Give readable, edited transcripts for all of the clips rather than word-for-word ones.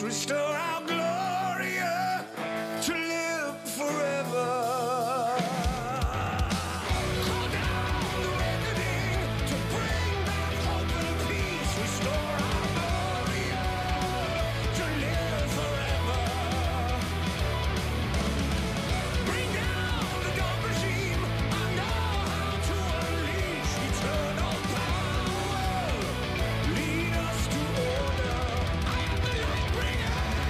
restore our glory to live forever. Call down the reckoning to bring back hope and peace. Restore our glory to live forever. Bring down the dark regime. I know how to unleash eternal power. Lead us to order. I am the light bringer.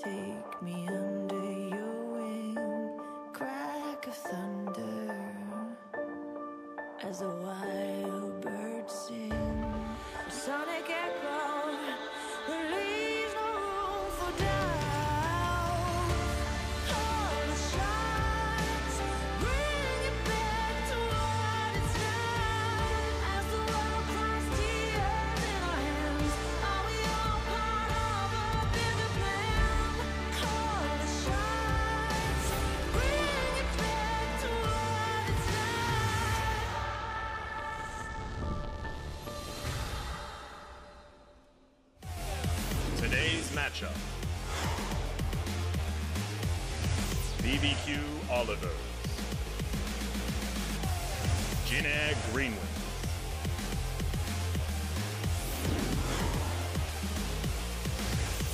Take me under your wing, crack of thunder, as a wild bird sings. A sonic echo that leaves no room for doubt. All the shots bring it back to what it's now. As the world cries tears in our hands, are we all part of a bigger plan? All the shots bring it back to what it's now. Today's matchup. BBQ Oliver. Jin Air GreenWings.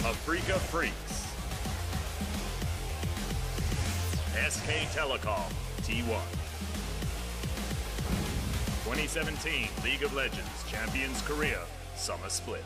Afreeca Freecs. SK Telecom T1. 2017 League of Legends Champions Korea Summer Split.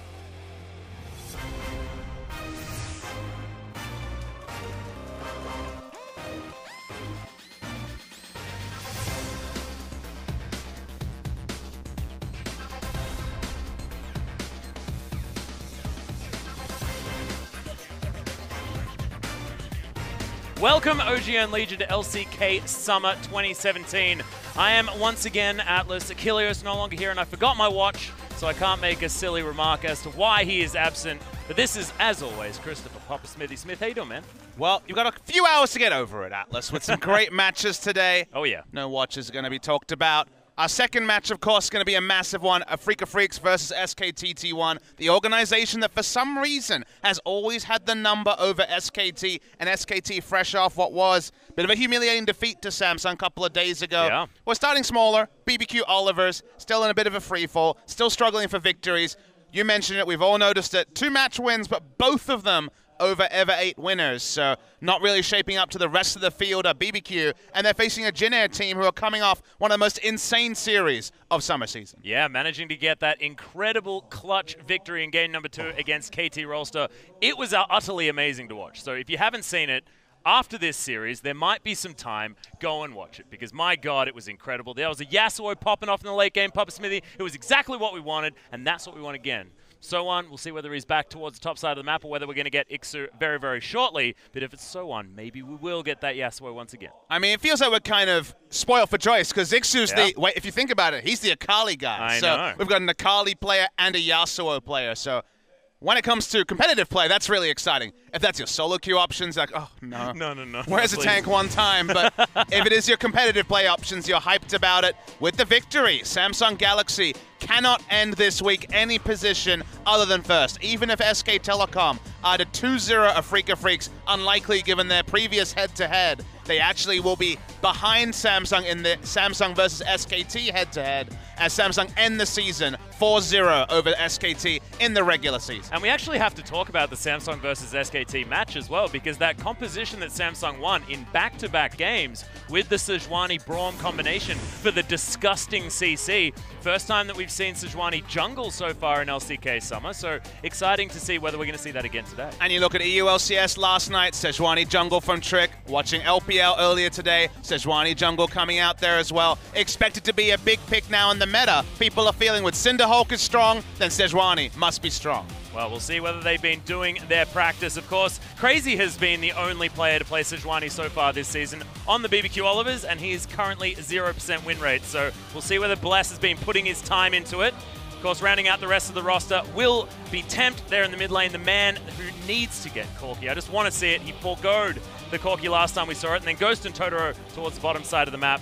Welcome, OGN Legion, to LCK Summer 2017. I am once again Atlas. Achilleos no longer here, and I forgot my watch, so I can't make a silly remark as to why he is absent. But this is, as always, Christopher Papa Smithy Smith. How you doing, man? Well, you've got a few hours to get over it, Atlas, with some great matches today. Oh, yeah. No watches are going to be talked about. Our second match, of course, is going to be a massive one. Afreeca Freecs versus SKT T1, the organization that for some reason has always had the number over SKT, and SKT fresh off what was a bit of a humiliating defeat to Samsung a couple of days ago. Yeah. We're starting smaller. BBQ Olivers, still in a bit of a freefall, still struggling for victories. You mentioned it, we've all noticed it. 2 match wins, but both of them over ever 8 winners, so not really shaping up to the rest of the field at BBQ, and they're facing a Jin Air team who are coming off one of the most insane series of summer season. Yeah, managing to get that incredible clutch victory in game number 2 against KT Rolster. It was utterly amazing to watch. So if you haven't seen it, after this series, there might be some time. Go and watch it, because my God, it was incredible. There was a Yasuo popping off in the late game, Papa Smithy. It was exactly what we wanted, and that's what we want again. So1, we'll see whether he's back towards the top side of the map or whether we're going to get Ixu very, very shortly. But if it's So1, maybe we will get that Yasuo once again. I mean, it feels like we're kind of spoiled for choice, because Ixu's if you think about it, he's the Akali guy. I know. We've got an Akali player and a Yasuo player, so when it comes to competitive play, that's really exciting. If that's your solo queue options, like, oh, no. No. Where's the tank one time? But if it is your competitive play options, you're hyped about it. With the victory, Samsung Galaxy cannot end this week any position other than first. Even if SK Telecom are to 2-0 Afreeca Freecs, unlikely given their previous head-to-head, they actually will be behind Samsung in the Samsung versus SKT head-to-head as Samsung end the season 4-0 over SKT in the regular season. And we actually have to talk about the Samsung versus SKT match as well, because that composition that Samsung won in back-to-back games with the Sejuani Braum combination for the disgusting CC. First time that we've seen Sejuani jungle so far in LCK Summer, so exciting to see whether we're going to see that again today. And you look at EULCS last night, Sejuani jungle from Trick. Watching LPL earlier today, Sejuani jungle coming out there as well. Expected to be a big pick now in the meta. People are feeling with Cinderhulk is strong, then Sejuani must be strong. Well, we'll see whether they've been doing their practice. Of course, Crazy has been the only player to play Sejuani so far this season on the BBQ Olivers, and he is currently 0% win rate. So we'll see whether Bless has been putting his time into it. Of course, rounding out the rest of the roster will be Tempt there in the mid lane, the man who needs to get Corki. I just want to see it. He foregoed the Corki last time we saw it, and then Ghost and Totoro towards the bottom side of the map.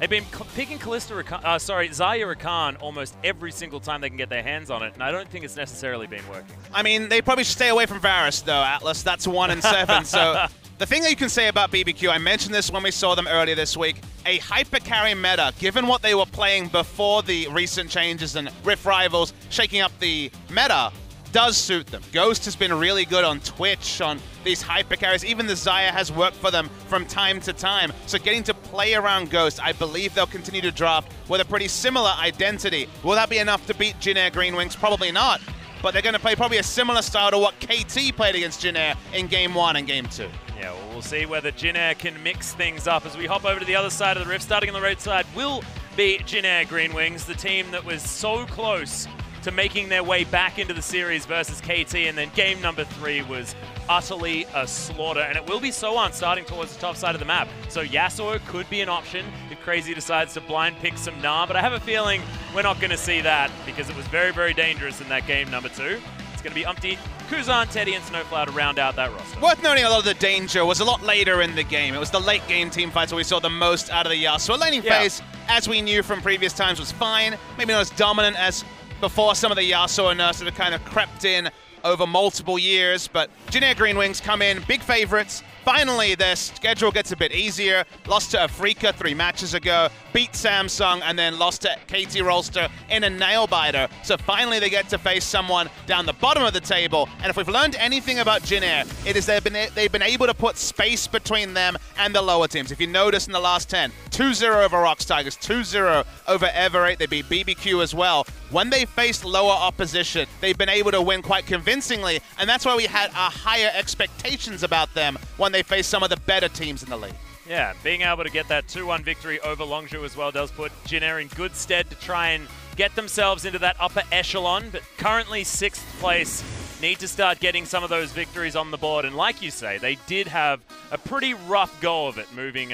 They've been picking Xayah Rakan almost every single time they can get their hands on it, and I don't think it's necessarily been working. I mean, they probably should stay away from Varus, though, Atlas. That's 1 and 7, so... The thing that you can say about BBQ, I mentioned this when we saw them earlier this week, a hyper carry meta, given what they were playing before the recent changes and Rift Rivals shaking up the meta, does suit them. Ghost has been really good on Twitch, on these hyper carries. Even the Xayah has worked for them from time to time. So getting to play around Ghost, I believe they'll continue to draft with a pretty similar identity. Will that be enough to beat Jin Air GreenWings? Probably not. But they're going to play probably a similar style to what KT played against Jin Air in Game 1 and Game 2. Yeah, well, we'll see whether Jin Air can mix things up as we hop over to the other side of the Rift. Starting on the right side will be Jin Air GreenWings, the team that was so close to making their way back into the series versus KT, and then game number 3 was utterly a slaughter, and it will be Soan starting towards the top side of the map. So Yasuo could be an option if Crazy decides to blind pick some Nah, but I have a feeling we're not going to see that because it was very, very dangerous in that game number 2. It's going to be Umpty, Kuzan, Teddy, and Snowflower to round out that roster. Worth noting, a lot of the danger was a lot later in the game. It was the late game team fights where we saw the most out of the Yasuo. Laning phase, as we knew from previous times, was fine. Maybe not as dominant as before some of the Yasuo nerfs that have kind of crept in over multiple years, but Jin Air GreenWings come in, big favorites. Finally, their schedule gets a bit easier. Lost to Afreeca 3 matches ago, beat Samsung, and then lost to KT Rolster in a nail-biter. So finally they get to face someone down the bottom of the table. And if we've learned anything about Jin Air, it is they've been able to put space between them and the lower teams. If you notice in the last 10, 2-0 over Rox Tigers, 2-0 over Everate. They beat BBQ as well. When they faced lower opposition, they've been able to win quite convincingly, and that's why we had higher expectations about them when they faced some of the better teams in the league. Yeah, being able to get that 2-1 victory over Longzhou as well does put Jin Air in good stead to try and get themselves into that upper echelon, but currently 6th place. Need to start getting some of those victories on the board, and like you say, they did have a pretty rough go of it moving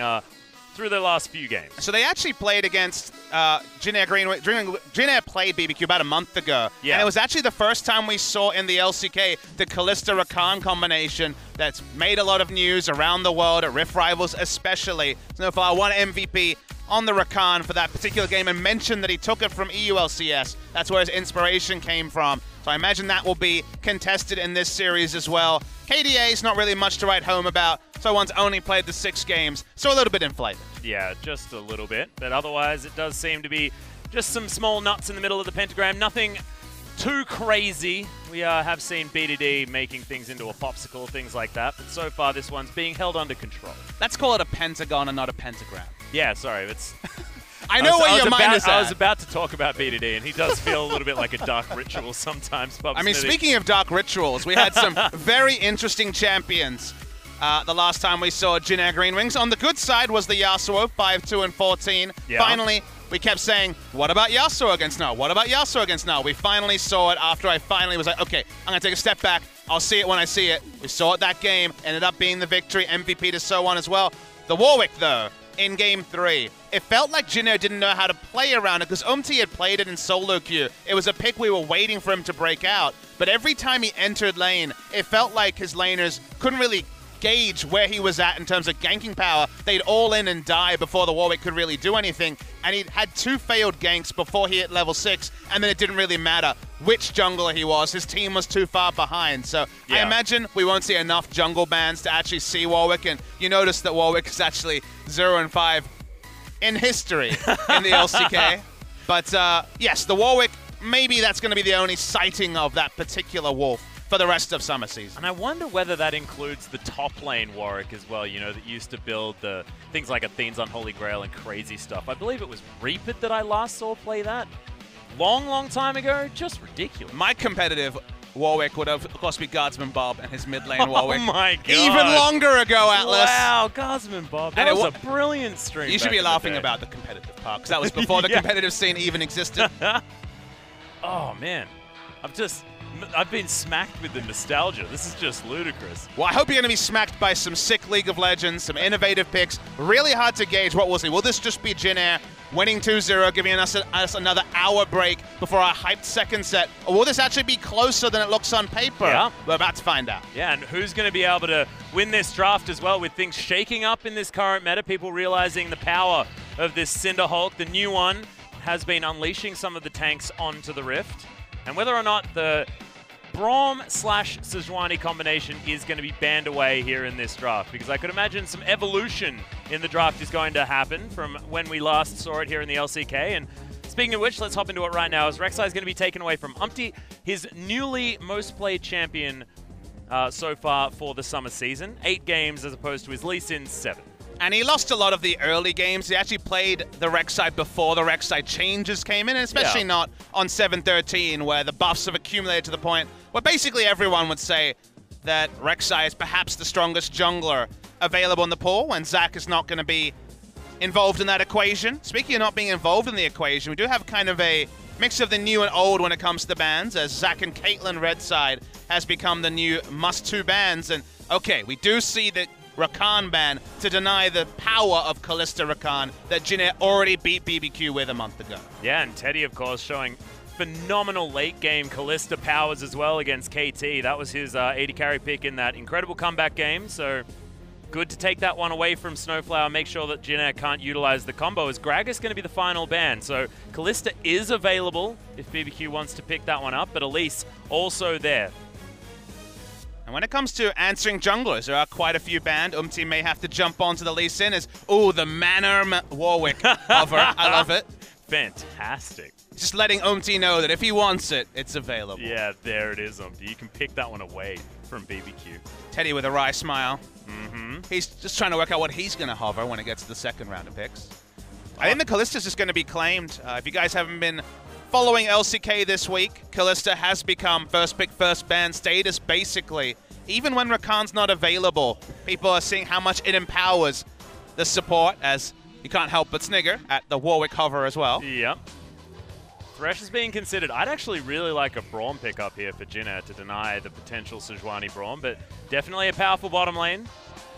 through their last few games. So they actually played against Jin Air GreenWings. Jin Air played BBQ about a month ago. Yeah. And it was actually the first time we saw in the LCK the Kalista Rakan combination that's made a lot of news around the world, at Rift Rivals especially. Snowflower won MVP on the Rakan for that particular game and mentioned that he took it from EULCS. That's where his inspiration came from. So I imagine that will be contested in this series as well. KDA is not really much to write home about. Someone's only played the 6 games, so a little bit inflated. Yeah, just a little bit. But otherwise, it does seem to be just some small nuts in the middle of the pentagram. Nothing too crazy. We have seen BDD making things into a popsicle, things like that. But so far, this one's being held under control. Let's call it a pentagon and not a pentagram. Yeah, sorry. It's... I know where your mind is at. I was about to talk about BDD, and he does feel a little bit like a dark ritual sometimes. I mean, speaking of dark rituals, we had some very interesting champions the last time we saw Jin Air GreenWings. On the good side was the Yasuo, 5-2 and 14. Yeah. Finally, we kept saying, what about Yasuo against Null? What about Yasuo against Null? We finally saw it after I finally was like, okay, I'm going to take a step back. I'll see it when I see it. We saw it that game. Ended up being the victory. MVP to so on as well. The Warwick, though, in Game 3. It felt like Jin Air didn't know how to play around it because Umti had played it in solo queue. It was a pick we were waiting for him to break out. but every time he entered lane, it felt like his laners couldn't really gauge where he was at in terms of ganking power. They'd all in and die before the Warwick could really do anything, and he had 2 failed ganks before he hit level 6, and then it didn't really matter which jungler he was. His team was too far behind, so I imagine we won't see enough jungle bans to actually see Warwick, and you notice that Warwick is actually 0-5 in history in the LCK. But yes, the Warwick, maybe that's going to be the only sighting of that particular wolf for the rest of summer season. And I wonder whether that includes the top lane Warwick as well, you know, that used to build the things like Athene's Unholy Grail and crazy stuff. I believe it was Reaper that I last saw play that long time ago. Just ridiculous. My competitive Warwick would have, of course, be Guardsman Bob and his mid lane Warwick. Oh my god. Even longer ago, Atlas. Wow, Guardsman Bob. That was a brilliant stream. You should be laughing about the competitive part, because that was before the competitive scene even existed. Oh man. I've been smacked with the nostalgia. This is just ludicrous. Well, I hope you're going to be smacked by some sick League of Legends, some innovative picks. Really hard to gauge what we'll see. Will this just be Jin Air winning 2-0, giving us another hour break before our hyped second set? Or will this actually be closer than it looks on paper? Yeah. We're about to find out. Yeah, and who's going to be able to win this draft as well, with things shaking up in this current meta, people realizing the power of this Cinder Hulk. The new one has been unleashing some of the tanks onto the Rift. And whether or not the Braum/Sejuani combination is going to be banned away here in this draft, because I could imagine some evolution in the draft is going to happen from when we last saw it here in the LCK. And speaking of which, let's hop into it right now, as Rek'Sai is going to be taken away from Umpty, his newly most played champion so far for the summer season. 8 games as opposed to his Lee Sin's 7. And he lost a lot of the early games. He actually played the Rek'Sai before the Rek'Sai changes came in, and especially not on 7-13, where the buffs have accumulated to the point where basically everyone would say that Rek'Sai is perhaps the strongest jungler available in the pool, when Zac is not going to be involved in that equation. Speaking of not being involved in the equation, we do have kind of a mix of the new and old when it comes to the bans, as Zac and Caitlyn red side has become the new must-to bans. And okay, we do see that Rakan ban to deny the power of Kalista Rakan that Jin Air already beat BBQ with a month ago. Yeah, and Teddy, of course, showing phenomenal late-game Kalista powers as well against KT. That was his AD carry pick in that incredible comeback game, so good to take that one away from Snowflower, make sure that Jin Air can't utilize the combo, as Gragas going to be the final ban. So Kalista is available if BBQ wants to pick that one up, but Elise also there. And when it comes to answering junglers, there are quite a few banned. Umti may have to jump onto the Lee Sin as, ooh, the Manor Warwick hover. I love it. Fantastic. Just letting Umti know that if he wants it, it's available. Yeah, there it is, Umti. You can pick that one away from BBQ. Teddy with a wry smile. He's just trying to work out what he's going to hover when it gets to the second round of picks. I think the Kalista's just going to be claimed. If you guys haven't been following LCK this week, Kalista has become first pick, first ban status, basically. Even when Rakan's not available, people are seeing how much it empowers the support, as you can't help but snigger at the Warwick hover as well. Yep. Thresh is being considered. I'd actually really like a Braum pickup here for Jin Air to deny the potential Sejuani Braum, but definitely a powerful bottom lane.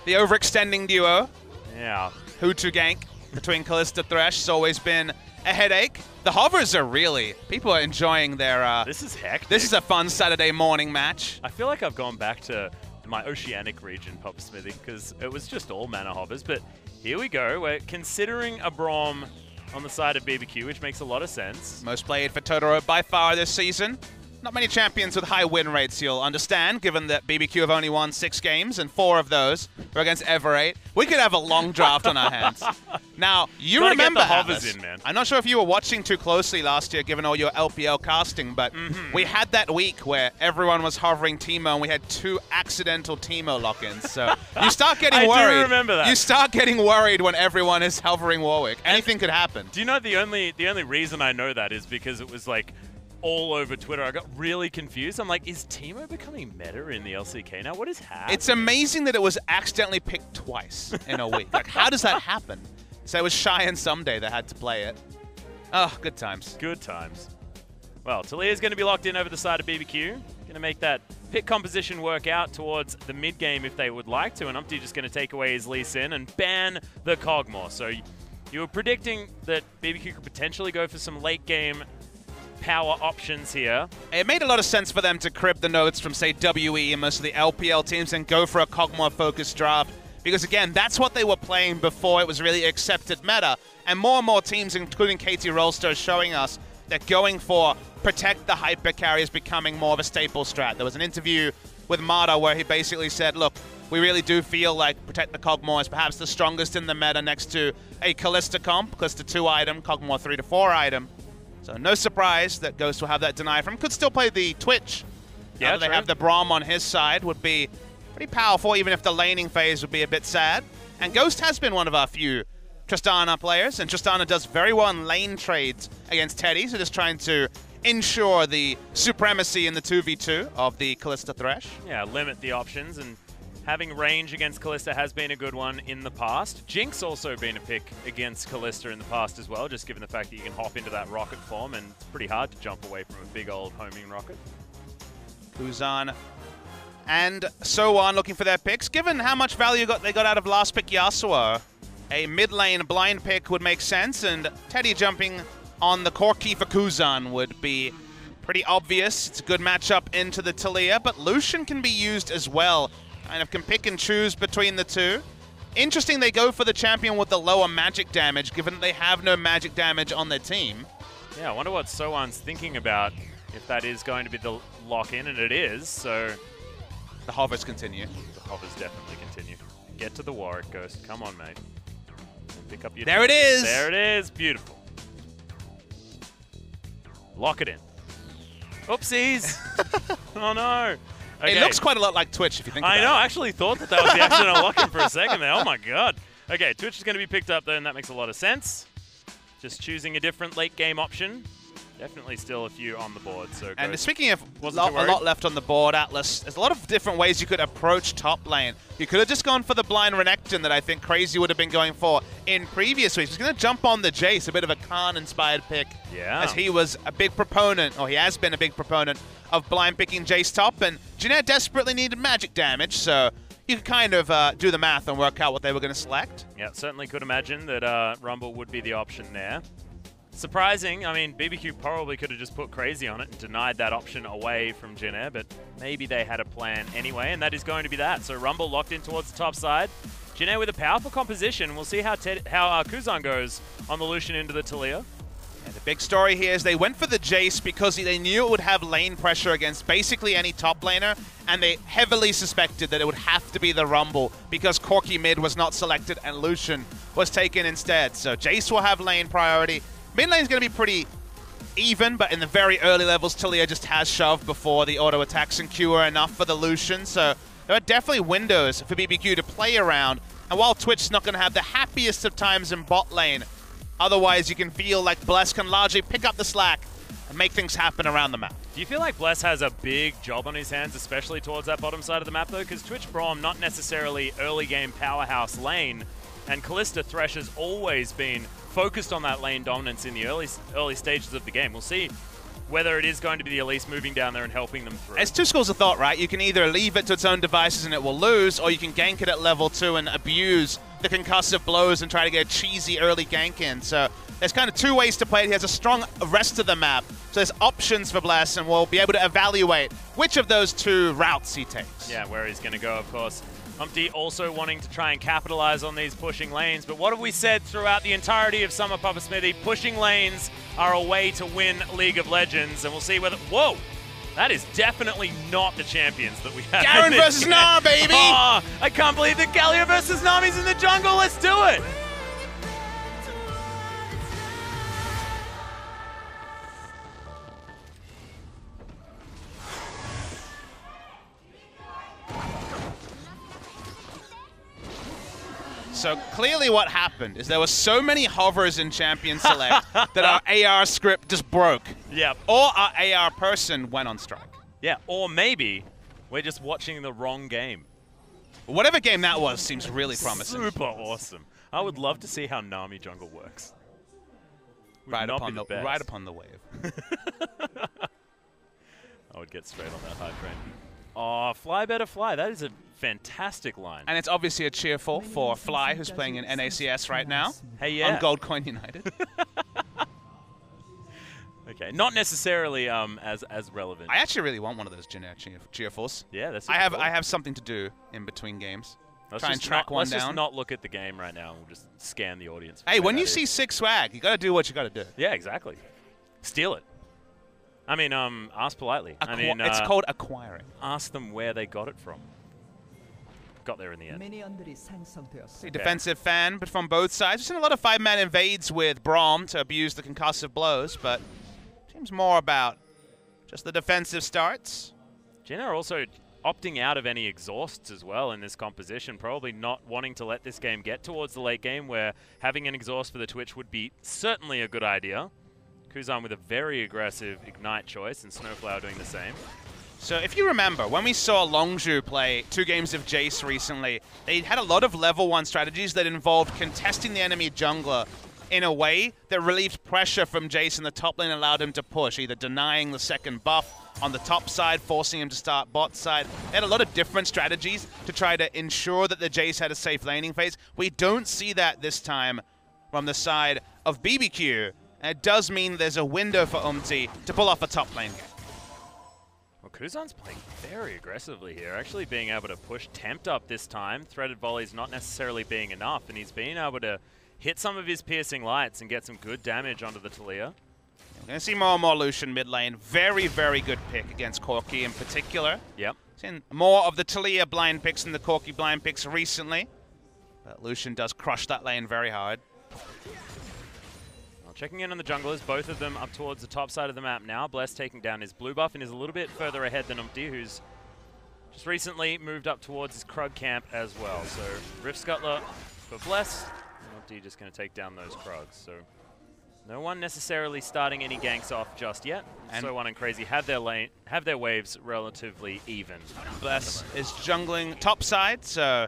The overextending duo. Yeah. Hutu gank between Kalista Thresh has always been a headache. The hovers are really, people are enjoying their... this is hectic. This is a fun Saturday morning match. I feel like I've gone back to my Oceanic region, Pop Smithy, because it was just all mana hovers, but here we go. We're considering a Braum on the side of BBQ, which makes a lot of sense. Most played for Totoro by far this season. Not many champions with high win rates, you'll understand, given that BBQ have only won 6 games, and 4 of those were against Everate. We could have a long draft on our hands. Now, you remember get the hovers Atlas. in, man. I'm not sure if you were watching too closely last year, given all your LPL casting, but we had that week where everyone was hovering Teemo, and we had 2 accidental Teemo lock-ins. So you start getting worried. I do remember that. You start getting worried when everyone is hovering Warwick. Anything could happen. Do you know the only reason I know that is because it was like all over Twitter. I got really confused. I'm like, is Teemo becoming meta in the LCK now? What is happening? It's amazing that it was accidentally picked twice in a week. Like, how does that happen? So it was Shy and Someday that had to play it. Oh, good times. Good times. Well, Talia's going to be locked in over the side of BBQ. Going to make that pick composition work out towards the mid game if they would like to. And Umpty just going to take away his Lee Sin and ban the Kog'Maw. So you were predicting that BBQ could potentially go for some late game power options here. It made a lot of sense for them to crib the notes from, say, WE and most of the LPL teams and go for a Kog'Maw-focused draft. Because, again, that's what they were playing before it was really accepted meta. And more teams, including KT Rolster, showing us that going for protect the hyper carry is becoming more of a staple strat. There was an interview with Mata where he basically said, look, we really do feel like protect the Kog'Maw is perhaps the strongest in the meta next to a Kalista comp, Kalista 2 item, Kog'Maw 3 to 4 item. So no surprise that Ghost will have that deny from. Could still play the Twitch. Yeah, they have the Braum on his side, would be pretty powerful, even if the laning phase would be a bit sad. And Ghost has been one of our few Tristana players, and Tristana does very well in lane trades against Teddy, so just trying to ensure the supremacy in the 2v2 of the Kalista Thresh. Yeah, limit the options, and having range against Kalista has been a good one in the past. Jinx also been a pick against Kalista in the past as well, just given the fact that you can hop into that rocket form, and it's pretty hard to jump away from a big old homing rocket. Kuzan and so on looking for their picks. Given how much value they got out of last pick Yasuo, a mid lane blind pick would make sense, and Teddy jumping on the Corki for Kuzan would be pretty obvious. It's a good matchup into the Talia, but Lucian can be used as well. Kind of can pick and choose between the two. Interesting they go for the champion with the lower magic damage, given that they have no magic damage on their team. Yeah, I wonder what Soan's thinking about, if that is going to be the lock-in, and it is, so... The hovers continue. The hovers definitely continue. Get to the Warwick, Ghost. Come on, mate. And pick up your... There it is! There it is! Beautiful. Lock it in. Oopsies! Oh, no. Okay. It looks quite a lot like Twitch, if you think about it. I know. I actually thought that was the accidental lock-in for a second there. Oh, my God. Okay, Twitch is going to be picked up, though, and that makes a lot of sense. Just choosing a different late-game option. Definitely still a few on the board. So and speaking of a lot left on the board, Atlas, there's a lot of different ways you could approach top lane. You could have just gone for the blind Renekton that I think Crazy would have been going for in previous weeks. He's going to jump on the Jace, a bit of a Khan-inspired pick. Yeah. As he was a big proponent, or he has been a big proponent, of blind picking Jace top. And Jin Air desperately needed magic damage, so you could kind of do the math and work out what they were going to select. Yeah, certainly could imagine that Rumble would be the option there. Surprising, I mean, BBQ probably could have just put Crazy on it and denied that option away from Jin Air, but maybe they had a plan anyway, and that is going to be that. So Rumble locked in towards the top side. Jin Air with a powerful composition. We'll see how Kuzan goes on the Lucian into the Talia. And the big story here is they went for the Jace because they knew it would have lane pressure against basically any top laner, and they heavily suspected that it would have to be the Rumble because Corki mid was not selected and Lucian was taken instead. So Jace will have lane priority. Mid lane is going to be pretty even, but in the very early levels, Talia just has shoved before the auto attacks and Q are enough for the Lucian. So there are definitely windows for BBQ to play around. And while Twitch's not going to have the happiest of times in bot lane, otherwise you can feel like Bless can largely pick up the slack and make things happen around the map. Do you feel like Bless has a big job on his hands, especially towards that bottom side of the map, though? Because Twitch Braum, not necessarily early game powerhouse lane, and Kalista Thresh has always been focused on that lane dominance in the early stages of the game. We'll see whether it is going to be the Elise moving down there and helping them through. It's two schools of thought, right? You can either leave it to its own devices and it will lose, or you can gank it at level 2 and abuse the concussive blows and try to get a cheesy early gank in. So there's kind of two ways to play it. He has a strong rest of the map, so there's options for Bless, and we'll be able to evaluate which of those two routes he takes. Yeah, where he's going to go, of course. Humpty also wanting to try and capitalize on these pushing lanes, but what have we said throughout the entirety of Summer Papa Smithy? Pushing lanes are a way to win League of Legends, and we'll see whether... Whoa! That is definitely not the champions that we have. Garen versus Nar, baby! Oh, I can't believe that Galio versus Nami's in the jungle. Let's do it! So clearly what happened is there were so many hovers in Champion Select that our AR script just broke. Yep. Or our AR person went on strike. Yeah, or maybe we're just watching the wrong game. Whatever game that was seems really promising. Super awesome. I would love to see how Nami jungle works. Right upon the wave. I would get straight on that high train. Oh, fly better fly. That is a fantastic line. And it's obviously a cheerful for Fly, who's playing in NACS right now. Hey, yeah. On Gold Coin United. Okay, Okay, not necessarily as relevant. I actually really want one of those Jin Air cheerfuls. Yeah, that's. I cool. have something to do in between games. Let's Try and track one down. Let's just not look at the game right now. We'll just scan the audience. Hey, when you see sick swag, you got to do what you got to do. Yeah, exactly. Steal it. I mean, ask politely. It's called acquiring. Ask them where they got it from. Got there in the end. Defensive fan, but from both sides. We've seen a lot of 5-man invades with Braum to abuse the concussive blows, but seems more about just the defensive starts. Jin Air also opting out of any exhausts as well in this composition, probably not wanting to let this game get towards the late game where having an exhaust for the Twitch would be certainly a good idea. Kuzan with a very aggressive Ignite choice and Snowflower doing the same. So if you remember, when we saw Longzhu play 2 games of Jace recently, they had a lot of level 1 strategies that involved contesting the enemy jungler in a way that relieved pressure from Jace in the top lane, allowed him to push, either denying the second buff on the top side, forcing him to start bot side. They had a lot of different strategies to try to ensure that the Jace had a safe laning phase. We don't see that this time from the side of BBQ. And it does mean there's a window for Umti to pull off a top lane game. Well, Kuzan's playing very aggressively here, actually being able to push Tempt up this time. Threaded volleys not necessarily being enough, and he's being able to hit some of his piercing lights and get some good damage onto the Talia. We're going to see more and more Lucian mid lane. Very, very good pick against Corki in particular. Yep. Seen more of the Talia blind picks than the Corki blind picks recently. But Lucian does crush that lane very hard. Well, checking in on the junglers, both of them up towards the top side of the map now. Bless taking down his blue buff and is a little bit further ahead than Umti, who's just recently moved up towards his Krug camp as well. So Rift Scuttler for Bless. Umti just going to take down those Krugs. So no one necessarily starting any ganks off just yet. And So1 and Crazy have their waves relatively even. Bless is jungling top side, so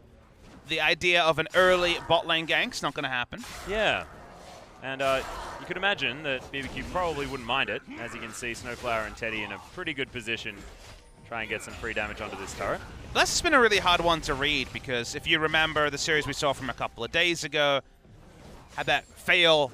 the idea of an early bot lane gank's not going to happen. Yeah. And you could imagine that BBQ probably wouldn't mind it. As you can see, Snowflower and Teddy in a pretty good position. Try and get some free damage onto this turret. Bless has been a really hard one to read because if you remember the series we saw from a couple of days ago, had that fail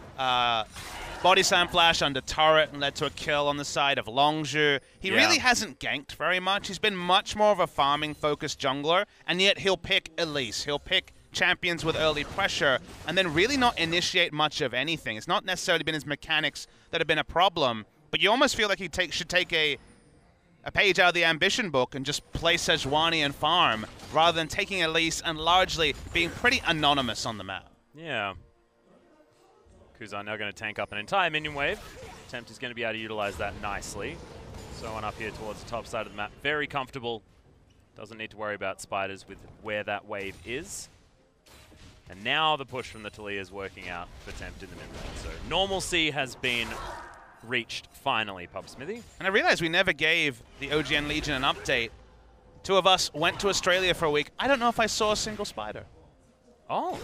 body slam flash under turret and led to a kill on the side of Longzhu. He really hasn't ganked very much. He's been much more of a farming-focused jungler, and yet he'll pick Elise. He'll pick champions with early pressure and then really not initiate much of anything. It's not necessarily been his mechanics that have been a problem, but you almost feel like he should take a page out of the ambition book and just play Sejuani and farm rather than taking Elise and largely being pretty anonymous on the map. Yeah. Kuzan now going to tank up an entire minion wave. Tempt is going to be able to utilize that nicely. So1 up here towards the top side of the map. Very comfortable. Doesn't need to worry about spiders with where that wave is. And now the push from the Talia is working out for Tempt in the mid lane. So normalcy has been reached finally, Pub Smithy. And I realized we never gave the OGN Legion an update. 2 of us went to Australia for a week. I don't know if I saw a single spider. Oh,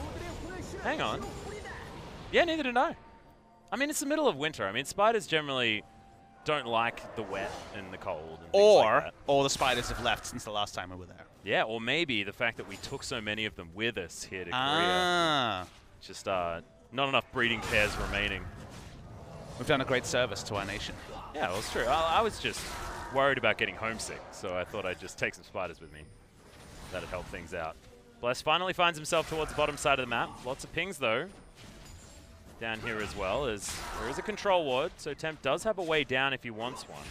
hang on. Yeah, neither did I. I mean, it's the middle of winter. I mean, spiders generally don't like the wet and the cold. And or all the spiders have left since the last time we were there. Yeah, or maybe the fact that we took so many of them with us here to Korea. Just not enough breeding pairs remaining. We've done a great service to our nation. Yeah, well, it's true. I was just worried about getting homesick, so I thought I'd just take some spiders with me. That'd help things out. Bless finally finds himself towards the bottom side of the map. Lots of pings, though. Down here as well, as there is a control ward, so Tempt does have a way down if he wants one.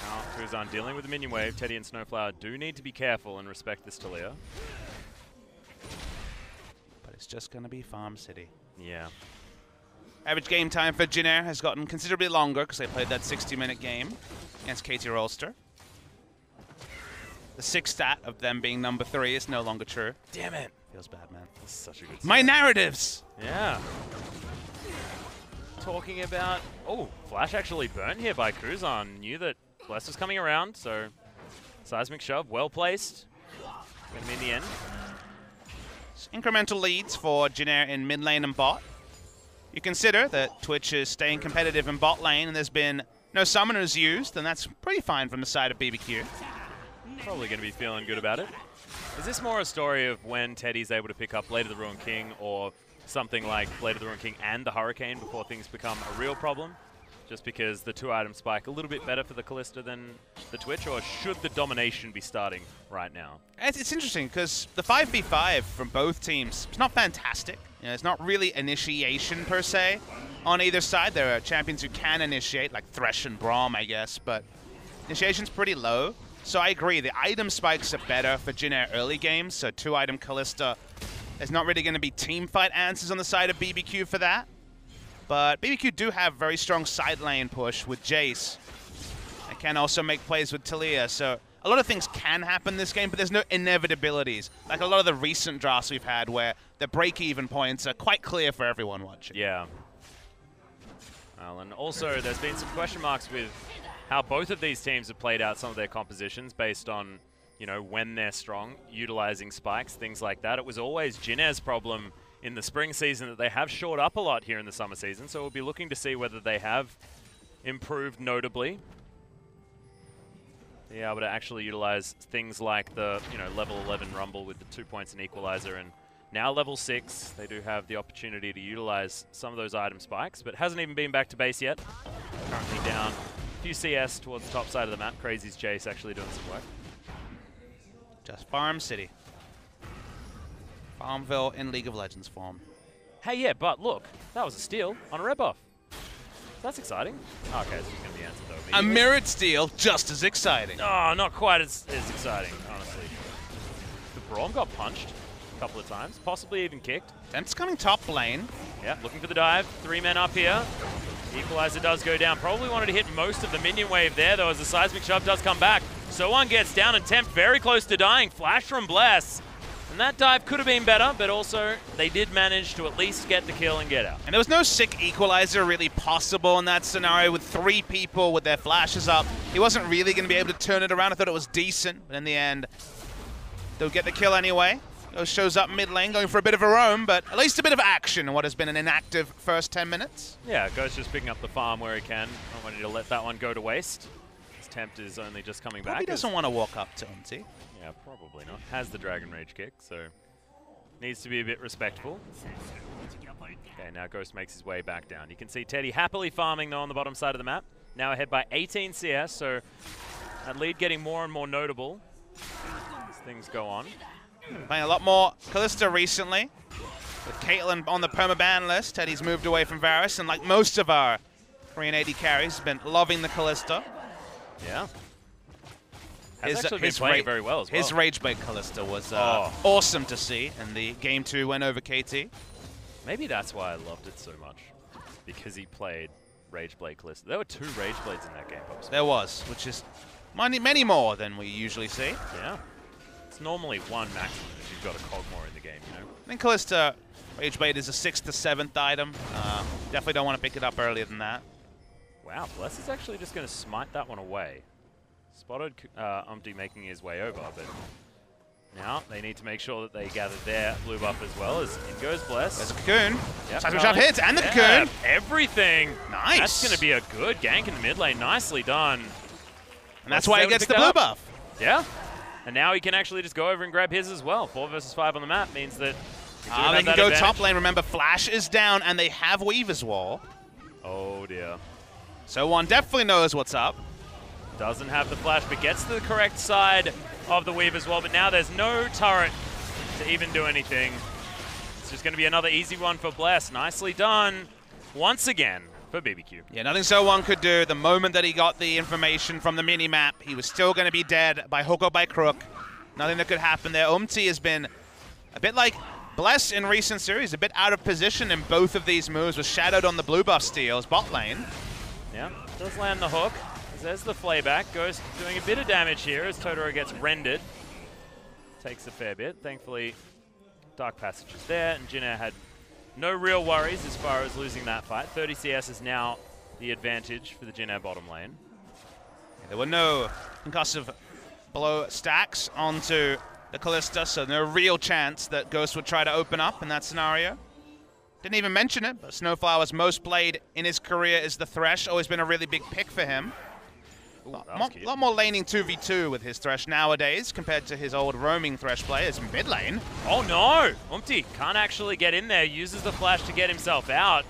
Now Kuzan dealing with the minion wave. Teddy and Snowflower do need to be careful and respect this Talia. But it's just going to be Farm City. Yeah. Average game time for Jin Air has gotten considerably longer because they played that 60-minute game against KT Rolster. The 6 stat of them being number 3 is no longer true. Damn it. Feels bad, man. That's such a good My narratives! Yeah. Talking about... Oh, Flash actually burnt here by Kuzan. Knew that Bless was coming around, so... Seismic shove, well placed. Going to be in the end. Incremental leads for Jin Air in mid lane and bot. You consider that Twitch is staying competitive in bot lane and there's been no summoners used, and that's pretty fine from the side of BBQ. Probably going to be feeling good about it. Is this more a story of when Teddy's able to pick up Blade of the Ruined King or something like Blade of the Ruin King and the Hurricane before things become a real problem? Just because the 2-item spike a little bit better for the Kalista than the Twitch, or should the domination be starting right now? It's interesting because the 5v5 from both teams is not fantastic. You know, it's not really initiation per se on either side. There are champions who can initiate, like Thresh and Braum, I guess, but initiation's pretty low. So I agree, the item spikes are better for Jin Air early games, so 2-item Kalista. There's not really going to be team fight answers on the side of BBQ for that. But BBQ do have very strong side lane push with Jace. They can also make plays with Talia, so a lot of things can happen this game, but there's no inevitabilities. Like a lot of the recent drafts we've had where the break-even points are quite clear for everyone watching. Yeah. Well, and also there's been some question marks with how both of these teams have played out some of their compositions based on, you know, when they're strong, utilizing spikes, things like that. It was always Jin Air's problem in the spring season that they have shored up a lot here in the summer season, so we'll be looking to see whether they have improved notably. Be able to actually utilize things like the, you know, level 11 Rumble with the 2 points and equalizer, and now level 6, they do have the opportunity to utilize some of those item spikes, but hasn't even been back to base yet. Currently down a few CS towards the top side of the map. Crazy's Jace actually doing some work. Just Farm City. Farmville in League of Legends form. Hey, yeah, but look, that was a steal on a red buff. That's exciting. Oh, okay, it's just going to be answered though. A mirrored steal, just as exciting. Oh, not quite as exciting, honestly. The Braum got punched a couple of times, possibly even kicked. Temp's coming top lane. Yeah, looking for the dive. 3 men up here. Equalizer does go down. Probably wanted to hit most of the minion wave there, though, as the seismic shove does come back. So one gets down, and Temp very close to dying. Flash from Bless. And that dive could have been better, but also they did manage to at least get the kill and get out. And there was no sick equalizer really possible in that scenario with 3 people with their flashes up. He wasn't really going to be able to turn it around. I thought it was decent, but in the end, they'll get the kill anyway. Ghost shows up mid lane, going for a bit of a roam, but at least a bit of action in what has been an inactive first 10 minutes. Yeah, Ghost just picking up the farm where he can. Not wanting to let that one go to waste. His Tempt is only just coming back. He doesn't want to walk up to Umti. Yeah, probably not. Has the Dragon Rage kick, so needs to be a bit respectful. Okay, now Ghost makes his way back down. You can see Teddy happily farming, though, on the bottom side of the map. Now ahead by 18 CS, so that lead getting more and more notable as things go on. Playing a lot more Kalista recently. With Caitlyn on the permaban list, Teddy's moved away from Varus, and like most of our 3 and 80 carries, been loving the Kalista. Yeah. Has actually been playing very well as well. His Rageblade Kalista was awesome to see in the Game 2 win over KT. Maybe that's why I loved it so much, because he played Rageblade Kalista. There were 2 Rageblades in that game. There was, which is many more than we usually see. Yeah. It's normally 1 maximum if you've got a Cogmore in the game, you know? I think Kalista Rageblade is a 6th to 7th item. Definitely don't want to pick it up earlier than that. Wow, Bless is actually just going to smite that one away. Spotted Umti making his way over, but now they need to make sure that they gather their blue buff as well, as in goes Bless. There's a Cocoon. Yep. Seismic Shove hits, and the Cocoon. Everything. Nice. That's going to be a good gank in the mid lane. Nicely done. And that's why he gets the blue buff. Yeah. And now he can actually just go over and grab his as well. 4 versus 5 on the map means that they can go top lane. Remember, Flash is down, and they have Weaver's Wall. Oh, dear. So one definitely knows what's up. Doesn't have the flash, but gets to the correct side of the Weave as well. But now there's no turret to even do anything. It's just going to be another easy one for Bless. Nicely done once again for BBQ. Yeah, nothing So One could do. The moment that he got the information from the mini-map, he was still going to be dead by hook or by crook. Nothing that could happen there. Umti has been a bit like Bless in recent series, a bit out of position in both of these moves. Was shadowed on the blue buff steals, bot lane. Yeah, does land the hook. There's the flayback. Goes doing a bit of damage here as Totoro gets rendered. Takes a fair bit. Thankfully, Dark Passage is there, and Jin Air had no real worries as far as losing that fight. 30 CS is now the advantage for the Jin Air bottom lane. Yeah, there were no concussive blow stacks onto the Kalista, so no real chance that Ghost would try to open up in that scenario. Didn't even mention it, but Snowflower's most played in his career is the Thresh. Always been a really big pick for him. Ooh, A lot more laning 2v2 with his Thresh nowadays compared to his old roaming Thresh players in mid lane. Oh no! Umpty can't actually get in there, uses the flash to get himself out.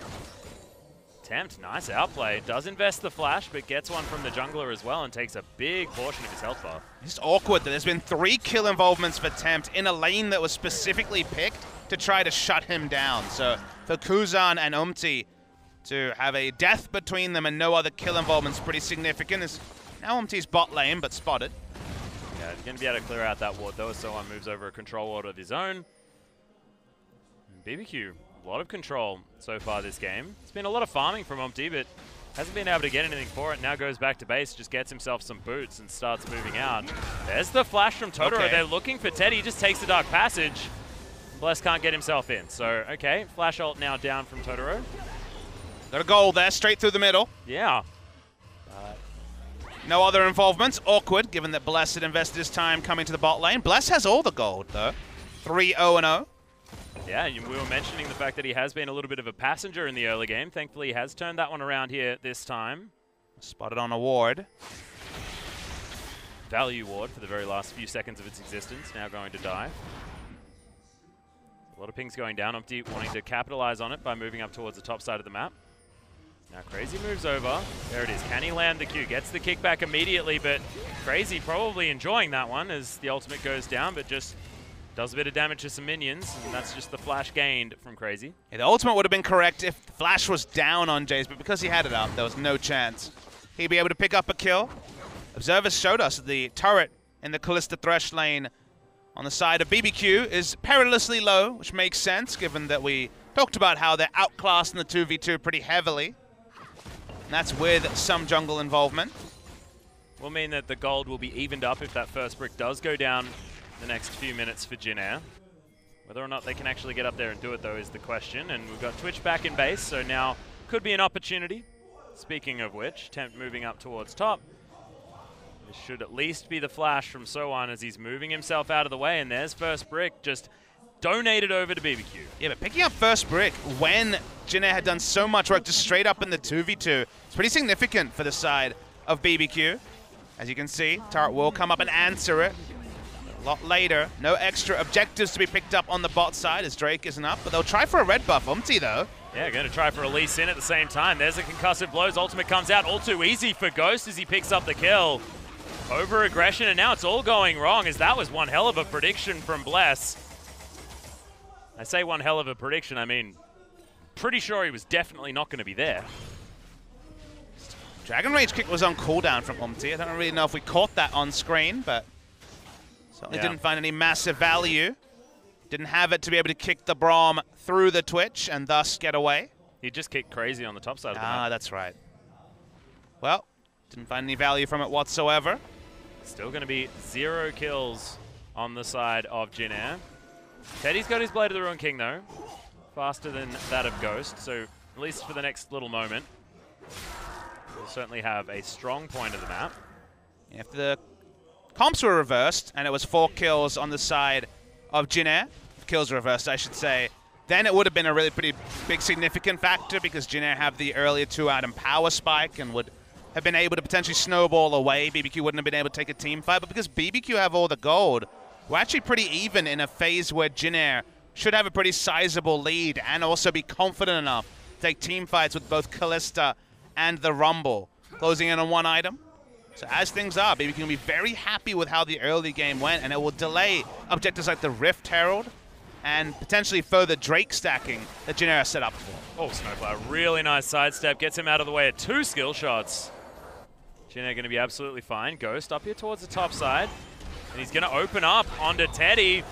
Tempt, nice outplay. Does invest the flash, but gets one from the jungler as well and takes a big portion of his health bar. It's awkward that there's been 3 kill involvements for Tempt in a lane that was specifically picked to try to shut him down. So for Kuzan and Umpty to have a death between them and no other kill involvement is pretty significant. As now Umpty's bot lane, but spotted. Yeah, he's going to be able to clear out that ward though, so one moves over a control ward of his own. And BBQ, a lot of control so far this game. It's been a lot of farming from Umpty, but hasn't been able to get anything for it. Now goes back to base, just gets himself some boots and starts moving out. There's the flash from Totoro. Okay. They're looking for Teddy, he just takes the Dark Passage. Bless can't get himself in. So, okay, flash ult now down from Totoro. Got a goal there, straight through the middle. Yeah. No other involvements. Awkward, given that Bless had invested his time coming to the bot lane. Bless has all the gold, though. 3-0-0. Yeah, we were mentioning the fact that he has been a little bit of a passenger in the early game. Thankfully, he has turned that one around here this time. Spotted on a ward. Value ward for the very last few seconds of its existence. Now going to die. A lot of pings going down. Umpty wanting to capitalize on it by moving up towards the top side of the map. Now Crazy moves over. There it is. Can he land the Q? Gets the kickback immediately, but Crazy probably enjoying that one as the ultimate goes down, but just does a bit of damage to some minions, and that's just the flash gained from Crazy. Yeah, the ultimate would have been correct if the flash was down on Jace, but because he had it up, there was no chance he'd be able to pick up a kill. Observers showed us the turret in the Kalista Thresh lane on the side of BBQ is perilously low, which makes sense given that we talked about how they're outclassed in the 2v2 pretty heavily. And that's with some jungle involvement. Will mean that the gold will be evened up if that first brick does go down the next few minutes for Jin Air. Whether or not they can actually get up there and do it, though, is the question. And we've got Twitch back in base, so now could be an opportunity. Speaking of which, Tempt moving up towards top. This should at least be the flash from So-One as he's moving himself out of the way, and there's first brick just donated over to BBQ. Yeah, but picking up first brick when Jin Air had done so much work just straight up in the 2v2, it's pretty significant for the side of BBQ. As you can see, turret will come up and answer it. A lot later, no extra objectives to be picked up on the bot side as Drake isn't up, but they'll try for a red buff. Umpty, though. Yeah, going to try for a Lee Sin at the same time. There's a concussive blows. Ultimate comes out all too easy for Ghost as he picks up the kill. Over aggression, and now it's all going wrong as that was one hell of a prediction from Bless. I say one hell of a prediction, I mean, pretty sure he was definitely not going to be there. Dragon Rage kick was on cooldown from Umpty. I don't really know if we caught that on screen, but certainly didn't find any massive value. Didn't have it to be able to kick the Braum through the Twitch and thus get away. He just kicked Crazy on the top side of the map. Ah, that's right. Well, didn't find any value from it whatsoever. Still going to be 0 kills on the side of Jin Air. Teddy's got his Blade of the Ruined King, though. Faster than that of Ghost, so at least for the next little moment, we'll certainly have a strong point of the map. If the comps were reversed, and it was 4 kills on the side of Jin Air, kills reversed, I should say, then it would have been a really pretty big significant factor because Jin Air have the earlier 2-item power spike and would have been able to potentially snowball away. BBQ wouldn't have been able to take a team fight, but because BBQ have all the gold, we're actually pretty even in a phase where Jin Air should have a pretty sizable lead and also be confident enough to take team fights with both Kalista and the Rumble. Closing in on 1 item. So as things are, BBQ can be very happy with how the early game went, and it will delay objectives like the Rift Herald and potentially further Drake stacking that Jin Air set up for. Oh, Snowflower, really nice sidestep. Gets him out of the way at 2 skill shots. Jin Air going to be absolutely fine. Ghost up here towards the top side. And he's going to open up onto Teddy.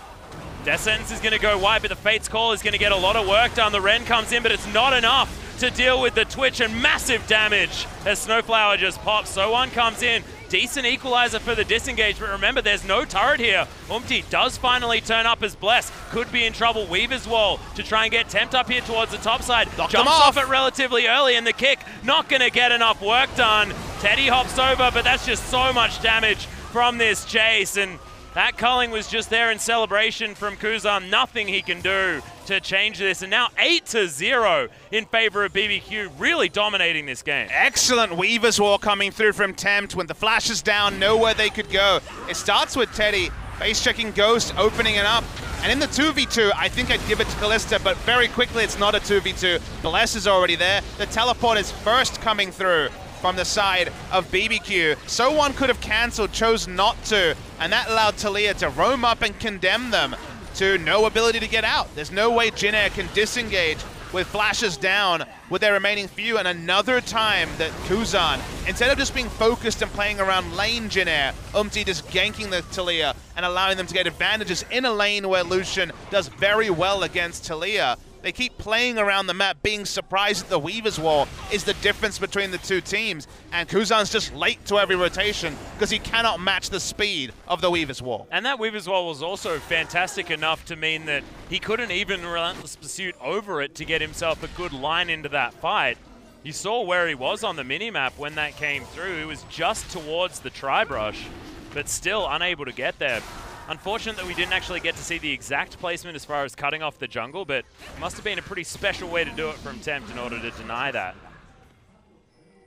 Death Sentence is going to go wide, but the Fate's Call is going to get a lot of work done. The Ren comes in, but it's not enough to deal with the Twitch, and massive damage as Snowflower just pops. So-One comes in. Decent equalizer for the disengage, but remember, there's no turret here. Umpty does finally turn up as Bless. Could be in trouble. Weaver's Wall to try and get Tempt up here towards the top side. Knocked Jumps off it relatively early, and the kick not going to get enough work done. Teddy hops over, but that's just so much damage from this chase, and That culling was just there in celebration from Kuzan. Nothing he can do to change this. And now 8-0 in favor of BBQ, really dominating this game. Excellent Weaver's Wall coming through from Tempt. When the flash is down, nowhere they could go. It starts with Teddy face-checking Ghost, opening it up. And in the 2v2, I think I'd give it to Kalista, but very quickly it's not a 2v2. Bless is already there. The teleport is first coming through from the side of BBQ. So one could have cancelled, chose not to, and that allowed Taliyah to roam up and condemn them to no ability to get out. There's no way Jin Air can disengage with flashes down with their remaining few, and another time that Kuzan, instead of just being focused and playing around lane Jin Air, just ganking the Taliyah and allowing them to get advantages in a lane where Lucian does very well against Taliyah. They keep playing around the map, being surprised at the Weaver's Wall is the difference between the two teams. And Kuzan's just late to every rotation because he cannot match the speed of the Weaver's Wall. And that Weaver's Wall was also fantastic enough to mean that he couldn't even Relentless Pursuit over it to get himself a good line into that fight. You saw where he was on the minimap when that came through. He was just towards the tri-brush, but still unable to get there. Unfortunate that we didn't actually get to see the exact placement as far as cutting off the jungle, but it must have been a pretty special way to do it from Tempt in order to deny that.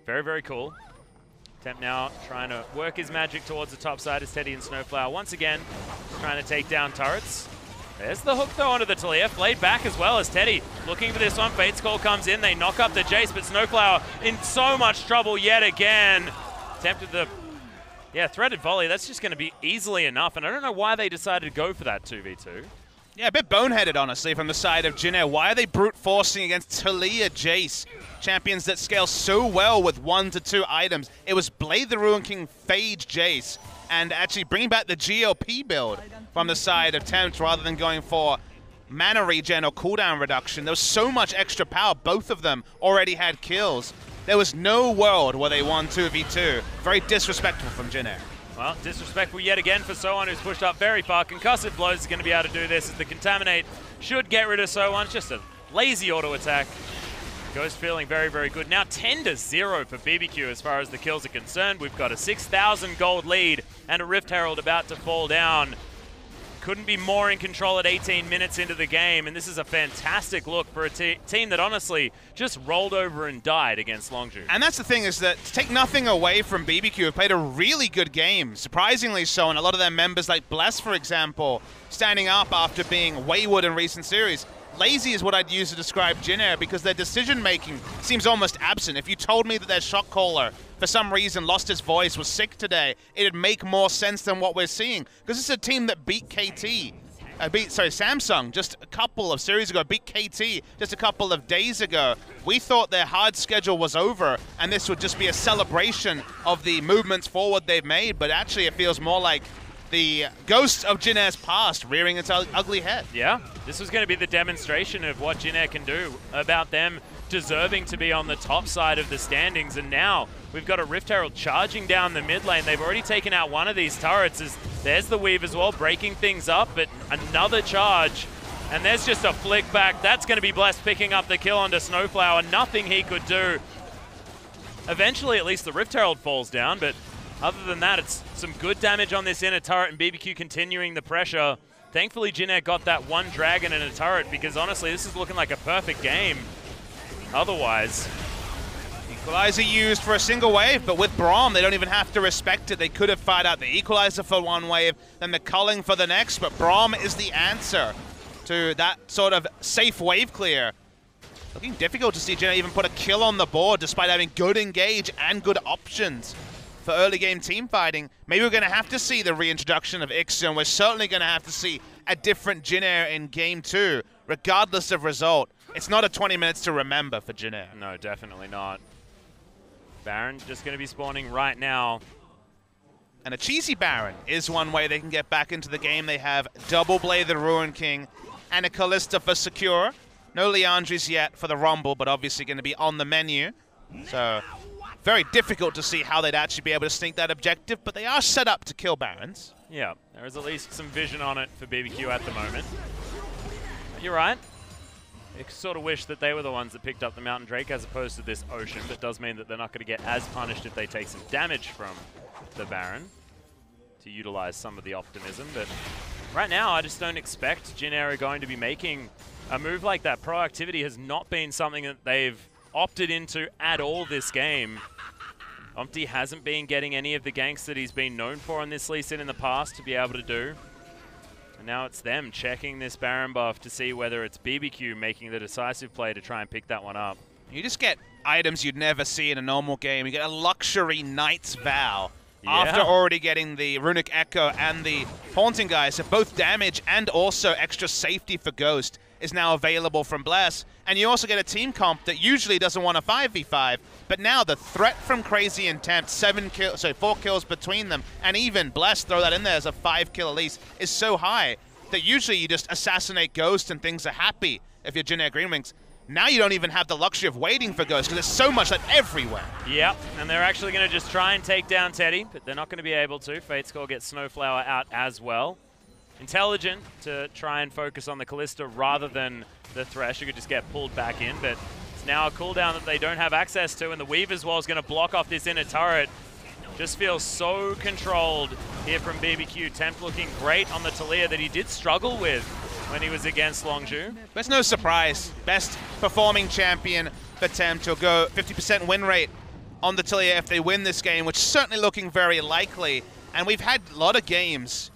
Very, very cool. Tempt now trying to work his magic towards the top side as Teddy and Snowflower once again trying to take down turrets. There's the hook though onto the Taliyah, flayed back as well as Teddy looking for this one. Fate's Call comes in, they knock up the Jace, but Snowflower in so much trouble yet again. Tempted the threaded volley, that's just going to be easily enough, and I don't know why they decided to go for that 2v2. Yeah, a bit boneheaded, honestly, from the side of Jin Air. Why are they brute forcing against Taliyah Jace? Champions that scale so well with 1 to 2 items. It was Blade the Ruin King, Phage Jace, and actually bringing back the GLP build from the side of Tempt rather than going for mana regen or cooldown reduction. There was so much extra power. Both of them already had kills. There was no world where they won 2v2. Very disrespectful from Jin Air. Well, disrespectful yet again for So1, who's pushed up very far. Concussive Blows is going to be able to do this as the Contaminate should get rid of So1. It's just a lazy auto attack. Ghost feeling very, very good. Now 10-0 for BBQ as far as the kills are concerned. We've got a 6,000 gold lead and a Rift Herald about to fall down. Couldn't be more in control at 18 minutes into the game, and this is a fantastic look for a team that honestly just rolled over and died against Longzhu. And that's the thing, is that to take nothing away from BBQ, who played a really good game, surprisingly so, and a lot of their members like Bless, for example, standing up after being wayward in recent series. Lazy is what I'd use to describe Jin Air because their decision-making seems almost absent. If you told me that their shot caller, for some reason, lost his voice, was sick today, it'd make more sense than what we're seeing. Because it's a team that beat Samsung just a couple of series ago, beat KT just a couple of days ago. We thought their hard schedule was over, and this would just be a celebration of the movements forward they've made, but actually it feels more like the ghost of Jin Air's past rearing its ugly head. Yeah, this was going to be the demonstration of what Jin Air can do, about them deserving to be on the top side of the standings. And now we've got a Rift Herald charging down the mid lane. They've already taken out one of these turrets. There's the Weave as well, breaking things up, but another charge. And there's just a flick back. That's going to be Blessed picking up the kill onto Snowflower. Nothing he could do. Eventually, at least the Rift Herald falls down, but other than that, it's some good damage on this inner turret, and BBQ continuing the pressure. Thankfully, Jin Air got that one dragon and a turret, because honestly, this is looking like a perfect game. Otherwise, Equalizer used for a single wave, but with Braum, they don't even have to respect it. They could have fired out the Equalizer for one wave, then the culling for the next, but Braum is the answer to that sort of safe wave clear. Looking difficult to see Jin Air even put a kill on the board, despite having good engage and good options for early game team fighting. Maybe we're going to have to see the reintroduction of Ixu, and we're certainly going to have to see a different Jin Air in game 2, regardless of result. It's not a 20 minutes to remember for Jin Air. No, definitely not. Baron just going to be spawning right now. And a cheesy Baron is one way they can get back into the game. They have double Blade the Ruin King and a Kalista for secure. No Liandry's yet for the Rumble, but obviously going to be on the menu. So very difficult to see how they'd actually be able to sneak that objective, but they are set up to kill Barons. Yeah, there is at least some vision on it for BBQ at the moment. But you're right. I sort of wish that they were the ones that picked up the Mountain Drake as opposed to this Ocean, but does mean that they're not going to get as punished if they take some damage from the Baron. to utilize some of the optimism. But right now, I just don't expect Jin Air are going to be making a move like that. Proactivity has not been something that they've opted into at all this game. Omti hasn't been getting any of the ganks that he's been known for on this Lee Sin in the past to be able to do. And now it's them checking this Baron buff to see whether it's BBQ making the decisive play to try and pick that one up. You just get items you'd never see in a normal game. You get a luxury Knight's Vow. Yeah. After already getting the Runic Echo and the Haunting Guys, so both damage and also extra safety for Ghost is now available from Bless. And you also get a team comp that usually doesn't want a 5v5, but now the threat from Crazy and Tempt, 4 kills between them, and even Bless, throw that in there as a 5-kill at least, is so high that usually you just assassinate Ghost and things are happy if you're Jin Air GreenWings. Now you don't even have the luxury of waiting for Ghost because there's so much like everywhere. Yep, and they're actually going to just try and take down Teddy, but they're not going to be able to. Fatescore gets Snowflower out as well. Intelligent to try and focus on the Callista rather than the Thresh, who could just get pulled back in, but it's now a cooldown that they don't have access to, and the Weaver's Wall is going to block off this inner turret. Just feels so controlled here from BBQ. Tempt looking great on the Taliyah that he did struggle with when he was against Longzhu. There's no surprise. Best performing champion for Tempt will go 50% win rate on the Taliyah if they win this game, which is certainly looking very likely. And we've had a lot of games,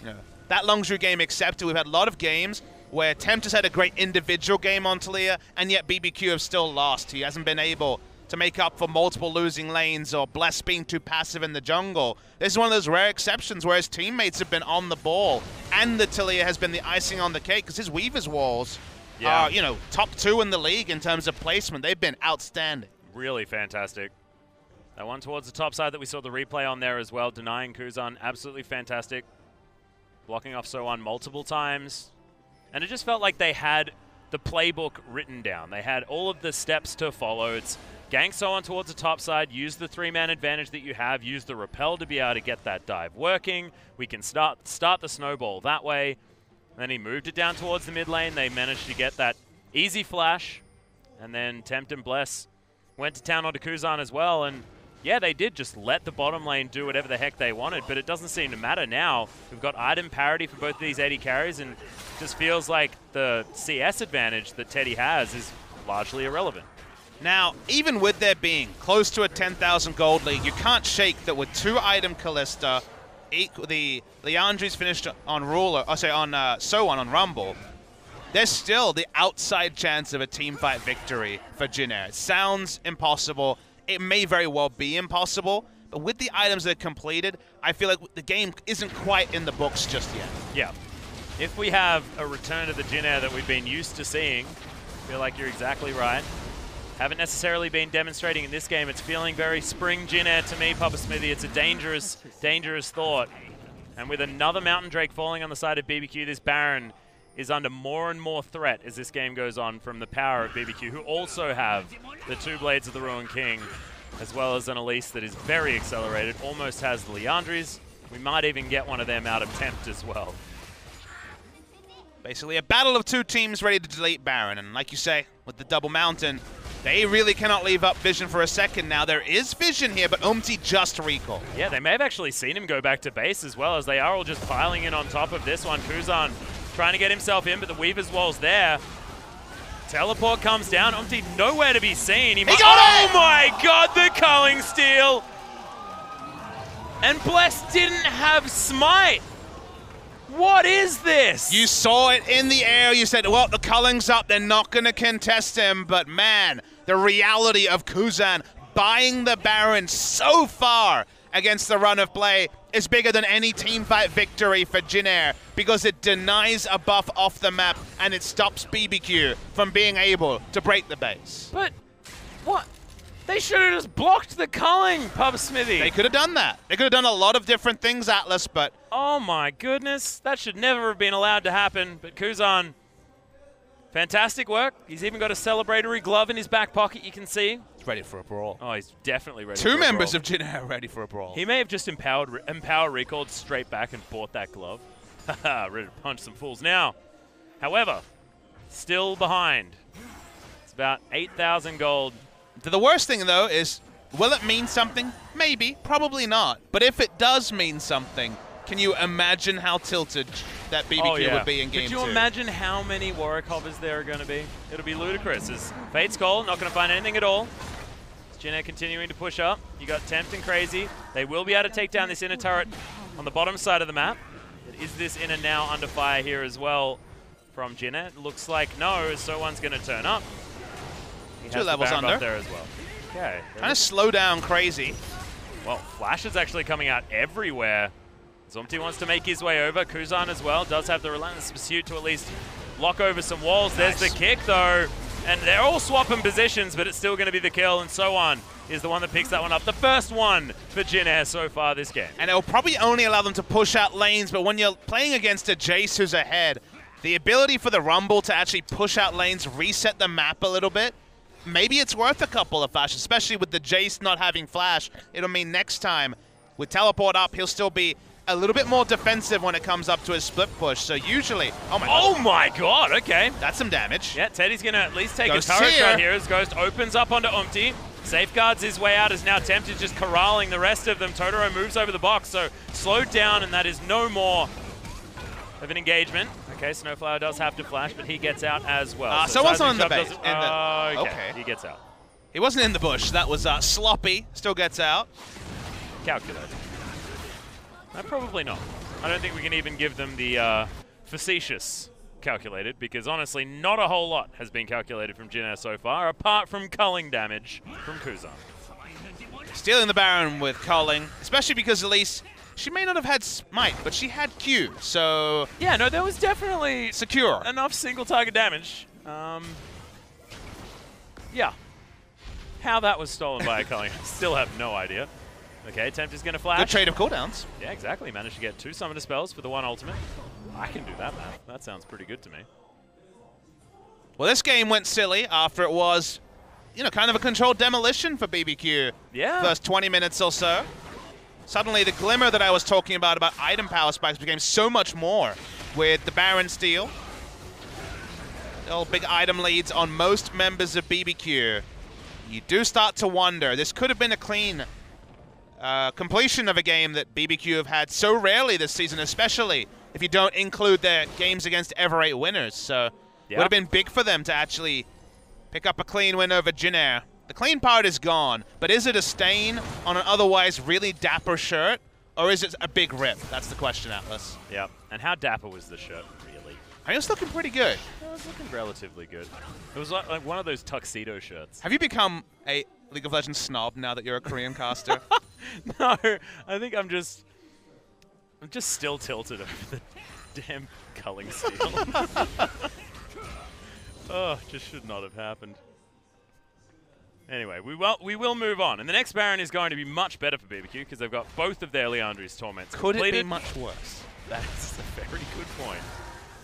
that Longzhu game accepted, we've had a lot of games where Tempt has had a great individual game on Taliyah, and yet BBQ have still lost. He hasn't been able to make up for multiple losing lanes or Bless being too passive in the jungle. This is one of those rare exceptions where his teammates have been on the ball, and the Taliyah has been the icing on the cake because his Weaver's Walls are, top 2 in the league in terms of placement. They've been outstanding. Really fantastic. That one towards the top side that we saw the replay on there as well, denying Kuzan, absolutely fantastic. Blocking off So-On multiple times. And it just felt like they had the playbook written down. They had all of the steps to follow. It's gank So-On towards the top side, use the 3-man advantage that you have, use the repel to be able to get that dive working. We can start the snowball that way. And then he moved it down towards the mid lane. They managed to get that easy flash. And then Tempt and Bless went to town onto Kuzan as well. And yeah, they did just let the bottom lane do whatever the heck they wanted, but it doesn't seem to matter now. We've got item parity for both of these 80 carries, and it just feels like the CS advantage that Teddy has is largely irrelevant. Now, even with there being close to a 10,000 gold league, you can't shake that with 2-item Callista, the Leandri's finished on So-On on Rumble, there's still the outside chance of a teamfight victory for Jin Air. It sounds impossible. It may very well be impossible, but with the items that are completed, I feel like the game isn't quite in the books just yet. Yeah. If we have a return to the Jin Air that we've been used to seeing, I feel like you're exactly right. Haven't necessarily been demonstrating in this game. It's feeling very spring Jin Air to me, Papa Smithy. It's a dangerous, dangerous thought. And with another Mountain Drake falling on the side of BBQ, this Baron is under more and more threat as this game goes on from the power of BBQ, who also have the 2 Blades of the Ruined King, as well as an Elise that is very accelerated, almost has the Leandri's. We might even get one of them out of Tempt as well. Basically a battle of 2 teams ready to delete Baron, and like you say, with the double mountain, they really cannot leave up Vision for a second now. There is Vision here, but Umti just recalled. Yeah, they may have actually seen him go back to base as well, as they are all just piling in on top of this one. Kuzan trying to get himself in, but the Weaver's Wall's there. Teleport comes down. Umti nowhere to be seen. He got it! Oh my god, the culling steal! And Bless didn't have Smite. What is this? You saw it in the air. You said, well, the culling's up. They're not going to contest him. But man, the reality of Kuzan buying the Baron so far against the run of play is bigger than any teamfight victory for Jin Air because it denies a buff off the map and it stops BBQ from being able to break the base. But what? They should have just blocked the culling, Pub Smithy. They could have done that. They could have done a lot of different things, Atlas, but... Oh my goodness, that should never have been allowed to happen. But Kuzan, fantastic work. He's even got a celebratory glove in his back pocket, you can see. He's ready for a brawl. Oh, he's definitely ready for a 2 brawl. members of Jin Air ready for a brawl. He may have just empower recalled straight back and bought that glove. Haha, ready to punch some fools now. However, still behind. It's about 8,000 gold. The worst thing, though, is will it mean something? Maybe. Probably not. But if it does mean something, Can you imagine how tilted that BBQ would be in game 2? Could you imagine how many Warwick hovers there are going to be? It'll be ludicrous. As Fate's Call, not going to find anything at all. Jin Air continuing to push up. You got Tempt and Crazy. They will be able to take down this inner turret on the bottom side of the map. Is this inner now under fire here as well from Jin Air? Looks like no, so one's going to turn up. He 2 levels under. Up there as well. Okay. Trying to slow down Crazy. Well, Flash is actually coming out everywhere. Zomti wants to make his way over. Kuzan as well does have the relentless pursuit to at least lock over some walls. Nice. There's the kick though. And they're all swapping positions, but it's still going to be the kill, and so on is the one that picks that one up. The first one for Jin Air so far this game. And it'll probably only allow them to push out lanes, but when you're playing against a Jace who's ahead, the ability for the Rumble to actually push out lanes, reset the map a little bit, maybe it's worth a couple of flashes, especially with the Jace not having flash. It'll mean next time with teleport up, he'll still be a little bit more defensive when it comes up to his split push. So usually, oh my god, okay. That's some damage. Yeah, Teddy's going to at least take Ghost a turret here. shot here as Ghost opens up onto Umti. Safeguards his way out as now Tempt is just corralling the rest of them. Totoro moves over the box, so slowed down, and that is no more of an engagement. Okay, Snowflower does have to flash, but he gets out as well. Someone's on the base. Okay, he gets out. He wasn't in the bush. That was sloppy. Still gets out. Calculated. Probably not. I don't think we can even give them the facetious calculated, because honestly, not a whole lot has been calculated from Jin Air so far, apart from culling damage from Kuzan. Stealing the Baron with culling, especially because Elise, she may not have had Smite, but she had Q, so... Yeah, no, there was definitely secure enough single target damage. Yeah. How that was stolen by a culling, I still have no idea. Okay, Tempt is going to flash. Good trade of cooldowns. Yeah, exactly. Managed to get 2 summoner spells for the 1 ultimate. I can do that, man. That sounds pretty good to me. Well, this game went silly after it was, you know, kind of a controlled demolition for BBQ. Yeah. First 20 minutes or so. Suddenly, the glimmer that I was talking about item power spikes became so much more with the Baron steal. Still big item leads on most members of BBQ. You do start to wonder. This could have been a clean completion of a game that BBQ have had so rarely this season, especially if you don't include their games against Ever 8 winners. So would have been big for them to actually pick up a clean win over Jin Air. The clean part is gone, but is it a stain on an otherwise really dapper shirt, or is it a big rip? That's the question, Atlas. Yeah, and how dapper was the shirt, really? I mean, it was looking pretty good. It was looking relatively good. It was like one of those tuxedo shirts. Have you become a League of Legends snob now that you're a Korean caster? No, I think I'm just still tilted over the damn culling steal. Oh, just should not have happened. Anyway, we will move on. And the next Baron is going to be much better for BBQ because they've got both of their Leandri's Torments completed. Could it be much worse? That's a very good point.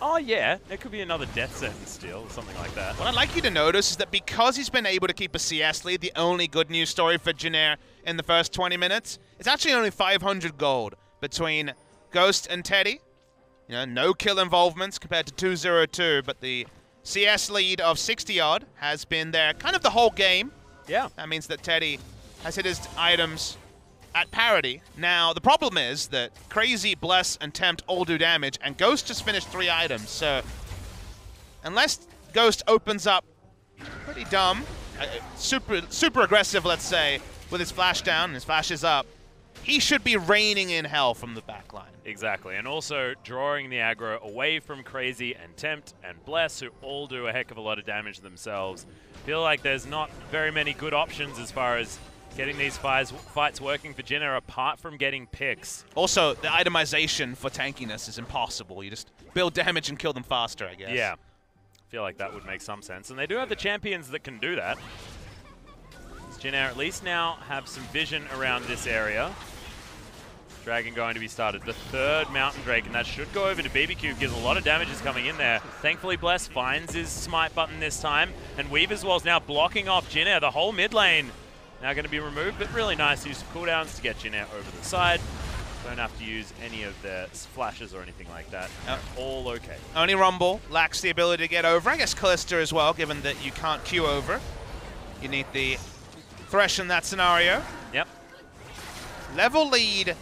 Oh, yeah. It could be another death sentence steal or something like that. What I'd like you to notice is that because he's been able to keep a CS lead, the only good news story for Jin Air in the first 20 minutes, it's actually only 500 gold between Ghost and Teddy. You know, no kill involvements compared to 202, but the CS lead of 60-odd has been there kind of the whole game. Yeah. That means that Teddy has hit his items at parity. Now, the problem is that Crazy, Bless, and Tempt all do damage, and Ghost just finished 3 items, so unless Ghost opens up pretty dumb, super aggressive, let's say, with his flash down and his flashes up, he should be raining in hell from the backline. Exactly, and also drawing the aggro away from Crazy and Tempt and Bless, who all do a heck of a lot of damage themselves. Feel like there's not very many good options as far as getting these fights working for Jin Air apart from getting picks. Also, the itemization for tankiness is impossible. You just build damage and kill them faster, I guess. Yeah, I feel like that would make some sense. And they do have the champions that can do that. Jin Air at least now have some vision around this area. Dragon going to be started. The 3rd Mountain Drake, and that should go over to BBQ because a lot of damage is coming in there. Thankfully, Bless finds his smite button this time, and Weaver's Wall's now blocking off Jin Air. The whole mid lane now going to be removed, but really nice use of cooldowns to get Jin Air over the side. Don't have to use any of their flashes or anything like that. All okay. Only Rumble lacks the ability to get over. I guess Callista as well, given that you can't queue over. You need the Thresh in that scenario. Yep. Level lead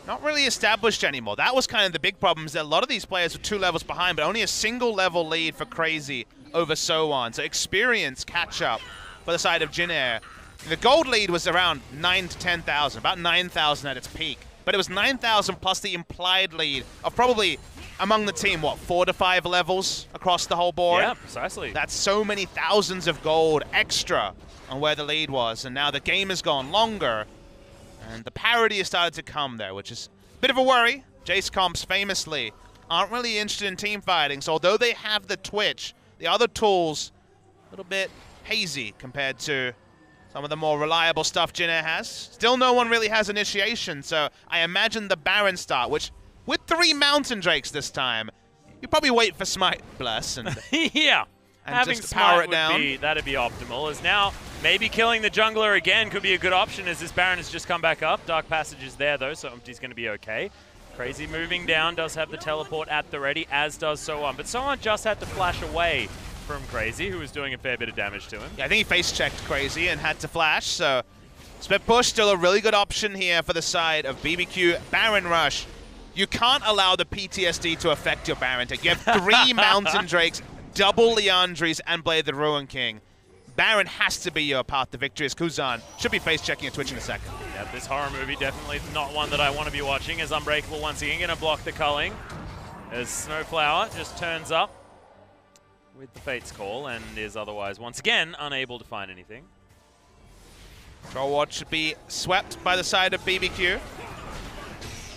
not really established anymore. That was kind of the big problem, is that a lot of these players were 2 levels behind, but only a single level lead for Crazy over So-On. So experience catch-up for the side of Jin Air. The gold lead was around 9 to 10,000, about 9,000 at its peak. But it was 9,000 plus the implied lead of probably, among the team, what, 4 to 5 levels across the whole board? Yeah, precisely. That's so many thousands of gold extra on where the lead was, and now the game has gone longer, and the parity has started to come there, which is a bit of a worry. Jace comps famously aren't really interested in team fighting, so although they have the Twitch, the other tools, a little bit hazy compared to some of the more reliable stuff Jin Air has. Still no one really has initiation, so I imagine the Baron start, which, with 3 Mountain Drakes this time, you probably wait for Smite Bless and yeah. and Having just power it Smite down. that'd be optimal. As now, maybe killing the jungler again could be a good option, as this Baron has just come back up. Dark Passage is there, though, so Umpty's going to be okay. Crazy moving down, does have the teleport at the ready, as does So-On. But So-On just had to flash away from Crazy, who was doing a fair bit of damage to him. Yeah, I think he face-checked Crazy and had to flash, so split push still a really good option here for the side of BBQ. Baron Rush. You can't allow the PTSD to affect your Baron take. You have 3 Mountain Drakes, double Leandries, and Blade the Ruin King. Baron has to be your path to victory, as Kuzan should be face-checking a Twitch in a second. Yeah, this horror movie definitely not one that I want to be watching, as Unbreakable once again going to block the culling. As Snowflower just turns up with the Fate's Call and is otherwise once again unable to find anything. Troll Ward should be swept by the side of BBQ.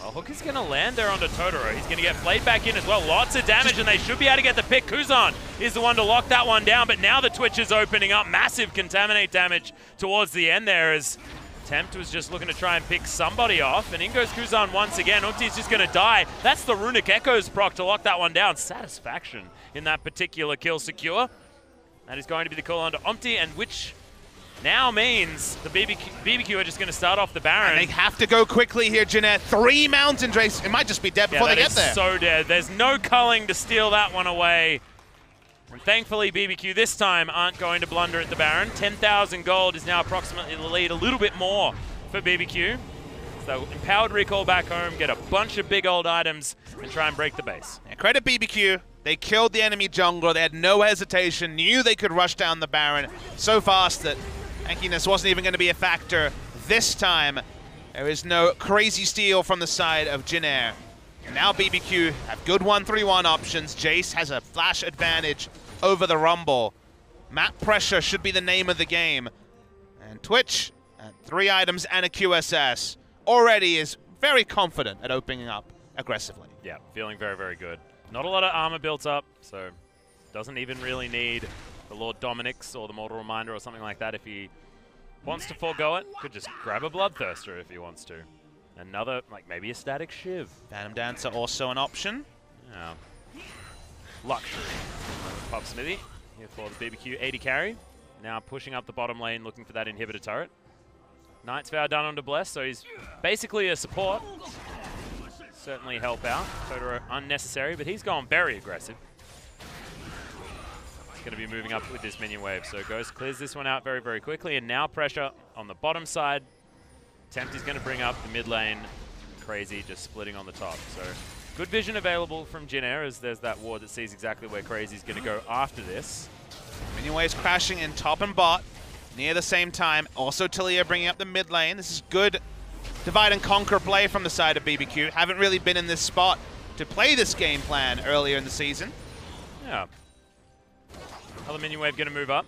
Well, Hook is going to land there onto Totoro. He's going to get played back in as well. Lots of damage, and they should be able to get the pick. Kuzan is the one to lock that one down, but now the Twitch is opening up. Massive Contaminate damage towards the end there, as Tempt was just looking to try and pick somebody off, and in goes Kuzan once again. Umpty's just going to die. That's the Runic Echoes proc to lock that one down. Satisfaction in that particular kill secure. That is going to be the call onto Umpty, and which now means the BBQ are just going to start off the Baron. And they have to go quickly here, Jin Air. 3 Mountain Drakes. It might just be dead before they get there. So dead. There's no culling to steal that one away. And thankfully, BBQ this time aren't going to blunder at the Baron. 10,000 gold is now approximately the lead, a little bit more for BBQ. So empowered recall back home, get a bunch of big old items, and try and break the base. Yeah, credit BBQ. They killed the enemy jungler. They had no hesitation, knew they could rush down the Baron so fast that tankiness wasn't even going to be a factor this time. There is no crazy steal from the side of Jin Air. And now BBQ have good 1-3-1 options. Jace has a flash advantage over the Rumble. Map pressure should be the name of the game. And Twitch, 3 items and a QSS, already is very confident at opening up aggressively. Yeah, feeling very, very good. Not a lot of armor built up, so doesn't even really need the Lord Dominix or the Mortal Reminder or something like that if he wants to forego it. Could just grab a Bloodthirster if he wants to. Another, like maybe a Static Shiv. Phantom Dancer also an option. Yeah. Luxury. Pop Smithy here for the BBQ 80 carry. Now pushing up the bottom lane looking for that inhibitor turret. Knight's Vow done onto Bless, so he's basically a support. Certainly help out. Totoro unnecessary, but he's gone very aggressive. He's going to be moving up with this minion wave, so Ghost clears this one out very, very quickly, and now pressure on the bottom side. Tempt is going to bring up the mid lane. Crazy just splitting on the top. So good vision available from Jin Air, as there's that ward that sees exactly where Crazy's going to go after this. Minion waves crashing in top and bot near the same time. Also Talia bringing up the mid lane. This is good divide and conquer play from the side of BBQ. Haven't really been in this spot to play this game plan earlier in the season. Yeah. Another minion wave going to move up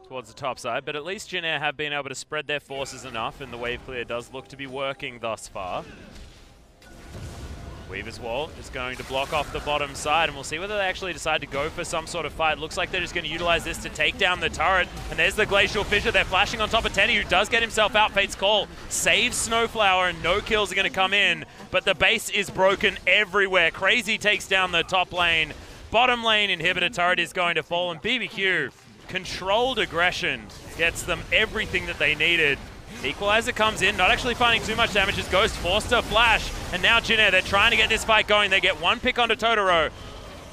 towards the top side, but at least Jin Air have been able to spread their forces enough, and the wave clear does look to be working thus far. Weaver's Wall is going to block off the bottom side, and we'll see whether they actually decide to go for some sort of fight. Looks like they're just going to utilize this to take down the turret, and there's the Glacial Fissure. They're flashing on top of Teddy, who does get himself out. Fate's Call saves Snowflower, and no kills are going to come in, but the base is broken everywhere. Crazy takes down the top lane. Bottom lane inhibitor turret is going to fall, and BBQ, controlled aggression, gets them everything that they needed. Equalizer comes in, not actually finding too much damage as Ghost forced to flash. And now Jin Air, they're trying to get this fight going. They get one pick onto Totoro.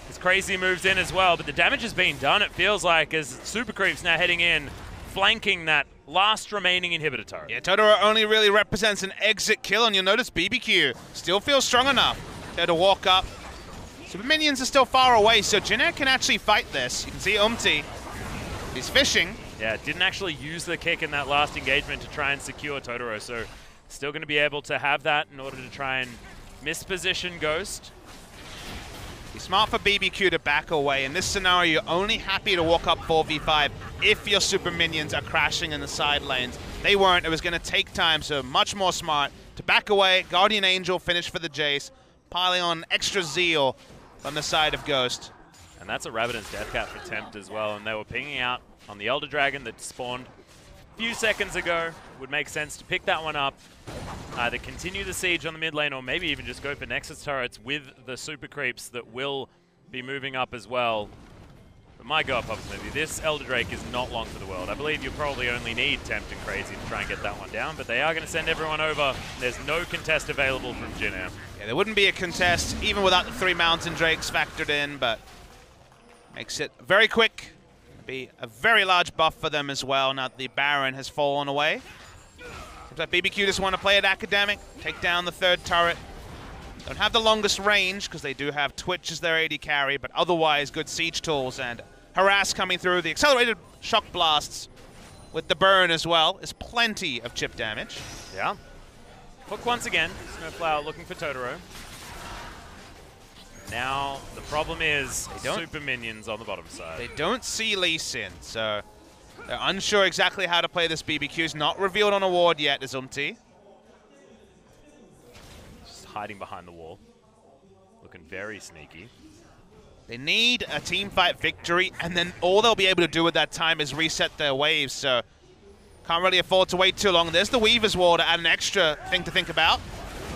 As Crazy moves in as well, but the damage has been done, it feels like, as Super Creep's now heading in, flanking that last remaining inhibitor turret. Yeah, Totoro only really represents an exit kill, and you'll notice BBQ still feels strong enough there to walk up. Super minions are still far away, so Jin Air can actually fight this. You can see Umti. He's fishing. Yeah, didn't actually use the kick in that last engagement to try and secure Totoro, so still going to be able to have that in order to try and misposition Ghost. It's smart for BBQ to back away. In this scenario, you're only happy to walk up 4v5 if your super minions are crashing in the side lanes. They weren't. It was going to take time, so much more smart to back away. Guardian Angel finish for the Jace, piling on extra zeal from the side of Ghost. And that's a Rabbidan's Death Cap attempt as well, and they were pinging out on the Elder Dragon that spawned a few seconds ago. Would make sense to pick that one up, either continue the siege on the mid lane or maybe even just go for Nexus turrets with the super creeps that will be moving up as well. But my God, Papa Smithy, this Elder Drake is not long for the world. I believe you probably only need Tempt and Crazy to try and get that one down, but they are going to send everyone over. There's no contest available from Jin Air. Yeah, there wouldn't be a contest even without the 3 Mountain Drakes factored in, but makes it very quick. Be a very large buff for them as well now that the Baron has fallen away. Seems like BBQ just want to play it academic, take down the 3rd turret. Don't have the longest range because they do have Twitch as their AD carry, but otherwise good siege tools and harass coming through. The accelerated shock blasts with the burn as well is plenty of chip damage. Yeah. Hook once again. Snowflower looking for Totoro. Now, the problem is super minions on the bottom side. They don't see Lee Sin, so they're unsure exactly how to play this BBQ. It's not revealed on a ward yet, is Umti. Just hiding behind the wall. Looking very sneaky. They need a team fight victory, and then all they'll be able to do with that time is reset their waves, so can't really afford to wait too long. There's the Weaver's Wall to add an extra thing to think about.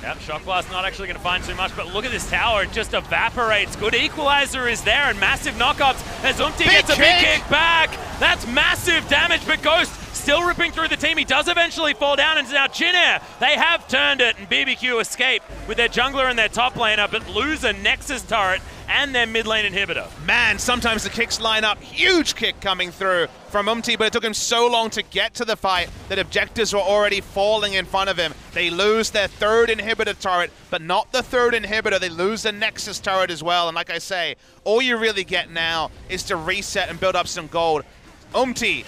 Yep, Shock Blast not actually going to find too much, but look at this tower. It just evaporates. Good equalizer is there, and massive knockups as Umti gets a big kick back. That's massive damage, but Ghost still ripping through the team. He does eventually fall down, and now Jin Air, they have turned it, and BBQ escape with their jungler and their top laner, but lose a Nexus turret and their mid lane inhibitor. Man, sometimes the kicks line up. Huge kick coming through from Umti, but it took him so long to get to the fight that objectives were already falling in front of him. They lose their 3rd inhibitor turret, but not the 3rd inhibitor. They lose the Nexus turret as well, and like I say, all you really get now is to reset and build up some gold. Umti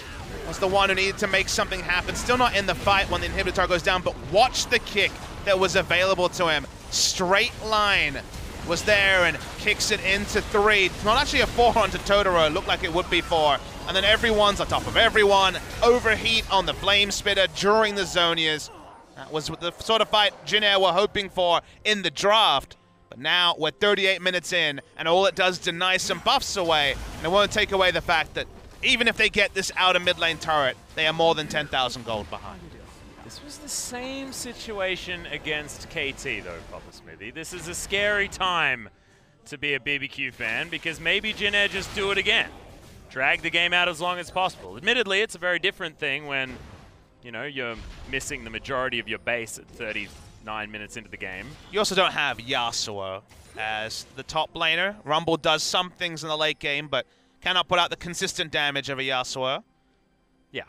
was the one who needed to make something happen. Still not in the fight when the inhibitor turret goes down, but watch the kick that was available to him. Straight line was there and kicks it into 3. It's not actually a 4 onto Totoro. It looked like it would be 4. And then everyone's on top of everyone. Overheat on the Flame Spitter during the Zonias. That was the sort of fight Jin Air were hoping for in the draft. But now we're 38 minutes in, and all it does is deny some buffs away. And it won't take away the fact that even if they get this outer mid lane turret, they are more than 10,000 gold behind. This was the same situation against KT, though, Papa Smithy. This is a scary time to be a BBQ fan because maybe Jin Air just do it again. Drag the game out as long as possible. Admittedly, it's a very different thing when, you know, you're missing the majority of your base at 39 minutes into the game. You also don't have Yasuo as the top laner. Rumble does some things in the late game, but cannot put out the consistent damage of a Yasuo. Yeah,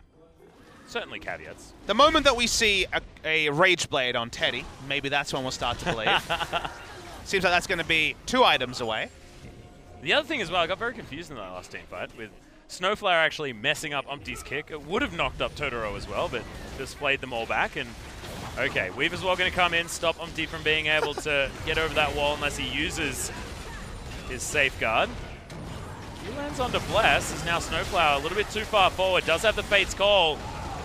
certainly caveats. The moment that we see a Rage Blade on Teddy, maybe that's when we'll start to believe. Seems like that's going to be 2 items away. The other thing as well, I got very confused in that last team fight with Snowflower actually messing up Umti's kick. It would have knocked up Totoro as well, but just played them all back. And okay, Weaver's Wall going to come in, stop Umti from being able to get over that wall unless he uses his safeguard. He lands onto Bless. Is now Snowflower a little bit too far forward. Does have the Fate's Call.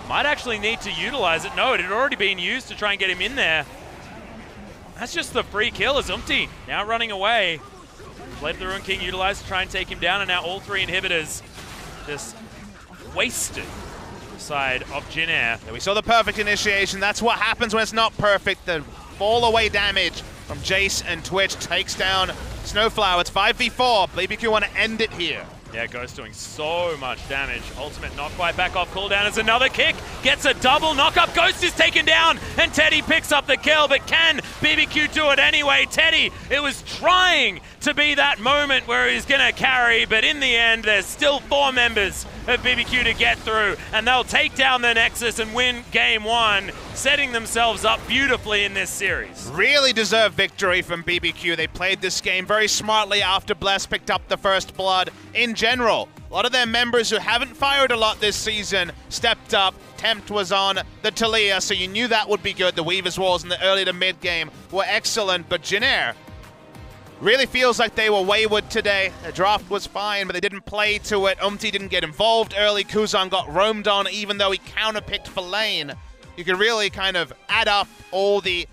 Might actually need to utilize it. No, it had already been used to try and get him in there. That's just the free kill as Umti now running away. Blade of the Rune King utilized to try and take him down, and now all 3 inhibitors just wasted the side of Jin Air. Yeah, we saw the perfect initiation. That's what happens when it's not perfect. The fall away damage from Jace and Twitch takes down Snowflower. It's 5v4. BBQ want to end it here. Yeah, Ghost doing so much damage. Ultimate not quite back off cooldown as another kick. Gets a double knock-up. Ghost is taken down, and Teddy picks up the kill, but can BBQ do it anyway? Teddy, it was trying to be that moment where he's going to carry, but in the end, there's still 4 members of BBQ to get through, and they'll take down the Nexus and win game 1, setting themselves up beautifully in this series. Really deserved victory from BBQ. They played this game very smartly after Bless picked up the first blood. In general, a lot of their members who haven't fired a lot this season stepped up. Tempt was on the Talia, so you knew that would be good. The Weaver's Walls in the early to mid game were excellent, but Jin Air really feels like they were wayward today. The draft was fine, but they didn't play to it. Umti didn't get involved early. Kuzan got roamed on, even though he counterpicked for lane. You could really kind of add up all the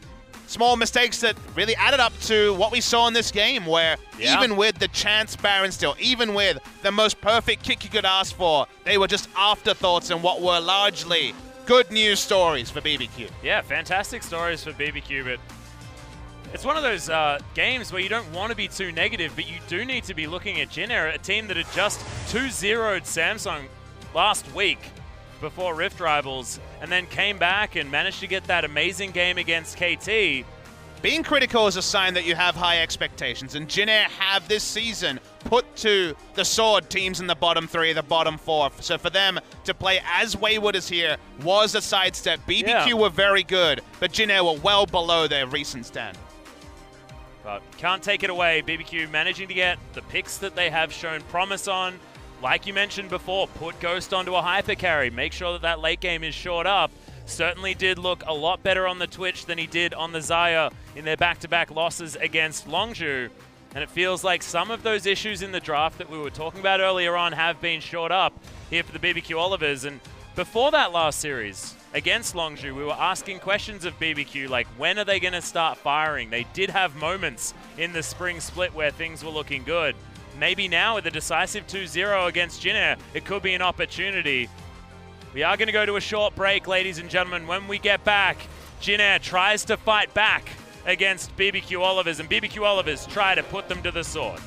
small mistakes that really added up to what we saw in this game, where even with the chance Baron still, even with the most perfect kick you could ask for, they were just afterthoughts in what were largely good news stories for BBQ. Yeah, fantastic stories for BBQ, but it's one of those games where you don't want to be too negative, but you do need to be looking at Jin Air, a team that had just 2-0'd Samsung last week before Rift Rivals, and then came back and managed to get that amazing game against KT. Being critical is a sign that you have high expectations, and Jin Air have this season put to the sword teams in the bottom 3, the bottom 4. So for them to play as wayward as here was a sidestep. BBQ were very good, but Jin Air were well below their recent stand. But can't take it away. BBQ managing to get the picks that they have shown promise on. Like you mentioned before, put Ghost onto a hyper carry. Make sure that that late game is shored up. Certainly did look a lot better on the Twitch than he did on the Xayah in their back-to-back losses against Longzhu. And it feels like some of those issues in the draft that we were talking about earlier on have been shored up here for the BBQ Olivers. And before that last series against Longzhu, we were asking questions of BBQ, like when are they going to start firing? They did have moments in the spring split where things were looking good. Maybe now with a decisive 2-0 against Jin Air, it could be an opportunity. We are going to go to a short break, ladies and gentlemen. When we get back, Jin Air tries to fight back against BBQ Olivers, and BBQ Olivers try to put them to the sword.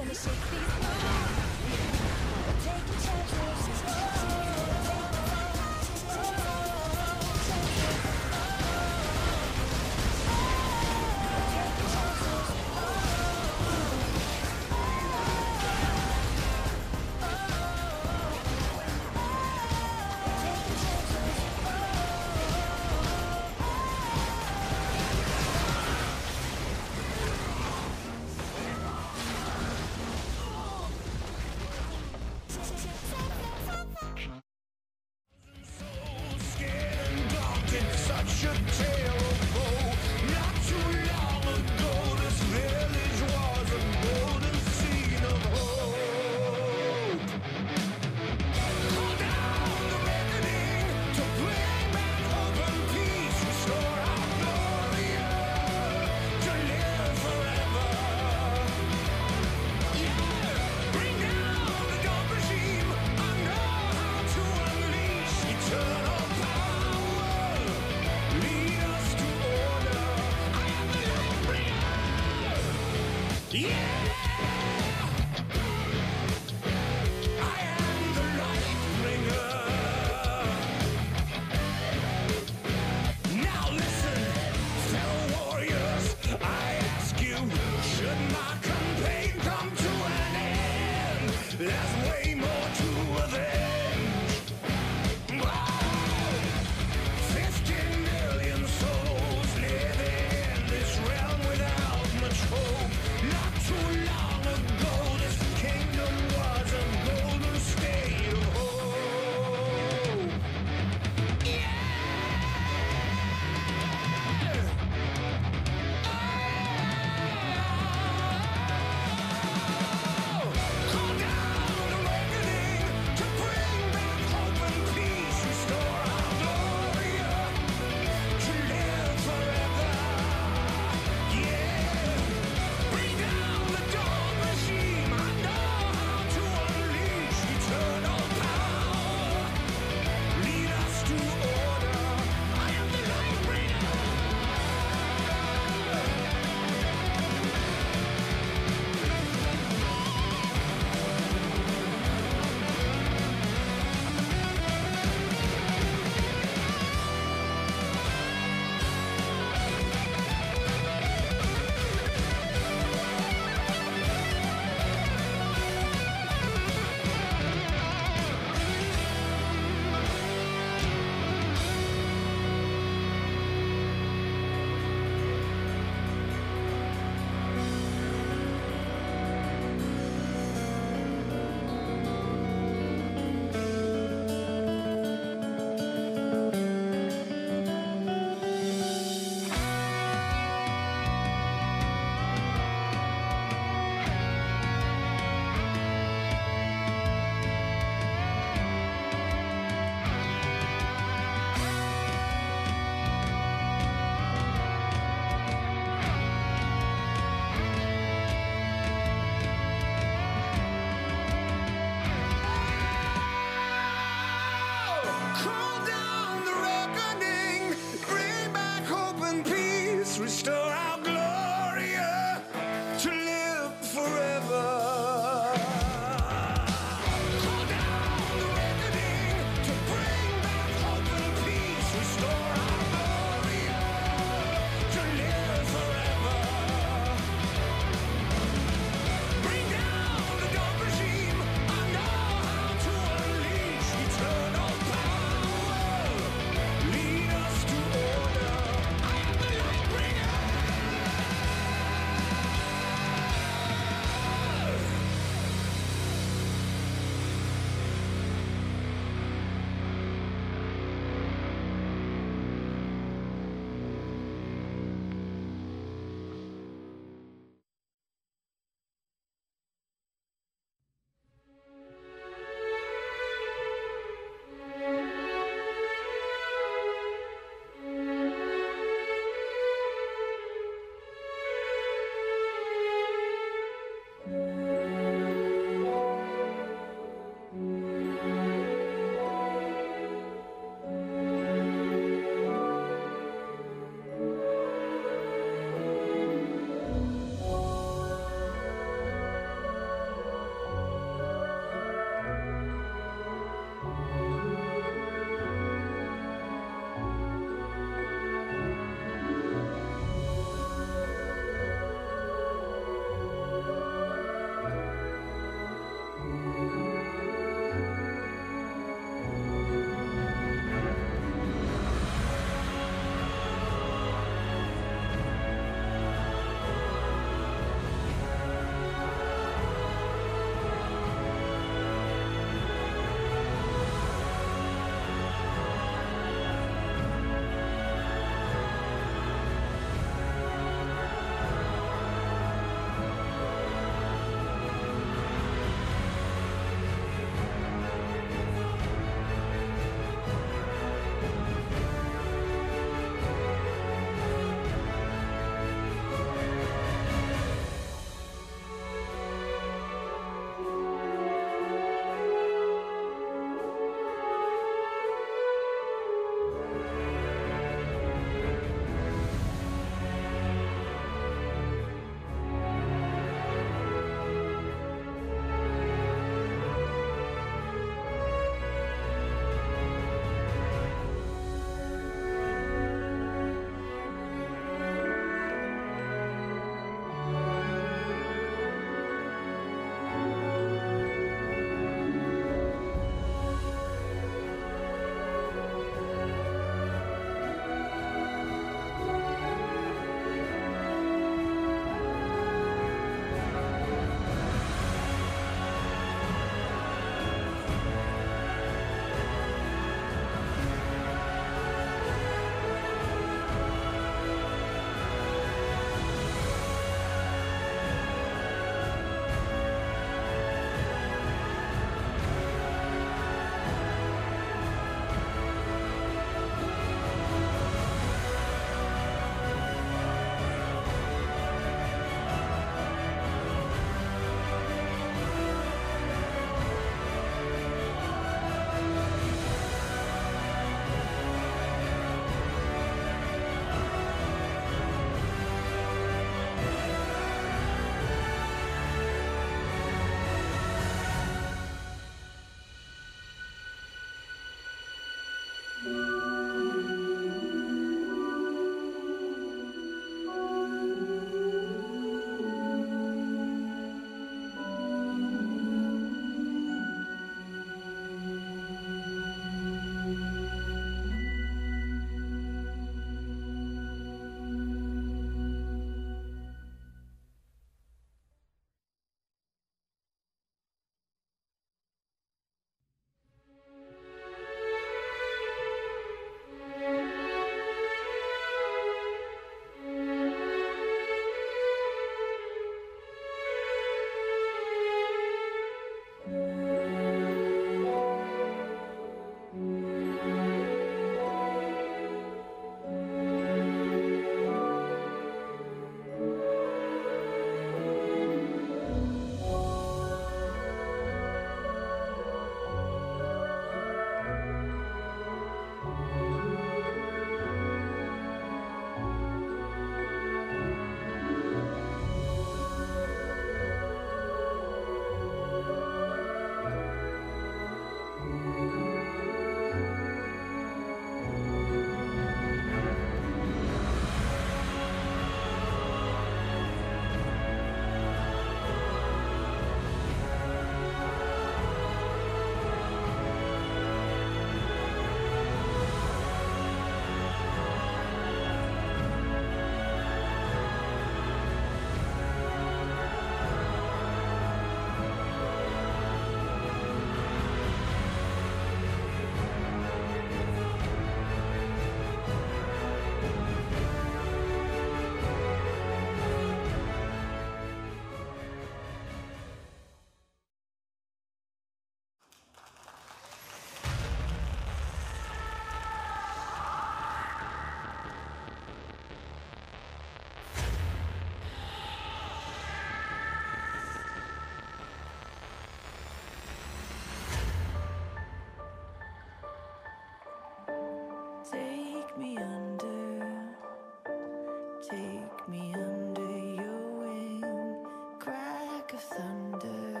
of thunder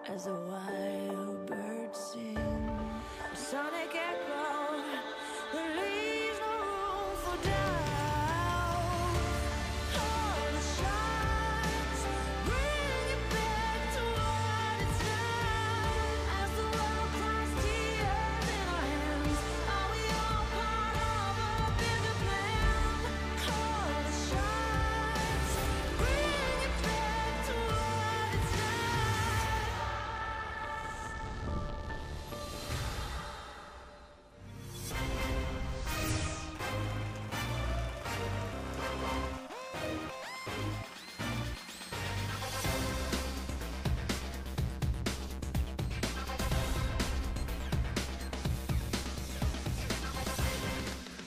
as a wild bird sings. A sonic echo that leaves no room for doubt. All the shots bring it back to what it's now. As the world comes tears in our hands, are we all part of a bigger plan? All the shots bring it back to what it's now.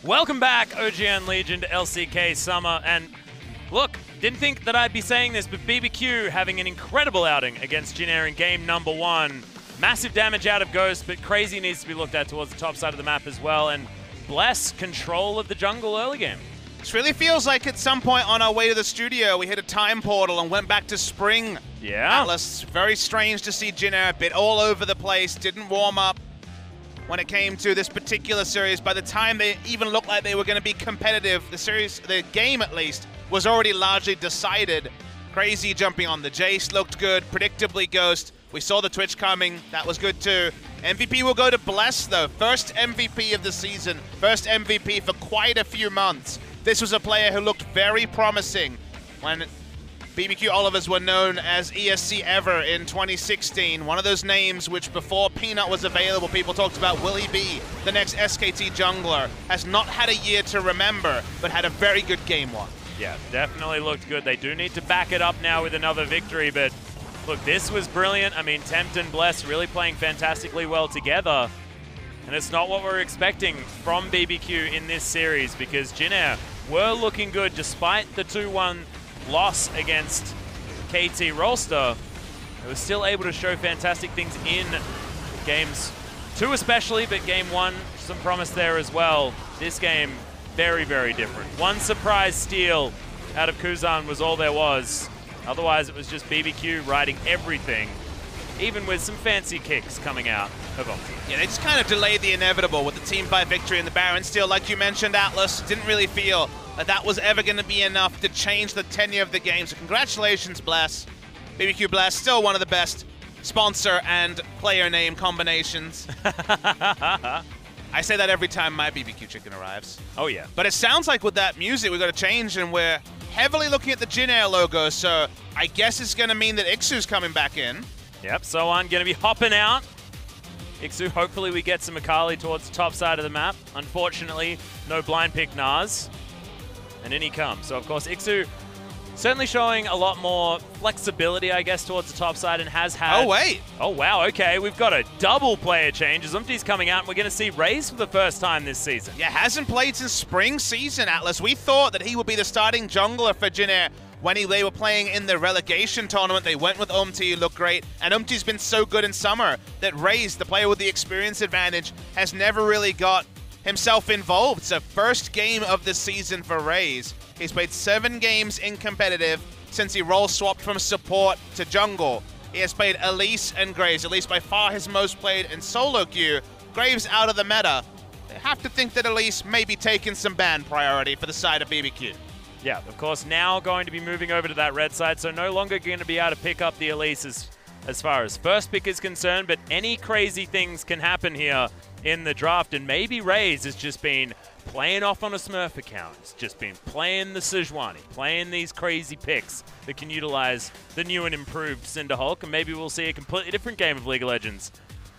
Welcome back, OGN Legion to LCK Summer. And look, didn't think that I'd be saying this, but BBQ having an incredible outing against Jin Air in game number 1. Massive damage out of Ghost, but Crazy needs to be looked at towards the top side of the map as well. And Bless, control of the jungle early game. This really feels like at some point on our way to the studio, we hit a time portal and went back to spring. Yeah. Atlas, very strange to see Jin Air a bit all over the place, didn't warm up when it came to this particular series. By the time they even looked like they were going to be competitive, the game at least, was already largely decided. Crazy jumping on the Jace looked good, predictably Ghost. We saw the Twitch coming, that was good too. MVP will go to Bless though, first MVP of the season, first MVP for quite a few months. This was a player who looked very promising when BBQ Olivers were known as ESC Ever in 2016. One of those names which before Peanut was available, people talked about, will he be the next SKT jungler? Has not had a year to remember, but had a very good game 1. Yeah, definitely looked good. They do need to back it up now with another victory, but look, this was brilliant. I mean, Tempt and Bless really playing fantastically well together. And it's not what we're expecting from BBQ in this series, because Jin Air were looking good despite the 2-1 loss against KT Rolster. They were still able to show fantastic things in games 2 especially, but game 1, some promise there as well. This game, very, very different. One surprise steal out of Kuzan was all there was. Otherwise, it was just BBQ riding everything, even with some fancy kicks coming out of them. Yeah, they just kind of delayed the inevitable with the team fight victory in the Baron steal. Like you mentioned, Atlas, didn't really feel that was ever going to be enough to change the tenure of the game. So congratulations, Bless. BBQ Bless, still one of the best sponsor and player name combinations. I say that every time my BBQ chicken arrives. Oh, yeah. But it sounds like with that music, we've got to change, and we're heavily looking at the Jin Air logo, so I guess it's going to mean that Ixu's coming back in. Yep, so I'm going to be hopping out. Ixu, hopefully we get some Akali towards the top side of the map. Unfortunately, no blind pick Nars. And in he comes. So, of course, Ixu certainly showing a lot more flexibility, I guess, towards the top side, and has had... Oh, wait. Oh, wow, okay. We've got a double player change. Azumti's coming out, and we're going to see Raze for the first time this season. Yeah, hasn't played since spring season, Atlas. We thought that he would be the starting jungler for Jin Air when they were playing in the relegation tournament. They went with Umti, looked great, and Umti's been so good in summer that Raze, the player with the experience advantage, has never really got himself involved. So first game of the season for Raze. He's played 7 games in competitive since he role swapped from support to jungle. He has played Elise and Graves. Elise by far his most played in solo queue. Graves out of the meta. They have to think that Elise may be taking some ban priority for the side of BBQ. Yeah, of course, now going to be moving over to that red side, so no longer going to be able to pick up the Elise as far as first pick is concerned, but any crazy things can happen here in the draft, and maybe Raze has just been playing off on a Smurf account. It's just been playing the Sejuani, playing these crazy picks that can utilize the new and improved Cinderhulk, and maybe we'll see a completely different game of League of Legends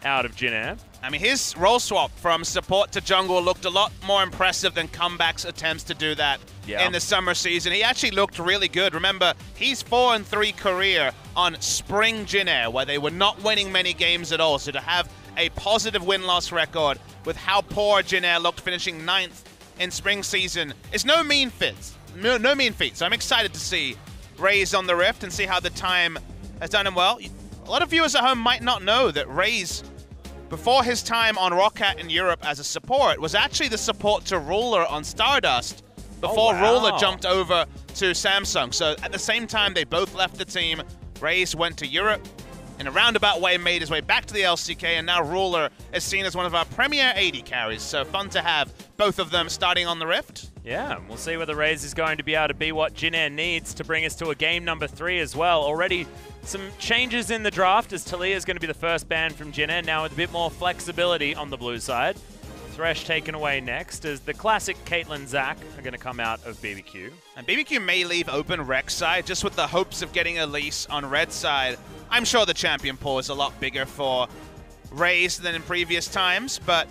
out of Jin Air. I mean, his role swap from support to jungle looked a lot more impressive than Comeback's attempts to do that in the summer season. He actually looked really good. Remember, he's 4-3 career on spring Jin Air, where they were not winning many games at all. So to have a positive win-loss record with how poor Jin Air looked, finishing 9th in spring season, is no mean feat. No mean feat. So I'm excited to see Raze on the Rift and see how the time has done him well. A lot of viewers at home might not know that Raze, before his time on Roccat in Europe as a support, was actually the support to Ruler on Stardust before Oh, wow. Ruler jumped over to Samsung. So at the same time, they both left the team. Raze went to Europe. In a roundabout way, made his way back to the LCK, and now Ruler is seen as one of our premier AD carries. So fun to have both of them starting on the Rift. Yeah, we'll see whether Raze is going to be able to be what Jin Air needs to bring us to a game number 3 as well. Already some changes in the draft as Talia is going to be the first ban from Jin Air, now with a bit more flexibility on the blue side. Thresh taken away next as the classic Caitlyn Zac are going to come out of BBQ. And BBQ may leave open Rex side just with the hopes of getting Elise on red side. I'm sure the champion pool is a lot bigger for Raze than in previous times, but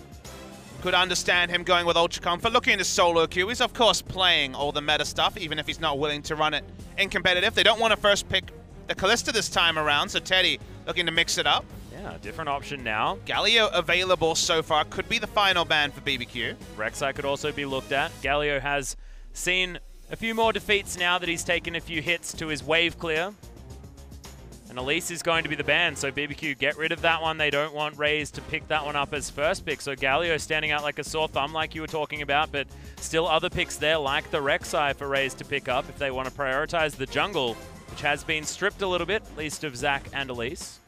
could understand him going with Ultra Comfort. Looking into solo queue, he's of course playing all the meta stuff, even if he's not willing to run it in competitive. They don't want to first pick the Kalista this time around, so Teddy looking to mix it up. Yeah, different option now. Galio available so far, could be the final ban for BBQ. Rek'Sai could also be looked at. Galio has seen a few more defeats now that he's taken a few hits to his wave clear. And Elise is going to be the ban, so BBQ get rid of that one. They don't want Raze to pick that one up as first pick. So Galio standing out like a sore thumb like you were talking about, but still other picks there like the Rek'Sai for Raze to pick up if they want to prioritize the jungle, which has been stripped a little bit, at least of Zac and Elise.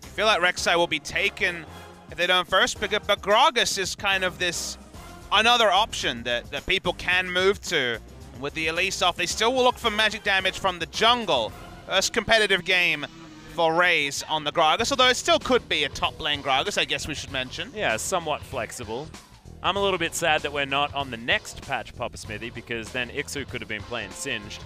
I feel like Rek'Sai will be taken if they don't first pick it, but Gragas is kind of this another option that people can move to. And with the Elise off, they still will look for magic damage from the jungle. First competitive game for Raze on the Gragas, although it still could be a top lane Gragas, I guess we should mention. Yeah, somewhat flexible. I'm a little bit sad that we're not on the next patch, Papa Smithy, because then Ixu could have been playing Singed,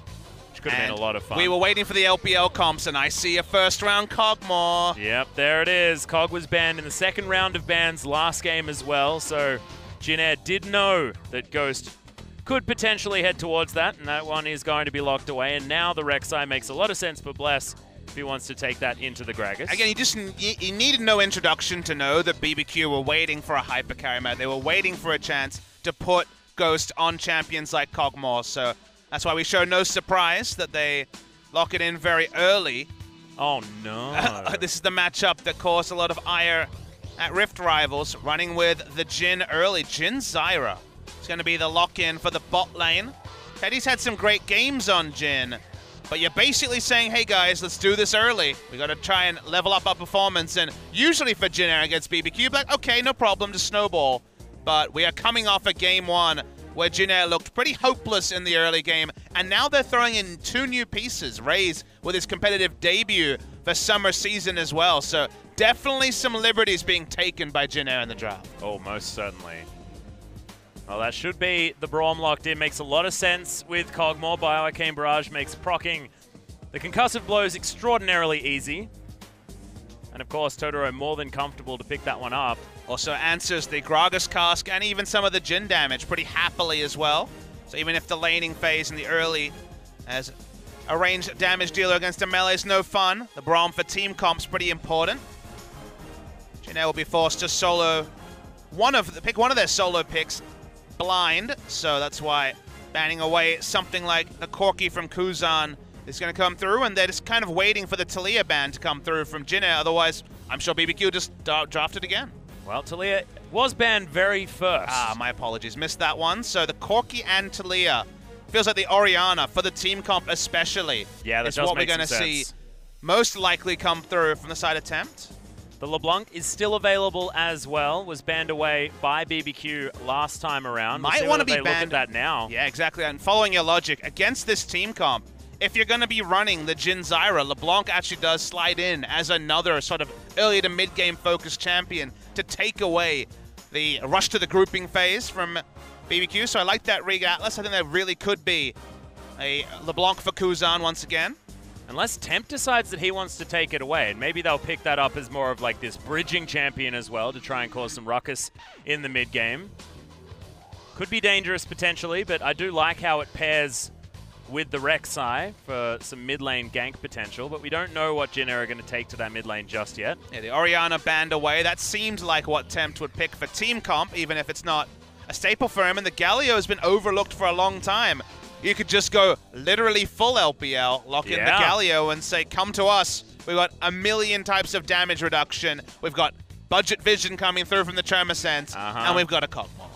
which could have been a lot of fun. We were waiting for the LPL comps, and I see a first-round Kog'Maw. Yep, there it is. Cog was banned in the second round of bans last game as well, so Jin Air did know that Ghost could potentially head towards that, and that one is going to be locked away. And now the Rek'Sai makes a lot of sense for Bless if he wants to take that into the Gragas. Again, you needed no introduction to know that BBQ were waiting for a hyper carry mode. They were waiting for a chance to put Ghost on champions like Kog'Maw, so that's why we show no surprise that they lock it in very early. Oh no. This is the matchup that caused a lot of ire at Rift Rivals, running with the Jin early. Jin Zyra. It's going to be the lock-in for the bot lane. Teddy's had some great games on Jin, but you're basically saying, hey guys, let's do this early. We got to try and level up our performance, and usually for Jin Air against BBQ, like, okay, no problem, just snowball. But we are coming off a game 1 where Jin Air looked pretty hopeless in the early game, and now they're throwing in 2 new pieces. Raze with his competitive debut for summer season as well, so definitely some liberties being taken by Jin Air in the draft. Oh, most certainly. Well, that should be the Braum locked in. Makes a lot of sense with Kog'Maw. Bioarcane Barrage makes proccing the concussive blows extraordinarily easy. And of course, Totoro more than comfortable to pick that one up. Also answers the Gragas cask and even some of the Jin damage pretty happily as well. So even if the laning phase in the early as a ranged damage dealer against a melee is no fun, the Braum for team comp's pretty important. Jin Air will be forced to solo pick one of their solo picks blind, so that's why banning away something like the Corki from Kuzan is going to come through, and they're just kind of waiting for the Talia ban to come through from Jin Air. Otherwise, I'm sure BBQ just drafted again. Well, Talia was banned very first. Ah, my apologies. Missed that one. So the Corki and Talia feels like the Orianna for the team comp especially. Yeah, that is does what we're make going to some see sense. most likely come through from the side attempt. The LeBlanc is still available as well. Was banned away by BBQ last time around. Might want to be look banned at that now. Yeah, exactly. And following your logic, against this team comp, if you're going to be running the Jin Zyra, LeBlanc actually does slide in as another sort of early to mid-game focused champion to take away the rush to the grouping phase from BBQ. So I like that Rig Atlas. I think that really could be a LeBlanc for Kuzan once again. Unless Temp decides that he wants to take it away, and maybe they'll pick that up as more of like this bridging champion as well to try and cause some ruckus in the mid-game. Could be dangerous potentially, but I do like how it pairs with the Rek'Sai for some mid-lane gank potential, but we don't know what Jin Air are going to take to that mid-lane just yet. Yeah, the Orianna banned away. That seemed like what Tempt would pick for team comp, even if it's not a staple for him, and the Galio has been overlooked for a long time. You could just go literally full LPL, lock in the Galio and say, come to us. We've got a million types of damage reduction. We've got budget vision coming through from the Tremor Sense, and we've got a Kog'Maw.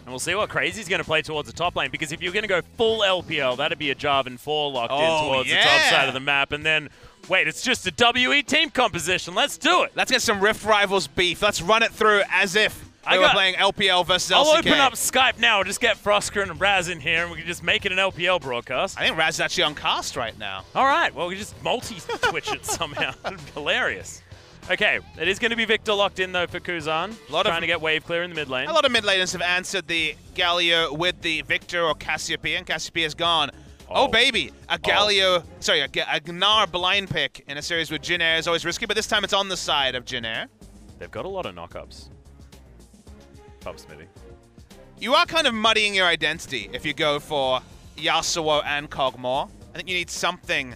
And we'll see what Crazy's going to play towards the top lane, because if you're going to go full LPL, that'd be a Jarvan 4 locked in towards the top side of the map. And then, wait, it's just a WE team composition. Let's do it. Let's get some Rift Rivals beef. Let's run it through as if we were playing LPL versus LCK. I'll open up Skype now. Just get Frosker and Raz in here, and we can just make it an LPL broadcast. I think Raz is actually on cast right now. All right. Well, we just multi-twitch it somehow. Hilarious. Okay, it is going to be Victor locked in, though, for Kuzan. Trying to get wave clear in the mid lane. A lot of mid laners have answered the Galio with the Victor or Cassiopeia, and Cassiopeia is gone. Oh, baby. A Galio, sorry, a Gnar blind pick in a series with Jin Air is always risky, but this time it's on the side of Jin Air. They've got a lot of knockups. Pub Smithy. You are kind of muddying your identity if you go for Yasuo and Kog'Maw. I think you need something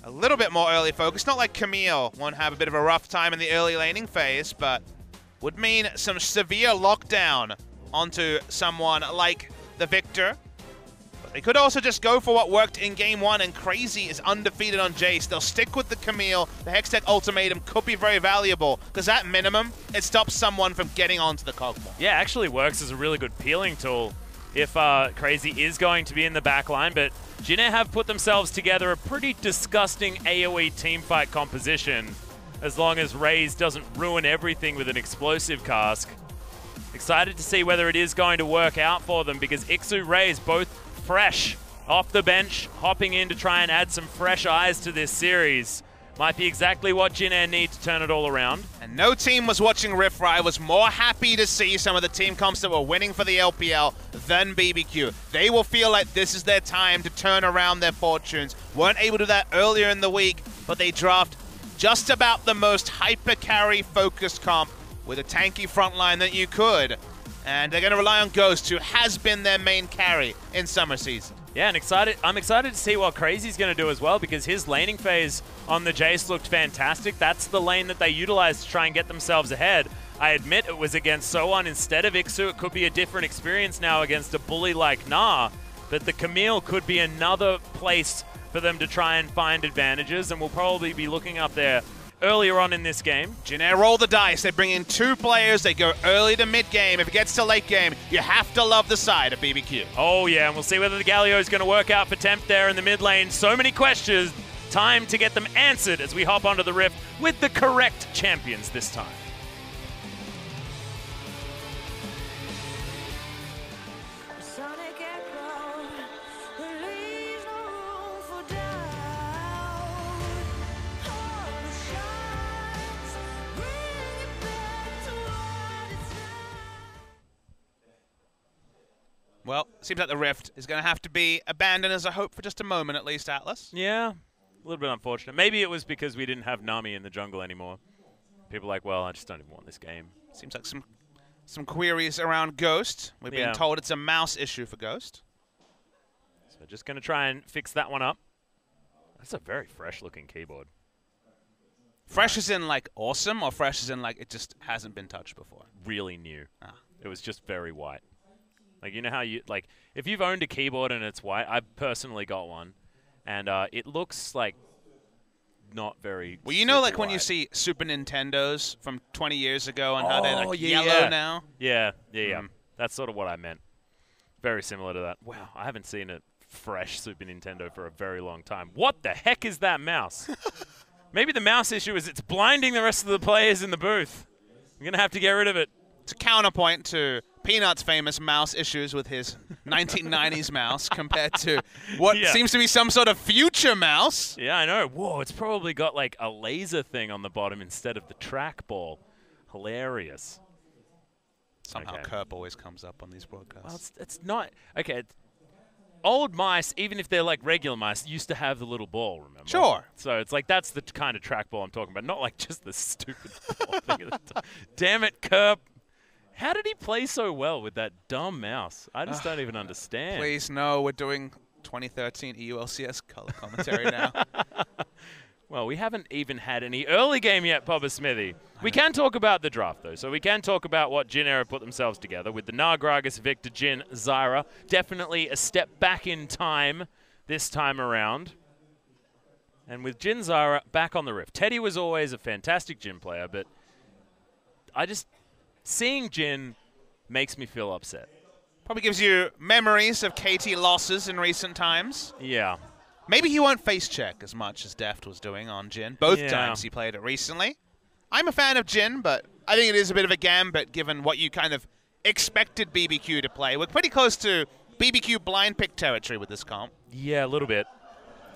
a little bit more early focus. Not like Camille won't have a bit of a rough time in the early laning phase, but would mean some severe lockdown onto someone like the Victor. But they could also just go for what worked in game 1, and Crazy is undefeated on Jace. They'll stick with the Camille. The Hextech ultimatum could be very valuable, because at minimum, it stops someone from getting onto the Kog'Maw. Yeah, actually works as a really good peeling tool if Crazy is going to be in the back line, but Jin Air have put themselves together a pretty disgusting AoE teamfight composition, as long as Raze doesn't ruin everything with an explosive cask. Excited to see whether it is going to work out for them, because Ixu, Raze both fresh off the bench, hopping in to try and add some fresh eyes to this series. Might be exactly what Jin Air need to turn it all around. And no team was watching Rift Riot was more happy to see some of the team comps that were winning for the LPL than BBQ. They will feel like this is their time to turn around their fortunes. Weren't able to do that earlier in the week, but they draft just about the most hyper carry focused comp with a tanky front line that you could. And they're going to rely on Ghost, who has been their main carry in summer season. Yeah, and I'm excited to see what Crazy's going to do as well, because his laning phase on the Jace looked fantastic. That's the lane that they utilized to try and get themselves ahead. I admit it was against Soan instead of Ixu. It could be a different experience now against a bully like Gnar, but the Camille could be another place for them to try and find advantages, and we'll probably be looking up there earlier on in this game. Jin Air roll the dice. They bring in 2 players. They go early to mid game. If it gets to late game, you have to love the side of BBQ. Oh yeah, and we'll see whether the Galio is going to work out for Temp there in the mid lane. So many questions. Time to get them answered as we hop onto the Rift with the correct champions this time. Sonic echo that leaves no room for doubt. All the shots bring it back to what it's like. Well, seems like the Rift is going to have to be abandoned as a hope for just a moment at least, Atlas. Yeah, a little bit unfortunate. Maybe it was because we didn't have Nami in the jungle anymore. People are like, well, I just don't even want this game. Seems like some queries around Ghost. We've been told it's a mouse issue for Ghost. So just going to try and fix that one up. That's a very fresh-looking keyboard. Fresh as in, like, awesome, or fresh as in, like, it just hasn't been touched before? Really new. It was just very white. Like, you know how you, like, if you've owned a keyboard and it's white, I personally got one, and it looks like not very Well, you know, like, white. when you see Super Nintendos from 20 years ago and how they're, like, yellow now? Yeah. That's sort of what I meant. Very similar to that. Wow, I haven't seen a fresh Super Nintendo for a very long time. What the heck is that mouse? Maybe the mouse issue is it's blinding the rest of the players in the booth. I'm going to have to get rid of it. It's a counterpoint to Peanut's famous mouse issues with his 1990s mouse compared to what seems to be some sort of future mouse. Yeah, I know. Whoa, it's probably got like a laser thing on the bottom instead of the trackball. Hilarious. Somehow Kerp always comes up on these broadcasts. Well, it's not... Okay, old mice, even if they're like regular mice, used to have the little ball, remember? Sure. So it's like that's the kind of trackball I'm talking about, not like just the stupid ball thing at the top. Damn it, Kerp. How did he play so well with that dumb mouse? I just don't even understand. Please, no, we're doing 2013 EULCS color commentary now. Well, we haven't even had any early game yet, Papa Smithy. We can talk about the draft, though. So we can talk about what Jin Air have put themselves together with the Nargragas, Victor, Jin, Zyra. Definitely a step back in time this time around. And with Jin, Zyra back on the Rift. Teddy was always a fantastic Jin player, but I just... Seeing Jin makes me feel upset. Probably gives you memories of KT losses in recent times. Yeah. Maybe he won't face check as much as Deft was doing on Jin. Both times he played it recently. I'm a fan of Jin, but I think it is a bit of a gambit given what you kind of expected BBQ to play. We're pretty close to BBQ blind pick territory with this comp. Yeah, a little bit.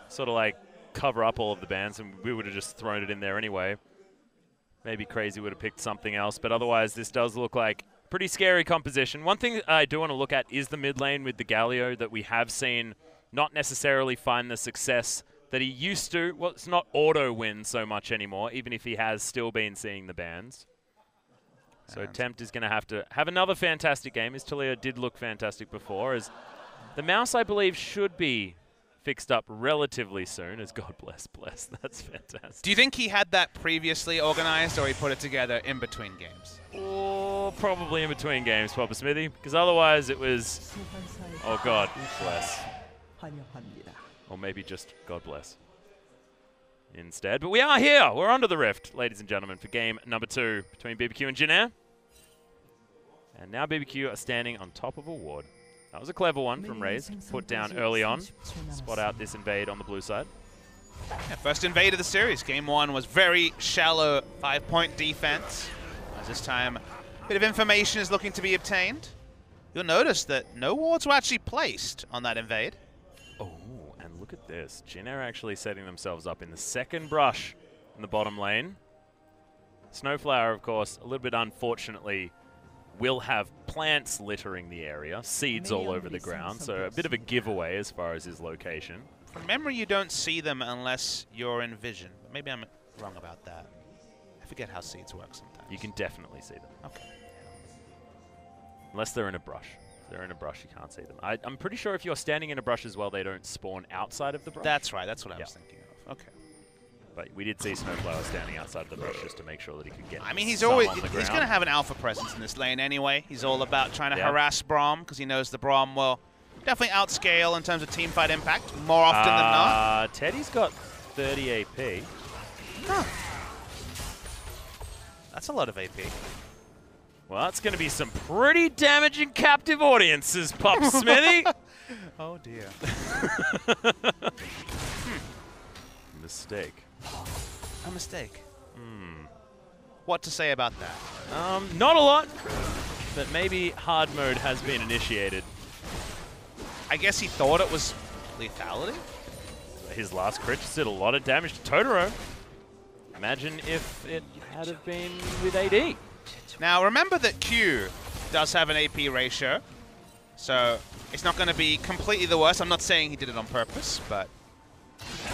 Sort of like cover up all of the bans, and we would have just thrown it in there anyway. Maybe Crazy would have picked something else, but otherwise this does look like pretty scary composition. One thing I do want to look at is the mid lane with the Galio that we have seen not necessarily find the success that he used to. Well, it's not auto win so much anymore, even if he has still been seeing the bans. So Tempt is going to have another fantastic game, as Talia did look fantastic before, as the mouse, I believe, should be fixed up relatively soon, as God bless. That's fantastic. Do you think he had that previously organized, or he put it together in between games? Oh, probably in between games, Papa Smithy, because otherwise it was, oh God bless. Or maybe just God bless instead. But we are here. We're under the rift, ladies and gentlemen, for game number 2 between BBQ and Jin Air. And now BBQ are standing on top of a ward. That was a clever one from Raze, put down early on. Spot out this invade on the blue side. Yeah, first invade of the series. Game 1 was very shallow 5-point defense. As this time, a bit of information is looking to be obtained. You'll notice that no wards were actually placed on that invade. Oh, and look at this. Jin Air actually setting themselves up in the second brush in the bottom lane. Snowflower, of course, a little bit unfortunately, will have plants littering the area, seeds all over the ground, so a bit of a giveaway as far as his location. From memory, you don't see them unless you're in vision. But maybe I'm wrong about that. I forget how seeds work sometimes. You can definitely see them. Okay. Unless they're in a brush. If they're in a brush, you can't see them. I'm pretty sure if you're standing in a brush as well, they don't spawn outside of the brush. That's right. That's what I was thinking of. Okay. But we did see Snowflower standing outside of the brush just to make sure that he could get. I mean, he's some always on the he's ground. going to have an alpha presence in this lane anyway. He's all about trying to harass Braum because he knows the Braum will definitely outscale in terms of teamfight impact more often than not. Teddy's got 30 AP. Huh. That's a lot of AP. Well, that's going to be some pretty damaging captive audiences, Pop Smithy. Oh dear. Mistake. A mistake. What to say about that? Not a lot, but maybe hard mode has been initiated. I guess he thought it was lethality? His last crit just did a lot of damage to Totoro. Imagine if it had have been with AD. Now, remember that Q does have an AP ratio, so it's not going to be completely the worst. I'm not saying he did it on purpose, but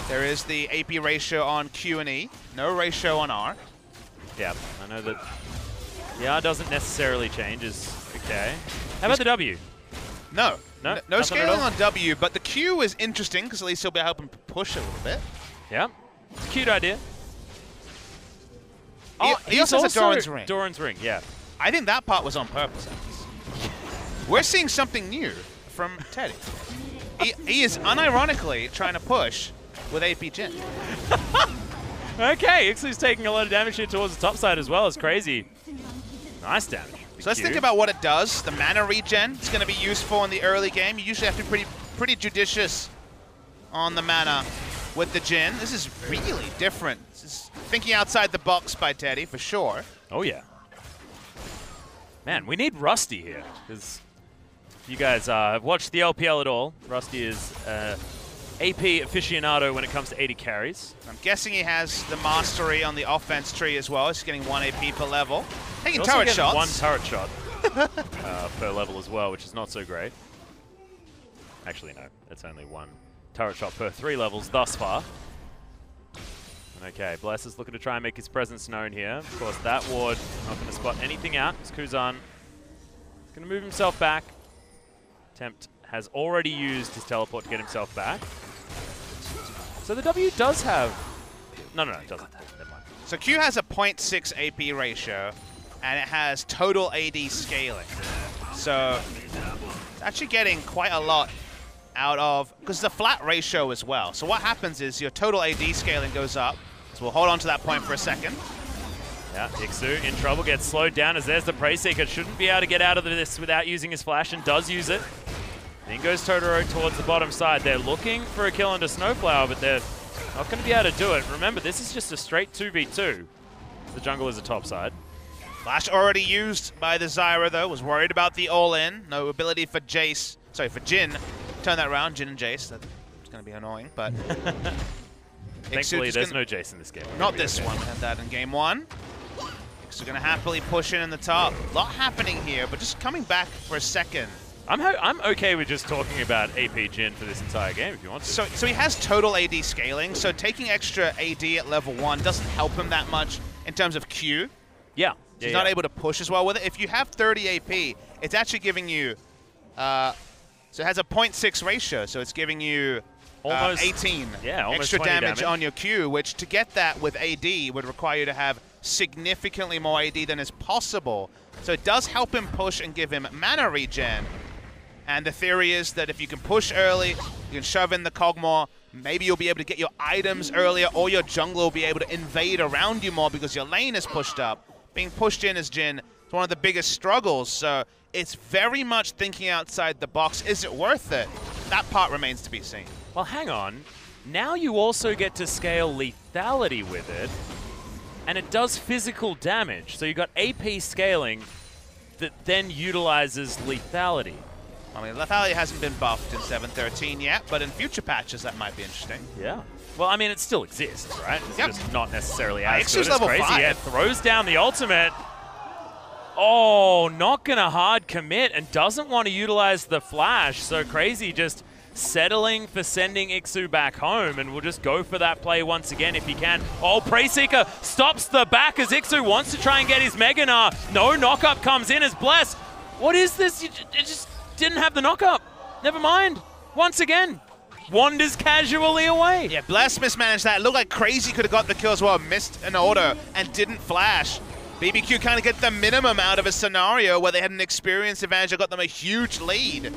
there is the AP ratio on Q and E, no ratio on R. Yeah, I know that the R doesn't necessarily change. Is okay. How about the W? No. No scaling on W, but the Q is interesting because at least he'll be helping push a little bit. Yeah, it's a cute idea. He also has a Doran's Ring. Doran's Ring, yeah. I think that part was on purpose. We're seeing something new from Teddy. He is unironically trying to push with AP Jin. Okay, Ixley's taking a lot of damage here towards the top side as well. It's crazy. Nice damage. So let's think about what it does. The mana regen is going to be useful in the early game. You usually have to be pretty judicious on the mana with the Jin. This is really different. This is thinking outside the box by Teddy, for sure. Oh, yeah. Man, we need Rusty here, because if you guys have watched the LPL at all, Rusty is AP aficionado when it comes to AD carries. I'm guessing he has the mastery on the offense tree as well. He's getting 1 AP per level. Taking turret shots. 1 turret shot per level as well, which is not so great. Actually, no. It's only 1 turret shot per 3 levels thus far. Okay, Bless is looking to try and make his presence known here. Of course, that ward not going to spot anything out. It's Kuzan. He's going to move himself back. Tempt has already used his teleport to get himself back. So the W does have... No, it doesn't. Never mind. So Q has a 0.6 AP ratio, and it has total AD scaling. So it's actually getting quite a lot out of... Because it's a flat ratio as well. So what happens is your total AD scaling goes up. So we'll hold on to that point for a second. Yeah, Ixu in trouble, gets slowed down as there's the Prey Seeker. Shouldn't be able to get out of this without using his flash, and does use it. Then goes Totoro towards the bottom side. They're looking for a kill into Snowflower, but they're not going to be able to do it. Remember, this is just a straight 2v2. The jungle is a top side. Flash already used by the Zyra, though. Was worried about the all-in. No ability for Jace. Sorry, for Jin. Turn that around, Jin and Jace. That's going to be annoying, but... Thankfully, there's no Jace in this game. Not this one. We had that in game 1. Ixu going to happily push in the top. A lot happening here, but just coming back for a second. I'm okay with just talking about AP Jin for this entire game if you want to. So he has total AD scaling, so taking extra AD at level 1 doesn't help him that much in terms of Q. Yeah. He's not able to push as well with it. If you have 30 AP, it's actually giving you... so it has a 0.6 ratio, so it's giving you almost 18 almost extra 20 damage on your Q, which to get that with AD would require you to have significantly more AD than is possible. So it does help him push and give him mana regen. And the theory is that if you can push early, you can shove in the Kog'Maw, maybe you'll be able to get your items earlier, or your jungler will be able to invade around you more because your lane is pushed up. Being pushed in as Jin is one of the biggest struggles, so it's very much thinking outside the box. Is it worth it? That part remains to be seen. Well, hang on. Now you also get to scale lethality with it, and it does physical damage. So you got AP scaling that then utilizes lethality. I mean, lethality hasn't been buffed in 7.13 yet, but in future patches that might be interesting. Yeah. Well, I mean, it still exists, right? It's just not necessarily as Ixu's good. It's level crazy. 5. Yeah, throws down the ultimate. Oh, not going to hard commit and doesn't want to utilize the flash. So Crazy just settling for sending Ixu back home, and we'll just go for that play once again if he can. Oh, Prey Seeker stops the back as Ixu wants to try and get his Mega Gnar. No knockup comes in as Bless. What is this? It just didn't have the knockup. Never mind. Once again, wanders casually away. Yeah, Bless mismanaged that. It looked like Crazy could have got the kill as well. Missed an auto and didn't flash. BBQ kind of get the minimum out of a scenario where they had an experience advantage that got them a huge lead.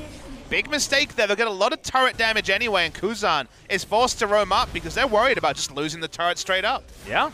Big mistake there. They'll get a lot of turret damage anyway, and Kuzan is forced to roam up because they're worried about just losing the turret straight up. Yeah.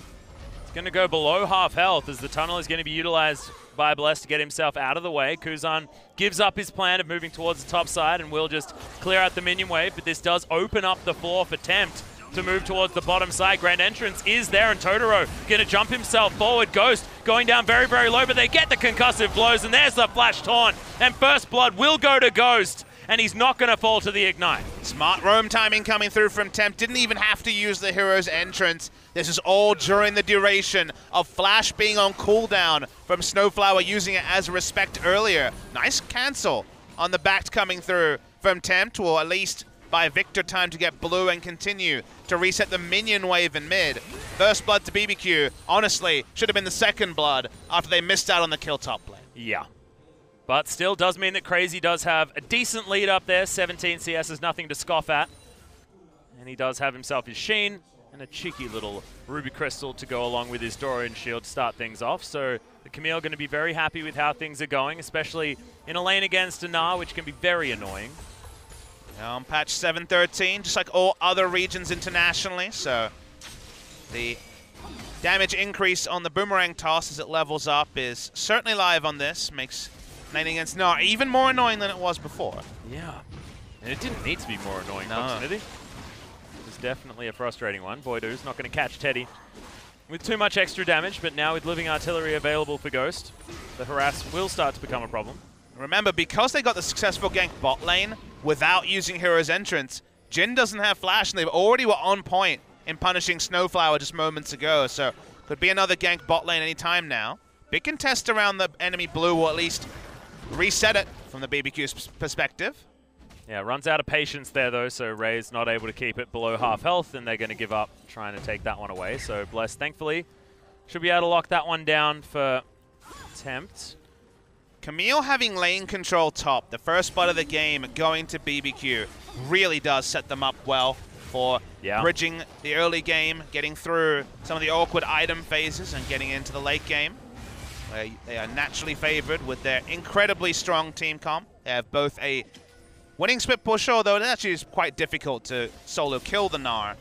It's going to go below half health as the tunnel is going to be utilized by Bless to get himself out of the way. Kuzan gives up his plan of moving towards the top side and will just clear out the minion wave, but this does open up the floor for Tempt to move towards the bottom side. Grand Entrance is there, and Totoro going to jump himself forward. Ghost going down very, very low, but they get the concussive blows, and there's the flash taunt, and First Blood will go to Ghost, and he's not going to fall to the Ignite. Smart roam timing coming through from Tempt. Didn't even have to use the hero's entrance. This is all during the duration of Flash being on cooldown from Snowflower using it as respect earlier. Nice cancel on the back coming through from Tempt, or at least by Victor time to get blue and continue to reset the minion wave in mid. First blood to BBQ. Honestly, should have been the second blood after they missed out on the kill top lane. Yeah. But still does mean that Crazy does have a decent lead up there. 17 CS is nothing to scoff at. And he does have himself his Sheen and a cheeky little Ruby Crystal to go along with his Dorian Shield to start things off. So the Camille going to be very happy with how things are going, especially in a lane against a Gnar, which can be very annoying. Now on patch 7.13, just like all other regions internationally, so the damage increase on the boomerang toss as it levels up is certainly live on this. Makes laning against Gnar even more annoying than it was before. Yeah, and it didn't need to be more annoying, Proximity. It was definitely a frustrating one. Voidoo's not going to catch Teddy with too much extra damage, but now with Living Artillery available for Ghost, the harass will start to become a problem. Remember, because they got the successful gank bot lane without using Hero's Entrance, Jin doesn't have flash, and they already were on point in punishing Snowflower just moments ago, so could be another gank bot lane anytime now. Big contest around the enemy blue, or at least reset it from the BBQ's perspective. Yeah, runs out of patience there, though, so Ray's not able to keep it below half health, and they're going to give up trying to take that one away. So Bless, thankfully, should be able to lock that one down for Tempt. Camille having lane control top, the first spot of the game going to BBQ, really does set them up well for bridging the early game, getting through some of the awkward item phases and getting into the late game. They are naturally favored with their incredibly strong team comp. They have both a winning split push, although it actually is quite difficult to solo kill the Gnar.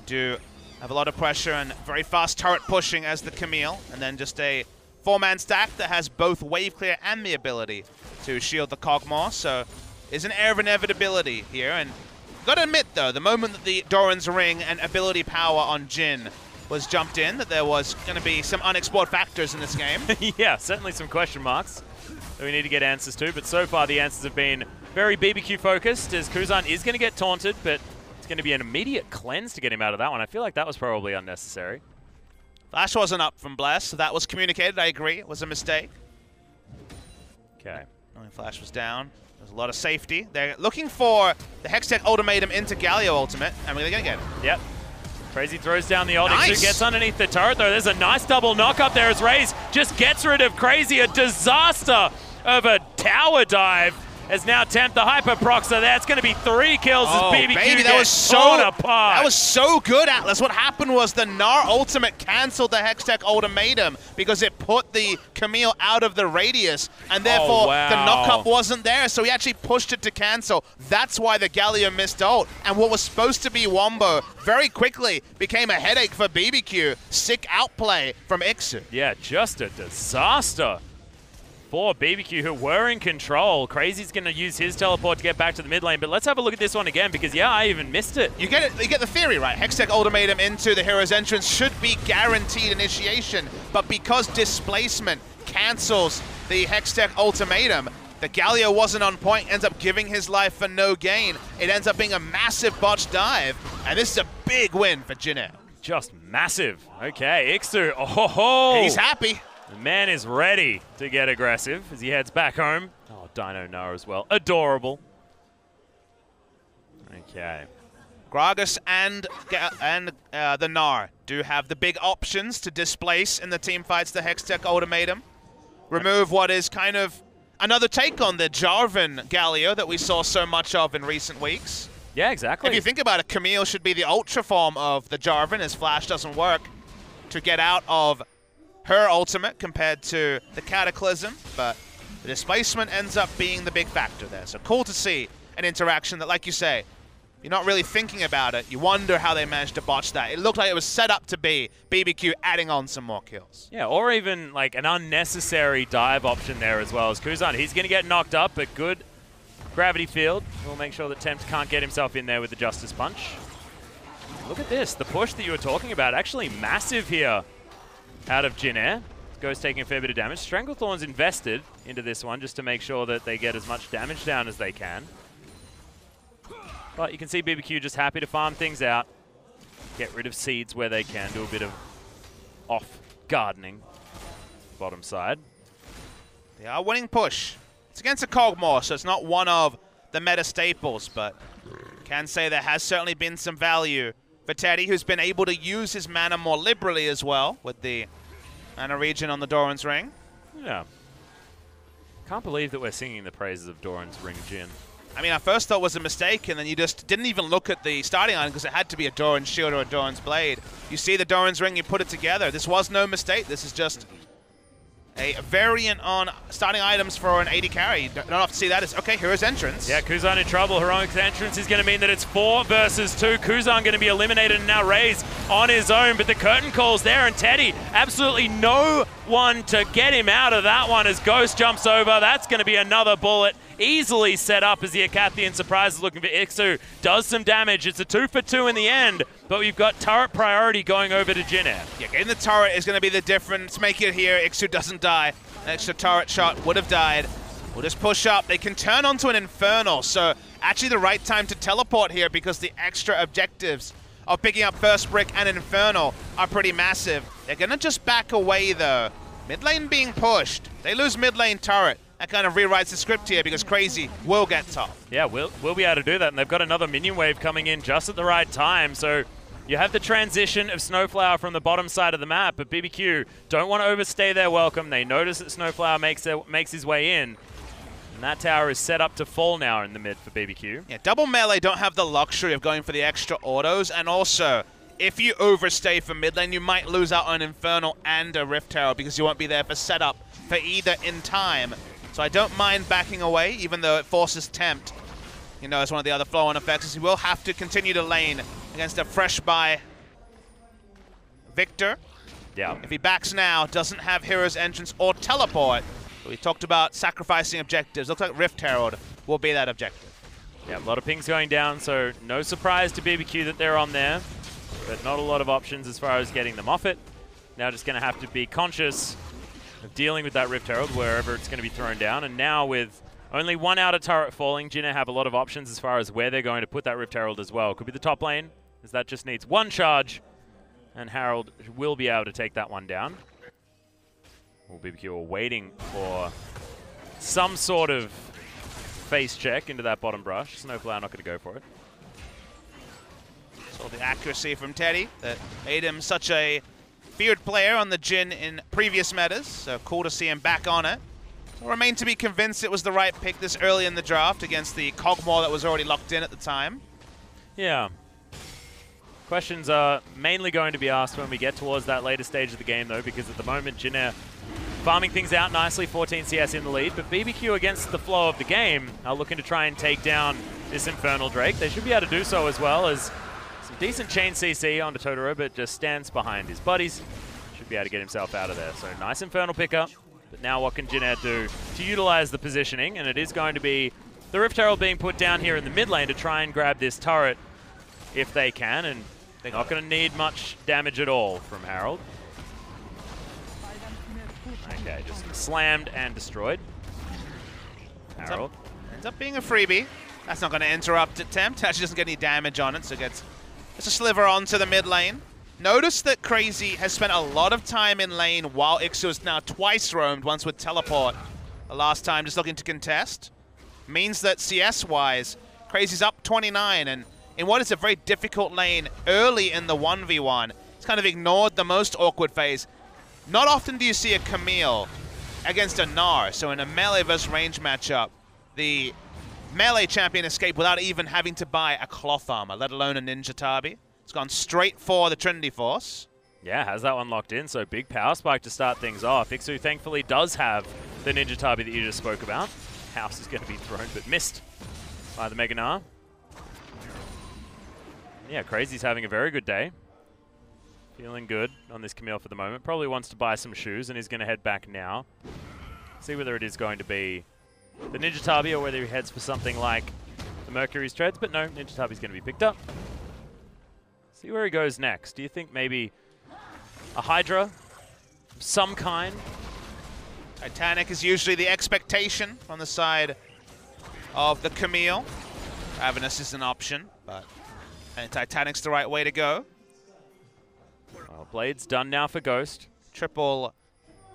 Do have a lot of pressure and very fast turret pushing as the Camille, and then just a 4-man stack that has both wave clear and the ability to shield the Kog'Maw, so is an air of inevitability here. And gotta admit though, the moment that the Doran's Ring and ability power on Jin was jumped in, that there was going to be some unexplored factors in this game. Yeah, certainly some question marks that we need to get answers to, but so far the answers have been very BBQ focused, as Kuzan is going to get taunted, but it's going to be an immediate cleanse to get him out of that one. I feel like that was probably unnecessary. Flash wasn't up from Bless, so that was communicated. I agree, it was a mistake. Okay. Knowing Flash was down, there's a lot of safety. They're looking for the Hextech ultimatum into Galio ultimate, and we're going to get it. Yep. Crazy throws down the ult. Nice. Gets underneath the turret, though. There's a nice double knock up there as Raze just gets rid of Crazy. A disaster of a tower dive as now Temp the Hyper Proxer there. It's going to be 3 kills as BBQ baby, gets torn apart. That was so good, Atlas. What happened was the Gnar ultimate canceled the Hextech ultimatum because it put the Camille out of the radius, and therefore the knock-up wasn't there, so he actually pushed it to cancel. That's why the Galio missed ult, and what was supposed to be Wombo very quickly became a headache for BBQ. Sick outplay from Ixu. Yeah, just a disaster for BBQ, who were in control. Crazy's going to use his teleport to get back to the mid lane, but let's have a look at this one again, because yeah, I even missed it. You get the theory right. Hextech ultimatum into the hero's entrance should be guaranteed initiation, but because displacement cancels the Hextech ultimatum, the Galio wasn't on point, ends up giving his life for no gain. It ends up being a massive botch dive, and this is a big win for Jin Air. Just massive. Okay, Ixu, oh, he's happy. The man is ready to get aggressive as he heads back home. Oh, Dino Gnar as well. Adorable. Okay. Gragas and the Gnar do have the big options to displace in the team fights the Hextech ultimatum. Remove what is kind of another take on the Jarvan Galio that we saw so much of in recent weeks. Yeah, exactly. If you think about it, Camille should be the ultra form of the Jarvan, as Flash doesn't work to get out of her ultimate compared to the Cataclysm, but the displacement ends up being the big factor there. So cool to see an interaction that, like you say, you're not really thinking about it. You wonder how they managed to botch that. It looked like it was set up to be BBQ adding on some more kills. Yeah, or even like an unnecessary dive option there as well as Kuzan. He's going to get knocked up, but good gravity field. We'll make sure that Tempt can't get himself in there with the Justice Punch. Look at this. The push that you were talking about, actually massive here out of Jin Air. Ghost taking a fair bit of damage. Stranglethorn's invested into this one just to make sure that they get as much damage down as they can. But you can see BBQ just happy to farm things out, get rid of seeds where they can, do a bit of off gardening. Bottom side. They are winning push. It's against a Kog'Maw, so it's not one of the meta staples, but can say there has certainly been some value for Teddy, who's been able to use his mana more liberally as well with the mana regen on the Doran's Ring. Yeah. Can't believe that we're singing the praises of Doran's Ring Jin. I mean, I first thought it was a mistake, and then you just didn't even look at the starting item because it had to be a Doran's Shield or a Doran's Blade. You see the Doran's Ring, you put it together. This was no mistake. This is just a variant on starting items for an 80 carry. You don't have to see that. It's okay, hero's entrance. Yeah, Kuzan in trouble. Heroic's entrance is going to mean that it's 4 versus 2. Kuzan going to be eliminated and now Raze on his own, but the curtain call's there, and Teddy, absolutely no one to get him out of that one as Ghost jumps over. That's going to be another bullet. Easily set up as the Acathian Surprise is looking for Ixu. Does some damage. It's a 2 for 2 in the end, but we've got turret priority going over to Jin Air. Yeah, getting the turret is going to be the difference. Make it here. Ixu doesn't die. An extra turret shot would have died. We'll just push up. They can turn onto an Infernal, so actually the right time to teleport here because the extra objectives of picking up first brick and Infernal are pretty massive. They're going to just back away though. Mid lane being pushed. They lose mid lane turret. That kind of rewrites the script here because Crazy will get top. Yeah, we'll be able to do that, and they've got another minion wave coming in just at the right time, so you have the transition of Snowflower from the bottom side of the map, but BBQ don't want to overstay their welcome. They notice that Snowflower makes his way in, and that tower is set up to fall now in the mid for BBQ. Yeah, double melee don't have the luxury of going for the extra autos, and also, if you overstay for mid lane, you might lose out on Infernal and a Rift Tower because you won't be there for setup for either in time. So I don't mind backing away, even though it forces Tempt, you know, as one of the other flow-on effects, as he will have to continue to lane against a fresh buy Victor, Yeah. if he backs now, doesn't have Hero's Entrance or Teleport. We talked about sacrificing objectives. Looks like Rift Herald will be that objective. Yeah, a lot of pings going down, so no surprise to BBQ that they're on there, but not a lot of options as far as getting them off it. Now just going to have to be conscious of dealing with that Rift Herald wherever it's going to be thrown down, and now with only one outer turret falling, Jin Air have a lot of options as far as where they're going to put that Rift Herald as well. Could be the top lane, as that just needs one charge, and Herald will be able to take that one down. Well, BBQ are waiting for some sort of face check into that bottom brush. Snowflower not going to go for it. So the accuracy from Teddy that made him such a feared player on the Jin in previous metas, so cool to see him back on it. I remain to be convinced it was the right pick this early in the draft against the Cogmore that was already locked in at the time. Yeah. Questions are mainly going to be asked when we get towards that later stage of the game, though, because at the moment, Jin Air farming things out nicely, 14 CS in the lead, but BBQ against the flow of the game are looking to try and take down this Infernal Drake. They should be able to do so as well, as some decent chain CC onto Totoro, but just stands behind his buddies. Should be able to get himself out of there. So nice Infernal pickup, but now what can Jin Air do to utilize the positioning? And it is going to be the Rift Herald being put down here in the mid lane to try and grab this turret if they can, and they're not going to need much damage at all from Herald. Okay, just slammed and destroyed. Herald. Ends up being a freebie. That's not going to interrupt attempt. Actually doesn't get any damage on it, so gets just a sliver onto the mid lane. Notice that Crazy has spent a lot of time in lane while Ixu's now twice roamed, once with Teleport. The last time just looking to contest. Means that CS-wise, Crazy's up 29, and in what is a very difficult lane early in the 1v1, he's kind of ignored the most awkward phase. Not often do you see a Camille against a Gnar, so in a melee versus range matchup, the melee champion escaped without even having to buy a cloth armor, let alone a Ninja Tabi. It's gone straight for the Trinity Force. Yeah, has that one locked in, so big power spike to start things off. Ixu thankfully does have the Ninja Tabi that you just spoke about. House is going to be thrown, but missed by the Mega Gnar. Yeah, Crazy's having a very good day. Feeling good on this Camille for the moment. Probably wants to buy some shoes and he's going to head back now. See whether it is going to be the Ninja Tabi or whether he heads for something like the Mercury's Treads. But no, Ninja Tabi's going to be picked up. See where he goes next. Do you think maybe a Hydra of some kind? Titanic is usually the expectation on the side of the Camille. Ravenous is an option, but and Titanic's the right way to go. Well, Blade's done now for Ghost. Triple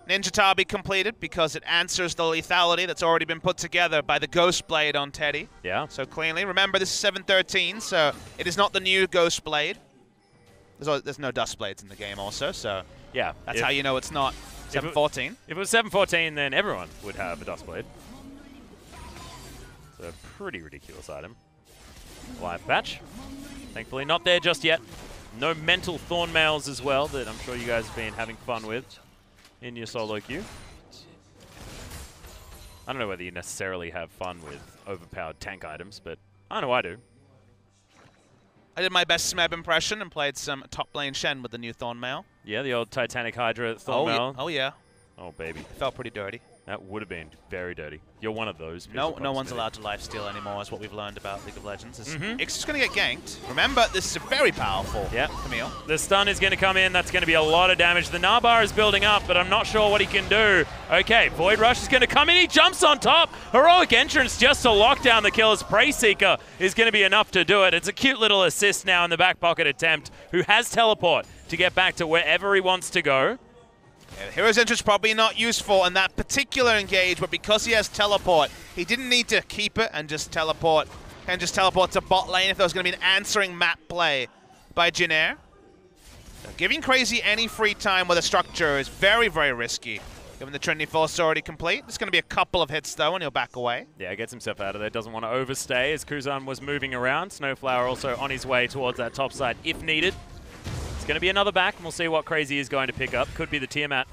Ninja Tabi completed because it answers the lethality that's already been put together by the Ghost Blade on Teddy. Yeah. So cleanly. Remember, this is 713, so it is not the new Ghost Blade. There's no Dust Blades in the game also, so yeah, that's how you know it's not 714. If it was 714, then everyone would have a Dust Blade. It's a pretty ridiculous item. Live patch. Thankfully not there just yet. No mental Thornmails as well that I'm sure you guys have been having fun with in your solo queue. I don't know whether you necessarily have fun with overpowered tank items, but I know I do. I did my best Smeb impression and played some top lane Shen with the new Thornmail. Yeah, the old Titanic Hydra Thornmail. Oh yeah. Oh baby. It felt pretty dirty. That would have been very dirty. You're one of those. No one's allowed to lifesteal anymore, is what we've learned about League of Legends. It's just going to get ganked. Remember, this is a very powerful Camille. The stun is going to come in. That's going to be a lot of damage. The Narbar is building up, but I'm not sure what he can do. Okay, Void Rush is going to come in. He jumps on top. Heroic Entrance just to lock down the kill as Prey Seeker is going to be enough to do it. It's a cute little assist now in the back pocket attempt, who has teleport to get back to wherever he wants to go. Yeah, Hero's Entrance probably not useful in that particular engage, but because he has teleport, he didn't need to keep it and just teleport. And just teleport to bot lane if there was going to be an answering map play by Jin Air. So giving Crazy any free time with a structure is very, very risky. Given the Trinity Force is already complete. There's going to be a couple of hits though, and he'll back away. Yeah, gets himself out of there. Doesn't want to overstay as Kuzan was moving around. Snowflower also on his way towards that top side if needed. Going to be another back, and we'll see what Crazy is going to pick up. Could be the Tiamat.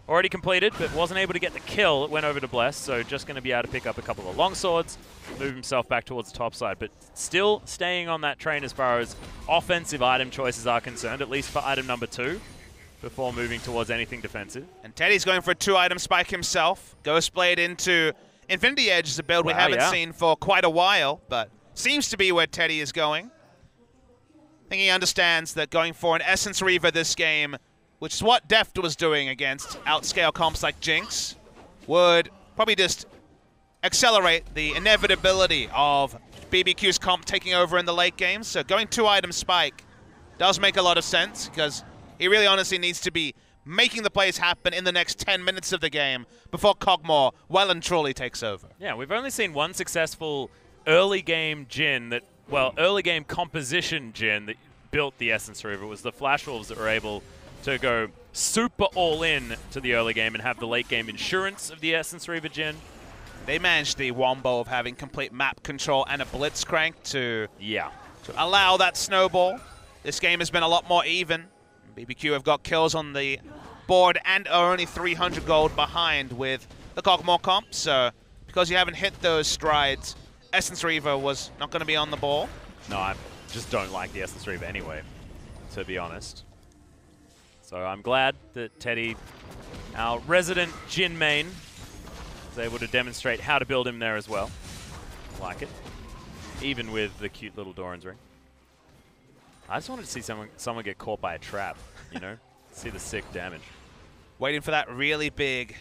Already completed, but wasn't able to get the kill. It went over to Bless, so just going to be able to pick up a couple of long swords, move himself back towards the top side, but still staying on that train as far as offensive item choices are concerned, at least for item number 2. before moving towards anything defensive. And Teddy's going for a 2-item spike himself. Ghostblade into Infinity Edge is a build we haven't seen for quite a while, but seems to be where Teddy is going. I think he understands that going for an Essence Reaver this game, which is what Deft was doing against outscale comps like Jinx, would probably just accelerate the inevitability of BBQ's comp taking over in the late game. So going 2-item spike does make a lot of sense because he really honestly needs to be making the plays happen in the next 10 minutes of the game before Kog'Maw well and truly takes over. Yeah, we've only seen one successful early game Jin that, well, early game composition Jin that built the Essence Reaver. It was the Flash Wolves that were able to go super all in to the early game and have the late game insurance of the Essence Reaver Jin. They managed the wombo of having complete map control and a Blitzcrank to allow that snowball. This game has been a lot more even. BBQ have got kills on the board and are only 300 gold behind with the Kog'Maw comp. So because you haven't hit those strides, Essence Reaver was not going to be on the ball. No, I just don't like the Essence Reaver anyway, to be honest. So I'm glad that Teddy, our resident Jin main, was able to demonstrate how to build him there as well. I like it. Even with the cute little Doran's ring. I just wanted to see someone get caught by a trap, you know? See the sick damage. Waiting for that really big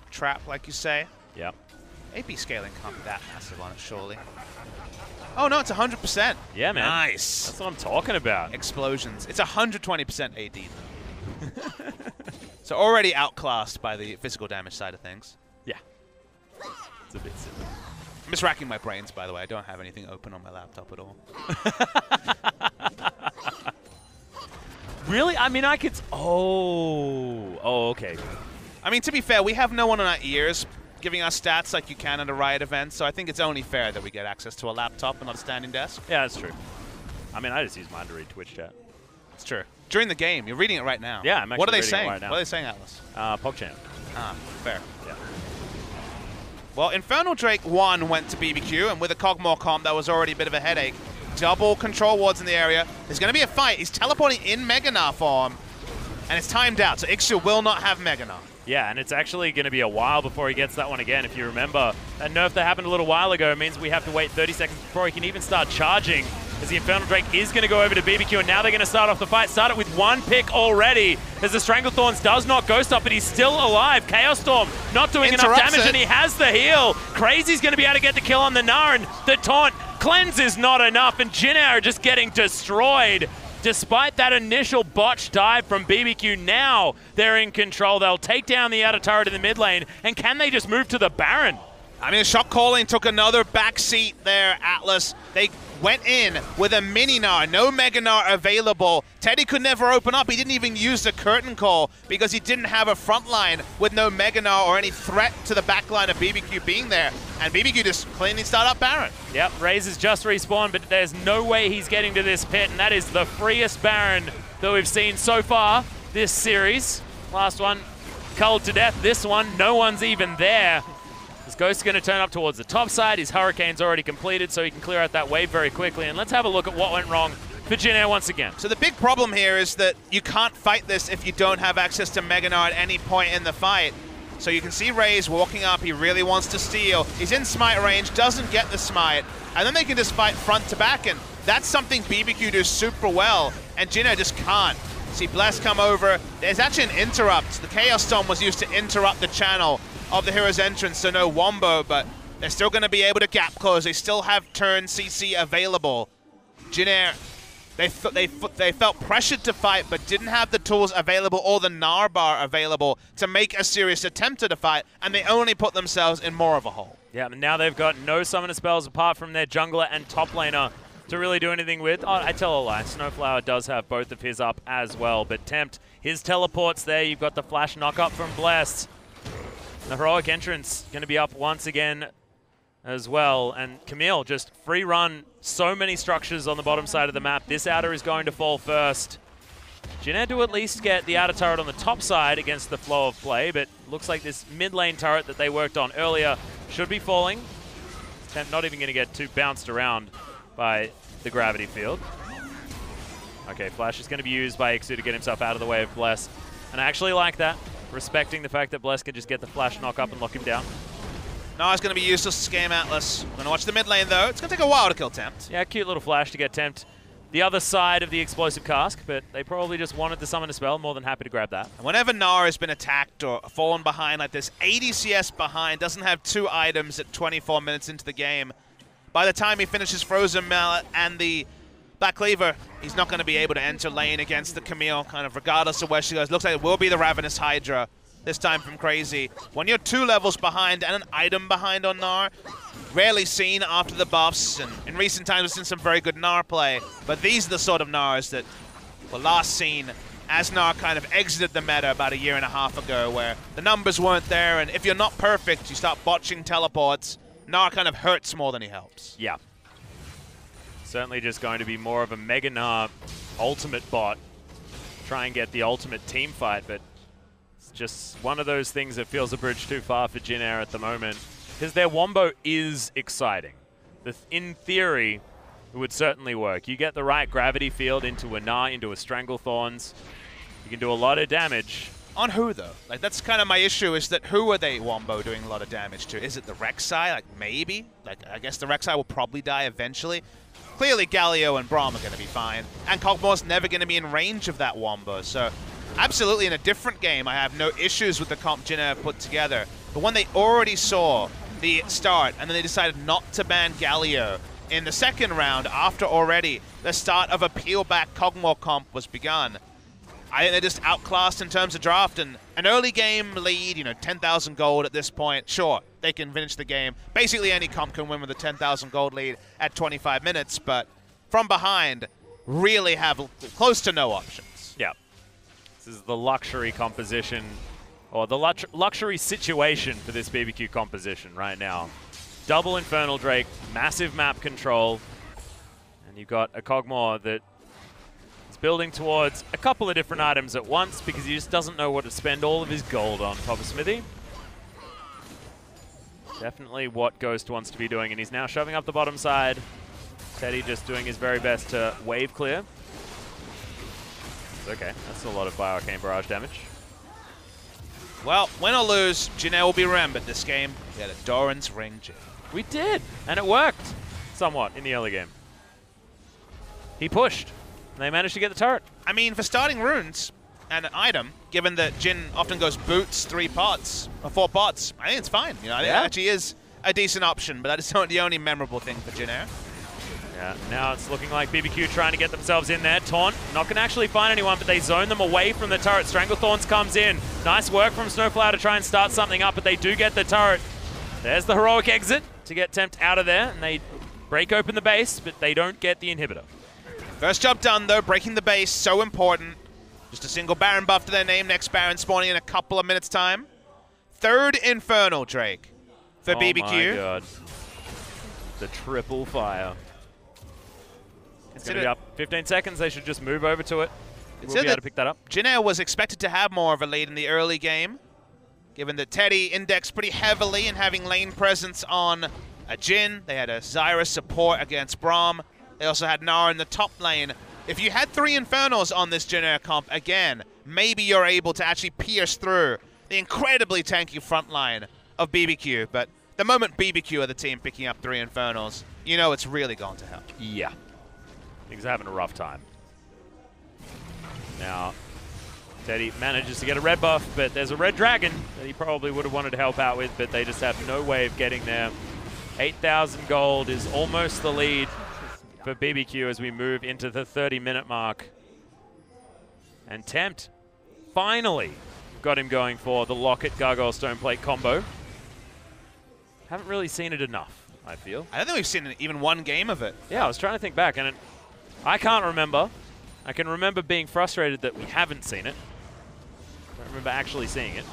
trap, like you say. Yep. AP scaling can't be that massive on it, surely. Oh, no, it's 100%. Yeah, man. Nice. That's what I'm talking about. Explosions. It's 120% AD, though. So already outclassed by the physical damage side of things. Yeah. It's a bit silly. I'm just racking my brains, by the way. I don't have anything open on my laptop at all. Really? I mean, I could... Oh, okay. I mean, to be fair, we have no one on our ears giving us stats like you can at a Riot event, so I think it's only fair that we get access to a laptop and not a standing desk. Yeah, that's true. I mean, I just use mine to read Twitch chat. It's true. During the game, you're reading it right now. Yeah, I'm actually What are they reading saying? it right now. What are they saying, Atlas? PogChamp. Ah, fair. Yeah. Well, Infernal Drake 1 went to BBQ, and with a Kog'Maw comp, that was already a bit of a headache. Double control wards in the area. There's going to be a fight. He's teleporting in Mega Gnar form, and it's timed out, so Ixu will not have Mega Gnar. Yeah, and it's actually going to be a while before he gets that one again. If you remember, that nerf that happened a little while ago means we have to wait 30 seconds before he can even start charging, as the Infernal Drake is going to go over to BBQ, and now they're going to start off the fight. Start it with one pick already, as the Stranglethorns does not ghost up, but he's still alive. Chaos Storm not doing enough damage, and he has the heal. Crazy's going to be able to get the kill on the Gnar, and the taunt cleanse is not enough, and Jin Air just getting destroyed. Despite that initial botch dive from BBQ, now they're in control. They'll take down the outer turret in the mid lane, and can they just move to the Baron? I mean, shot calling took another backseat there, Atlas. They went in with a mini Gnar, no Mega Gnar available. Teddy could never open up. He didn't even use the curtain call because he didn't have a front line with no Mega Gnar or any threat to the back line of BBQ being there. And BBQ just cleanly start up Baron. Yep, Raze has just respawned, but there's no way he's getting to this pit, and that is the freest Baron that we've seen so far this series. Last one, culled to death. This one, no one's even there. This Ghost's going to turn up towards the top side. His Hurricane's already completed, so he can clear out that wave very quickly. And let's have a look at what went wrong for Jin Air once again. So the big problem here is that you can't fight this if you don't have access to Mega Gnar at any point in the fight. So you can see Raze walking up. He really wants to steal. He's in smite range, doesn't get the smite. And then they can just fight front to back. And that's something BBQ does super well. And Jin Air just can't. See Bless come over. There's actually an interrupt. The Chaos Storm was used to interrupt the channel of the hero's entrance, so no wombo, but they're still going to be able to gap close. They still have turn CC available. Jin Air, they felt pressured to fight, but didn't have the tools available or the Gnar bar available to make a serious attempt at a fight, and they only put themselves in more of a hole. Yeah, and now they've got no summoner spells apart from their jungler and top laner to really do anything with. Oh, I tell a lie. Snowflower does have both of his up as well, but Tempt, his teleport's there. You've got the flash knock-up from Blessed. The heroic entrance going to be up once again as well. And Camille just free run so many structures on the bottom side of the map. This outer is going to fall first. Jin Air do at least get the outer turret on the top side against the flow of play, but looks like this mid lane turret that they worked on earlier should be falling. Tempt not even going to get too bounced around by the gravity field. Okay, Flash is going to be used by Ixu to get himself out of the way of Bless. And I actually like that, respecting the fact that Bless can just get the Flash knock up and lock him down. No, it's going to be useless to game Atlas. We're going to watch the mid lane, though. It's going to take a while to kill Tempt. Yeah, cute little Flash to get Tempt the other side of the explosive cask, but they probably just wanted to summon a spell. More than happy to grab that. And whenever Gnar has been attacked or fallen behind like this, 80 CS behind, doesn't have 2 items at 24 minutes into the game. By the time he finishes Frozen Mallet and the Black Cleaver, he's not going to be able to enter lane against the Camille, kind of regardless of where she goes. Looks like it will be the Ravenous Hydra, this time from Crazy. When you're 2 levels behind and an item behind on Gnar, rarely seen after the buffs, and in recent times we've seen some very good Gnar play, but these are the sort of Gnars that were last seen as Gnar kind of exited the meta about a year and a half ago, where the numbers weren't there, and if you're not perfect, you start botching teleports. Gnar kind of hurts more than he helps. Yeah. Certainly just going to be more of a Mega Gnar ultimate bot. Try and get the ultimate team fight, but it's just one of those things that feels a bridge too far for Jin Air at the moment. Because their Wombo is exciting. In theory, it would certainly work. You get the right gravity field into a Gnar, into a Stranglethorns. You can do a lot of damage. On who, though? Like, that's kind of my issue, is that who are they Wombo doing a lot of damage to? Is it the Rek'Sai? Like, maybe? Like, I guess the Rek'Sai will probably die eventually. Clearly, Galio and Braum are going to be fine. And Kog'Maw's never going to be in range of that Wombo. So, absolutely in a different game, I have no issues with the comp Jin Air put together. But when they already saw the start, and then they decided not to ban Galio in the second round after already the start of a peel-back Kog'Maw comp was begun, I think they're just outclassed in terms of draft, and an early game lead, you know, 10,000 gold at this point, sure, they can finish the game. Basically any comp can win with a 10,000 gold lead at 25 minutes, but from behind, really have close to no options. Yeah. This is the luxury composition, or the luxury situation for this BBQ composition right now. Double Infernal Drake, massive map control, and you've got a Kog'Maw that is building towards a couple of different items at once because he just doesn't know what to spend all of his gold on. Papa Smithy. Definitely what Ghost wants to be doing, and he's now shoving up the bottom side. Teddy just doing his very best to wave clear. Okay, that's a lot of Bioarcane Barrage damage. Well, win or lose, Jin Air will be remembered this game. We had a Doran's Ring Jin. We did, and it worked somewhat in the early game. He pushed, and they managed to get the turret. I mean, for starting runes and an item, given that Jin often goes boots 3 pots, or 4 pots, I think it's fine. You know, I think it actually is a decent option, but that is not the only memorable thing for Jin Air. Yeah, now it's looking like BBQ trying to get themselves in there. Taunt, not going to actually find anyone, but they zone them away from the turret. Stranglethorns comes in. Nice work from Snowflower to try and start something up, but they do get the turret. There's the heroic exit to get Tempt out of there, and they break open the base, but they don't get the inhibitor. First job done, though. Breaking the base, so important. Just a single Baron buff to their name. Next Baron spawning in a couple of minutes' time. 3rd Infernal Drake for BBQ. Oh my god. The triple fire. It's going to be up 15 seconds. They should just move over to it. We'll be able to pick that up. Jin Air was expected to have more of a lead in the early game, given that Teddy indexed pretty heavily in having lane presence on a Jin. They had a Zyra support against Braum. They also had Gnar in the top lane. If you had 3 Infernals on this Jin Air comp, again, maybe you're able to actually pierce through the incredibly tanky front line of BBQ. But the moment BBQ are the team picking up 3 Infernals, you know it's really going to help. Yeah. He's having a rough time. Now, Teddy manages to get a red buff, but there's a red dragon that he probably would have wanted to help out with, but they just have no way of getting there. 8,000 gold is almost the lead for BBQ as we move into the 30-minute mark. And Tempt finally got him going for the Locket Gargoyle Stoneplate combo. Haven't really seen it enough, I feel. I don't think we've seen even one game of it. Yeah, I was trying to think back, and I can't remember. I can remember being frustrated that we haven't seen it. I don't remember actually seeing it.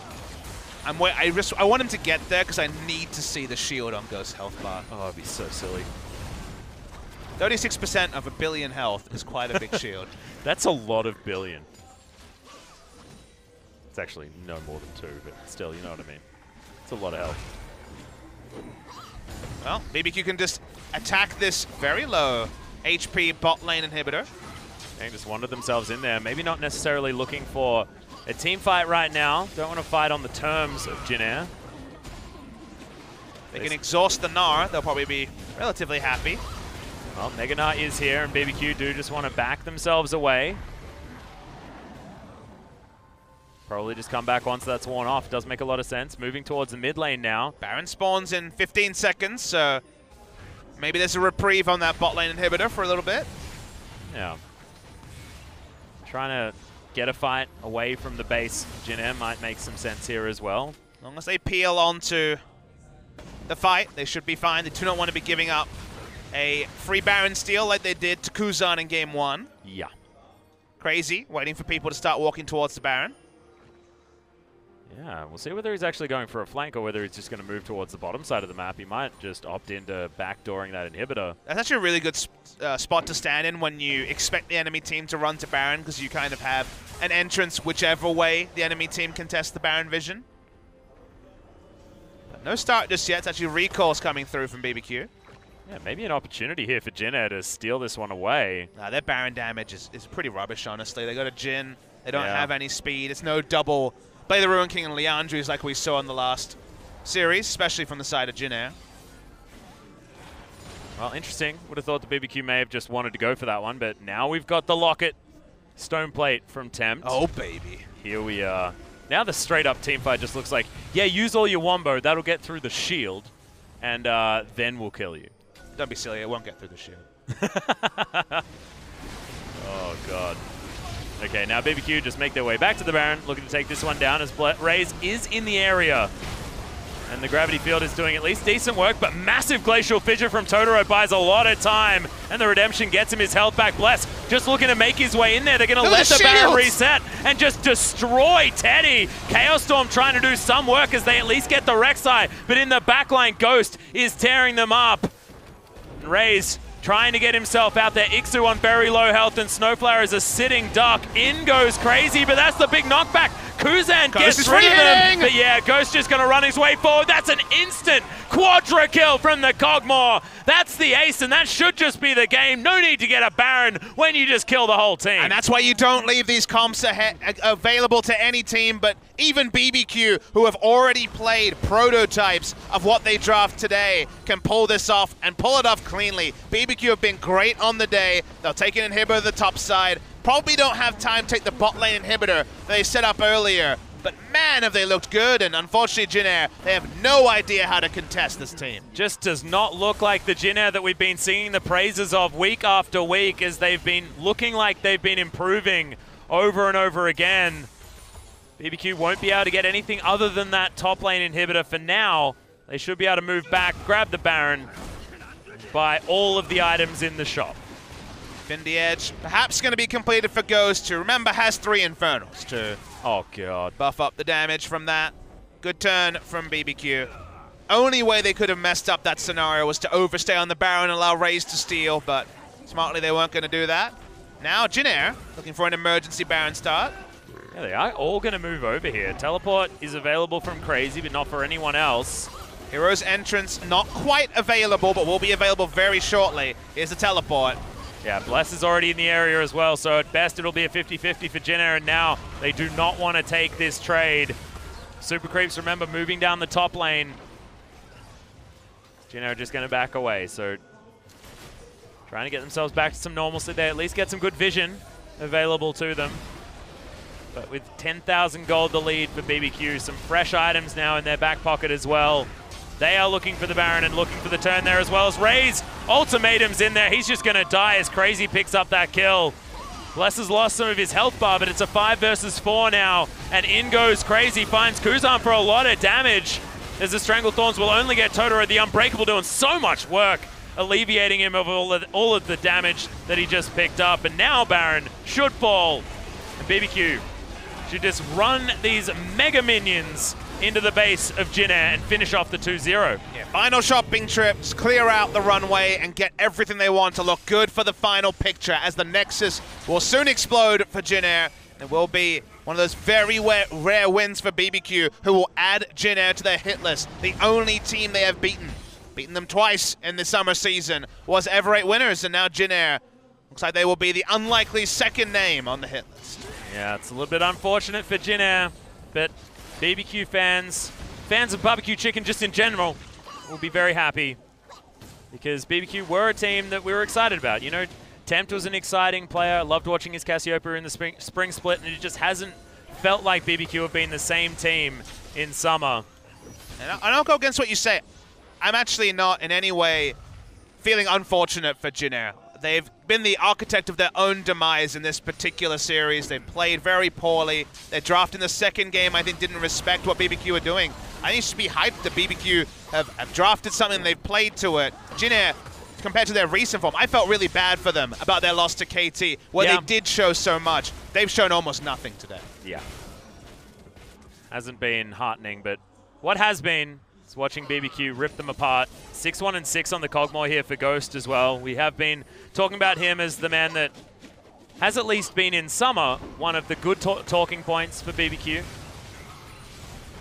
I want him to get there because I need to see the shield on Ghost health bar. Oh, it'd be so silly. 36% of 1 billion health is quite a big shield. That's a lot of billion. It's actually no more than 2, but still, you know what I mean. It's a lot of health. Well, BBQ can just attack this very low HP bot lane inhibitor. They just wandered themselves in there. Maybe not necessarily looking for a team fight right now. Don't want to fight on the terms of Jin Air. They can exhaust the Gnar. They'll probably be relatively happy. Well, Mega Gnar is here, and BBQ do just want to back themselves away. Probably just come back once that's worn off. Does make a lot of sense. Moving towards the mid lane now. Baron spawns in 15 seconds, so maybe there's a reprieve on that bot lane inhibitor for a little bit. Yeah. Trying to get a fight away from the base. Jin Air might make some sense here as well. As long as they peel onto the fight, they should be fine. They do not want to be giving up a free Baron steal like they did to Kuzan in game 1. Yeah. Crazy, waiting for people to start walking towards the Baron. Yeah, we'll see whether he's actually going for a flank or whether he's just going to move towards the bottom side of the map. He might just opt into backdooring that inhibitor. That's actually a really good spot to stand in when you expect the enemy team to run to Baron, because you kind of have an entrance whichever way the enemy team contests the Baron vision. But no start just yet. It's actually recalls coming through from BBQ. Yeah, maybe an opportunity here for Jin Air to steal this one away. Their Baron damage is pretty rubbish, honestly. They got a Jin. They don't have any speed. It's no double Play the Ruin King and Liandry's like we saw in the last series, especially from the side of Jin Air. Well, interesting. Would have thought the BBQ may have just wanted to go for that one, but now we've got the Locket Stone Plate from Tempt. Oh, baby. Here we are. Now the straight-up teamfight just looks like, yeah, use all your wombo. That'll get through the shield, and then we'll kill you. Don't be silly. It won't get through the shield. Oh, God. Okay, now BBQ just make their way back to the Baron, looking to take this one down as Raze is in the area. And the Gravity Field is doing at least decent work, but massive Glacial Fissure from Totoro buys a lot of time. And the Redemption gets him his health back. Bless just looking to make his way in there. They're going to let the Baron reset and just destroy Teddy. Chaos Storm trying to do some work as they at least get the Rek'Sai, but in the backline, Ghost is tearing them up. And Raze trying to get himself out there. Ixu on very low health, and Snowflower is a sitting duck. In goes Crazy, but that's the big knockback. Kuzan gets rid of them, but yeah, Ghost just going to run his way forward. That's an instant quadra kill from the Kog'Maw. That's the ace, and that should just be the game. No need to get a Baron when you just kill the whole team. And that's why you don't leave these comps available to any team, but even BBQ, who have already played prototypes of what they draft today, can pull this off and pull it off cleanly. BBQ have been great on the day. They'll take an inhibitor to the top side. Probably don't have time to take the bot lane inhibitor they set up earlier, but man, have they looked good, and unfortunately Jin Air, they have no idea how to contest this team. Just does not look like the Jin Air that we've been singing the praises of week after week, as they've been looking like they've been improving over and over again. BBQ won't be able to get anything other than that top lane inhibitor for now. They should be able to move back, grab the Baron, buy all of the items in the shop. Findy Edge, perhaps going to be completed for Ghost, who remember has 3 Infernals to buff up the damage from that. Good turn from BBQ. Only way they could have messed up that scenario was to overstay on the Baron and allow Raze to steal, but smartly they weren't going to do that. Now Jin Air looking for an emergency Baron start. Yeah, they are all going to move over here. Teleport is available from Crazy, but not for anyone else. Hero's entrance not quite available, but will be available very shortly. Here's the teleport. Yeah, Bless is already in the area as well, so at best it'll be a 50-50 for Jin Air, and now they do not want to take this trade. Super Creeps, remember, moving down the top lane. Jin Air just going to back away, so trying to get themselves back to some normalcy. They at least get some good vision available to them. But with 10,000 gold the lead for BBQ, some fresh items now in their back pocket as well. They are looking for the Baron and looking for the turn there, as well as Raze. Ultimatum's in there. He's just going to die as Crazy picks up that kill. Bless has lost some of his health bar, but it's a 5 versus 4 now. And in goes Crazy, finds Kuzan for a lot of damage, as the Strangle Thorns will only get Totoro the Unbreakable doing so much work, alleviating him of all of the damage that he just picked up. And now Baron should fall. And BBQ should just run these mega minions into the base of Jin Air and finish off the 2-0. Yeah, final shopping trips, clear out the runway and get everything they want to look good for the final picture, as the Nexus will soon explode for Jin Air. It will be one of those very rare wins for BBQ, who will add Jin Air to their hit list. The only team they have beaten them twice in the summer season was Ever 8 winners, and now Jin Air Looks like they will be the unlikely second name on the hit list. Yeah, it's a little bit unfortunate for Jin Air, but BBQ fans of barbecue chicken just in general, will be very happy because BBQ were a team that we were excited about. You know, Tempt was an exciting player. Loved watching his Cassiopeia in the spring split, and it just hasn't felt like BBQ have been the same team in summer. And I'll go against what you say. I'm actually not in any way feeling unfortunate for Jin Air. They've been the architect of their own demise in this particular series. They've played very poorly. Their draft in the second game, I think, didn't respect what BBQ are doing. I think it should be hyped that BBQ have drafted something, they've played to it. Jin Air, compared to their recent form, I felt really bad for them about their loss to KT, where they did show so much. They've shown almost nothing today. Yeah. Hasn't been heartening, but what has been is watching BBQ rip them apart. 6-1 and 6 on the Cogmore here for Ghost as well. We have been talking about him as the man that has at least been in summer one of the good talking points for BBQ.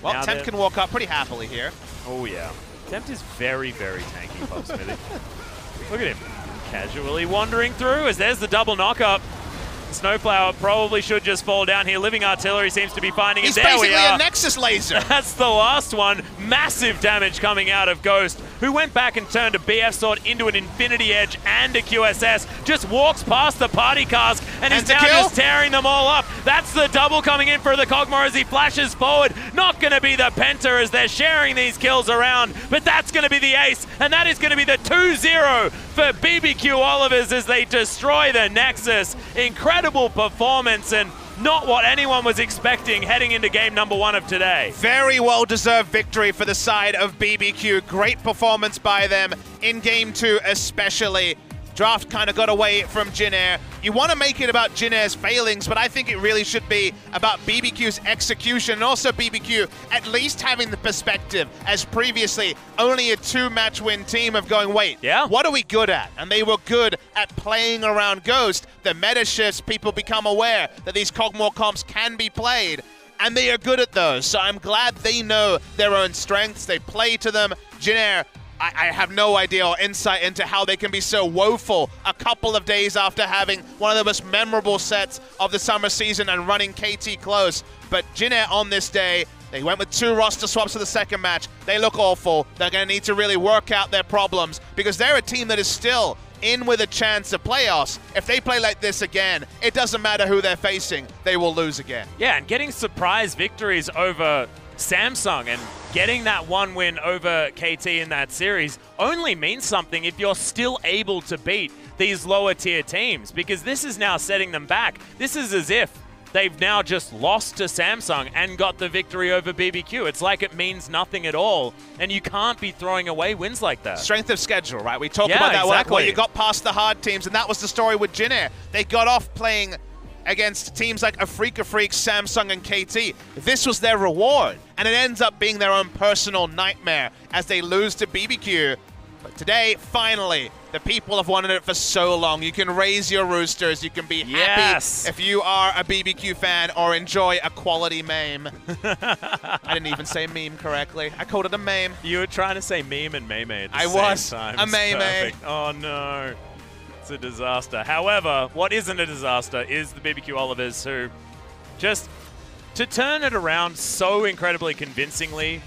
Well, now Tempt can walk up pretty happily here. Oh, yeah. Tempt is very, very tanky, Pop Smithy. Look at him casually wandering through as there's the double knock-up. Snowflower probably should just fall down here. Living Artillery seems to be finding him. There we are. He's basically a Nexus laser. That's the last one. Massive damage coming out of Ghost, who went back and turned a BF Sword into an Infinity Edge and a QSS. Just walks past the party cask and is now just tearing them all up. That's the double coming in for the Cogmore as he flashes forward. Not going to be the Penta as they're sharing these kills around, but that's going to be the ace, and that is going to be the 2-0 for BBQ Olivers as they destroy the Nexus. Incredible performance and not what anyone was expecting heading into game number 1 of today. Very well-deserved victory for the side of BBQ. Great performance by them in game 2 especially. Draft kind of got away from Jin Air. You want to make it about Jin Air's failings, but I think it really should be about BBQ's execution and also BBQ at least having the perspective as previously only a 2-match win team of going, wait, what are we good at? And they were good at playing around Ghost. The meta shifts, people become aware that these Cogmore comps can be played, and they are good at those. So I'm glad they know their own strengths. They play to them. Jin Air, I have no idea or insight into how they can be so woeful a couple of days after having one of the most memorable sets of the summer season and running KT close. But Jin Air on this day, they went with 2 roster swaps for the second match. They look awful. They're going to need to really work out their problems because they're a team that is still in with a chance of playoffs. If they play like this again, it doesn't matter who they're facing. They will lose again. Yeah, and getting surprise victories over Samsung and getting that 1 win over KT in that series only means something if you're still able to beat these lower tier teams, because this is now setting them back. This is as if they've now just lost to Samsung and got the victory over BBQ. It's like it means nothing at all, and you can't be throwing away wins like that. Strength of schedule, right? We talked about that exactly. Well, you got past the hard teams, and that was the story with Jin Air. They got off playing against teams like Afreeca Freecs, Samsung, and KT. This was their reward, and it ends up being their own personal nightmare as they lose to BBQ. But today, finally, the people have wanted it for so long. You can raise your roosters. You can be happy if you are a BBQ fan or enjoy a quality meme. I didn't even say meme correctly. I called it a meme. You were trying to say meme and meme at the same time. A meme. Perfect. Oh, no. A disaster. However, what isn't a disaster is the BBQ Olivers, who just to turn it around so incredibly convincingly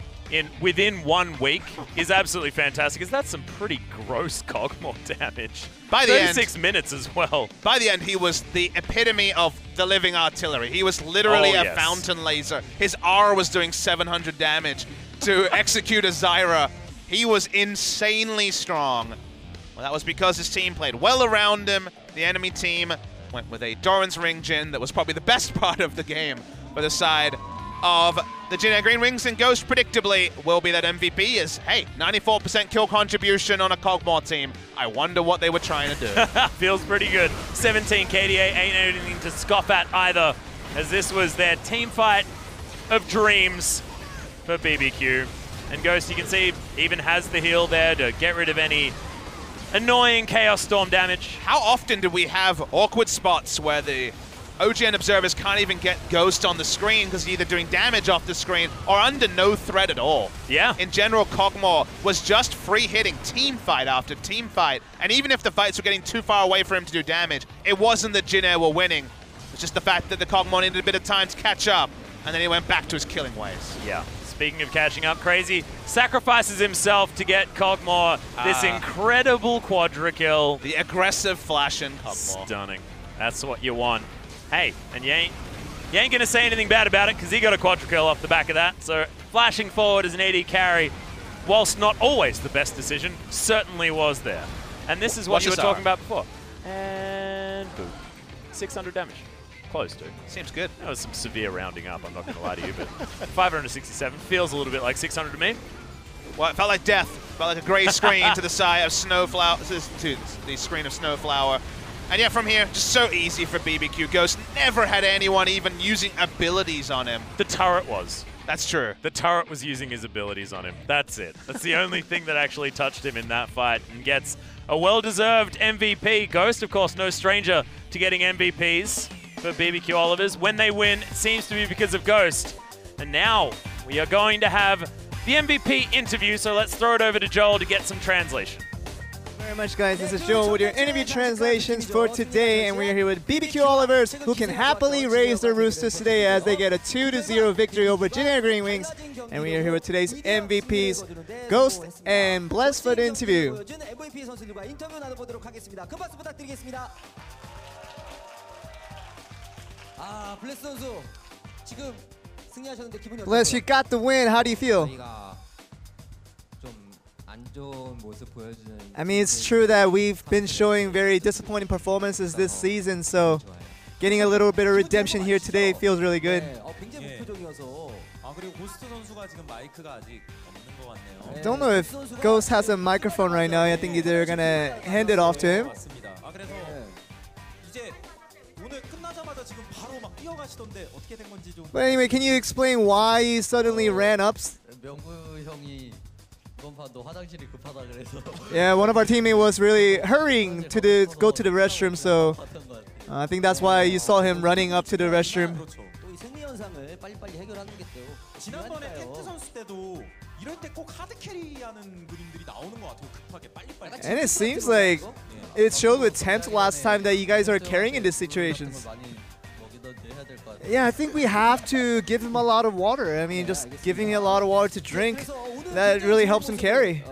within 1 week is absolutely fantastic, because that's some pretty gross Cogmore damage. By the 36 minutes as well. By the end, he was the epitome of the living artillery. He was literally a fountain laser. His R was doing 700 damage to execute a Zyra. He was insanely strong. Well, that was because his team played well around him. The enemy team went with a Doran's Ring Jin that was probably the best part of the game for the side of the Jin Air GreenWings, and Ghost predictably will be that MVP as, hey, 94% kill contribution on a Cogmore team. I wonder what they were trying to do. Feels pretty good. 17 KDA ain't anything to scoff at either, as this was their team fight of dreams for BBQ. And Ghost, you can see, even has the heal there to get rid of any annoying Chaos Storm damage. How often do we have awkward spots where the OGN observers can't even get Ghost on the screen because he's either doing damage off the screen or under no threat at all. Yeah. In general, Kog'Maw was just free hitting team fight after team fight. And even if the fights were getting too far away for him to do damage, it wasn't that Jin Air were winning. It's just the fact that the Kog'Maw needed a bit of time to catch up, and then he went back to his killing ways. Yeah. Speaking of catching up, Crazy sacrifices himself to get Kog'Maw this incredible quadra kill. The aggressive flashing Kog'Maw. Stunning. That's what you want. Hey, and you ain't gonna say anything bad about it because he got a quadra kill off the back of that. So flashing forward as an AD carry, whilst not always the best decision, certainly was there. And this is what you were talking about before. And boom. 600 damage. Close to. Seems good. That was some severe rounding up, I'm not going to lie to you, but 567 feels a little bit like 600 to me. Well, it felt like death. It felt like a grey screen to the side of Snowflower, to the screen of Snowflower. And yeah, from here, just so easy for BBQ. Ghost never had anyone even using abilities on him. The turret was. That's true. The turret was using his abilities on him. That's it. That's the only thing that actually touched him in that fight, and gets a well-deserved MVP. Ghost, of course, no stranger to getting MVPs for BBQ Olivers. When they win, it seems to be because of Ghost. And now we are going to have the MVP interview, so let's throw it over to Joel to get some translation. Very much, guys. This is Joel with your interview translations for today, and we're here with BBQ Olivers, who can happily raise their roosters today as they get a 2-0 victory over Jin Air GreenWings. And we are here with today's MVPs, Ghost and Bless, for the interview. Bless, you got the win. How do you feel? I mean, it's true that we've been showing very disappointing performances this season, so getting a little bit of redemption here today feels really good. I don't know if Ghost has a microphone right now. I think they're going to hand it off to him. But anyway, can you explain why you suddenly ran up? Yeah, one of our teammates was really hurrying to go to the restroom, so I think that's why you saw him running up to the restroom. And it seems like it showed with Tempt last time that you guys are carrying in these situations. Yeah, I think we have to give him a lot of water. I mean, just giving him a lot of water to drink, that really helps him carry.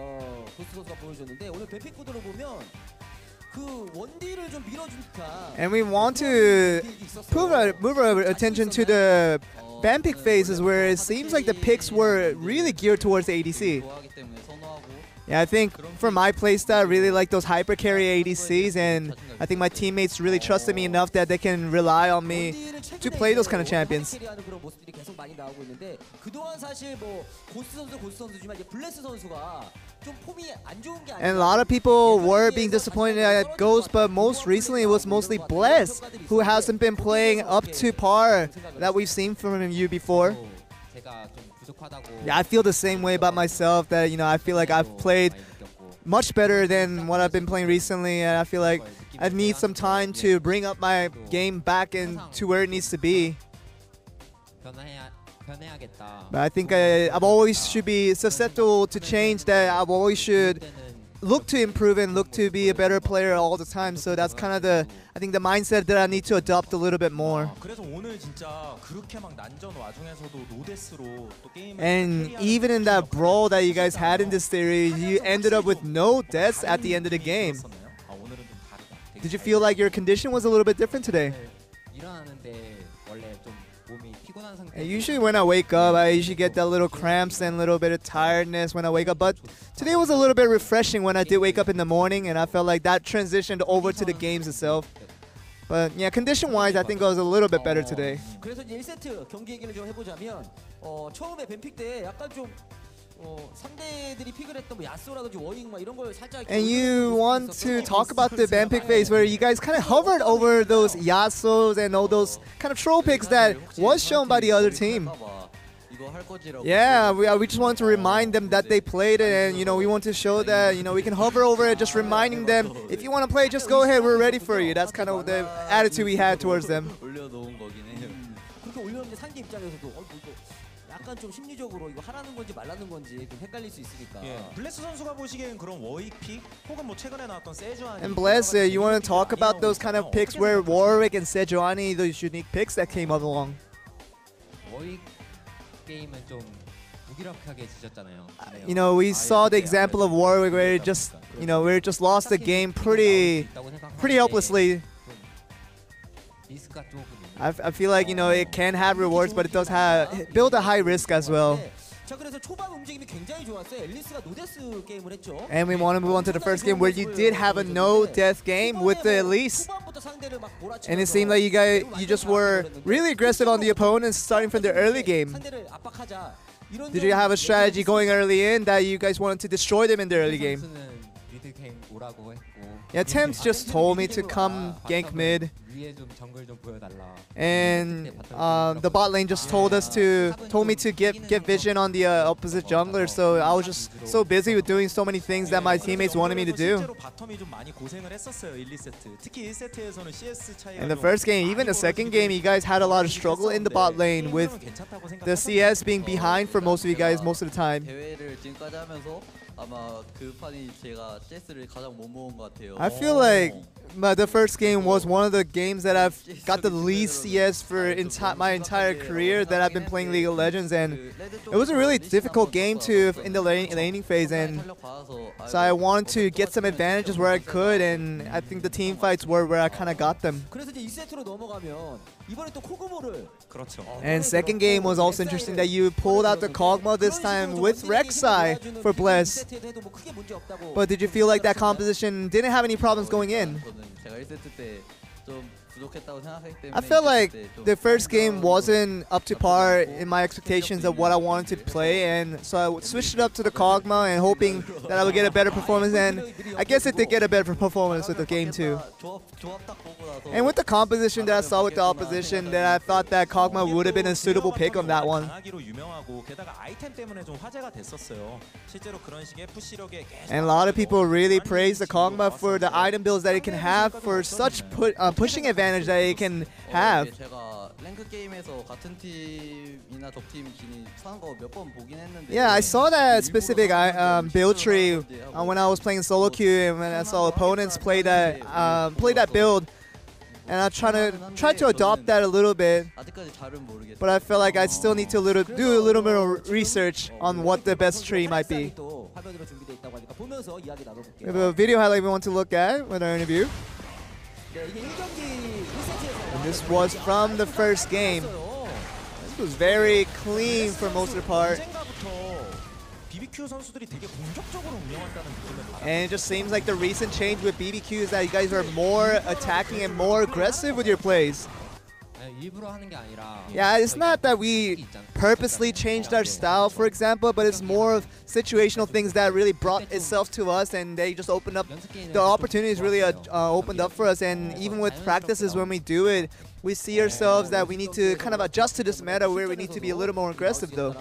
And we want to move our attention to the ban pick phases, where it seems like the picks were really geared towards ADC. Yeah, I think for my playstyle, I really like those hyper carry ADCs, and I think my teammates really trusted me enough that they can rely on me to play those kind of champions. And a lot of people were being disappointed at Ghost, but most recently it was mostly Bless, who hasn't been playing up to par that we've seen from you before. Yeah, I feel the same way about myself, that, you know, I feel like I've played much better than what I've been playing recently, and I feel like I need some time to bring up my game back into where it needs to be. But I think I've always should be susceptible to change, that I've always should look to improve and look to be a better player all the time. So that's kind of the, I think, the mindset that I need to adopt a little bit more. And even in that brawl that you guys had in this series, you ended up with no deaths at the end of the game. Did you feel like your condition was a little bit different today? And usually when I wake up, I usually get that little cramps and a little bit of tiredness when I wake up. But today was a little bit refreshing when I did wake up in the morning, and I felt like that transitioned over to the games itself. But yeah, condition-wise, I think I was a little bit better today. And you want to talk about the ban pick phase where you guys kind of hovered over those Yasuos and all those kind of troll picks that was shown by the other team. Yeah, we just want to remind them that they played it, and, you know, we want to show that, you know, we can hover over it, just reminding them, if you want to play, just go ahead, we're ready for you. That's kind of the attitude we had towards them. 그렇게 올렸는데 상대 입장에서도 이거 약간 좀 심리적으로 이거 하라는 건지 말라는 건지 좀 헷갈릴 수 있으니까. 예, 블레스 선수가 보시기엔 그런 워윅 픽 혹은 뭐 최근에 나왔던 세주아니. And Bless, you want to talk about those kind of picks where Warwick and Sejuani, those unique picks that came up along? 워익 게임은 좀 무기력하게 지셨잖아요. You know, we saw the example of Warwick where it just, you know, where it just lost the game pretty helplessly. 리스크가 조금 I feel like, you know, it can have rewards, but it does have build a high risk as well. 자, 그래서 초반 움직임이 굉장히 좋았어요. 앨리스가 노데스 게임을 했죠. And we want to move on to the first game where you did have a no-death game with the Elise. 초반부터 상대를 막 몰아치면서 And it seemed like you just were really aggressive on the opponents starting from the early game. 상대를 압박하자. 이런 Did you have a strategy going early in that you guys wanted to destroy them in the early game? 선수는 미드 게임 오라고 했고. Yeah, Temps just told me to come gank mid. 위에 좀 정글 좀 보여달라. And the bot lane just told me to get vision on the opposite jungler. So I was just so busy with doing so many things that my teammates wanted me to do. 실제로 바텀이 좀 많이 고생을 했었어요. 1, 2세트. 특히 1세트에서는 CS 차이가 In the first game, even the second game, you guys had a lot of struggle in the bot lane with the CS being behind for most of you guys most of the time. 대회를 지금까지 하면서 아마 그 판이 제가 CS를 가장 못 모은 것 같아요. I feel like the first game was one of the games that I've got the least CS for my entire career that I've been playing League of Legends, and it was a really difficult game in the laning phase, and so I wanted to get some advantages where I could, and I think the team fights were where I kind of got them. 그래서 이제 2세트로 넘어가면 이번에 또 코그모를 그렇죠. And second game was also interesting that you pulled out the Kog'Maw this time with Rek'Sai for Bless. But did you feel like that composition didn't have any problems going in? 제가 1세트 때 좀 부족했다고 생각했기 때문에 I felt like the first game wasn't up to par in my expectations of what I wanted to play, and so I switched it up to the Kog'Maw and hoping that I would get a better performance, and I guess it did get a better performance with the game too. 조합 딱 보고 나서 And with the composition that I saw with the opposition, that I thought that Kog'Maw would have been a suitable pick on that one. 강하기로 유명하고 게다가 아이템 때문에 좀 화제가 됐었어요. 실제로 그런 식의 푸시력에 계속 And a lot of people really praise the Kog'Maw for the item builds that it can have, for such pushing advantage that it can have. 제가 랭크 게임에서 같은 팀이나 적팀 진이 사는 거 몇 번 보긴 했는데 Yeah, I saw that specific build tree when I was playing solo queue, and when I saw opponents play that build, and I tried to adopt that a little bit. 아직까지 잘은 모르겠어요. But I felt like I still need to do a little bit of research on what the best tree might be. 또 화면으로 준비돼 있다고 하니까 보면서 이야기 나눠볼게요. We have a video highlight we want to look at with our interview. 네, 이게 1경기 1세트에서 And this was from the first game. This was very clean for most of the part. 언젠가부터 BBQ 선수들이 되게 공격적으로 운영한다는 느낌을 받았어요. And it just seems like the recent change with BBQ is that you guys are more attacking and more aggressive with your plays. 일부러 하는 게 아니라. Yeah, it's not that we purposely changed our style, for example, but it's more of situational things that really brought itself to us, and they just opened up, the opportunities really opened up for us. And even with practices, when we do it, we see ourselves that we need to kind of adjust to this meta where we need to be a little more aggressive though.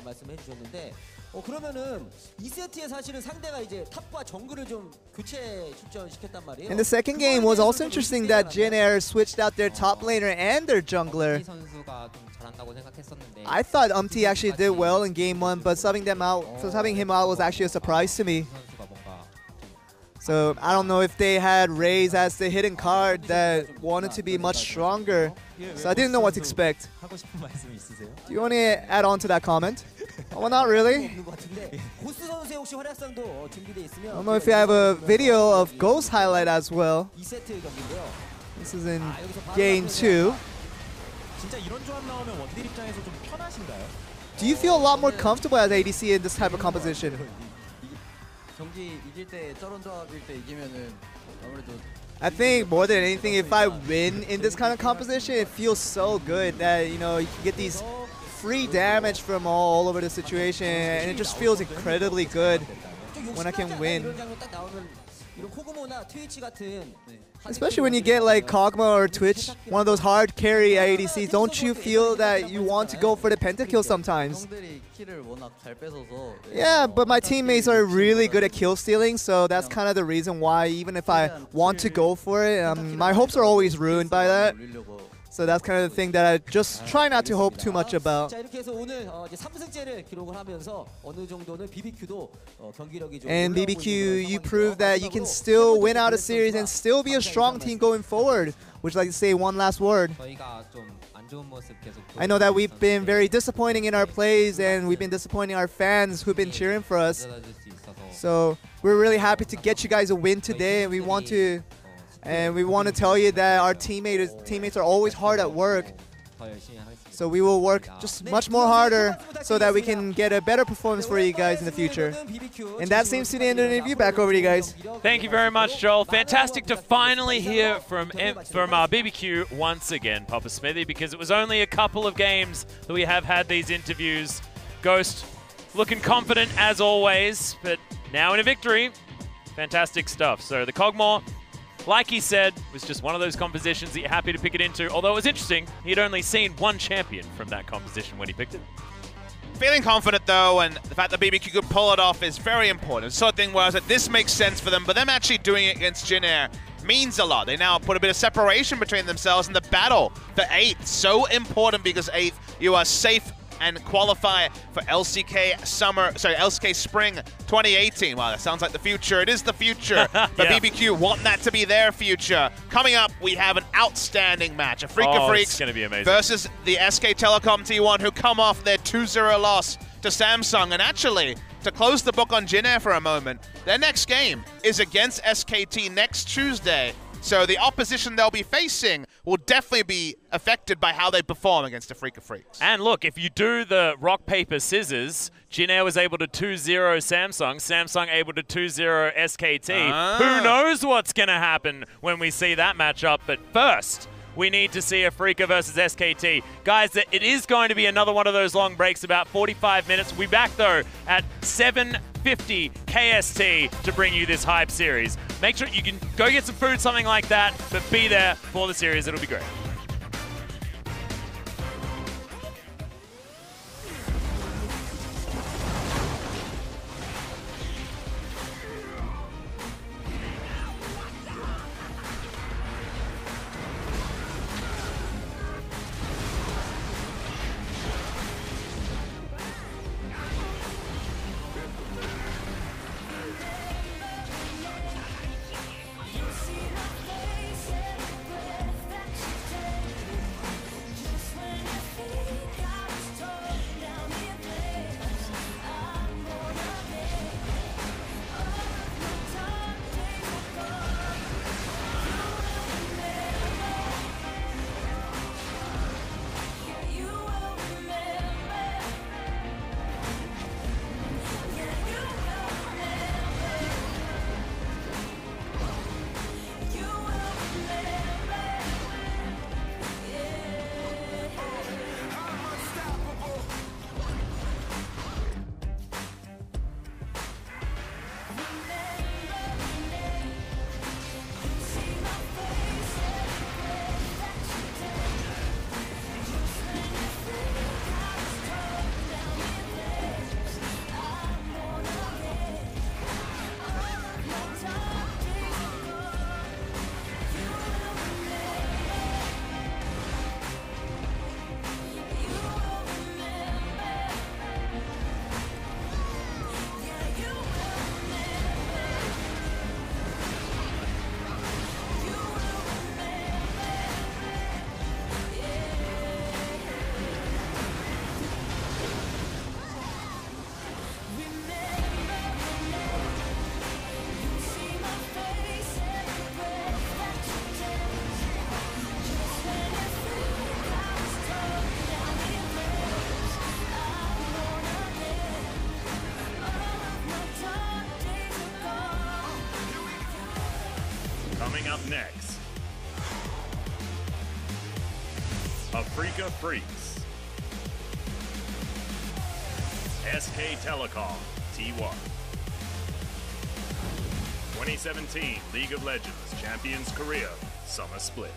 그러면은 2세트에 사실은 상대가 이제 탑과 정글을 좀 교체 출전시켰단 말이에요. And the second game was also interesting that Jin Air switched out their top laner and their jungler. 선수가 좀 잘한다고 생각했었는데. I thought actually did well in game 1, but subbing him out was actually a surprise to me. So I don't know if they had Raze as the hidden card that wanted to be much stronger. So I didn't know what to expect. 하고 싶은 말씀 있으세요? Do you want to add on to that comment? Well, not really. 고스 선수의 혹시 활약상도 준비돼 I 있으면 don't know if you have a video of Ghost highlight as well. 2세트 경기인데요. This is in game 2. 진짜 이런 조합 나오면 원딜 입장에서 좀 편하신가요? Do you feel a lot more comfortable as ADC in this type of composition? 경기 이길 때 저런 조합일 때 이기면은 아무래도 I think more than anything, if I win in this kind of composition, it feels so good that, you know, you can get these free damage from all over the situation, and it just feels incredibly good when I can win. Especially when you get like Kog'Maw or Twitch, one of those hard carry ADCs, don't you feel that you want to go for the pentakill sometimes? Yeah, but my teammates are really good at kill stealing, so that's kind of the reason why even if I want to go for it, my hopes are always ruined by that. So that's kind of the thing that I just try not to hope too much about. 자, 이렇게 해서 오늘 이제 3승째를 기록을 하면서 어느 정도는 BBQ도 경기력이 좀 And 올라오고 BBQ, 있는 you 그런 prove that you can still win out a series and still be a strong team going forward. Would you like to say one last word? 저희가 좀 안 좋은 모습 계속 I know that we've been very disappointing in our plays and we've been disappointing our fans who've been cheering for us. 가져다 줄 수 있어서 So we're really happy to get you guys a win today, and we want to tell you that our teammates are always hard at work. 더 열심히 하겠습니다. So we will work just much more harder so that we can get a better performance for you guys in the future. And that seems to be the end of the interview. Back over to you guys. Thank you very much, Joel. Fantastic to finally hear from BBQ once again, Papa Smithy, because it was only a couple of games that we have had these interviews. Ghost looking confident as always, but now in a victory. Fantastic stuff. So the Cogmore, like he said, was just one of those compositions that you're happy to pick it into. Although it was interesting, he'd only seen one champion from that composition when he picked it. Feeling confident though, and the fact that BBQ could pull it off is very important. The sort of thing was that this makes sense for them, but them actually doing it against Jin Air means a lot. They now put a bit of separation between themselves, and the battle for 8th, so important because 8th, you are safe and qualify for LCK Spring 2018. Wow, that sounds like the future. It is the future. But Yeah. BBQ want that to be their future. Coming up, we have an outstanding match. Afreeca Freecs it's gonna be amazing. versus the SK Telecom T1, who come off their 2-0 loss to Samsung. And actually, to close the book on Jin Air for a moment, their next game is against SKT next Tuesday. So the opposition they'll be facing will definitely be affected by how they perform against Afreeca Freecs. And look, if you do the rock, paper, scissors, Jin Air was able to 2-0 Samsung, Samsung able to 2-0 SKT. Who knows what's going to happen when we see that matchup? But first, we need to see Afreeca versus SKT. Guys, it is going to be another one of those long breaks, about 45 minutes. We'll be back, though, at 7:50 KST to bring you this hype series. Make sure you can go get some food, something like that, but be there for the series. It'll be great. Coming up next, Afreeca Freecs, SK Telecom T1, 2017 League of Legends Champions Korea Summer Split.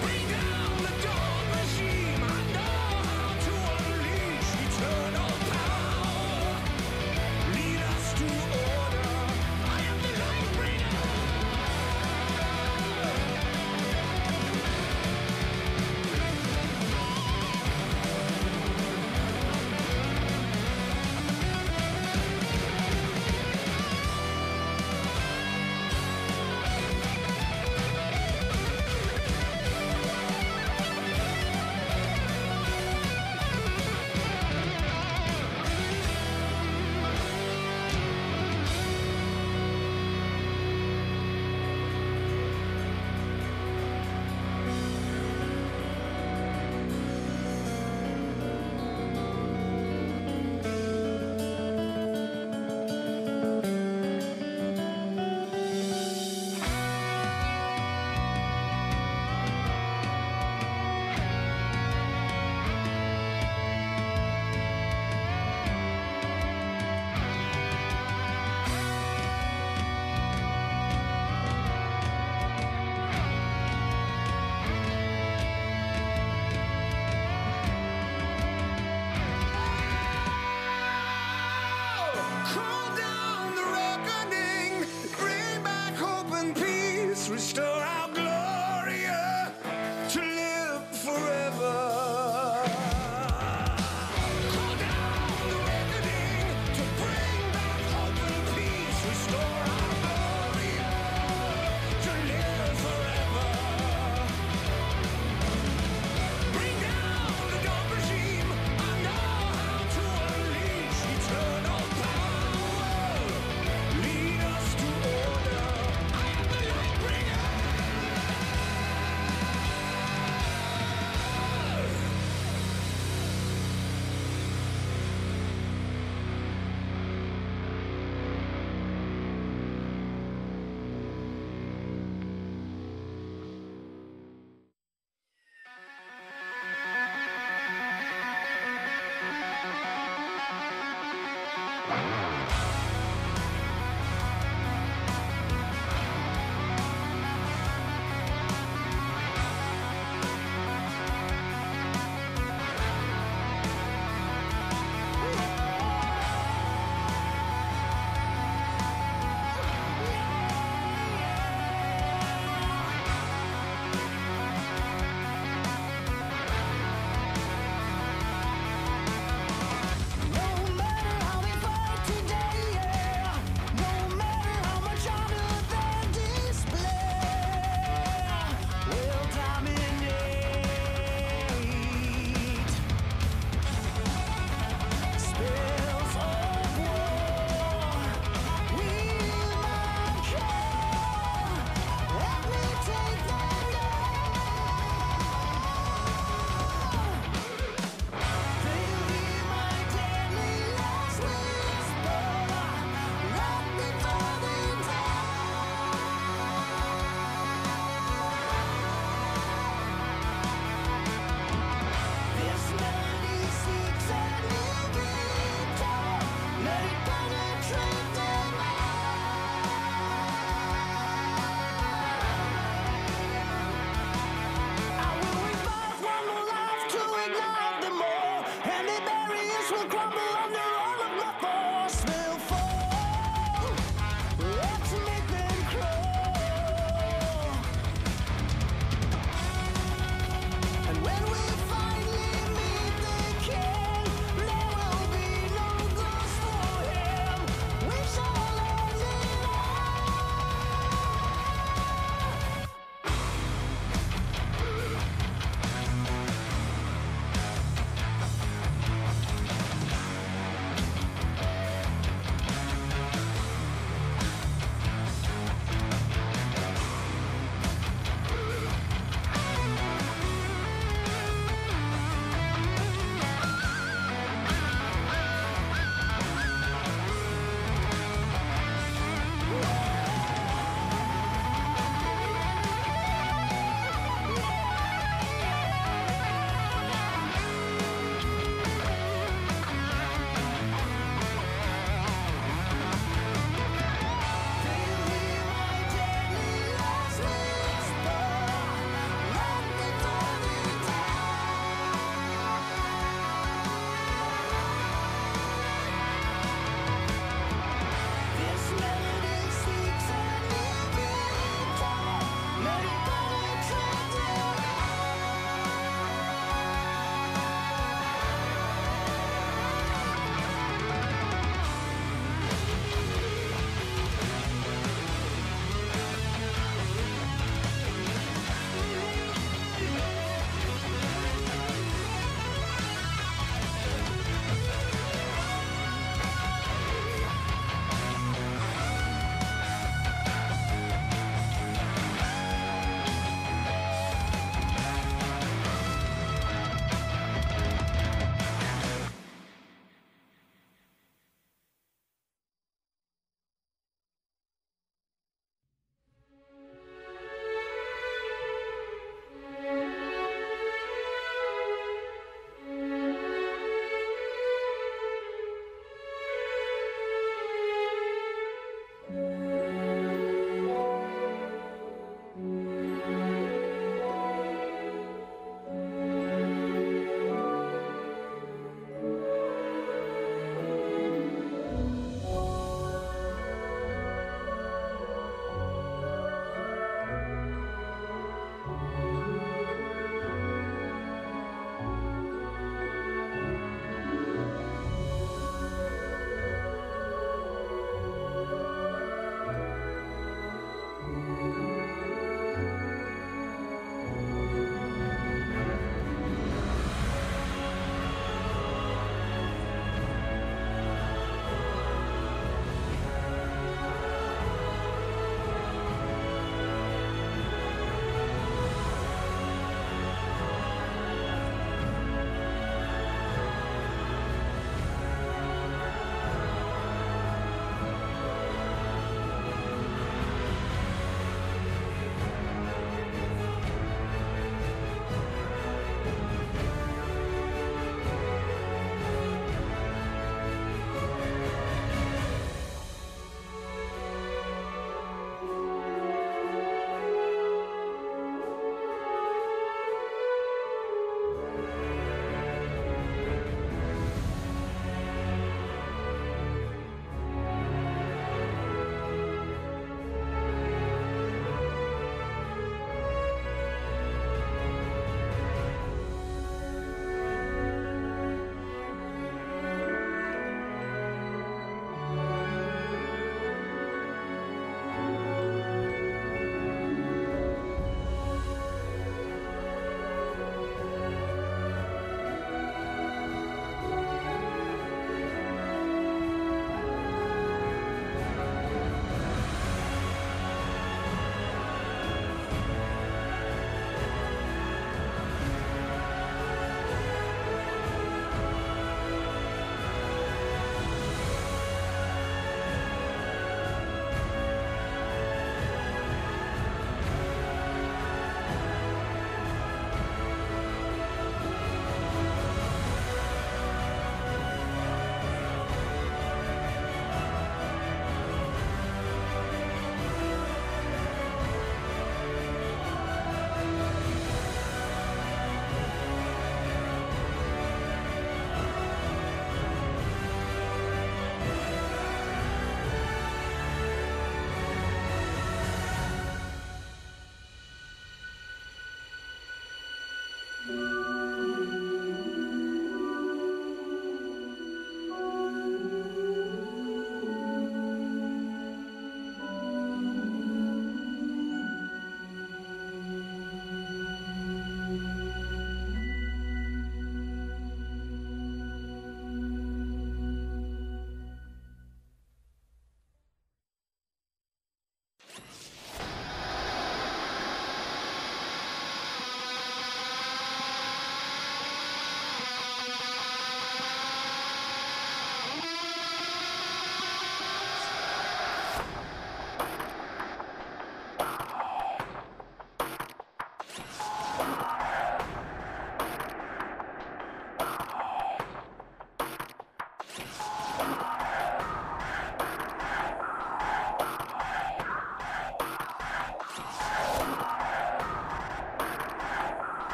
Bring down the dawn machine.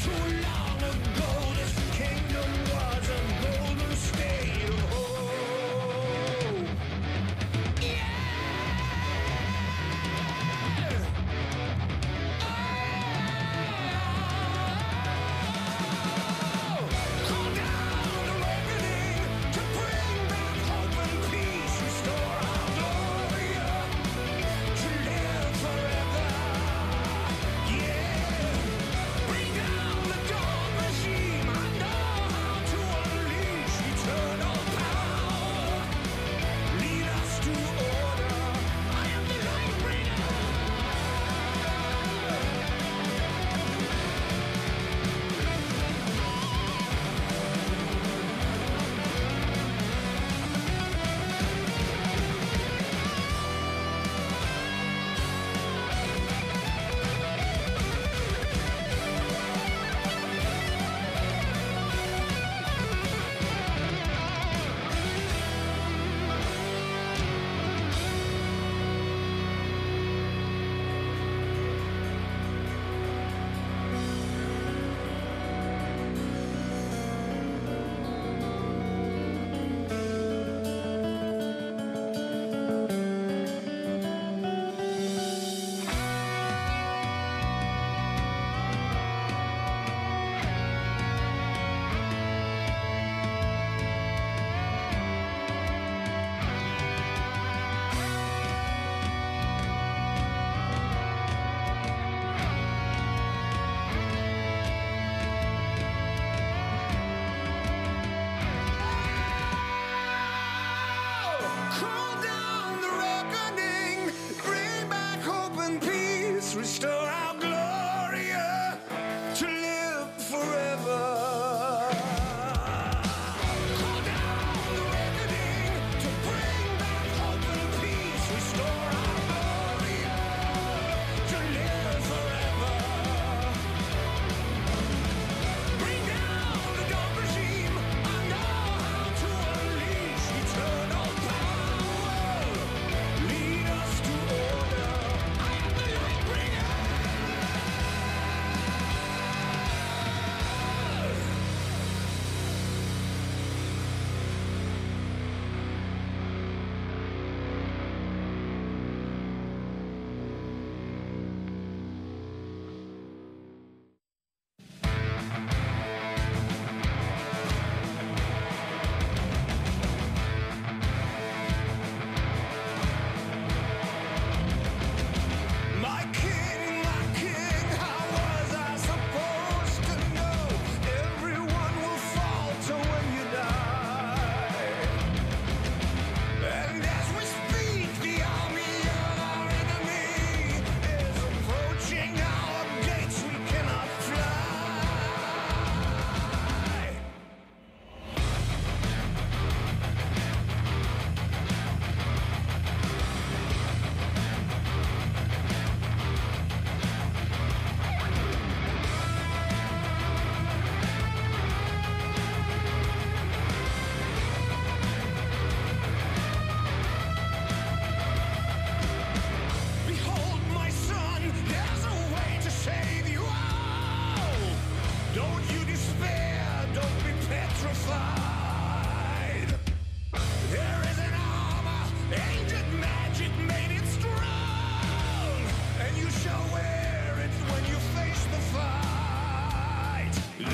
Too long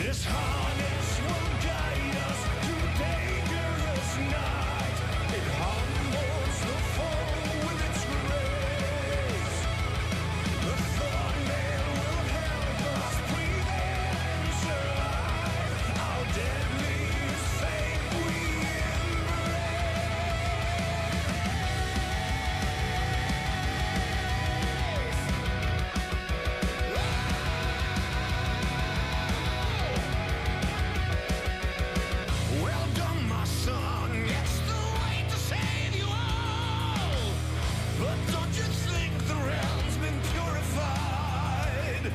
This harness will guide us through dangerous night. It humbles the foe with its grace. The thornmail will help us breathe and survive. Our deadliest fate we Well done, my son. It's the way to save you all. But don't you think the realm's been purified?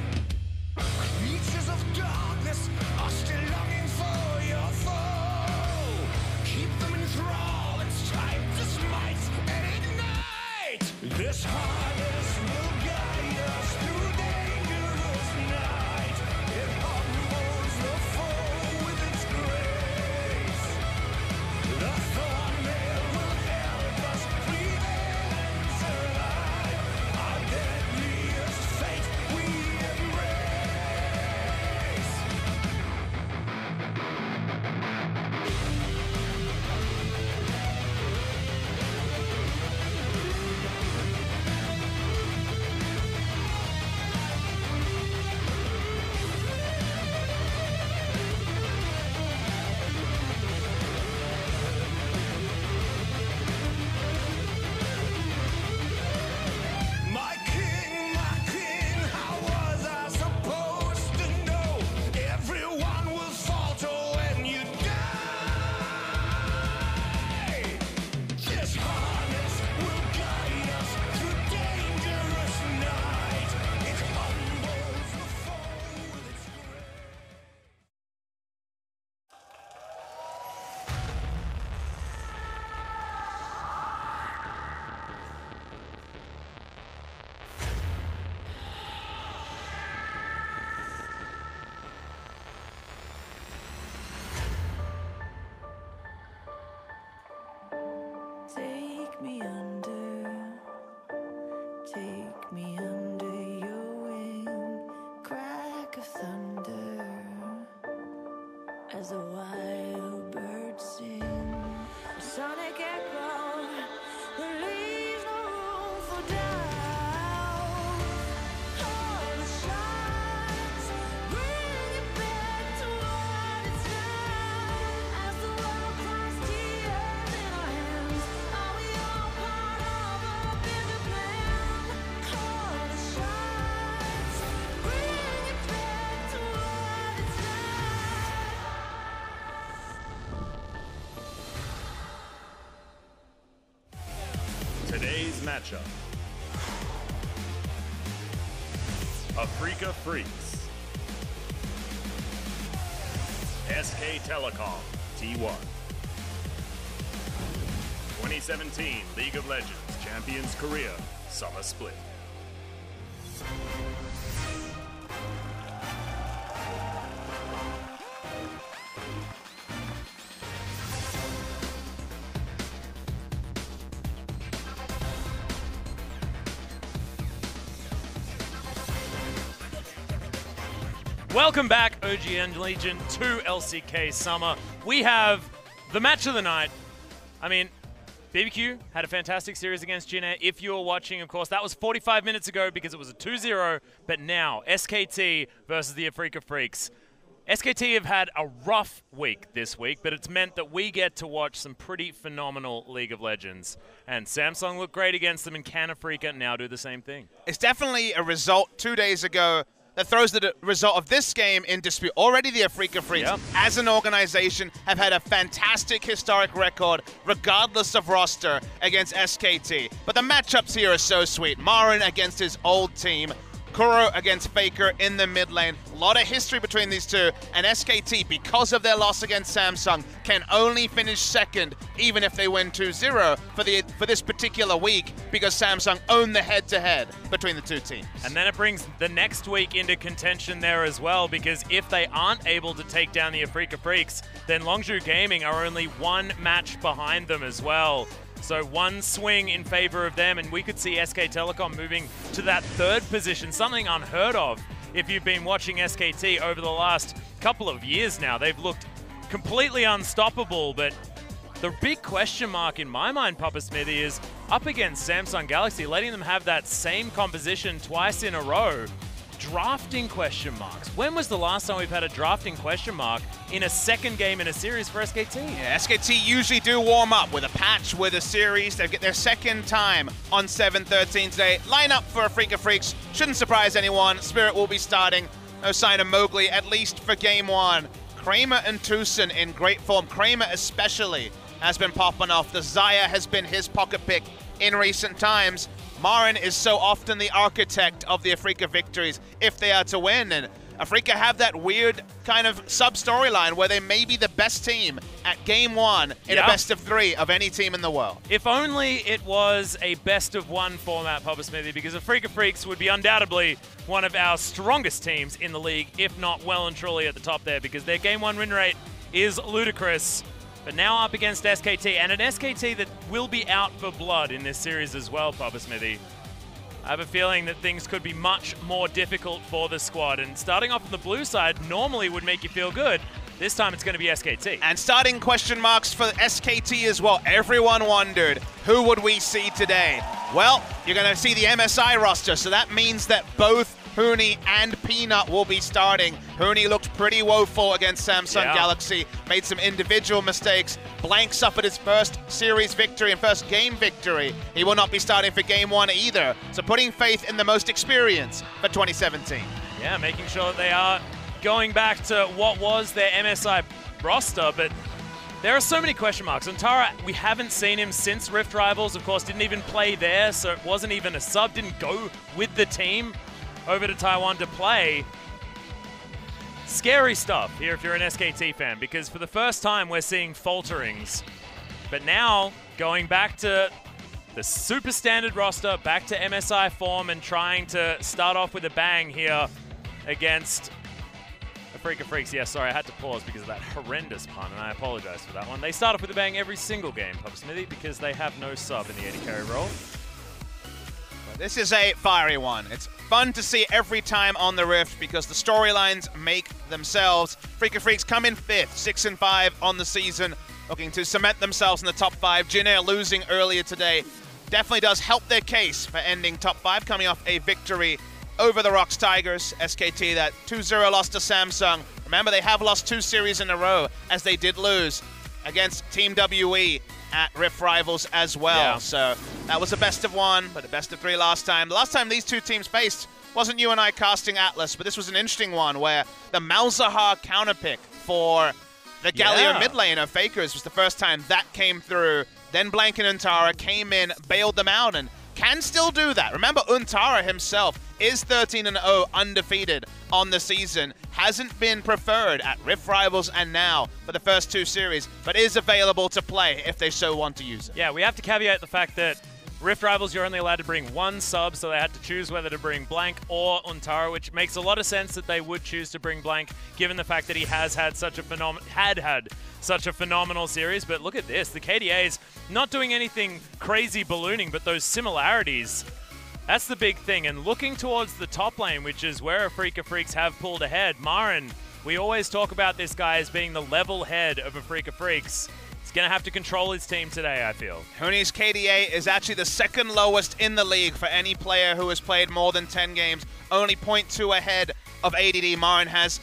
Creatures of darkness are still longing for your foe. Keep them in thrall. It's time to smite and ignite. This harness will guide us through dangerous night. It humbles the foe with its grace. The thornmail will help us breathe and survive. Our deadliest fate we embrace. My king, how was I supposed to know? Everyone will falter when you die. This harness will guide us through dangerous night. It humbles the foe with its grace. Take me under your wing, crack of thunder, as the wild birds sing. A sonic echo that leaves no room for doubt. All the shots bring it back to what it's now. As the world cries tears in our hands, are we all part of a bigger plan? All the shots bring it back to what it's now. Today's matchup. Afreeca Freecs. SK Telecom T1. 2017 League of Legends Champions Korea Summer Split. Welcome back, OG and Legion, to LCK Summer. We have the match of the night. I mean, BBQ had a fantastic series against Jin Air. If you were watching, of course, that was 45 minutes ago because it was a 2-0. But now, SKT versus the Afreeca Freecs. SKT have had a rough week this week, but it's meant that we get to watch some pretty phenomenal League of Legends. And Samsung looked great against them, and can Afreeca now do the same thing? It's definitely a result 2 days ago that throws the result of this game in dispute. Already the Afreeca Freecs, as an organization, have had a fantastic historic record, regardless of roster, against SKT. But the matchups here are so sweet. Marin against his old team, Kuro against FLICKR in the mid lane. A lot of history between these two, and SKT, because of their loss against Samsung, can only finish second, even if they win 2-0 for this particular week, because Samsung own the head-to-head between the two teams. And then it brings the next week into contention there as well, because if they aren't able to take down the Afreeca Freecs, then Longzhu Gaming are only one match behind them as well. So one swing in favor of them, and we could see SK Telecom moving to that third position, something unheard of if you've been watching SKT over the last couple of years now. They've looked completely unstoppable, but the big question mark in my mind, Papa Smithy, is up against Samsung Galaxy, letting them have that same composition twice in a row. Drafting question marks. When was the last time we've had a drafting question mark in a second game in a series for SKT? Yeah, SKT usually do warm up with a patch, with a series. They get their second time on 7-13 today. Line up for Afreeca Freecs. Shouldn't surprise anyone. Spirit will be starting. No sign of Mowgli, at least for game one. Kramer and Tucson in great form. Kramer especially has been popping off. The Xayah has been his pocket pick in recent times. Marin is so often the architect of the Afreeca victories if they are to win. And Afreeca have that weird kind of sub-storyline where they may be the best team at game one in a best of three of any team in the world. If only it was a best of one format, Papa Smithy, because Afreeca Freecs would be undoubtedly one of our strongest teams in the league, if not well and truly at the top there, because their game one win rate is ludicrous. But now up against SKT, and an SKT that will be out for blood in this series as well, Papa Smithy. I have a feeling that things could be much more difficult for the squad. And starting off on the blue side normally would make you feel good. This time it's going to be SKT. And starting question marks for SKT as well. Everyone wondered, who would we see today? Well, you're going to see the MSI roster, so that means that both Huni and Peanut will be starting. Huni looked pretty woeful against Samsung Galaxy, made some individual mistakes. Blank suffered his first series victory and first game victory. He will not be starting for game one either. So putting faith in the most experience for 2017. Yeah, making sure that they are going back to what was their MSI roster, but there are so many question marks. And Tara, we haven't seen him since Rift Rivals. Of course, didn't even play there, so it wasn't even a sub, didn't go with the team over to Taiwan to play. Scary stuff here if you're an SKT fan, because for the first time we're seeing falterings. But now, going back to the super standard roster, back to MSI form, and trying to start off with a bang here against Afreeca Freecs. Yeah, sorry, I had to pause because of that horrendous pun, and I apologize for that one. They start off with a bang every single game, Papa Smithy, because they have no sub in the AD carry role. This is a fiery one. It's fun to see every time on the Rift because the storylines make themselves. Afreeca Freecs come in 5th, 6-5 on the season, looking to cement themselves in the top 5. Jin Air losing earlier today definitely does help their case for ending top 5, coming off a victory over the Rocks Tigers. SKT, that 2-0 loss to Samsung. Remember, they have lost 2 series in a row, as they did lose against Team WE at Rift Rivals as well. Yeah. So that was a best of 1, but a best of 3 last time. The last time these two teams faced wasn't you and I casting Atlas, but this was an interesting one where the Malzahar counterpick for the Galio mid lane of Fakers was the first time that came through. Then Blank and Untara came in, bailed them out, and can still do that. Remember, Untara himself is 13-0 undefeated on the season. Hasn't been preferred at Rift Rivals and now for the first 2 series, but is available to play if they so want to use it. Yeah, we have to caveat the fact that Rift Rivals, you're only allowed to bring 1 sub, so they had to choose whether to bring Blank or Untara, which makes a lot of sense that they would choose to bring Blank, given the fact that he has had such a such a phenomenal series. But look at this, the KDA's not doing anything crazy ballooning, but those similarities, that's the big thing. And looking towards the top lane, which is where Afreeca Freecs have pulled ahead, Marin, we always talk about this guy as being the level head of Afreeca Freecs. He's going to have to control his team today, I feel. Huni's KDA is actually the 2nd lowest in the league for any player who has played more than 10 games. Only 0.2 ahead of ADD. Marin has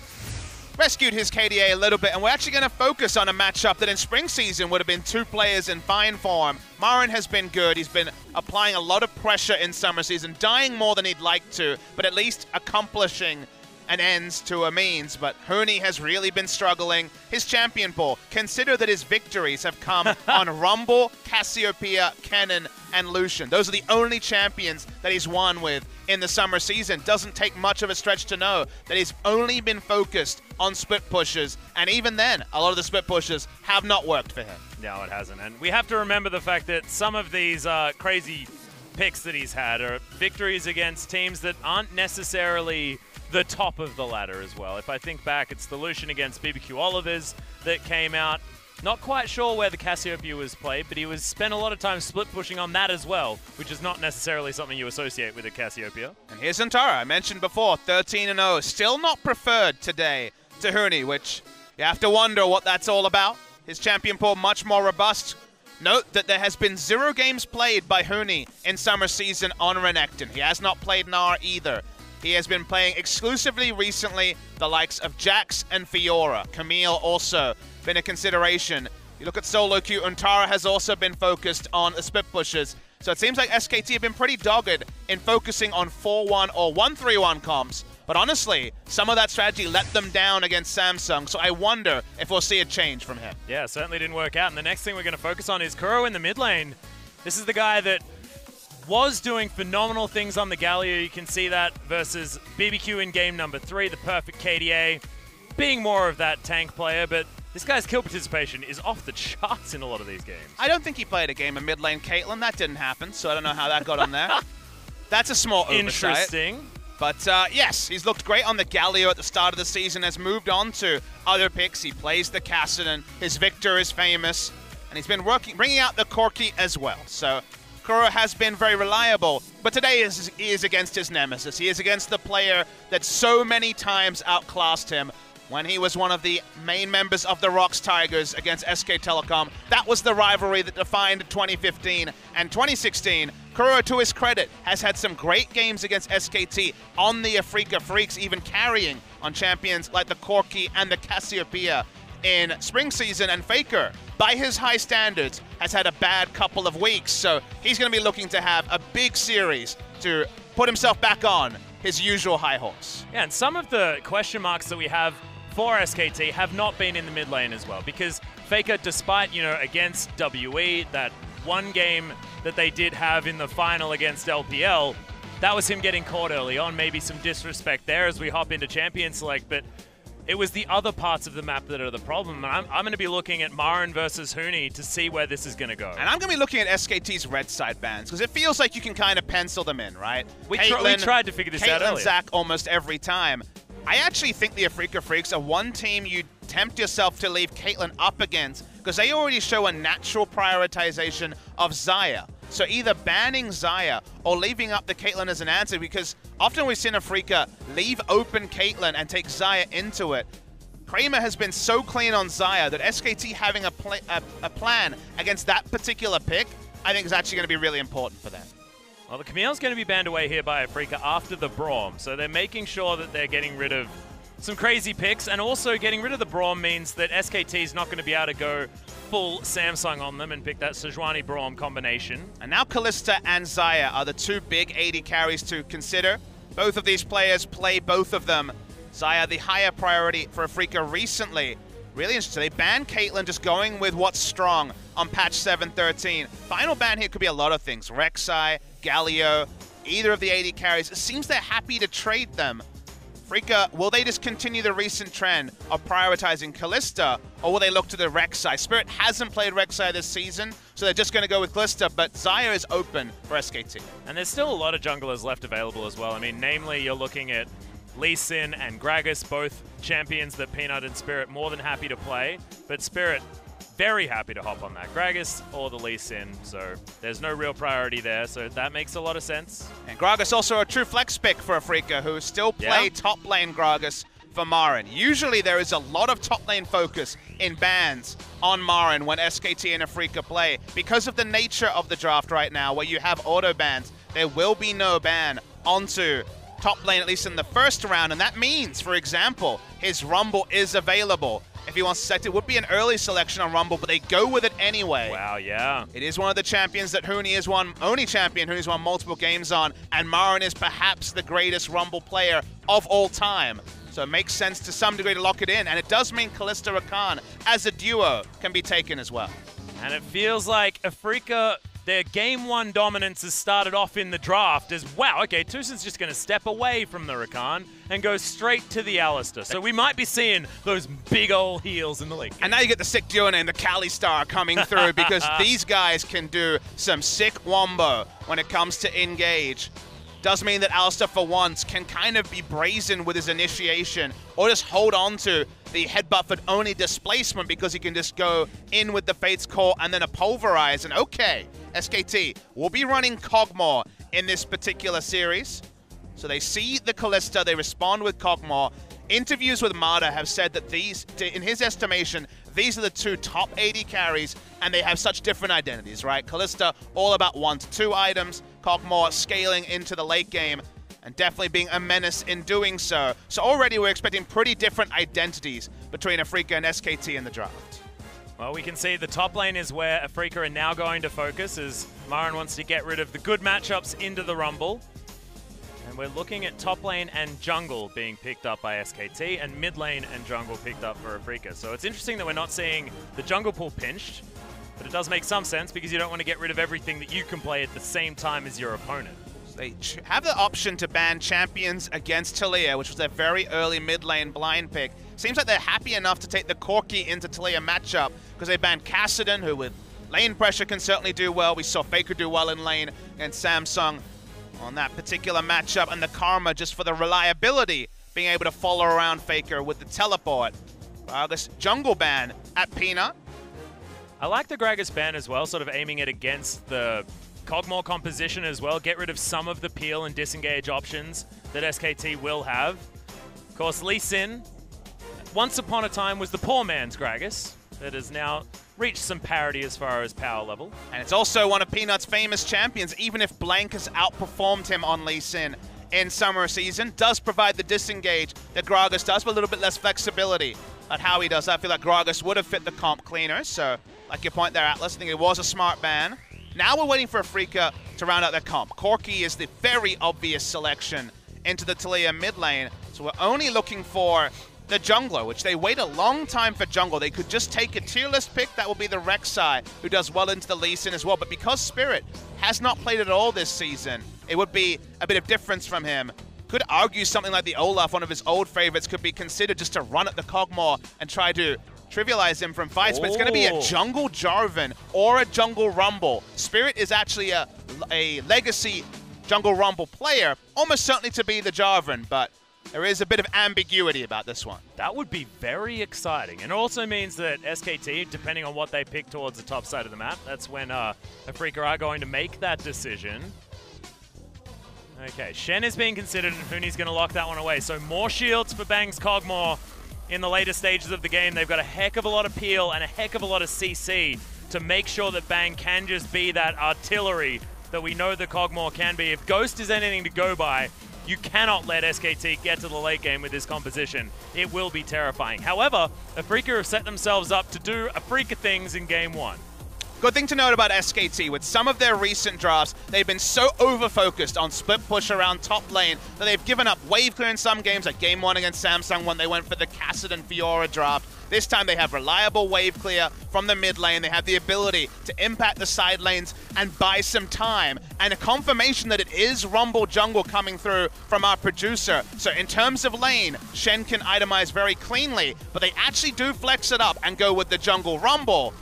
rescued his KDA a little bit, and we're actually going to focus on a matchup that in spring season would have been 2 players in fine form. Marin has been good. He's been applying a lot of pressure in summer season, dying more than he'd like to, but at least accomplishing an ends to a means. But Huni has really been struggling. His champion pool, consider that his victories have come on Rumble, Cassiopeia, Kennen, and Lucian. Those are the only champions that he's won with in the summer season. Doesn't take much of a stretch to know that he's only been focused on split pushes, and even then, a lot of the split pushes have not worked for him. No, it hasn't. And we have to remember the fact that some of these crazy picks that he's had are victories against teams that aren't necessarily the top of the ladder as well. If I think back, it's the Lucian against BBQ Olivers that came out. Not quite sure where the Cassiopeia was played, but he was spent a lot of time split pushing on that as well, which is not necessarily something you associate with a Cassiopeia. And here's Antara, I mentioned before, 13-0, still not preferred today to Huni, which you have to wonder what that's all about. His champion pool much more robust. Note that there has been 0 games played by Huni in summer season on Renekton. He has not played Gnar either. He has been playing exclusively recently the likes of Jax and Fiora. Camille also been a consideration. You look at solo queue, Antara has also been focused on the split pushes. So it seems like SKT have been pretty dogged in focusing on 4-1 or 1-3-1 comps. But honestly, some of that strategy let them down against Samsung, so I wonder if we'll see a change from him. Yeah, certainly didn't work out. And the next thing we're going to focus on is Kuro in the mid lane. This is the guy that was doing phenomenal things on the Galio. You can see that versus BBQ in game number 3, the perfect KDA, being more of that tank player, but this guy's kill participation is off the charts in a lot of these games. I don't think he played a game of mid lane Caitlyn. That didn't happen, so I don't know how that got on there. That's a small oversight. Interesting. But yes, he's looked great on the Galio at the start of the season, has moved on to other picks. He plays the Kassadin. His Victor is famous, and he's been bringing out the Corki as well. So Kuro has been very reliable, but today he is against his nemesis. He is against the player that so many times outclassed him when he was one of the main members of the Rocks Tigers against SK Telecom. That was the rivalry that defined 2015 and 2016. Kuro, to his credit, has had some great games against SKT on the Afreeca Freecs, even carrying on champions like the Corki and the Cassiopeia in spring season, and FLICKR, by his high standards, has had a bad couple of weeks, so he's going to be looking to have a big series to put himself back on his usual high horse. Yeah, and some of the question marks that we have for SKT have not been in the mid lane as well, because FLICKR, despite, against WE, that one game that they did have in the final against LPL, that was him getting caught early on, maybe some disrespect there as we hop into Champion Select, but it was the other parts of the map that are the problem. And I'm going to be looking at Marin versus Huni to see where this is going to go. And I'm going to be looking at SKT's red side bans, because it feels like you can kind of pencil them in, right? We tried to figure this out earlier. Zac almost every time. I actually think the Afreeca Freecs are one team you tempt yourself to leave Caitlyn up against, because they already show a natural prioritization of Xayah. So either banning Xayah or leaving up the Caitlyn as an answer, because often we've seen Afreeca leave open Caitlyn and take Xayah into it. Kramer has been so clean on Xayah that SKT having a plan against that particular pick, I think is actually going to be really important for them. Well, the Camille's going to be banned away here by Afreeca after the Braum, so they're making sure that they're getting rid of some crazy picks, and also getting rid of the Braum means that SKT is not going to be able to go full Samsung on them and pick that Sejuani Braum combination. And now Kalista and Xayah are the two big AD carries to consider. Both of these players play both of them. Xayah, the higher priority for Afreeca recently. Really interesting. They banned Caitlyn, just going with what's strong on patch 7.13. Final ban here could be a lot of things. Rek'Sai, Galio, either of the AD carries. It seems they're happy to trade them. Afreeca, will they just continue the recent trend of prioritizing Kalista, or will they look to the Rek'Sai? Spirit hasn't played Rek'Sai this season, so they're just going to go with Kalista, but Xayah is open for SKT. And there's still a lot of junglers left available as well. I mean, namely, you're looking at Lee Sin and Gragas, both champions that Peanut and Spirit more than happy to play, but Spirit very happy to hop on that Gragas or the Lee Sin, so there's no real priority there, so that makes a lot of sense. And Gragas also a true flex pick for Afreeca, who still play top lane Gragas for Marin. Usually there is a lot of top lane focus in bans on Marin when SKT and Afreeca play. Because of the nature of the draft right now, where you have auto bans, there will be no ban onto top lane, at least in the first round, and that means, for example, his Rumble is available. If he wants to select it, would be an early selection on Rumble, but they go with it anyway. Wow, yeah. It is one of the champions that Huni has won, only champion Huni's won multiple games on, and Marin is perhaps the greatest Rumble player of all time. So it makes sense to some degree to lock it in, and it does mean Kalista Rakan as a duo can be taken as well. And it feels like Afreeca, their game one dominance has started off in the draft as, wow, okay, Tusin's just going to step away from the Rakan and go straight to the Alistair. So we might be seeing those big old heels in the league. And now you get the sick duo name, the Kali Star, coming through, because these guys can do some sick wombo when it comes to engage. does mean that Alistair for once can kind of be brazen with his initiation or just hold on to the headbutt for only displacement because he can just go in with the Fate's Call and then a Pulverize. And okay, SKT will be running Kog'Maw in this particular series. So they see the Kalista, they respond with Kog'Maw. Interviews with Mada have said that these, in his estimation, these are the two top 80 carries, and they have such different identities, right? Kalista, all about 1 to 2 items. Kog'Maw scaling into the late game, and definitely being a menace in doing so. So already we're expecting pretty different identities between Afreeca and SKT in the draft. Well, we can see the top lane is where Afreeca are now going to focus, as Marin wants to get rid of the good matchups into the Rumble. And we're looking at top lane and jungle being picked up by SKT, and mid lane and jungle picked up for Afreeca. So it's interesting that we're not seeing the jungle pool pinched, but it does make some sense because you don't want to get rid of everything that you can play at the same time as your opponent. They have the option to ban champions against Taliyah, which was their very early mid lane blind pick. Seems like they're happy enough to take the Corki into Taliyah matchup because they banned Kassadin, who with lane pressure can certainly do well. We saw FLICKR do well in lane against Samsung on that particular matchup, and the Karma just for the reliability, being able to follow around FLICKR with the teleport. This jungle ban at Peanut. I like the Gragas ban as well, sort of aiming it against the Kog'Maw composition as well. Get rid of some of the peel and disengage options that SKT will have. Of course, Lee Sin, once upon a time, was the poor man's Gragas that has now reached some parity as far as power level. And it's also one of Peanut's famous champions, even if Blank has outperformed him on Lee Sin in summer season. Does provide the disengage that Gragas does, but a little bit less flexibility at how he does. I feel like Gragas would have fit the comp cleaner, so like your point there, Atlas, I think it was a smart ban. Now we're waiting for Afreeca to round out their comp. Corki is the very obvious selection into the Taliyah mid lane, so we're only looking for the jungler, which they wait a long time for jungle. They could just take a tier list pick. That will be the Rek'Sai, who does well into the Lee Sin as well. But because Spirit has not played at all this season, it would be a bit of difference from him. Could argue something like the Olaf, one of his old favorites, could be considered just to run at the Kog'Maw and try to trivialize him from fights. But it's going to be a jungle Jarvan or a jungle Rumble. Spirit is actually a legacy jungle Rumble player, almost certainly to be the Jarvan, but there is a bit of ambiguity about this one. That would be very exciting. And it also means that SKT, depending on what they pick towards the top side of the map, that's when Afreeca are going to make that decision. Okay, Shen is being considered, and Huni's going to lock that one away. So more shields for Bang's Kog'Maw in the later stages of the game. They've got a heck of a lot of peel and a heck of a lot of CC to make sure that Bang can just be that artillery that we know the Kog'Maw can be. If Ghost is anything to go by, you cannot let SKT get to the late game with this composition. It will be terrifying. However, Afreeca have set themselves up to do Afreeca things in Game 1. Good thing to note about SKT, with some of their recent drafts, they've been so over-focused on split push around top lane that they've given up wave clear in some games, like Game 1 against Samsung when they went for the Kassadin Fiora draft. This time they have reliable wave clear from the mid lane. They have the ability to impact the side lanes and buy some time. And a confirmation that it is Rumble jungle coming through from our producer. So in terms of lane, Shen can itemize very cleanly, but they actually do flex it up and go with the jungle Rumble.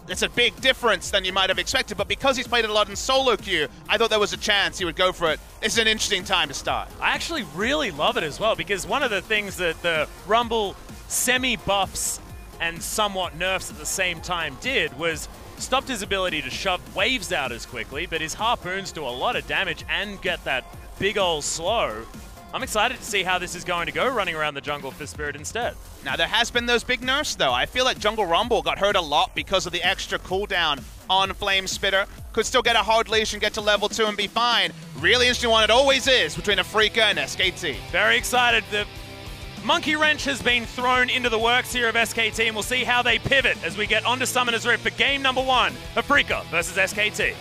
It's a big difference than you might have expected, but because he's played it a lot in solo queue, I thought there was a chance he would go for it. It's an interesting time to start. I actually really love it as well, because one of the things that the Rumble semi-buffs and somewhat nerfs at the same time did was stopped his ability to shove waves out as quickly, but his harpoons do a lot of damage and get that big ol' slow. I'm excited to see how this is going to go running around the jungle for Spirit instead. Now, there has been those big nerfs, though. I feel like Jungle Rumble got hurt a lot because of the extra cooldown on Flame Spitter. Could still get a hard leash and get to level 2 and be fine. Really interesting one, it always is, between Afreeca and SKT. Very excited. The monkey wrench has been thrown into the works here of SKT, and we'll see how they pivot as we get onto Summoner's Rift for game number 1, Afreeca versus SKT.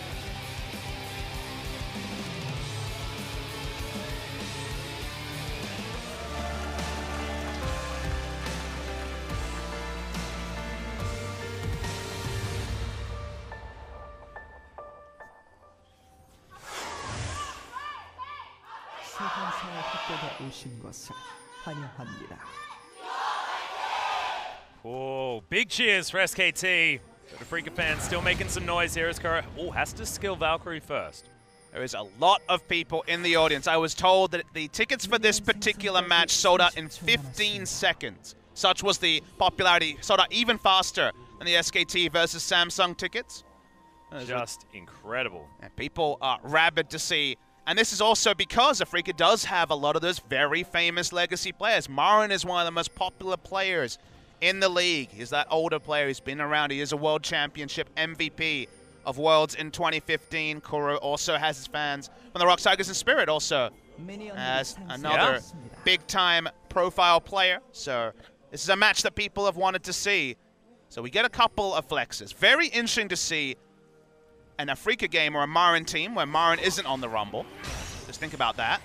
Oh, big cheers for SKT. But Afreeca fans still making some noise here as Kara has to skill Valkyrie first. There is a lot of people in the audience. I was told that the tickets for this particular match sold out in 15 seconds. Such was the popularity, sold out even faster than the SKT versus Samsung tickets. Just incredible. And people are rabid to see. And this is also because Afreeca does have a lot of those very famous legacy players. Marin is one of the most popular players in the league. He's that older player who's been around. He is a World Championship MVP of Worlds in 2015. Kuro also has his fans from the Rock Tigers, and Spirit also as another big-time profile player. So this is a match that people have wanted to see. So we get a couple of flexes. Very interesting to see an Afreeca game or a Marin team where Marin isn't on the Rumble. Just think about that.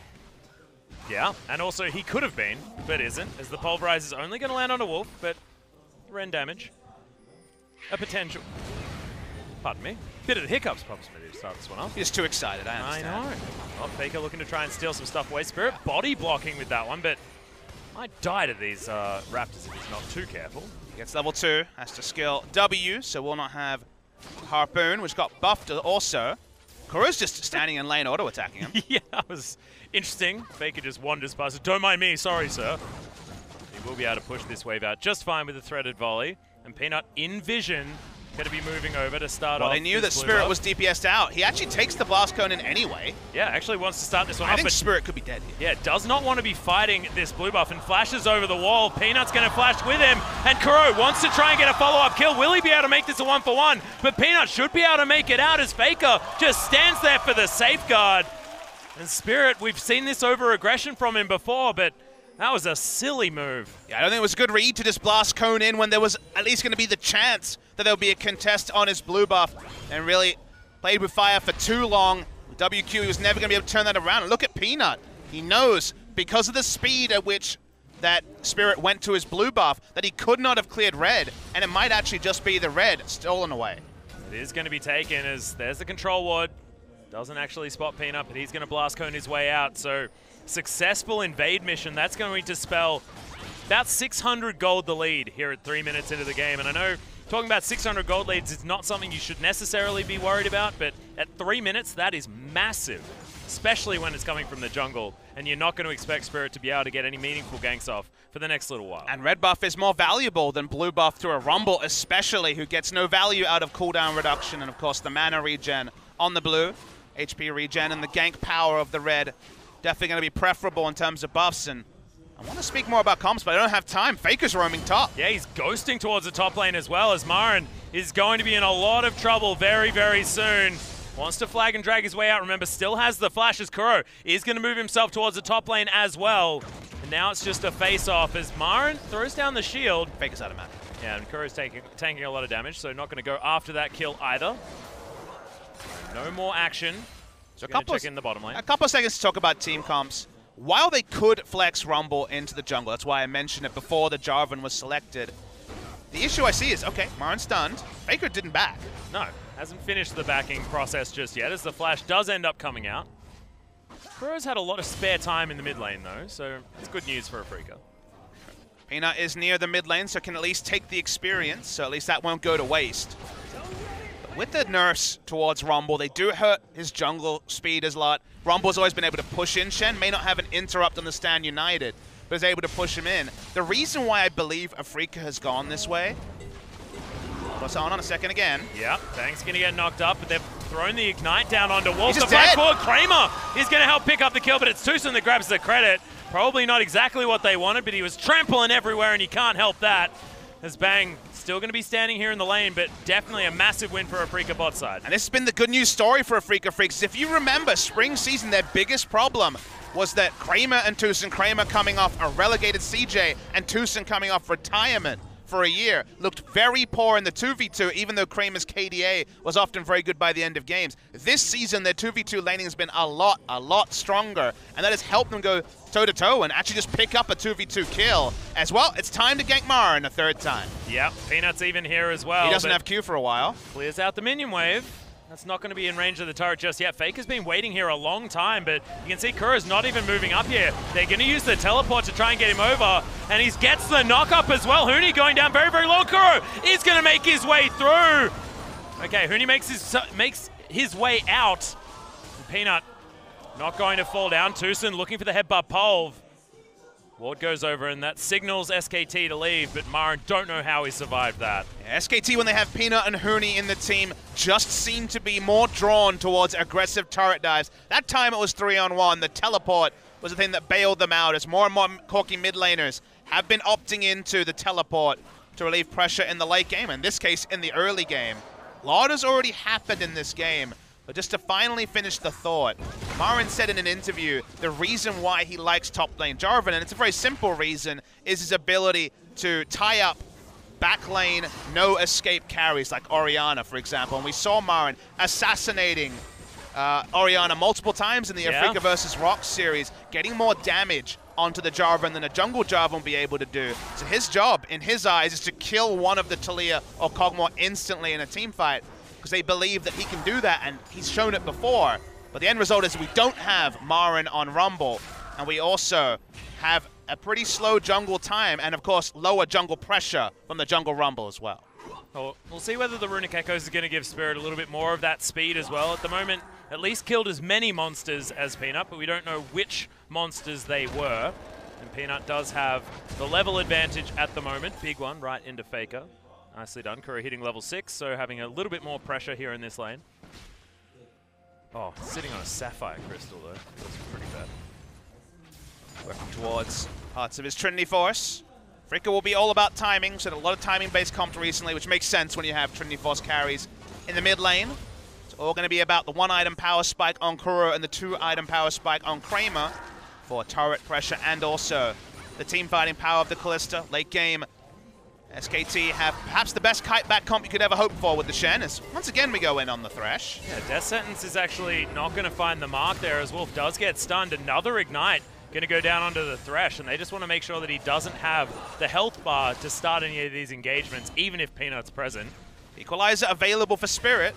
Yeah, and also he could have been, but isn't, as the Pulverize is only going to land on a Wolf, but Ren damage. A potential. Pardon me. Bit of the hiccups probably to start this one off. He's too excited, I understand. I know. Well, FLICKR looking to try and steal some stuff away. Spirit body blocking with that one, but might die to these Raptors if he's not too careful. Gets level 2, has to skill W, so will not have Harpoon, which got buffed also. Kuro's just standing in lane auto-attacking him. Yeah, that was interesting. FLICKR just wanders past it. Don't mind me, sorry, sir. He will be able to push this wave out just fine with the threaded volley. And Peanut in vision, going to be moving over to start off. Well, they knew that Spirit was DPS'd out. He actually takes the Blast Cone in anyway. Yeah, actually wants to start this one off. I think Spirit could be dead here. Yeah, does not want to be fighting this blue buff and flashes over the wall. Peanut's going to flash with him, and Kuro wants to try and get a follow-up kill. Will he be able to make this a 1-for-1? But Peanut should be able to make it out as FLICKR just stands there for the safeguard. And Spirit, we've seen this over-aggression from him before, but that was a silly move. Yeah, I don't think it was a good read to just Blast Cone in when there was at least going to be the chance that there would be a contest on his blue buff, and really played with fire for too long. With WQ, he was never going to be able to turn that around. And look at Peanut. He knows, because of the speed at which that Spirit went to his blue buff, that he could not have cleared red, and it might actually just be the red stolen away. It is going to be taken as there's the control ward. Doesn't actually spot Peanut, but he's going to Blast Cone his way out. So successful invade mission. That's going to spell about 600 gold the lead here at 3 minutes into the game. And I know talking about 600 gold leads is not something you should necessarily be worried about, but at 3 minutes, that is massive, especially when it's coming from the jungle, and you're not going to expect Spirit to be able to get any meaningful ganks off for the next little while. And red buff is more valuable than blue buff through a Rumble, especially, who gets no value out of cooldown reduction, and of course the mana regen on the blue, HP regen, and the gank power of the red. Definitely going to be preferable in terms of buffs. And I want to speak more about comps, but I don't have time. FLICKR's roaming top. Yeah, he's ghosting towards the top lane as well, as Marin is going to be in a lot of trouble very, very soon. Wants to flag and drag his way out. Remember, still has the flash as Kuro is going to move himself towards the top lane as well. And now it's just a face-off as Marin throws down the shield. FLICKR's out of mana. Yeah, and Kuro's tanking a lot of damage, so not going to go after that kill either. No more action. So check in the bottom lane. A couple of seconds to talk about team comps. While they could flex Rumble into the jungle, that's why I mentioned it before the Jarvan was selected, the issue I see is, okay, Marin's stunned. FLICKR didn't back. No, hasn't finished the backing process just yet, as the flash does end up coming out. Kuro's had a lot of spare time in the mid lane, though, so it's good news for Afreeca. Peanut is near the mid lane, so can at least take the experience, so at least that won't go to waste. With the nerfs towards Rumble, they do hurt his jungle speed a lot. Rumble's always been able to push in. Shen may not have an interrupt on the Stand United, but is able to push him in. The reason why I believe Afreeca has gone this way... Plus on a second again. Yep, Fang's going to get knocked up, but they've thrown the Ignite down onto Wolf. He's the dead. flag forward, Kramer is going to help pick up the kill, but it's Tucson that grabs the credit. Probably not exactly what they wanted, but he was trampling everywhere, and you can't help that. As Bang still going to be standing here in the lane, but definitely a massive win for Afreeca bot side. And this has been the good news story for Afreeca Freecs. If you remember, spring season, their biggest problem was that Kramer and Tucson, Kramer coming off a relegated CJ, and Tucson coming off retirement for a year, looked very poor in the 2v2, even though Kramer's KDA was often very good by the end of games. This season, their 2v2 laning has been a lot stronger, and that has helped them go toe-to-toe and actually just pick up a 2v2 kill. As well, it's time to gank Marin a third time. Yep, Peanut's even here as well. He doesn't have Q for a while. Clears out the minion wave. That's not going to be in range of the turret just yet. FLICKR's been waiting here a long time, but you can see Kuro's not even moving up here. They're going to use the teleport to try and get him over, and he gets the knock-up as well. Huni going down very, very low. Kuro is going to make his way through. Okay, Huni makes his way out. Peanut not going to fall down. Tucson looking for the headbutt Polv. Ward goes over, and that signals SKT to leave, but Marin don't know how he survived that. Yeah, SKT, when they have Peanut and Huni in the team, just seem to be more drawn towards aggressive turret dives. That time it was 3-on-1. The teleport was the thing that bailed them out, as more and more Corki mid laners have been opting into the teleport to relieve pressure in the late game, in this case, in the early game. A lot has already happened in this game, but just to finally finish the thought, Marin said in an interview the reason why he likes top lane Jarvan, and it's a very simple reason, is his ability to tie up back lane, no escape carries like Orianna, for example. And we saw Marin assassinating Orianna multiple times in the Afreeca versus Rock series, getting more damage onto the Jarvan than a jungle Jarvan will be able to do. So his job, in his eyes, is to kill one of the Taliyah or Kog'Maw instantly in a team fight, because they believe that he can do that, and he's shown it before. But the end result is we don't have Marin on Rumble, and we also have a pretty slow jungle time, and of course lower jungle pressure from the jungle Rumble as well. Well, we'll see whether the Runic Echoes is going to give Spirit a little bit more of that speed as well. At the moment, at least killed as many monsters as Peanut, but we don't know which monsters they were. And Peanut does have the level advantage at the moment. Big one right into FLICKR. Nicely done. Kuro hitting level 6, so having a little bit more pressure here in this lane. Oh, sitting on a Sapphire Crystal though. That's pretty bad. Working towards parts of his Trinity Force. FLICKR will be all about timing, so a lot of timing-based comp recently, which makes sense when you have Trinity Force carries in the mid lane. It's all going to be about the 1-item power spike on Kuro and the 2-item power spike on Kramer for turret pressure and also the team fighting power of the Kalista. Late game, SKT have perhaps the best kite back comp you could ever hope for with the Shen, as once again we go in on the Thresh. Yeah, Death Sentence is actually not going to find the mark there, as Wolf does get stunned. Another Ignite going to go down onto the Thresh, and they just want to make sure that he doesn't have the health bar to start any of these engagements, even if Peanut's present. Equalizer available for Spirit.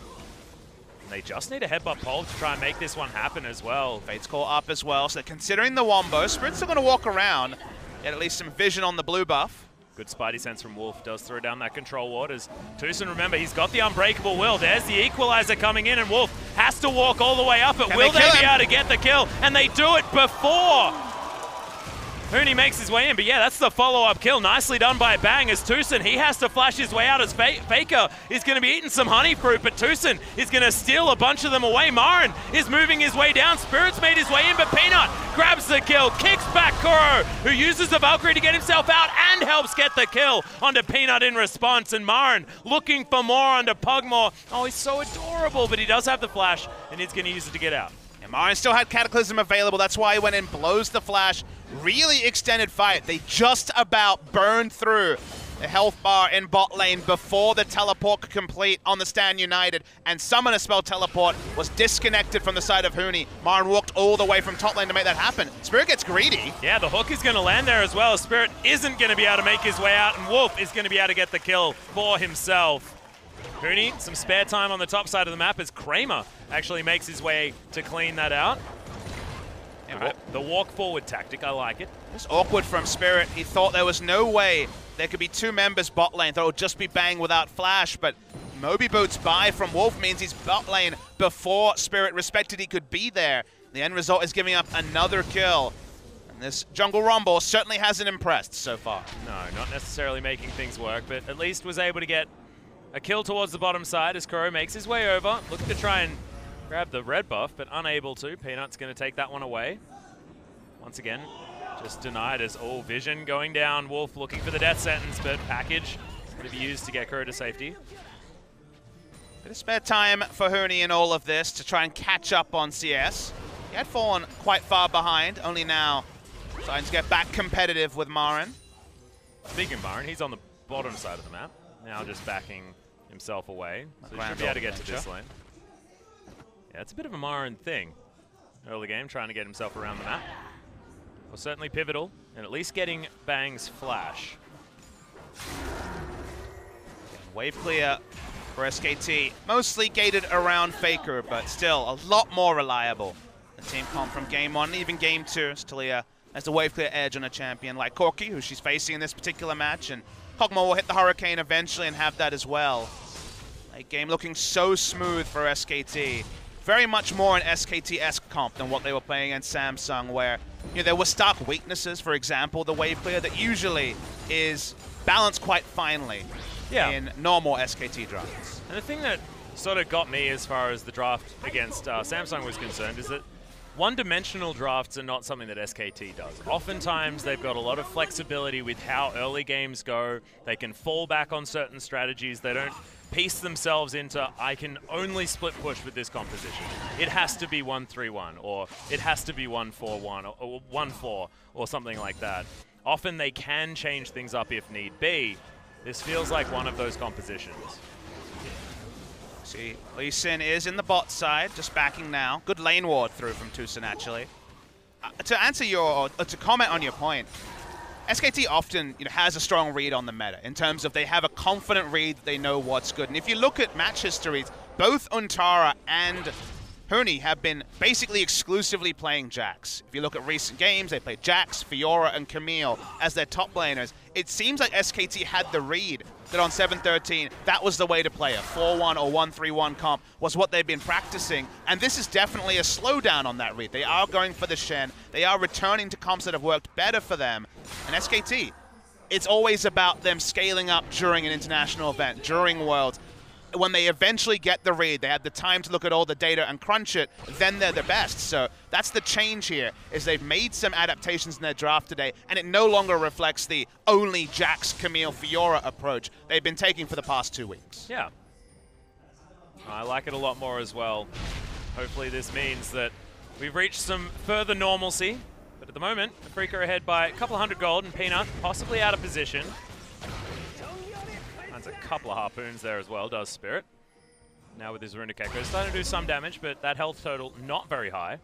They just need a headbutt Polv to try and make this one happen as well. Fate's Call up as well, so considering the wombo, Spirit's still going to walk around, get at least some vision on the blue buff. Good Spidey sense from Wolf, does throw down that control ward as Tucson, remember, he's got the Unbreakable Will. There's the Equalizer coming in, and Wolf has to walk all the way up, but will they be able to get the kill? And they do it before Huni makes his way in, but yeah, that's the follow-up kill. Nicely done by Bang as Tucson, he has to flash his way out as FLICKR is going to be eating some honey fruit, but Tucson is going to steal a bunch of them away. Marin is moving his way down. Spirit's made his way in, but Peanut grabs the kill, kicks back Kuro, who uses the Valkyrie to get himself out and helps get the kill onto Peanut in response. And Marin looking for more onto Pugmore. Oh, he's so adorable, but he does have the flash, and he's going to use it to get out. And Marin still had Cataclysm available. That's why he went in, blows the flash. Really extended fight. They just about burned through the health bar in bot lane before the teleport could complete on the Stand United, and Summoner Spell teleport was disconnected from the side of Huni. Marin walked all the way from top lane to make that happen. Spirit gets greedy. Yeah, the hook is going to land there as well. Spirit isn't going to be able to make his way out, and Wolf is going to be able to get the kill for himself. Huni, some spare time on the top side of the map as Kramer actually makes his way to clean that out. Right. The walk forward tactic, I like it. It's awkward from Spirit. He thought there was no way there could be two members bot lane. Thought it would just be Bang without flash, but Moby Boots buy from Wolf means he's bot lane before Spirit respected he could be there. The end result is giving up another kill. And this Jungle Rumble certainly hasn't impressed so far. No, not necessarily making things work, but at least was able to get a kill towards the bottom side as Kuro makes his way over, looking to try and grab the red buff, but unable to. Peanut's going to take that one away. Once again, just denied as all vision going down. Wolf looking for the death sentence, but package is going to be used to get Kuro to safety. Bit of spare time for Huni in all of this to try and catch up on CS. He had fallen quite far behind, only now starting to get back competitive with Marin. Speaking of Marin, he's on the bottom side of the map, now just backing himself away. So he should be able to get to this lane. Yeah, it's a bit of a Marin thing. Early game, trying to get himself around the map. Well, certainly pivotal, and at least getting Bang's flash. Wave clear for SKT. Mostly gated around FLICKR, but still a lot more reliable. The team comp from game 1, even game 2. Taliyah has the wave clear edge on a champion like Corki, who she's facing in this particular match, and Kog'Maw will hit the Hurricane eventually and have that as well. Late game looking so smooth for SKT. very much more an SKT-esque comp than what they were playing against Samsung, where there were stark weaknesses. For example, the wave clear that usually is balanced quite finely in normal SKT drafts. And the thing that sort of got me as far as the draft against Samsung was concerned is that one-dimensional drafts are not something that SKT does. Oftentimes, they've got a lot of flexibility with how early games go. They can fall back on certain strategies. They don't piece themselves into, I can only split push with this composition. It has to be 1-3-1, or it has to be 1-4-1, or 1-4, or something like that. Often they can change things up if need be. This feels like one of those compositions. See, Lee Sin is in the bot side, just backing now. Good lane ward through from Tucson, actually. To answer to comment on your point, SKT often has a strong read on the meta in terms of they have a confident read that they know what's good. And if you look at match histories, both Untara and Huni have been basically exclusively playing Jax. If you look at recent games, they played Jax, Fiora, and Camille as their top laners. It seems like SKT had the read that on 7-13, that was the way to play. A 4-1 or 1-3-1 comp was what they've been practicing. And this is definitely a slowdown on that read. They are going for the Shen. They are returning to comps that have worked better for them. And SKT, it's always about them scaling up during an international event, during Worlds. When they eventually get the read, they have the time to look at all the data and crunch it, then they're the best. So that's the change here, is they've made some adaptations in their draft today, and it no longer reflects the only Jax, Camille, Fiora approach they've been taking for the past 2 weeks. Yeah. I like it a lot more as well. Hopefully this means that we've reached some further normalcy, but at the moment, Afreeca ahead by a couple hundred gold, and Peanut possibly out of position. A couple of harpoons there as well, does Spirit. Now with his Runic Echo, starting to do some damage, but that health total not very high.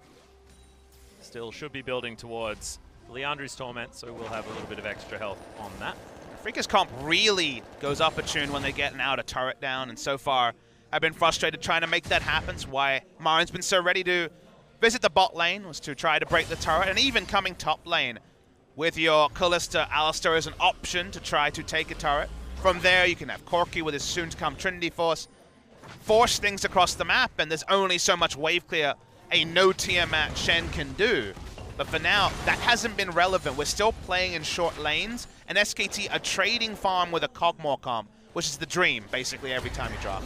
Still should be building towards Leandri's Torment, so we'll have a little bit of extra health on that. Afreeca's comp really goes up a tune when they get an outer turret down, and so far I've been frustrated trying to make that happen. It's why Marin's been so ready to visit the bot lane, was to try to break the turret, and even coming top lane with your Kalista Alistar as an option to try to take a turret. From there, you can have Corki with his soon-to-come Trinity Force, force things across the map, and there's only so much wave clear a no-Tiamat Shen can do. But for now, that hasn't been relevant. We're still playing in short lanes, and SKT are trading farm with a Cogmore comp, which is the dream, basically, every time you drop.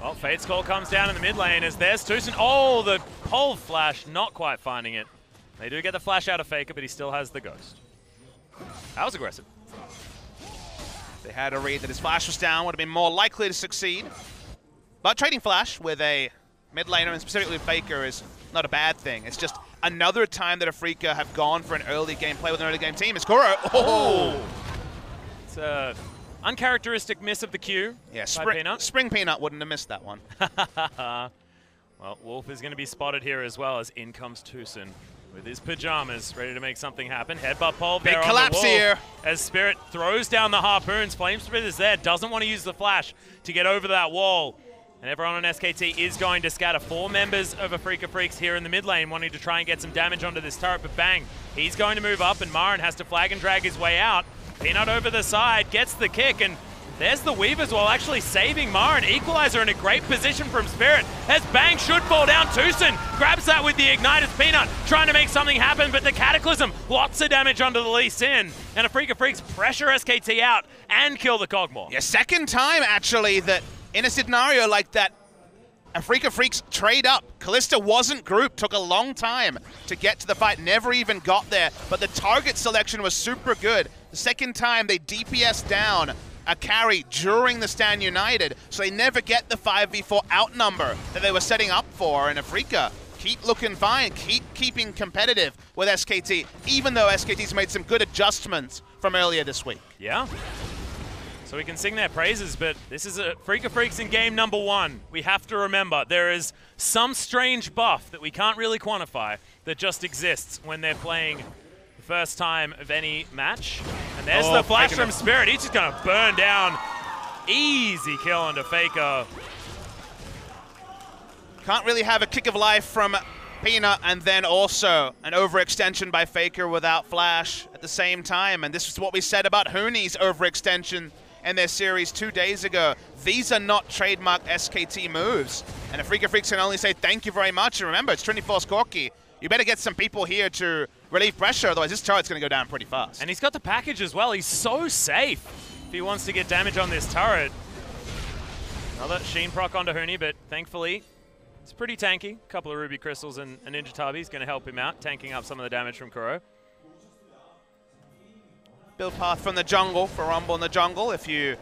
Well, Fate's Call comes down in the mid lane as there's Tucson. Oh, the pole flash, not quite finding it. They do get the flash out of Faker, but he still has the Ghost. That was aggressive. They had a read that his flash was down, would have been more likely to succeed. But trading flash with a mid laner, and specifically Faker, is not a bad thing. It's just another time that Afreeca have gone for an early game play with an early game team. It's Kuro. Oh! It's a uncharacteristic miss of the Q. Yeah, Peanut. Spring Peanut wouldn't have missed that one. Well, Wolf is going to be spotted here as well, as in comes Tucson with his pajamas, ready to make something happen. Headbutt pole Big there collapse on the wall here. as Spirit throws down the harpoons. Flamespread is there, doesn't want to use the flash to get over that wall. And everyone on SKT is going to scatter. 4 members of Afreeca Freecs here in the mid lane wanting to try and get some damage onto this turret, but bang, he's going to move up and Marin has to flag and drag his way out. Peanut over the side, gets the kick, and there's the weave as well, actually saving Marin. Equalizer in a great position from Spirit, as bang should fall down. Tucson grabs that with the ignite as Peanut trying to make something happen, but the Cataclysm, lots of damage onto the Lee Sin, and Afreeca Freecs pressure SKT out and kill the Cogmore. Yeah, second time actually that in a scenario like that, Afreeca Freecs trade up. Kalista wasn't grouped, took a long time to get to the fight, never even got there, but the target selection was super good. The second time they DPS down a carry during the Stand United, so they never get the 5v4 outnumber that they were setting up for, and Afreeca keep looking fine, keeping competitive with SKT, even though SKT's made some good adjustments from earlier this week. Yeah. So we can sing their praises, but this is Afreeca Freecs in game number 1. We have to remember there is some strange buff that we can't really quantify that just exists when they're playing the first time of any match. And there's the flash from Spirit. He's just going to burn down. Easy kill onto Faker. Can't really have a kick of life from Peanut, and then also an overextension by Faker without flash at the same time. And this is what we said about Huni's overextension in their series 2 days ago. These are not trademark SKT moves. And Afreeca Freecs can only say thank you very much. And remember, it's Trinity Force Corki. You better get some people here to relieve pressure, otherwise this turret's going to go down pretty fast. And he's got the package as well. He's so safe if he wants to get damage on this turret. Another Sheen proc onto Huni, but thankfully it's pretty tanky. A couple of Ruby Crystals and a Ninja Tabi is going to help him out, tanking up some of the damage from Kuro. Build path from the jungle for Rumble in the jungle. If you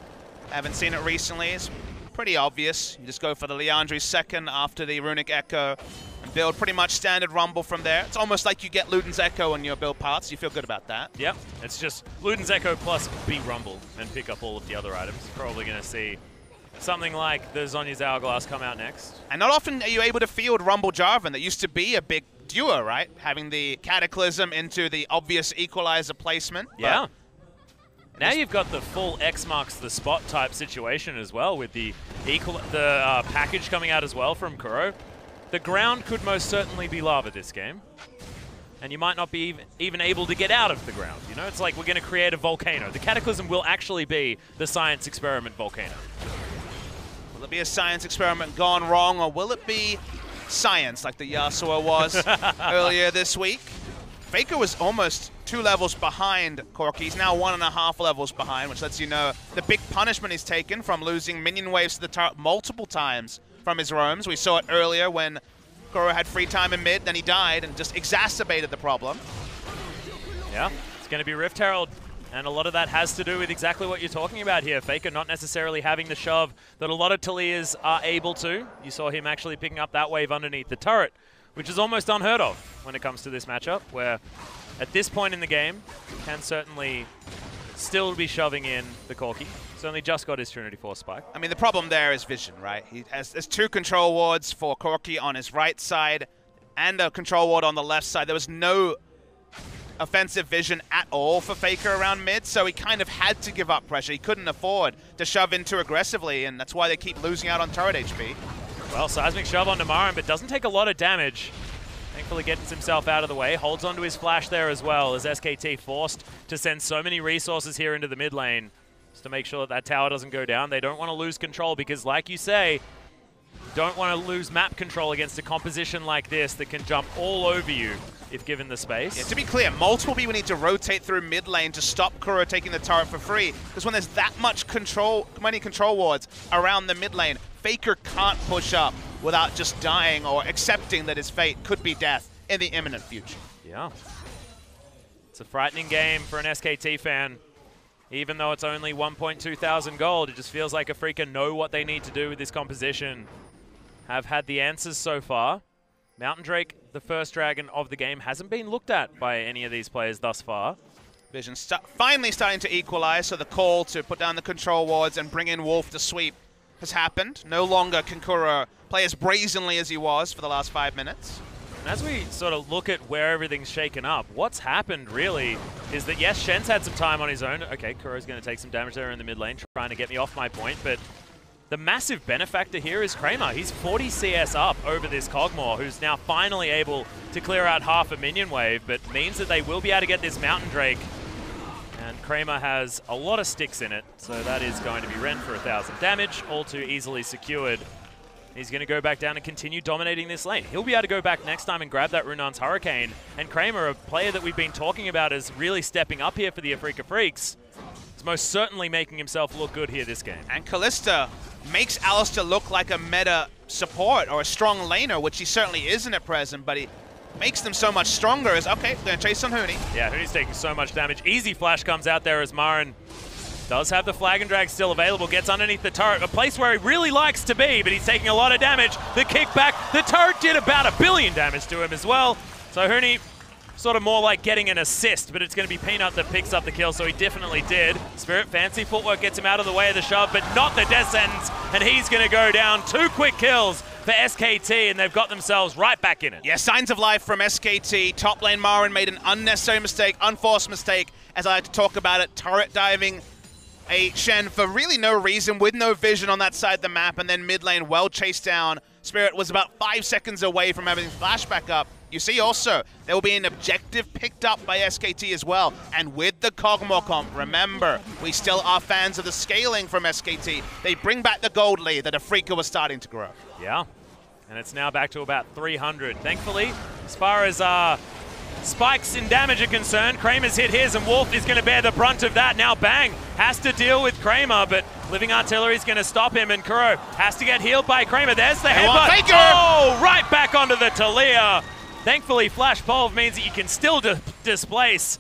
haven't seen it recently, it's pretty obvious. You just go for the Liandry's second after the Runic Echo and build pretty much standard Rumble from there. It's almost like you get Luden's Echo on your build paths. You feel good about that. Yep, it's just Luden's Echo plus B Rumble and pick up all of the other items. Probably going to see something like the Zhonya's Hourglass come out next. And not often are you able to field Rumble Jarvan. That used to be a big duo, right? Having the Cataclysm into the obvious equalizer placement. Yeah. Now you've got the full X marks the spot type situation as well with the package coming out as well from Kuro. The ground could most certainly be lava this game. And you might not be even able to get out of the ground. You know, it's like we're going to create a volcano. The Cataclysm will actually be the science experiment volcano. Will it be a science experiment gone wrong, or will it be science like the Yasuo was earlier this week? FLICKR was almost 2 levels behind Corki. He's now 1.5 levels behind, which lets you know the big punishment he's taken from losing minion waves to the turret multiple times from his roams. We saw it earlier when Kuro had free time in mid, then he died and just exacerbated the problem. Yeah, it's going to be Rift Herald, and a lot of that has to do with exactly what you're talking about here. FLICKR not necessarily having the shove that a lot of Talias are able to. You saw him actually picking up that wave underneath the turret, which is almost unheard of when it comes to this matchup, where at this point in the game, can certainly still be shoving in the Corki. He's only just got his Trinity Force spike. I mean, the problem there is vision, right? There's 2 control wards for Corki on his right side and a control ward on the left side. There was no offensive vision at all for FLICKR around mid, so he kind of had to give up pressure. He couldn't afford to shove in too aggressively, and that's why they keep losing out on turret HP. Well, seismic shove onto Marin, but doesn't take a lot of damage. Thankfully gets himself out of the way, holds onto his flash there as well, as SKT forced to send so many resources here into the mid lane just to make sure that tower doesn't go down. They don't want to lose control because, like you say, don't want to lose map control against a composition like this that can jump all over you if given the space. Yeah, to be clear, multiple people need to rotate through mid lane to stop Kuro taking the turret for free, because when there's that much many control wards around the mid lane, FLICKR can't push up without just dying or accepting that his fate could be death in the imminent future. Yeah. It's a frightening game for an SKT fan. Even though it's only 1.2 thousand gold, it just feels like Afreeca know what they need to do with this composition. Have had the answers so far. Mountain Drake, the first dragon of the game, hasn't been looked at by any of these players thus far. Vision finally starting to equalize, so the call to put down the control wards and bring in Wolf to sweep has happened. No longer can Kuro play as brazenly as he was for the last 5 minutes. And as we sort of look at where everything's shaken up, what's happened really is that, yes, Shen's had some time on his own. Okay, Kuro's going to take some damage there in the mid lane, trying to get me off my point, but the massive benefactor here is Kramer. He's 40 CS up over this Kog'Maw, who's now finally able to clear out half a minion wave, but means that they will be able to get this Mountain Drake. And Kramer has a lot of sticks in it, so that is going to be Ren for 1,000 damage, all too easily secured. He's going to go back down and continue dominating this lane. He'll be able to go back next time and grab that Runan's Hurricane. And Kramer, a player that we've been talking about as really stepping up here for the Afreeca Freecs, is most certainly making himself look good here this game. And Kalista makes Alistair look like a meta support or a strong laner, which he certainly isn't at present, but he makes them so much stronger. As okay, we're going to chase on Huni. Yeah, Huni's taking so much damage. Easy flash comes out there as Marin does have the Flag and Drag still available, gets underneath the turret, a place where he really likes to be, but he's taking a lot of damage. The kickback, the turret did about 1 billion damage to him as well. So Huni, sort of more like getting an assist, but it's going to be Peanut that picks up the kill, so he definitely did. Spirit, fancy footwork gets him out of the way of the shove, but not the death sentence, and he's going to go down. 2 quick kills for SKT, and they've got themselves right back in it. Yeah, signs of life from SKT. Top lane Marin made an unnecessary mistake, unforced mistake, as I like to talk about it, turret diving a Shen for really no reason, with no vision on that side of the map, and then mid lane well chased down. Spirit was about 5 seconds away from having flashback up, you see also there will be an objective picked up by SKT as well. And with the Kog'Maw comp, remember, we still are fans of the scaling from SKT. They bring back the gold lead that Afreeca was starting to grow. Yeah, and it's now back to about 300. Thankfully, as far as spikes in damage are concerned, Kramer's hit his, and Wolf is going to bear the brunt of that. Now Bang has to deal with Kramer, but Living Artillery is going to stop him, and Kuro has to get healed by Kramer. There's the headbutt. Oh, right back onto the Talia. Thankfully, Flash Pulve means that you can still displace.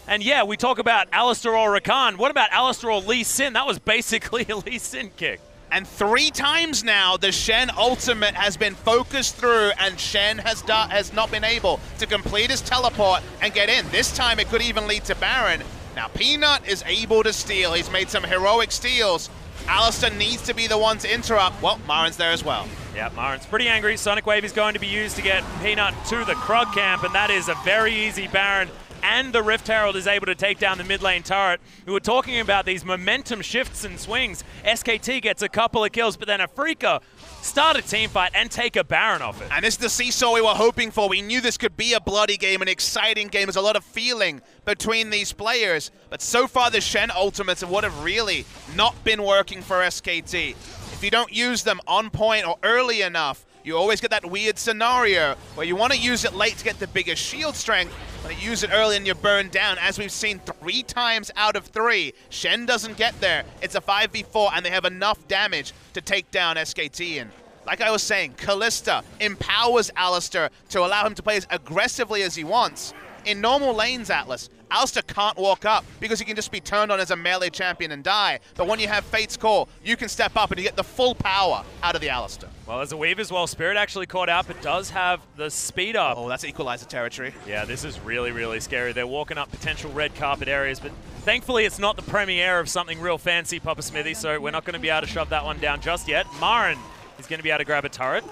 And yeah, we talk about Alistar or Rakan. What about Alistar or Lee Sin? That was basically a Lee Sin kick. And 3 times now, the Shen ultimate has been focused through, and Shen has not been able to complete his teleport and get in. This time, it could even lead to Baron. Now, Peanut is able to steal. He's made some heroic steals. Alistar needs to be the one to interrupt. Well, Marin's there as well. Yeah, Marin's pretty angry. Sonic Wave is going to be used to get Peanut to the Krug camp, and that is a very easy Baron. And the Rift Herald is able to take down the mid lane turret. We were talking about these momentum shifts and swings. SKT gets a couple of kills, but then Afreeca start a team fight and take a Baron off it. And this is the seesaw we were hoping for. We knew this could be a bloody game, an exciting game. There's a lot of feeling between these players. But so far, the Shen ultimates are what have really not been working for SKT. If you don't use them on point or early enough, you always get that weird scenario where you want to use it late to get the biggest shield strength, but you use it early and you're burned down, as we've seen 3 times out of 3. Shen doesn't get there. It's a 5v4, and they have enough damage to take down SKT. And like I was saying, Kalista empowers Alistar to allow him to play as aggressively as he wants. In normal lanes, Atlas, Alistar can't walk up because he can just be turned on as a melee champion and die. But when you have Fate's Call, you can step up and you get the full power out of the Alistar. Well, as a weave as well, Spirit actually caught out, but does have the speed up. Oh, that's Equalizer territory. Yeah, this is really, really scary. They're walking up potential red carpet areas, but thankfully it's not the premiere of something real fancy, Papa Smithy, so we're not going to be able to shove that one down just yet. Marin is going to be able to grab a turret.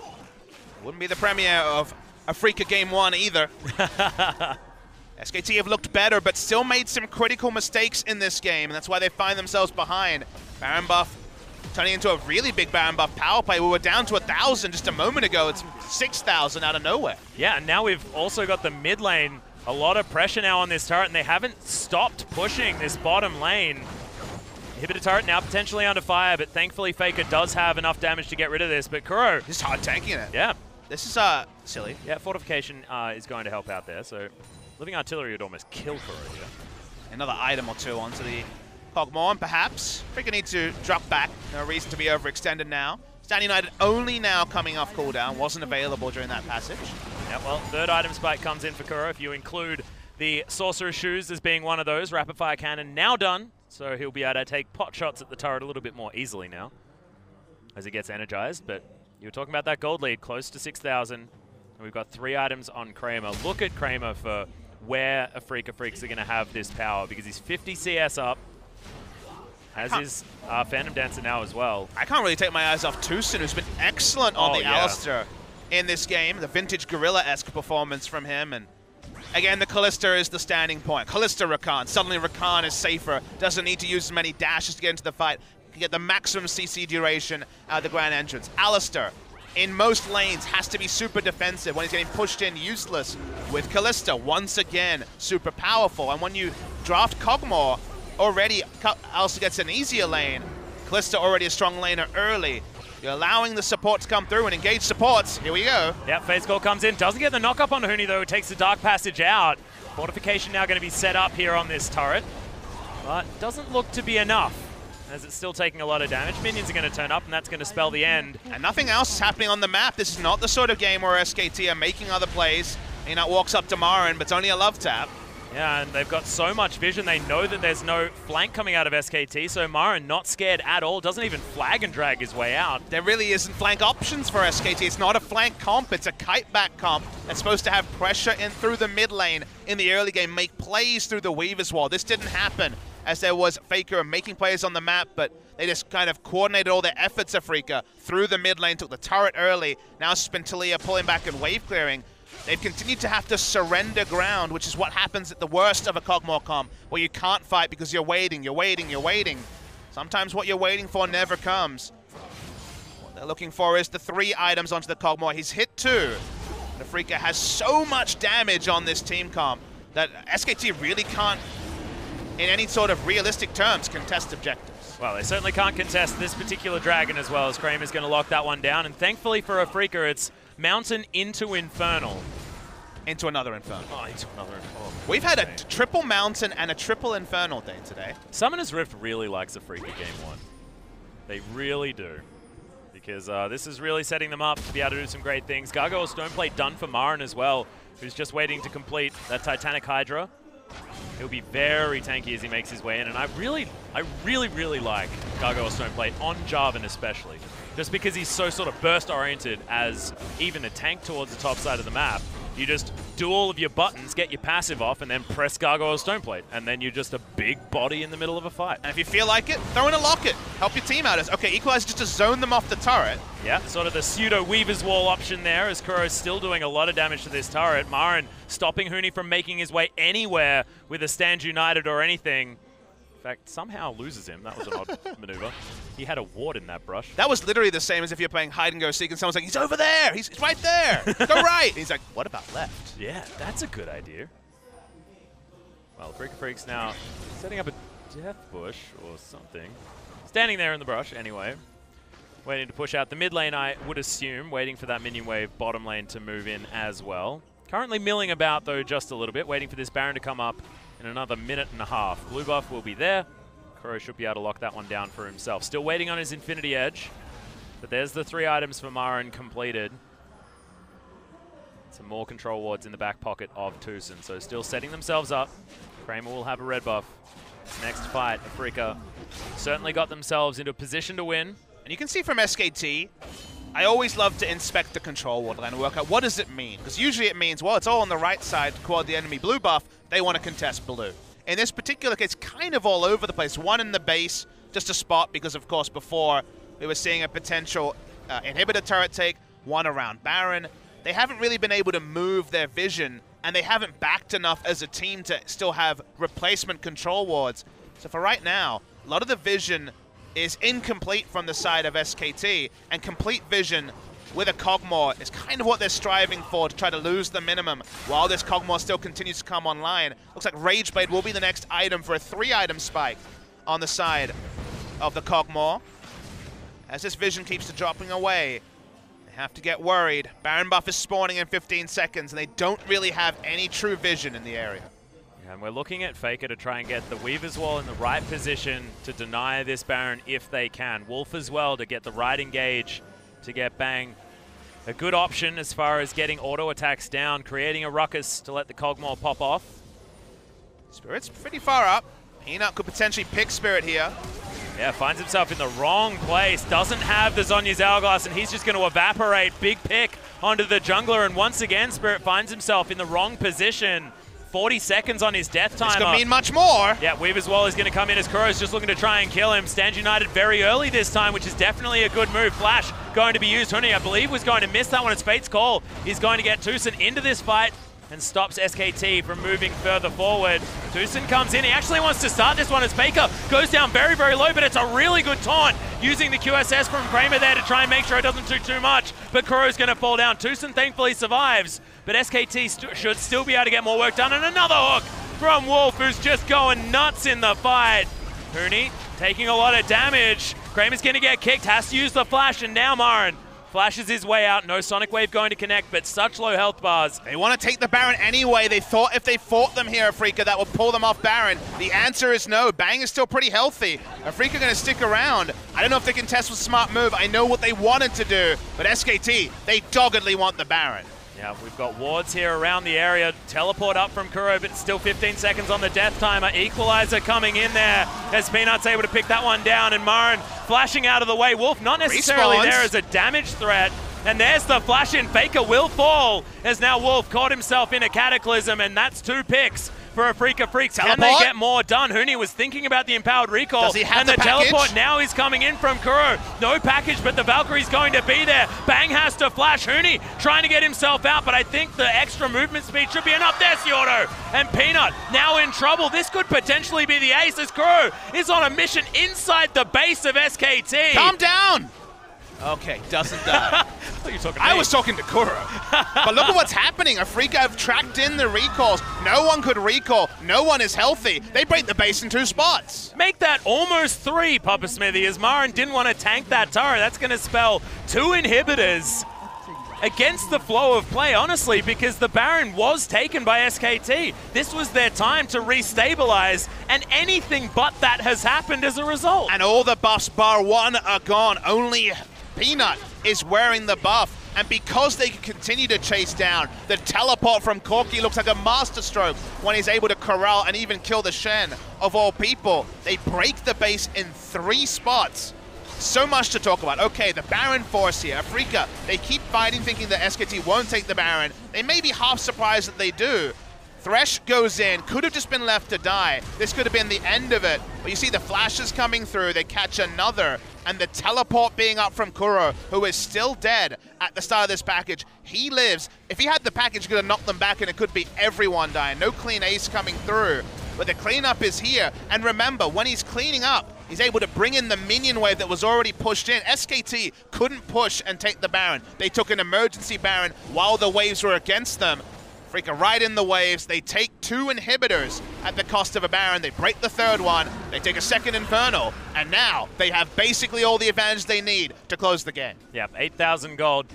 Wouldn't be the premiere of Afreeca Game 1 either. SKT have looked better, but still made some critical mistakes in this game, and that's why they find themselves behind. Baron buff turning into a really big Baron buff power play. We were down to 1,000 just a moment ago. It's 6,000 out of nowhere. Yeah, and now we've also got the mid lane. A lot of pressure now on this turret, and they haven't stopped pushing this bottom lane. Inhibitor turret now potentially under fire, but thankfully Faker does have enough damage to get rid of this. But Kuro just hard tanking it. Yeah. This is silly. Yeah, Fortification is going to help out there, so Living Artillery would almost kill Kuro here. Another item or two onto the Kog'Maw, and perhaps Freaker needs to drop back. No reason to be overextended now. Stand United only now coming off cooldown. Wasn't available during that passage. Yeah, well, third item spike comes in for Kuro. If you include the Sorcerer's Shoes as being one of those, Rapid Fire Cannon now done. So he'll be able to take pot shots at the turret a little bit more easily now as it gets energized. But you were talking about that gold lead, close to 6,000. And we've got 3 items on Kramer. Look at Kramer for where Afreeca Freecs are going to have this power, because he's 50 CS up, as is Phantom Dancer now as well. I can't really take my eyes off Tucson, who's been excellent on the Alistar in this game. The vintage Gorilla-esque performance from him. And again, the Kalista is the standing point. Kalista Rakan. Suddenly Rakan is safer. Doesn't need to use as many dashes to get into the fight. Can get the maximum CC duration out of the Grand Entrance. Alistar, in most lanes, has to be super defensive. When he's getting pushed in, useless. With Kalista, once again, super powerful. And when you draft Kog'Maw, already Alistar gets an easier lane. Kalista already a strong laner early. You're allowing the support to come through and engage supports. Here we go. Yep, Fate's Call comes in. Doesn't get the knock up on Huni, though. It takes the Dark Passage out. Fortification now going to be set up here on this turret. But doesn't look to be enough, as it's still taking a lot of damage. Minions are going to turn up, and that's going to spell the end. And nothing else is happening on the map. This is not the sort of game where SKT are making other plays. Peanut walks up to Marin, but it's only a love tap. Yeah, and they've got so much vision. They know that there's no flank coming out of SKT, so Marin not scared at all. Doesn't even flag and drag his way out. There really isn't flank options for SKT. It's not a flank comp. It's a kite back comp that's supposed to have pressure in through the mid lane in the early game, make plays through the Weaver's Wall. This didn't happen, as there was Faker making plays on the map, but they just kind of coordinated all their efforts, Afreeca, through the mid lane, took the turret early. Now Spintalia pulling back and wave clearing. They've continued to have to surrender ground, which is what happens at the worst of a Kog'Maw comp, where you can't fight because you're waiting, you're waiting, you're waiting. Sometimes what you're waiting for never comes. What they're looking for is the 3 items onto the Kog'Maw. He's hit 2. Afreeca has so much damage on this team comp that SKT really can't, in any sort of realistic terms, contest objectives. Well, they certainly can't contest this particular dragon as well, as Kramer's going to lock that one down. And thankfully for Afreeca, it's Mountain into Infernal. Into another Infernal. Oh, into another Infernal. We've had a triple Mountain and a triple Infernal day today. Summoner's Rift really likes Afreeca game 1. They really do. Because this is really setting them up to be able to do some great things. Gargoyle Stoneplate done for Marin as well, who's just waiting to complete that Titanic Hydra. He'll be very tanky as he makes his way in, and I really like Gargoyle Stoneplate on Jarvan especially. Just because he's so sort of burst-oriented as even a tank towards the top side of the map. You just do all of your buttons, get your passive off, and then press Gargoyle Stoneplate. And then you're just a big body in the middle of a fight. And if you feel like it, throw in a locket. Help your team out. Okay, Equalizer just to zone them off the turret. Yeah, sort of the pseudo Weaver's Wall option there, as Kuro's still doing a lot of damage to this turret. Marin stopping Huni from making his way anywhere with a Stand United or anything. In fact, somehow loses him. That was an odd maneuver. He had a ward in that brush. That was literally the same as if you're playing hide and go seek and someone's like, he's over there, he's right there, go right. And he's like, what about left? Yeah, that's a good idea. Well, Afreeca Freecs now setting up a death bush or something. Standing there in the brush anyway. Waiting to push out the mid lane, I would assume. Waiting for that minion wave bottom lane to move in as well. Currently milling about though just a little bit, waiting for this Baron to come up in another minute and a half. Blue buff will be there. Kuro should be able to lock that one down for himself. Still waiting on his Infinity Edge. But there's the 3 items for Marin completed. Some more control wards in the back pocket of Tucson. So still setting themselves up. Kramer will have a red buff. Next fight, Afreeca certainly got themselves into a position to win. And you can see from SKT, I always love to inspect the control ward line and work out what does it mean. Because usually it means, well, it's all on the right side toward the enemy blue buff. They want to contest blue. In this particular case, kind of all over the place. One in the base, just a spot, because of course before we were seeing a potential inhibitor turret take, one around Baron. They haven't really been able to move their vision, and they haven't backed enough as a team to still have replacement control wards. So for right now, a lot of the vision is incomplete from the side of SKT, and complete vision with a Kog'Maw is kind of what they're striving for, to try to lose the minimum while this Kog'Maw still continues to come online. Looks like Rageblade will be the next item for a 3-item spike on the side of the Kog'Maw. As this vision keeps dropping away, they have to get worried. Baron buff is spawning in 15 seconds, and they don't really have any true vision in the area. And we're looking at FLICKR to try and get the Weaver's Wall in the right position to deny this Baron if they can. Wolf as well to get the right engage to get Bang. A good option as far as getting auto attacks down, creating a ruckus to let the Kog'Maw pop off. Spirit's pretty far up. Peanut could potentially pick Spirit here. Yeah, finds himself in the wrong place. Doesn't have the Zhonya's Hourglass, and he's just going to evaporate. Big pick onto the jungler, and once again, Spirit finds himself in the wrong position. 40 seconds on his death timer. This could mean much more. Yeah, Weaver's Wall is going to come in as Kuro's just looking to try and kill him. Stand United very early this time, which is definitely a good move. Flash going to be used. Huni, I believe, was going to miss that one. It's Fate's call. He's going to get Tucson into this fight and stops SKT from moving further forward. Tucson comes in. He actually wants to start this one as Faker goes down very, very low, but it's a really good taunt using the QSS from Kramer there to try and make sure it doesn't do too much. But Kuro's going to fall down. Tucson thankfully survives, but SKT should still be able to get more work done. And another hook from Wolf, who's just going nuts in the fight. Huni taking a lot of damage. Kramer's going to get kicked, has to use the flash, and now Marin flashes his way out. No Sonic Wave going to connect, but such low health bars. They want to take the Baron anyway. They thought if they fought them here, Afreeca, that would pull them off Baron. The answer is no. Bang is still pretty healthy. Afreeca going to stick around. I don't know if they can test with smart move. I know what they wanted to do, but SKT, they doggedly want the Baron. Yeah, we've got wards here around the area. Teleport up from Kuro, but still 15 seconds on the death timer. Equalizer coming in there as Peanut's able to pick that one down, and Marin flashing out of the way. Wolf not necessarily Respawns. there as a damage threat. And there's the flash in. Faker will fall as now Wolf caught himself in a Cataclysm, and that's 2 picks for Afreeca Freecs. Can they get more done? Huni was thinking about the empowered recall. Does he have and the teleport now is coming in from Kuro. No package, but the Valkyrie's going to be there. Bang has to flash. Huni trying to get himself out, but I think the extra movement speed should be enough. There's Yordo. And Peanut now in trouble. This could potentially be the ace as Kuro is on a mission inside the base of SKT. Calm down. Okay, doesn't die. You're talking to I me. was talking to Kuro. But look at what's happening. Afreeca have tracked in the recalls. No one could recall. No one is healthy. They break the base in 2 spots. Make that almost 3, Papa Smithy, as Marin didn't want to tank that turret. That's going to spell 2 inhibitors against the flow of play, honestly, because the Baron was taken by SKT. This was their time to restabilize, and anything but that has happened as a result. And all the buffs bar 1 are gone. Only Peanut is wearing the buff. And because they can continue to chase down, the teleport from Corki looks like a masterstroke when he's able to corral and even kill the Shen of all people. They break the base in 3 spots. So much to talk about. Okay, the Baron force here. Afreeca, they keep fighting thinking that SKT won't take the Baron. They may be half surprised that they do. Thresh goes in, could have just been left to die. This could have been the end of it. But you see the flashes coming through, they catch another. And the teleport being up from Kuro, who is still dead at the start of this package. He lives. If he had the package, he could have knocked them back and it could be everyone dying. No clean ace coming through. But the cleanup is here. And remember, when he's cleaning up, he's able to bring in the minion wave that was already pushed in. SKT couldn't push and take the Baron. They took an emergency Baron while the waves were against them. Afreeca right in the waves. They take 2 inhibitors at the cost of a Baron. They break the 3rd one. They take a 2nd Infernal. And now they have basically all the advantage they need to close the game. Yep, 8,000 gold.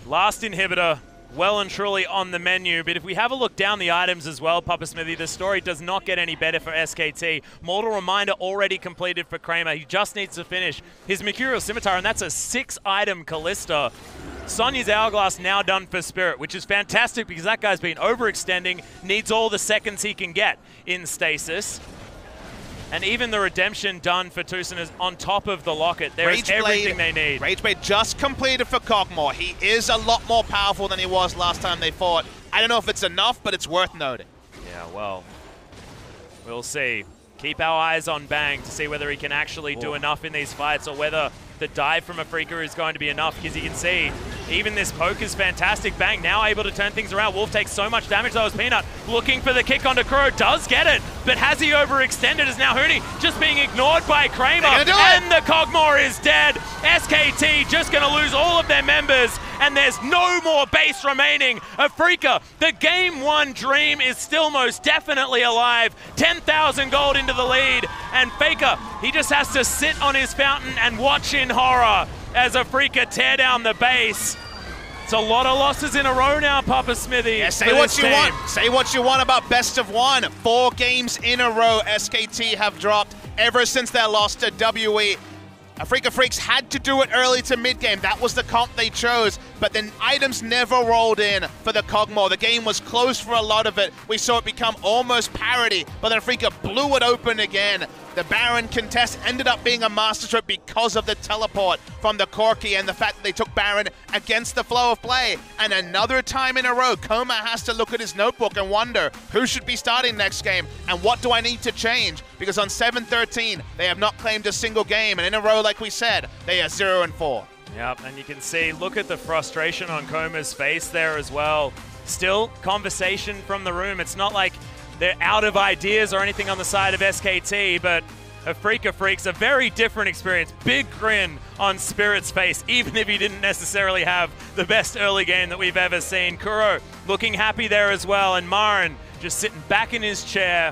Last inhibitor well and truly on the menu, but if we have a look down the items as well, Papa Smithy, the story does not get any better for SKT. Mortal Reminder already completed for Kramer. He just needs to finish his Mercurial Scimitar, and that's a 6-item Callista. Sonya's Hourglass now done for Spirit, which is fantastic because that guy's been overextending, needs all the seconds he can get in stasis. And even the redemption done for Tucson is on top of the locket. There is everything they need. Rageblade just completed for Cogmore. He is a lot more powerful than he was last time they fought. I don't know if it's enough, but it's worth noting. Yeah, well, we'll see. Keep our eyes on Bang to see whether he can actually do enough in these fights or whether the dive from Afreeca is going to be enough, because you can see even this poke is fantastic. Bang now able to turn things around. Wolf takes so much damage though as Peanut looking for the kick onto Kuro, does get it, but has he overextended as now Huni just being ignored by Kramer, and the Cogmore is dead. SKT just going to lose all of their members, and there's no more base remaining. Afreeca, the game 1 dream is still most definitely alive. 10,000 gold into the lead, and Faker, he just has to sit on his fountain and watch in horror as Afreeca tear down the base. It's a lot of losses in a row now, Papa Smithy. Yeah, say what you want. Say what you want about best of 1. 4 games in a row SKT have dropped ever since their loss to WE. Afreeca Freecs had to do it early to mid-game. That was the comp they chose, but then items never rolled in for the Cogmore. The game was close for a lot of it. We saw it become almost parity, but then Afreeca blew it open again. The Baron contest ended up being a masterstroke because of the teleport from the Corki and the fact that they took Baron against the flow of play. And another time in a row, Koma has to look at his notebook and wonder who should be starting next game and what do I need to change? Because on 7-13, they have not claimed a single game, and in a row, like we said, they are 0-4. Yep, and you can see, look at the frustration on Koma's face there as well. Still, conversation from the room. It's not like they're out of ideas or anything on the side of SKT, but Afreeca Freecs, a very different experience. Big grin on Spirit's face, even if he didn't necessarily have the best early game that we've ever seen. Kuro looking happy there as well, and Marin just sitting back in his chair,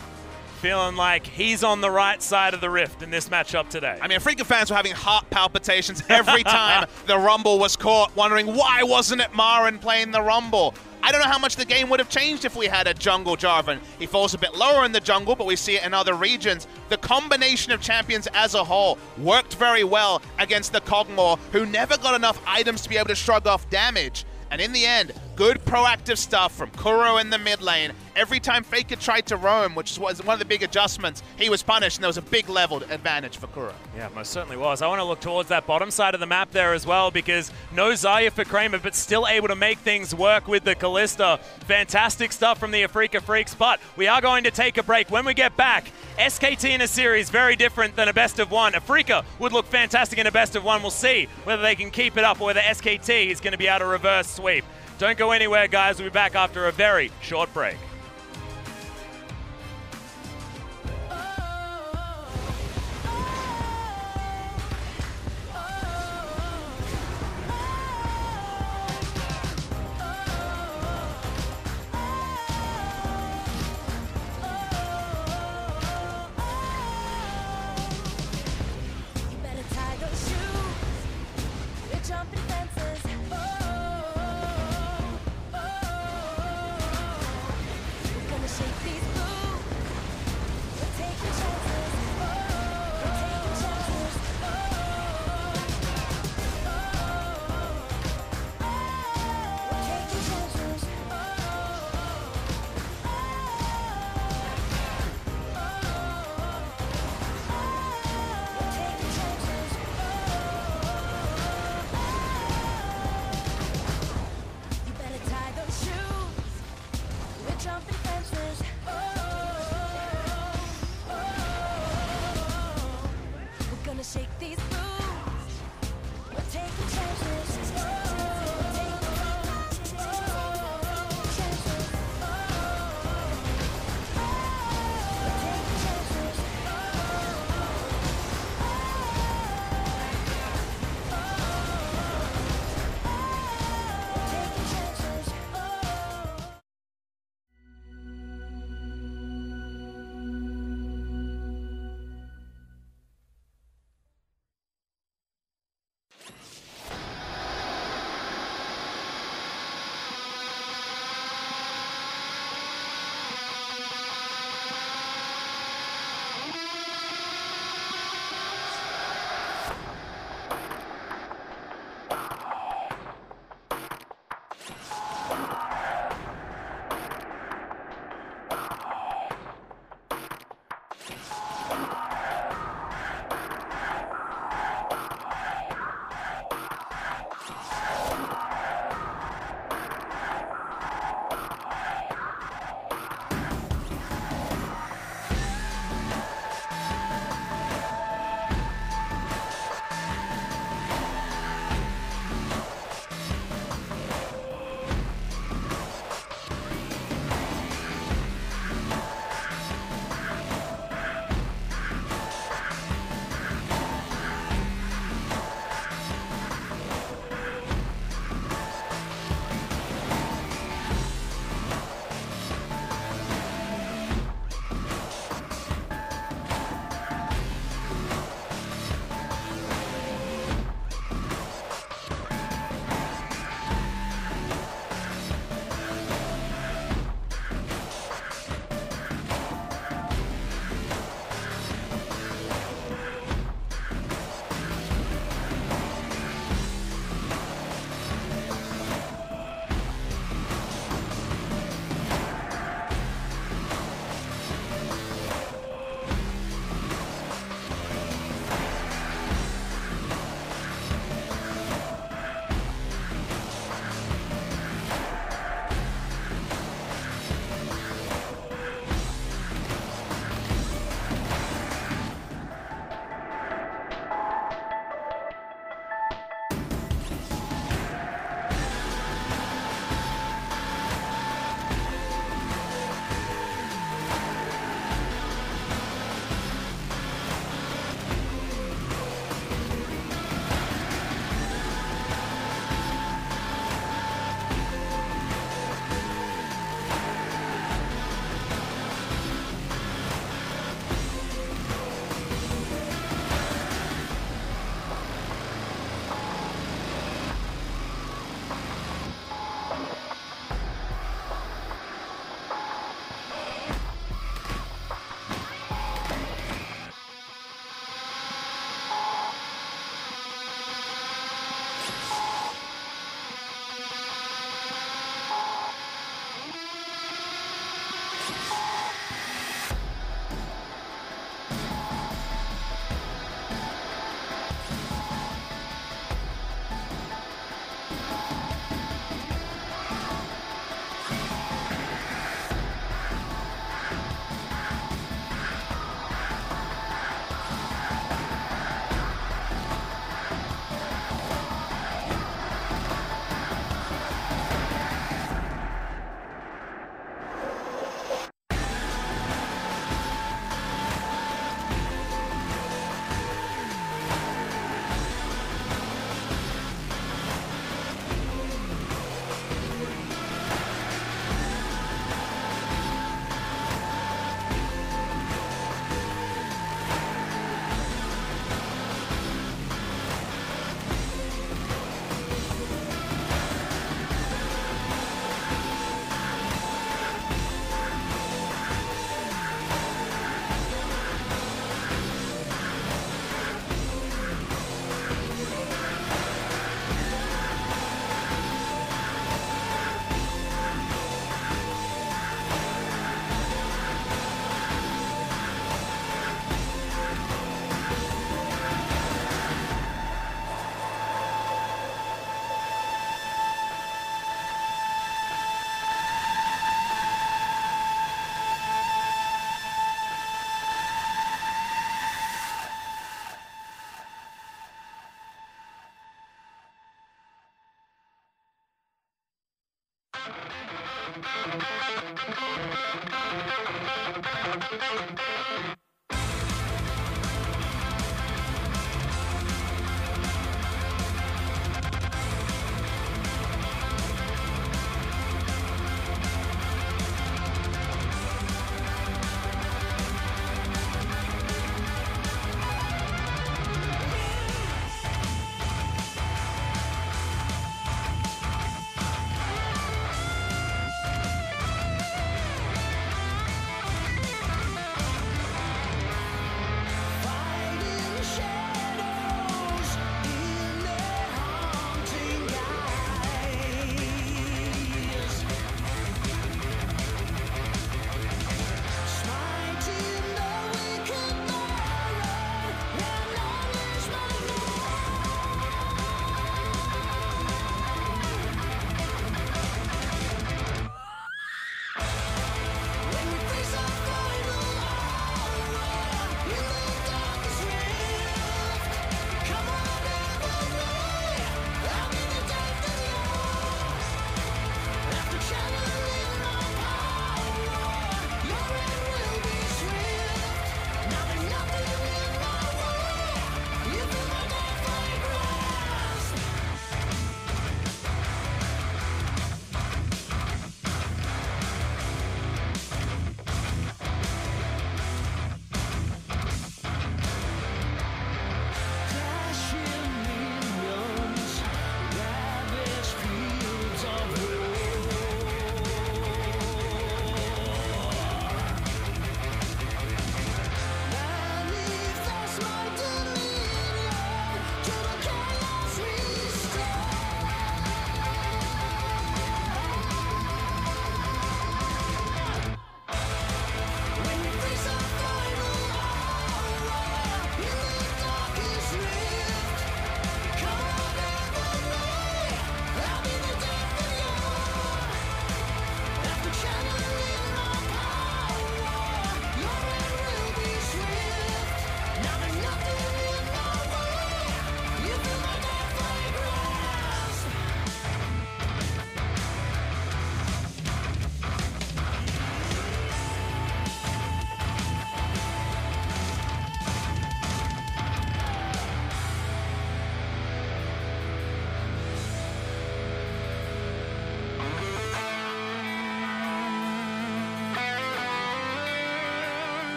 feeling like he's on the right side of the rift in this matchup today. I mean, Afreeca fans were having heart palpitations every time the Rumble was caught, wondering why wasn't it Marin playing the Rumble? I don't know how much the game would have changed if we had a jungle Jarvan. He falls a bit lower in the jungle, but we see it in other regions. The combination of champions as a whole worked very well against the Cogmore, who never got enough items to be able to shrug off damage. And in the end, good proactive stuff from Kuro in the mid lane. Every time Faker tried to roam, which was one of the big adjustments, he was punished, and there was a big leveled advantage for Kuro. Yeah, most certainly was. I want to look towards that bottom side of the map there as well, because no Zarya for Kramer, but still able to make things work with the Callista. Fantastic stuff from the Afreeca Freecs, but we are going to take a break. When we get back, SKT in a series, very different than a best of 1. Afreeca would look fantastic in a best of 1. We'll see whether they can keep it up or whether SKT is going to be able to reverse sweep. Don't go anywhere, guys. We'll be back after a very short break.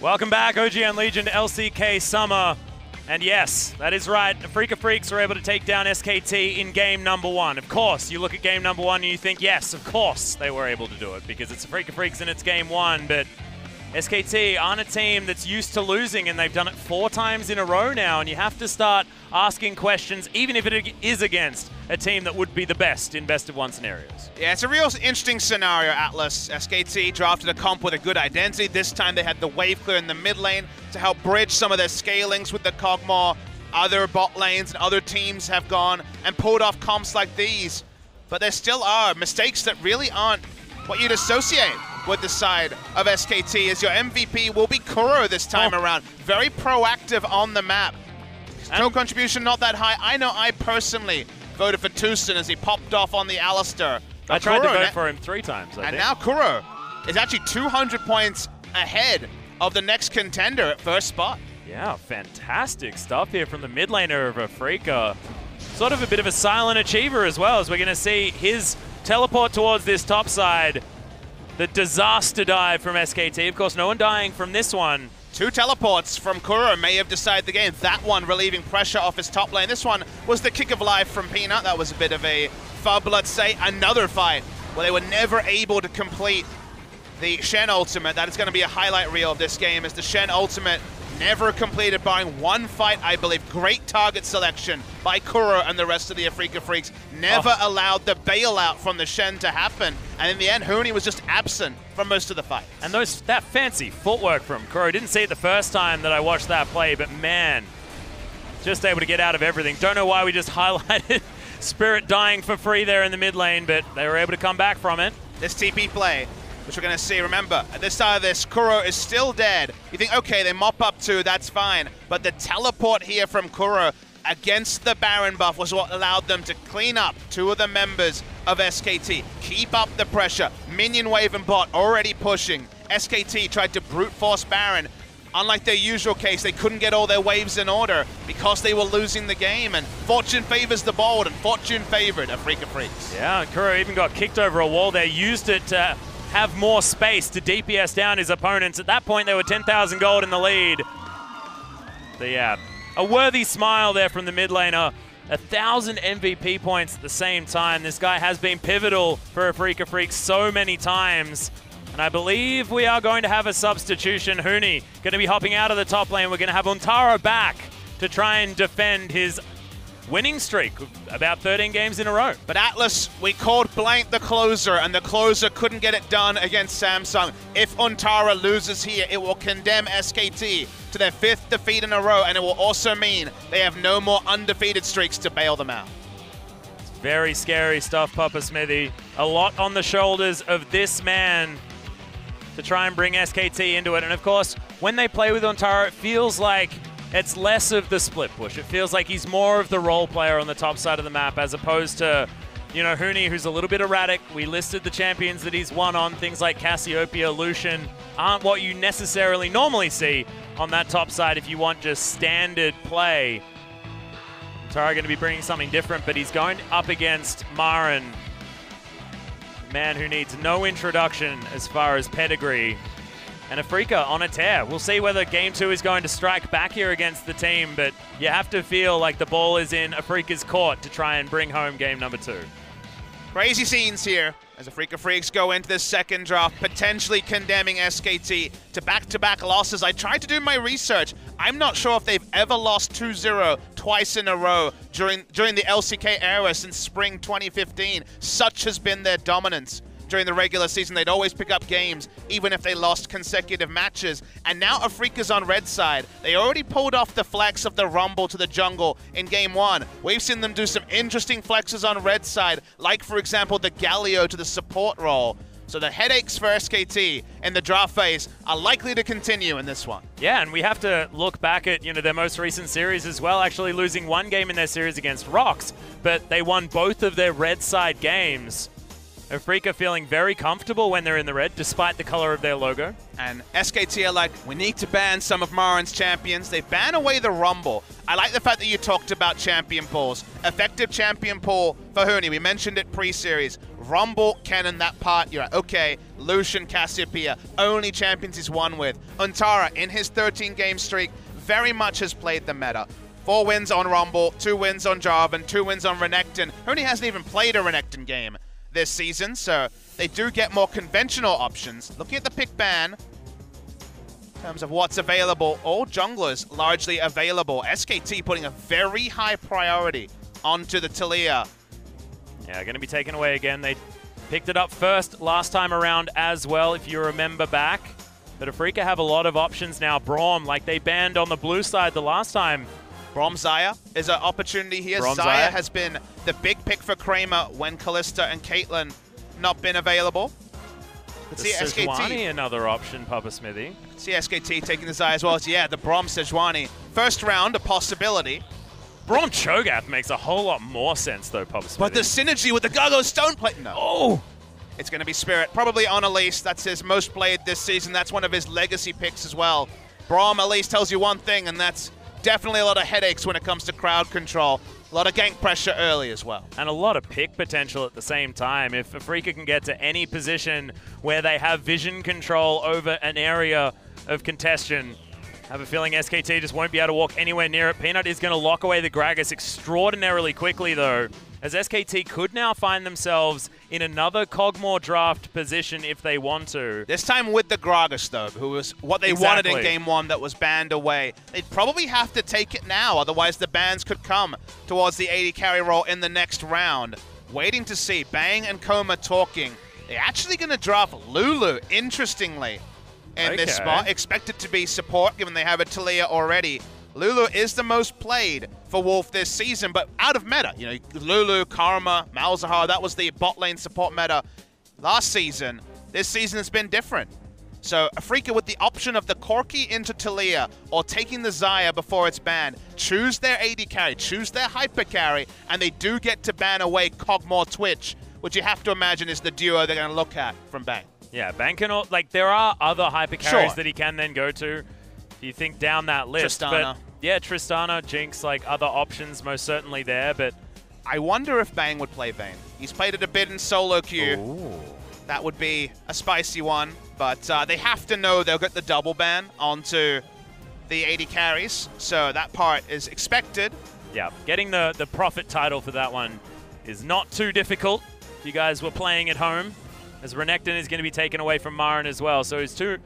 Welcome back, OGN Legion to LCK Summer. And yes, that is right. Afreeca Freecs were able to take down SKT in game number 1. Of course, you look at game number 1 and you think, yes, of course they were able to do it because it's Afreeca Freecs and it's game 1. But SKT aren't a team that's used to losing, and they've done it 4 times in a row now, and you have to start asking questions, even if it is against a team that would be the best in best-of-1 scenarios. Yeah, it's a real interesting scenario, Atlas. SKT drafted a comp with a good identity. This time they had the wave clear in the mid lane to help bridge some of their scalings with the Kog'Maw. Other bot lanes and other teams have gone and pulled off comps like these, but there still are mistakes that really aren't what you'd associate with the side of SKT, as your MVP will be Kuro this time around. Very proactive on the map. No contribution, not that high. I know I personally voted for Tucson as he popped off on the Alistar. I tried to vote for him 3 times, I think. Now Kuro is actually 200 points ahead of the next contender at first spot. Yeah, fantastic stuff here from the mid laner of Afreeca. Sort of a bit of a silent achiever as well, as we're going to see his teleport towards this top side. The disaster dive from SKT. Of course, no one dying from this one. 2 teleports from Kuro may have decided the game. That one relieving pressure off his top lane. This one was the kick of life from Peanut. That was a bit of a fub, let's say. Another fight where they were never able to complete the Shen ultimate. That is going to be a highlight reel of this game, as the Shen ultimate never completed, barring 1 fight, I believe. Great target selection by Kuro and the rest of the Afreeca Freecs. Never allowed the bailout from the Shen to happen. And in the end, Huni was just absent from most of the fight. And that fancy footwork from Kuro. Didn't see it the first time that I watched that play, but man, just able to get out of everything. Don't know why we just highlighted Spirit dying for free there in the mid lane, but they were able to come back from it. This TP play, which we're going to see, remember, at this side of this, Kuro is still dead. You think, okay, they mop up 2, that's fine. But the teleport here from Kuro against the Baron buff was what allowed them to clean up 2 of the members of SKT. Keep up the pressure. Minion wave and bot already pushing. SKT tried to brute force Baron. Unlike their usual case, they couldn't get all their waves in order because they were losing the game, and fortune favors the bold, and fortune favored Afreeca Freecs. Yeah, Kuro even got kicked over a wall there, used it to have more space to DPS down his opponents. At that point, they were 10,000 gold in the lead. But yeah, a worthy smile there from the mid laner. 1,000 MVP points at the same time. This guy has been pivotal for Afreeca Freecs so many times. And I believe we are going to have a substitution. Huni going to be hopping out of the top lane. We're going to have Untara back to try and defend his winning streak of about 13 games in a row. But Atlas, we called blank the closer, and the closer couldn't get it done against Samsung. If Untara loses here, it will condemn SKT to their 5th defeat in a row, and it will also mean they have no more undefeated streaks to bail them out. Very scary stuff, Papa Smithy. A lot on the shoulders of this man to try and bring SKT into it. And of course, when they play with Untara, it feels like it's less of the split push. It feels like he's more of the role player on the top side of the map, as opposed to, you know, Huni, who's a little bit erratic. We listed the champions that he's won on. Things like Cassiopeia, Lucian aren't what you necessarily normally see on that top side if you want just standard play. Untara going to be bringing something different, but he's going up against Marin, a man who needs no introduction as far as pedigree. And Afreeca on a tear. We'll see whether Game 2 is going to strike back here against the team, but you have to feel like the ball is in Afreeca's court to try and bring home game number 2. Crazy scenes here as Afreeca Freecs go into this second draft, potentially condemning SKT to back-to-back losses. I tried to do my research. I'm not sure if they've ever lost 2-0 twice in a row during the LCK era since spring 2015. Such has been their dominance. During the regular season, they'd always pick up games, even if they lost consecutive matches. And now Afreeca's on red side. They already pulled off the flex of the Rumble to the jungle in game 1. We've seen them do some interesting flexes on red side, like, for example, the Galio to the support role. So the headaches for SKT in the draft phase are likely to continue in this one. Yeah, and we have to look back at, you know, their most recent series as well, actually losing 1 game in their series against Rox, but they won both of their red side games. Afreeca feeling very comfortable when they're in the red, despite the color of their logo. And SKT are like, we need to ban some of Marin's champions. They ban away the Rumble. I like the fact that you talked about champion pools. Effective champion pool for Huni. We mentioned it pre-series. Rumble, Kennen, that part, you're like, okay, Lucian, Cassiopeia, only champions he's won with. Untara, in his 13-game streak, very much has played the meta. 4 wins on Rumble, 2 wins on Jarvan, 2 wins on Renekton. Only hasn't even played a Renekton game this season, so they do get more conventional options. Looking at the pick ban, in terms of what's available, all junglers largely available. SKT putting a very high priority onto the Taliyah. Yeah, going to be taken away again. They picked it up first last time around as well, if you remember back. But Afreeca have a lot of options now. Braum, like they banned on the blue side the last time. Braum Xayah is an opportunity here. Xayah has been the big pick for Kramer when Kalista and Caitlyn not been available. Let's see SKT. Another option, Papa Smithy. See SKT taking the Xayah as well. So yeah, the Braum Sejuani. First round, a possibility. Braum Cho'Gath makes a whole lot more sense, though, Papa Smithy. But the synergy with the Gargo Stone Plate, no. Oh! It's going to be Spirit, probably on Elise. That's his most played this season. That's one of his legacy picks as well. Braum Elise tells you one thing, and that's definitely a lot of headaches when it comes to crowd control. A lot of gank pressure early as well. And a lot of pick potential at the same time. If Afreeca can get to any position where they have vision control over an area of contention, I have a feeling SKT just won't be able to walk anywhere near it. Peanut is going to lock away the Gragas extraordinarily quickly, though, as SKT could now find themselves in another Cogmore draft position if they want to. This time with the Gragas, though, who was what they wanted in Game 1 that was banned away. They'd probably have to take it now, otherwise the bans could come towards the AD carry role in the next round. Waiting to see. Bang and Koma talking. They're actually going to draft Lulu, interestingly, in this spot. Expected to be support, given they have a Taliyah already. Lulu is the most played for Wolf this season, but out of meta. You know, Lulu, Karma, Malzahar, that was the bot lane support meta last season. This season has been different. So Afreeca with the option of the Corki into Taliyah or taking the Xayah before it's banned, choose their AD carry, choose their hyper carry, and they do get to ban away Cogmore Twitch, which you have to imagine is the duo they're going to look at from Bang. Yeah, Bang can, like, there are other hyper carries that he can then go to. If you think down that list. Tristana. But yeah, Tristana, Jinx, like other options most certainly there, but I wonder if Bang would play Vayne. He's played it a bit in solo queue. Ooh. That would be a spicy one, but they have to know they'll get the double ban onto the AD carries, so that part is expected. Yeah, getting the profit title for that one is not too difficult if you guys were playing at home, as Renekton is going to be taken away from Marin as well. So his two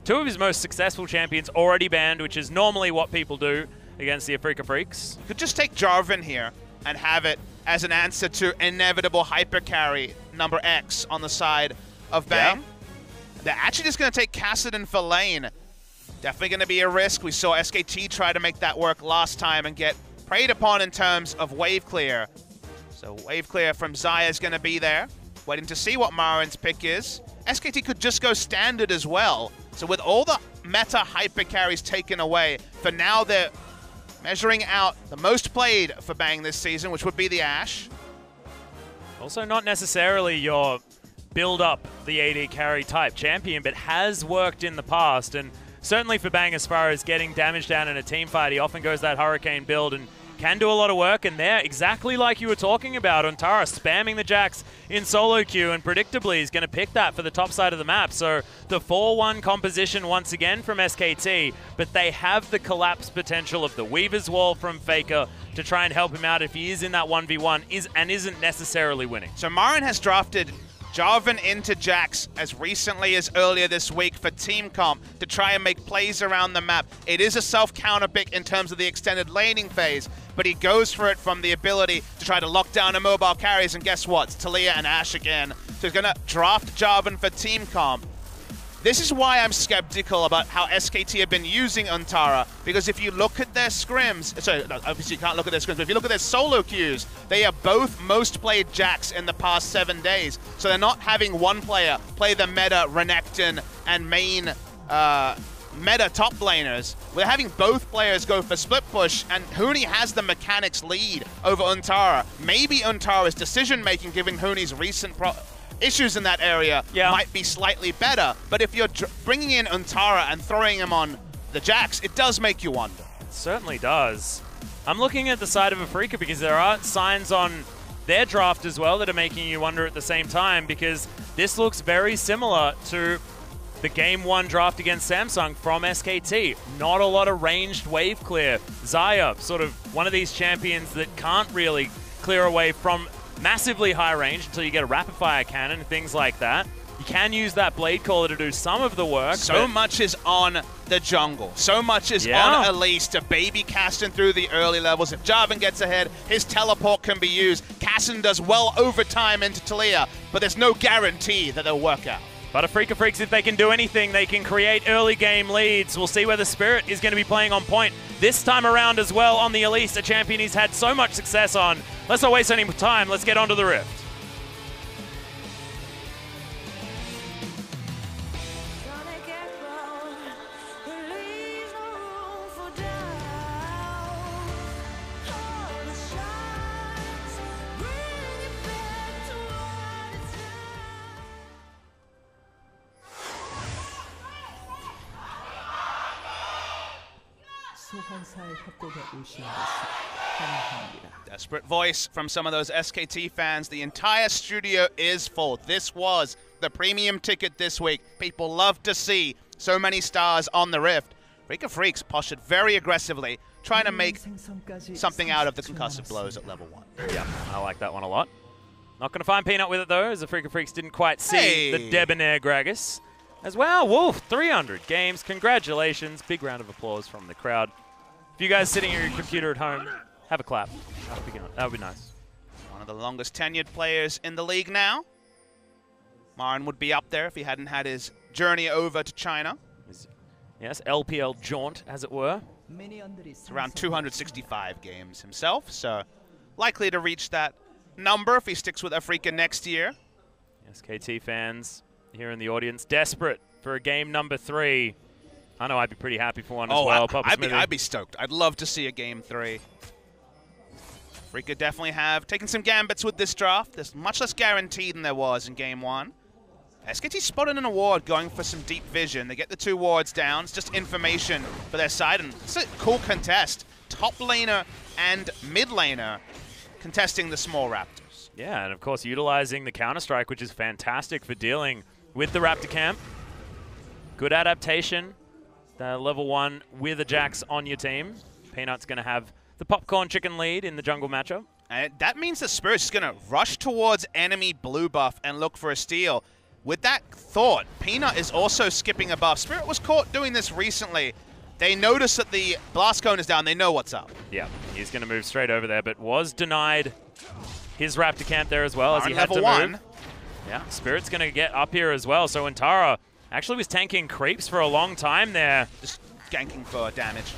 of his most successful champions already banned, which is normally what people do against the Afreeca Freecs. You could just take Jarvan here and have it as an answer to inevitable hyper carry number X on the side of Bang. Yeah. They're actually just going to take Kassadin for lane. Definitely going to be a risk. We saw SKT try to make that work last time and get preyed upon in terms of wave clear. So wave clear from Xayah is going to be there. Waiting to see what Marin's pick is. SKT could just go standard as well. So with all the meta hyper carries taken away, for now they're measuring out the most played for Bang this season, which would be the Ashe. Also not necessarily your build up the AD carry type champion, but has worked in the past. And certainly for Bang, as far as getting damage down in a team fight, he often goes that Hurricane build and can do a lot of work. And there, exactly like you were talking about, Untara spamming the Jax in solo queue, and predictably he's going to pick that for the top side of the map. So the 4-1 composition once again from SKT, but they have the collapse potential of the Weaver's Wall from FLICKR to try and help him out if he is in that 1v1 and isn't necessarily winning. So Marin has drafted Jarvan into Jax as recently as earlier this week for team comp to try and make plays around the map. It is a self-counter pick in terms of the extended laning phase, but he goes for it from the ability to try to lock down immobile carries, and guess what? It's Taliyah and Ashe again. So he's going to draft Jarvan for team comp. This is why I'm skeptical about how SKT have been using Untara, because if you look at their scrims, so obviously you can't look at their scrims, but if you look at their solo queues, they are both most played Jax in the past 7 days. So they're not having one player play the meta Renekton and main meta top laners. We're having both players go for split push, and Huni has the mechanics lead over Untara. Maybe Untara's decision-making, given Huni's recent issues in that area, might be slightly better. But if you're bringing in Untara and throwing him on the Jax, it does make you wonder. It certainly does. I'm looking at the side of Afreeca because there are signs on their draft as well that are making you wonder at the same time, because this looks very similar to the Game 1 draft against Samsung from SKT. Not a lot of ranged wave clear. Xayah, sort of one of these champions that can't really clear away from massively high range until you get a rapid fire cannon and things like that. You can use that Blade Caller to do some of the work. So much is on the jungle. So much is on Elise to baby Caston through the early levels. If Jarvan gets ahead, his teleport can be used. Caston does well over time into Talia, but there's no guarantee that they'll work out. But Afreeca Freecs, if they can do anything, they can create early game leads. We'll see where the Spirit is going to be playing on point this time around as well on the Elise, a champion he's had so much success on. Let's not waste any time. Let's get onto the Rift. Desperate voice from some of those SKT fans. The entire studio is full. This was the premium ticket this week. People love to see so many stars on the Rift. Afreeca Freecs postured very aggressively, trying to make something out of the concussive blows at level 1. Yeah, I like that one a lot. Not going to find Peanut with it, though, as the Afreeca Freecs didn't quite see the debonair Gragas. As well, Wolf, 300 games. Congratulations. Big round of applause from the crowd. If you guys sitting at your computer at home, have a clap. That would be nice. One of the longest tenured players in the league now. Marin would be up there if he hadn't had his journey over to China. Yes, LPL jaunt, as it were. It's around 265 games himself, so likely to reach that number if he sticks with Afreeca next year. SKT fans here in the audience, desperate for a game number 3. I know I'd be pretty happy for one as well. I'd be stoked. I'd love to see a game 3. Afreeca definitely have taken some gambits with this draft. There's much less guaranteed than there was in game 1. SKT spotted an award going for some deep vision. They get the 2 wards down. It's just information for their side, and it's a cool contest. Top laner and mid laner contesting the small Raptors. Yeah, and of course utilizing the Counter-Strike, which is fantastic for dealing with the Raptor camp. Good adaptation. Level 1 with a Jax on your team. Peanut's going to have the popcorn chicken lead in the jungle matchup. And that means the Spirit's is going to rush towards enemy blue buff and look for a steal. With that thought, Peanut is also skipping a buff. Spirit was caught doing this recently. They notice that the blast cone is down. They know what's up. Yeah, he's going to move straight over there, but was denied his Raptor camp there as well, as he had to move. Yeah, Spirit's going to get up here as well. So Antara actually was tanking creeps for a long time there. Just ganking for damage.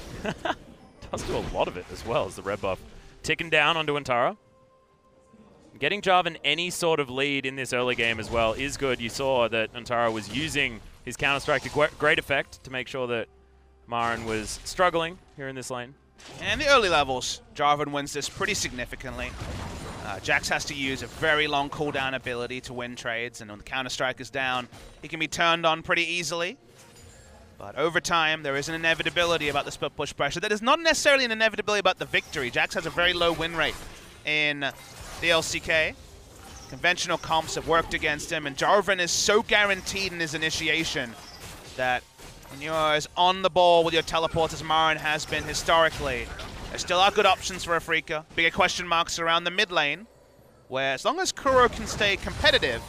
Does do a lot of it as well as the red buff ticking down onto Antara. Getting Jarvan any sort of lead in this early game as well is good. You saw that Antara was using his Counter-Strike to great effect to make sure that Marin was struggling here in this lane. And the early levels, Jarvan wins this pretty significantly. Jax has to use a very long cooldown ability to win trades, and when the Counter-Strike is down, he can be turned on pretty easily. But over time, there is an inevitability about the split push pressure. That is not necessarily an inevitability about the victory. Jax has a very low win rate in the LCK. Conventional comps have worked against him, and Jarvan is so guaranteed in his initiation that when you're as on the ball with your teleports as Marin has been historically, there still are good options for Afreeca. Bigger question marks around the mid lane, where as long as Kuro can stay competitive,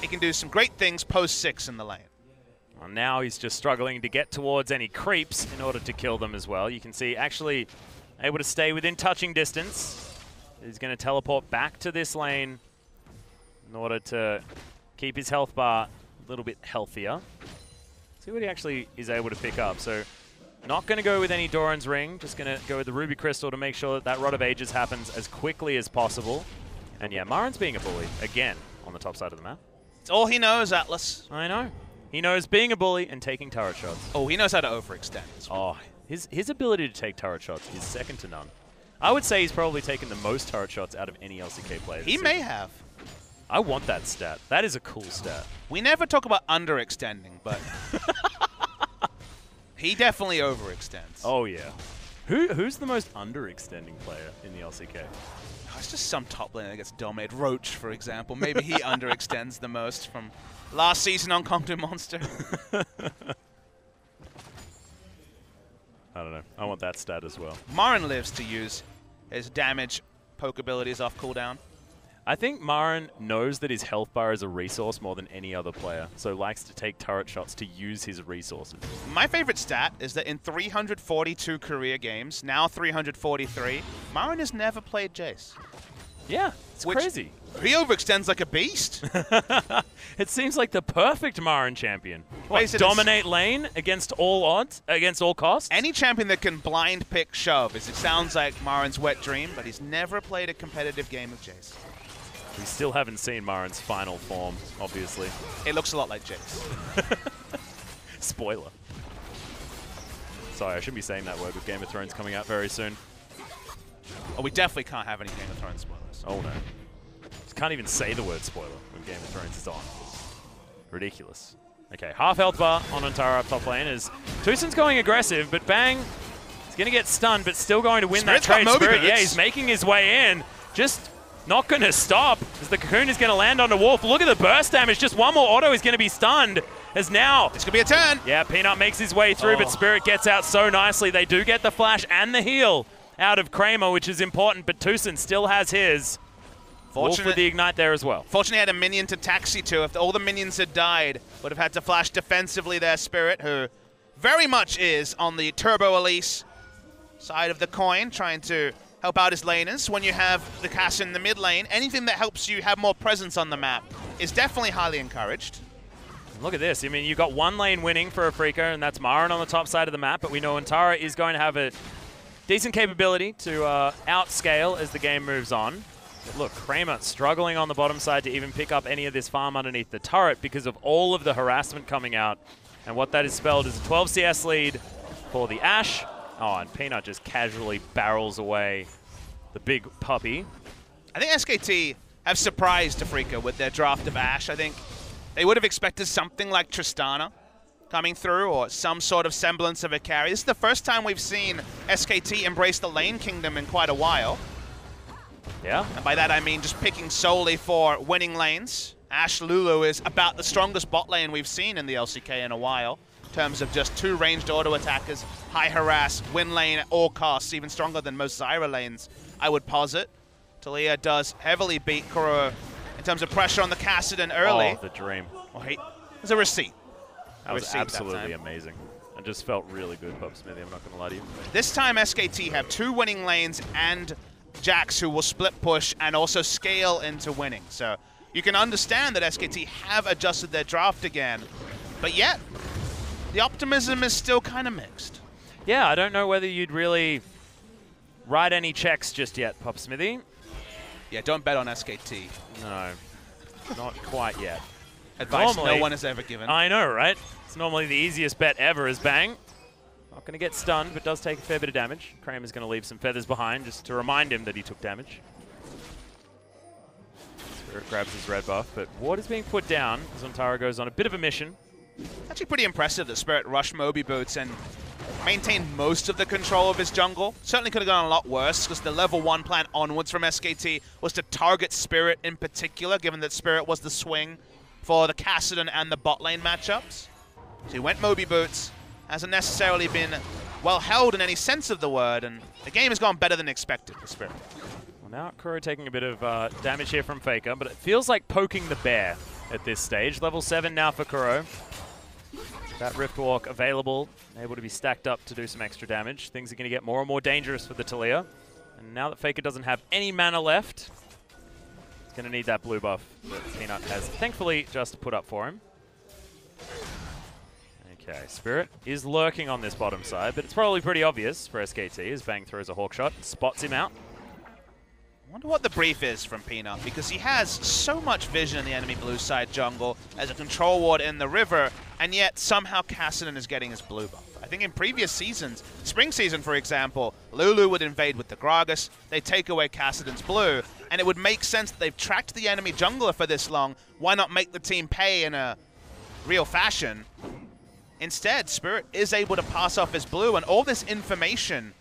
he can do some great things post-6 in the lane. Well, now he's just struggling to get towards any creeps in order to kill them as well. You can see actually able to stay within touching distance. He's going to teleport back to this lane in order to keep his health bar a little bit healthier. See what he actually is able to pick up. So not going to go with any Doran's Ring, just going to go with the Ruby Crystal to make sure that that Rod of Ages happens as quickly as possible. And yeah, Marin's being a bully again on the top side of the map. It's all he knows, Atlas. I know. He knows being a bully and taking turret shots. Oh, he knows how to overextend. Oh, his ability to take turret shots is second to none. I would say he's probably taken the most turret shots out of any LCK player. He may have. I want that stat. That is a cool stat. We never talk about underextending, but he definitely overextends. Oh, yeah. Who's the most underextending player in the LCK? Oh, it's just some top laner that gets dominated. Roach, for example. Maybe he underextends the most from last season on Compton Monster. I don't know. I want that stat as well. Marin lives to use his damage poke abilities off cooldown. I think Marin knows that his health bar is a resource more than any other player, so likes to take turret shots to use his resources. My favorite stat is that in 342 career games, now 343, Marin has never played Jace. Yeah, it's crazy. He overextends like a beast. It seems like the perfect Marin champion. What, dominate lane against all odds, against all costs? Any champion that can blind pick shove, it sounds like Marin's wet dream, but he's never played a competitive game of Jace. We still haven't seen Marin's final form, obviously. It looks a lot like Jace. Spoiler. Sorry, I shouldn't be saying that word with Game of Thrones coming out very soon. Oh, we definitely can't have any Game of Thrones spoilers. Oh, no. Just can't even say the word spoiler when Game of Thrones is on. Ridiculous. Okay, half health bar on Antara up top lane as Tucson's going aggressive, but Bang is going to get stunned, but still going to win that trade. Spirit, yeah, he's making his way in. Just not going to stop as the Cocoon is going to land on the Wolf. Look at the burst damage. Just one more auto is going to be stunned as now. It's going to be a turn. Yeah, Peanut makes his way through, but Spirit gets out so nicely. They do get the flash and the heal out of Kramer, which is important, but Tucson still has his. Wolf with the ignite there as well. Fortunately, had a minion to taxi to. If all the minions had died, would have had to flash defensively there, Spirit, who very much is on the Turbo Elise side of the coin, trying to help out his laners. When you have the Cass in the mid lane, anything that helps you have more presence on the map is definitely highly encouraged. Look at this. I mean, you've got one lane winning for Afreeca, and that's Marin on the top side of the map, but we know Antara is going to have a decent capability to outscale as the game moves on. But look, Kramer struggling on the bottom side to even pick up any of this farm underneath the turret because of all of the harassment coming out. And what that is spelled is a 12 CS lead for the Ashe. Oh, and Peanut just casually barrels away the big puppy. I think SKT have surprised Afreeca with their draft of Ashe. I think they would have expected something like Tristana coming through or some sort of semblance of a carry. This is the first time we've seen SKT embrace the lane kingdom in quite a while. Yeah. And by that I mean just picking solely for winning lanes. Ashe Lulu is about the strongest bot lane we've seen in the LCK in a while, in terms of just two ranged auto attackers, high harass, win lane at all costs, even stronger than most Zyra lanes, I would posit. Talia does heavily beat Kuro in terms of pressure on the Kassadin early. Oh, the dream. Oh, there's a receipt. That was absolutely amazing. I just felt really good, Pub Smithy, I'm not going to lie to you. This time SKT have two winning lanes and Jax who will split push and also scale into winning. So you can understand that SKT have adjusted their draft again, but yet the optimism is still kind of mixed. Yeah, I don't know whether you'd really write any checks just yet, Pop Smithy. Yeah, don't bet on SKT. No, not quite yet. Advice normally, no one has ever given. I know, right? It's normally the easiest bet ever is Bang. Not going to get stunned, but does take a fair bit of damage. Kramer's going to leave some feathers behind just to remind him that he took damage. Spirit grabs his red buff, but Ward is being put down as Antara goes on a bit of a mission. Actually pretty impressive that Spirit rushed Moby Boots and maintained most of the control of his jungle. Certainly could have gone a lot worse because the level 1 plan onwards from SKT was to target Spirit in particular, given that Spirit was the swing for the Kassadin and the bot lane matchups. So he went Moby Boots. Hasn't necessarily been well held in any sense of the word, and the game has gone better than expected for Spirit. Well, now Kuro taking a bit of damage here from FLICKR, but it feels like poking the bear at this stage. Level 7 now for Kuro. That Rift Walk available, able to be stacked up to do some extra damage. Things are going to get more and more dangerous for the Talia. And now that FLICKR doesn't have any mana left, he's going to need that blue buff that Peanut has thankfully just put up for him. Okay, Spirit is lurking on this bottom side, but it's probably pretty obvious for SKT as Bang throws a hawk shot, spots him out. I wonder what the brief is from Peanut, because he has so much vision in the enemy blue side jungle as a control ward in the river, and yet somehow Kassadin is getting his blue buff. I think in previous seasons, spring season for example, Lulu would invade with the Gragas, they take away Kassadin's blue, and it would make sense that they've tracked the enemy jungler for this long. Why not make the team pay in a real fashion? Instead, Spirit is able to pass off his blue, and all this information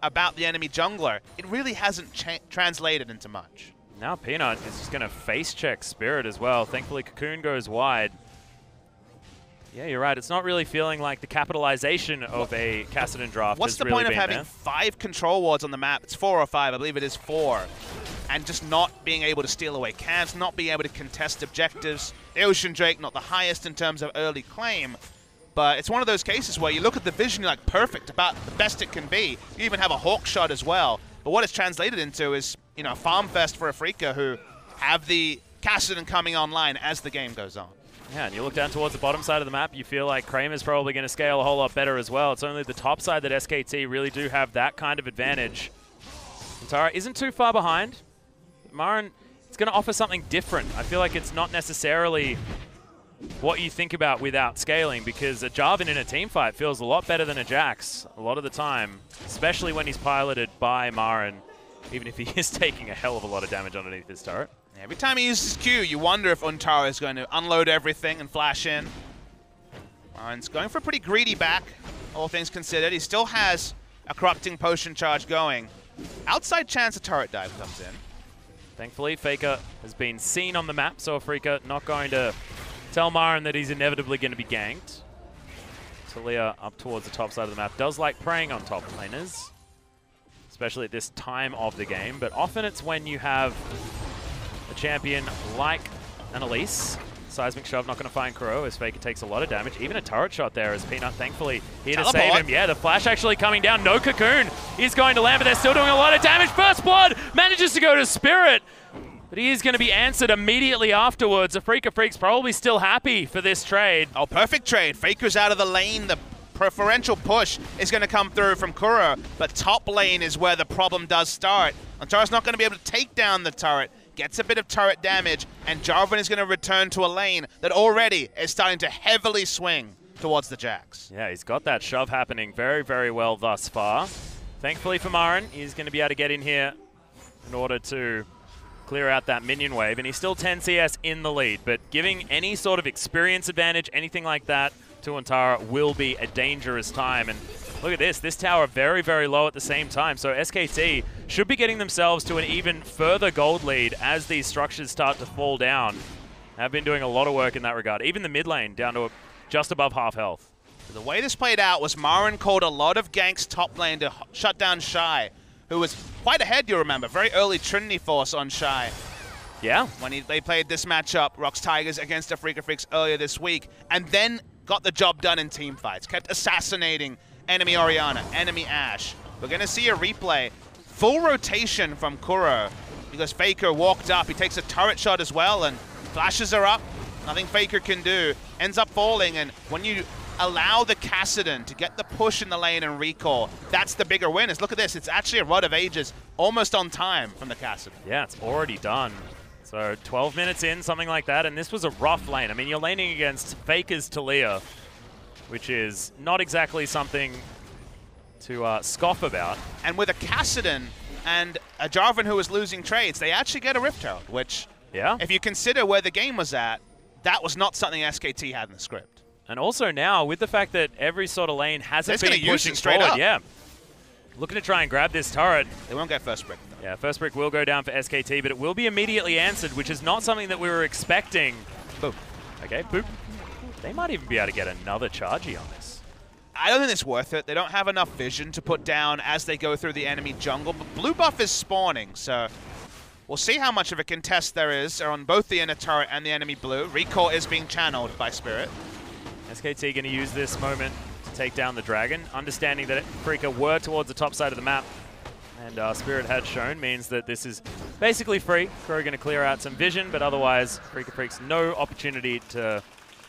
about the enemy jungler, it really hasn't translated into much. Now Peanut is just going to face check Spirit as well. Thankfully, Cocoon goes wide. Yeah, you're right. It's not really feeling like the capitalization of a Kassadin draft. What's the really point of been having there. 5 control wards on the map? It's 4 or 5. I believe it is 4. And just not being able to steal away camps, not being able to contest objectives. The Ocean Drake, not the highest in terms of early claim. But it's one of those cases where you look at the vision, you're like, perfect, about the best it can be. You even have a Hawk shot as well. But what it's translated into is, you know, a farm fest for Afreeca, who have the Kassadin coming online as the game goes on. Yeah, and you look down towards the bottom side of the map, you feel like Kramer's probably going to scale a whole lot better as well. It's only the top side that SKT really do have that kind of advantage. Tara isn't too far behind. Marin, it's going to offer something different. I feel like it's not necessarily what you think about without scaling, because a Jarvan in a team fight feels a lot better than a Jax a lot of the time, especially when he's piloted by Marin, even if he is taking a hell of a lot of damage underneath his turret. Every time he uses Q, you wonder if Untara is going to unload everything and flash in. Marin's going for a pretty greedy back, all things considered. He still has a Corrupting Potion charge going. Outside chance a turret dive comes in. Thankfully, FLICKR has been seen on the map, so Afreeca not going to tell Marin that he's inevitably going to be ganked. Talia up towards the top side of the map does like preying on top laners, especially at this time of the game, but often it's when you have a champion like an Elise. Seismic Shove not going to find Kuro as FLICKR takes a lot of damage. Even a turret shot there as Peanut thankfully here to save him. Yeah, the flash actually coming down. No Cocoon is going to land, but they're still doing a lot of damage. First Blood manages to go to Spirit, but he is going to be answered immediately afterwards. Afreeca Freecs probably still happy for this trade. Oh, perfect trade. Faker's out of the lane. The preferential push is going to come through from Kuro, but top lane is where the problem does start. Antara's not going to be able to take down the turret. Gets a bit of turret damage, and Jarvan is going to return to a lane that already is starting to heavily swing towards the Jax. Yeah, he's got that shove happening very, very well thus far. Thankfully for Marin, he's going to be able to get in here in order to clear out that minion wave, and he's still 10 CS in the lead, but giving any sort of experience advantage, anything like that, to Antara will be a dangerous time. And look at this tower very, very low at the same time. So SKT should be getting themselves to an even further gold lead as these structures start to fall down. Have been doing a lot of work in that regard. Even the mid lane down to just above half health. The way this played out was Marin called a lot of ganks top lane to shut down Shy, who was quite ahead, you remember. Very early Trinity Force on Shy. Yeah. When they played this matchup, Rocks Tigers against Afreeca Freecs earlier this week, and then got the job done in team fights. Kept assassinating enemy Orianna, enemy Ashe. We're going to see a replay. Full rotation from Kuro because Faker walked up. He takes a turret shot as well, and flashes are up. Nothing Faker can do. Ends up falling, and when you allow the Kassadin to get the push in the lane and recall, that's the bigger win. Look at this. It's actually a Rod of Ages almost on time from the Kassadin. Yeah, it's already done. So 12 minutes in, something like that, and this was a rough lane. I mean, you're laning against Faker's Talia, which is not exactly something to scoff about. And with a Kassadin and a Jarvan who was losing trades, they actually get a Rift Herald, which, yeah, if you consider where the game was at, that was not something SKT had in the script. And also now, with the fact that every sort of lane hasn't been pushing straight forward, up. yeah, looking to try and grab this turret. They won't get first brick, though. Yeah, first brick will go down for SKT, but it will be immediately answered, which is not something that we were expecting. Boop. Okay, boop. They might even be able to get another chargy on this. I don't think it's worth it. They don't have enough vision to put down as they go through the enemy jungle, but blue buff is spawning, so we'll see how much of a contest there is on both the inner turret and the enemy blue. Recall is being channeled by Spirit. SKT going to use this moment to take down the dragon, understanding that Afreeca were towards the top side of the map, and Spirit had shown means that this is basically free. Crow going to clear out some vision, but otherwise Afreeca Freecs no opportunity to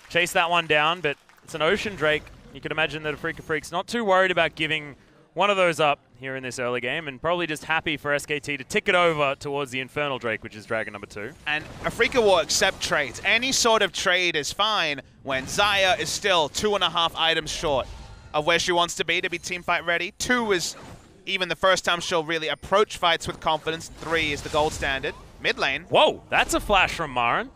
chase that one down, but it's an Ocean Drake. You can imagine that Afreeca Freecs not too worried about giving one of those up here in this early game, and probably just happy for SKT to tick it over towards the Infernal Drake, which is Dragon number 2. And Afreeca will accept trades. Any sort of trade is fine when Xayah is still 2.5 items short of where she wants to be teamfight ready. 2 is even the first time she'll really approach fights with confidence. 3 is the gold standard. Mid lane. Whoa, that's a flash from Marin.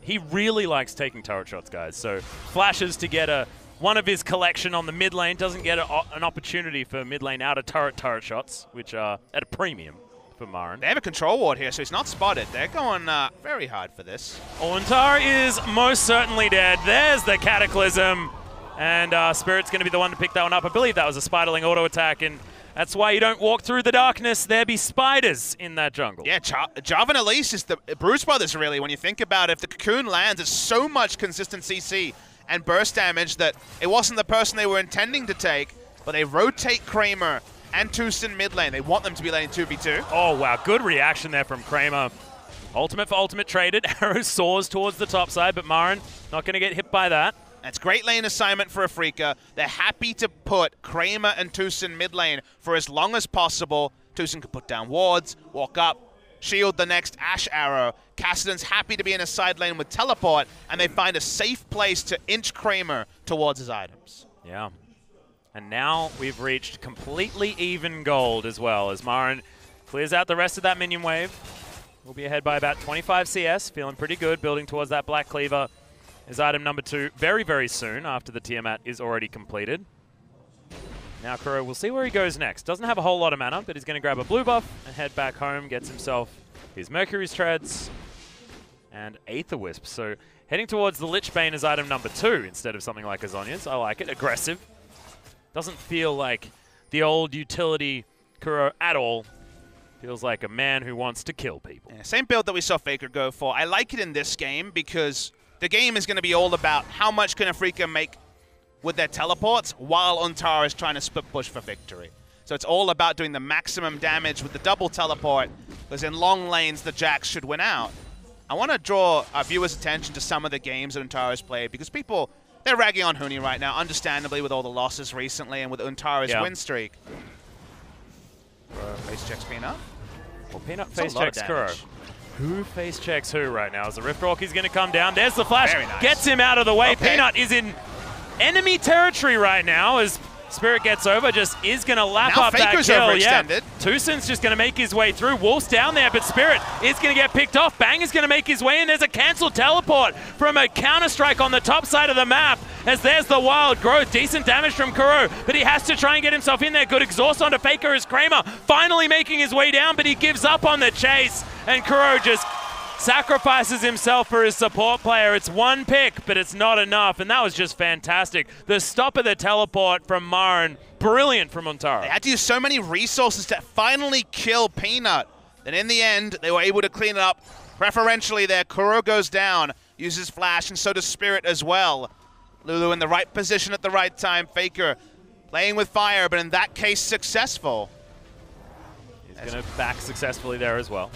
He really likes taking turret shots, guys. So flashes to get a one of his collection on the mid lane. Doesn't get an opportunity for mid lane out of turret shots, which are at a premium for Marin. They have a control ward here, so he's not spotted. They're going very hard for this. Untara is most certainly dead. There's the Cataclysm. And Spirit's going to be the one to pick that one up. I believe that was a Spiderling auto attack, and that's why you don't walk through the darkness. There be spiders in that jungle. Yeah, Jarvan Elise is the Bruce Brothers, really, when you think about it. If the Cocoon lands, it's so much consistent CC and burst damage that it wasn't the person they were intending to take, but they rotate Kramer and Tucson mid lane. They want them to be laning 2v2. Oh, wow. Good reaction there from Kramer. Ultimate for ultimate traded. Arrow soars towards the top side, but Marin not going to get hit by that. That's great lane assignment for Afreeca. They're happy to put Kramer and Tucson mid lane for as long as possible. Tucson can put down wards, walk up, shield the next Ash arrow. Cassidy's happy to be in a side lane with teleport, and they find a safe place to inch Kramer towards his items. Yeah. And now we've reached completely even gold as well, as Marin clears out the rest of that minion wave. We'll be ahead by about 25 CS, feeling pretty good, building towards that Black Cleaver. Is item number 2 very, very soon after the Tiamat is already completed. Now Kuro, we'll see where he goes next. Doesn't have a whole lot of mana, but he's going to grab a blue buff and head back home, gets himself his Mercury's Treads and Aether Wisp. So heading towards the Lich Bane is item number 2 instead of something like a Zhonya's. I like it. Aggressive. Doesn't feel like the old utility Kuro at all. Feels like a man who wants to kill people. Yeah, same build that we saw FLICKR go for. I like it in this game because the game is going to be all about how much can Afreeca make with their teleports while Untara is trying to split push for victory. So it's all about doing the maximum damage with the double teleport, because in long lanes, the Jax should win out. I want to draw our viewers' attention to some of the games that Untara's played, because people, they're ragging on Huni right now, understandably, with all the losses recently and with Untara's win streak. Face checks Peanut. Well, Peanut face checks Kuro. Who face checks who right now? As the Riftwalk is going to come down. There's the flash. Nice. Gets him out of the way. Okay. Peanut is in enemy territory right now as Spirit gets over. Just is going to lap now up Faker's that kill. overextended. Yeah. Tucson's just going to make his way through. Wolf's down there, but Spirit is going to get picked off. Bang is going to make his way in. There's a cancelled teleport from a Counter-Strike on the top side of the map. As there's the wild growth. Decent damage from Kuro, but he has to try and get himself in there. Good exhaust onto Faker as Kramer finally making his way down, but he gives up on the chase. And Kuro just sacrifices himself for his support player. It's one pick, but it's not enough, and that was just fantastic. The stop of the teleport from Marin, brilliant from Untara. They had to use so many resources to finally kill Peanut. Then in the end, they were able to clean it up. Preferentially there, Kuro goes down, uses flash, and so does Spirit as well. Lulu in the right position at the right time. Faker playing with fire, but in that case, successful. He's going to back successfully there as well.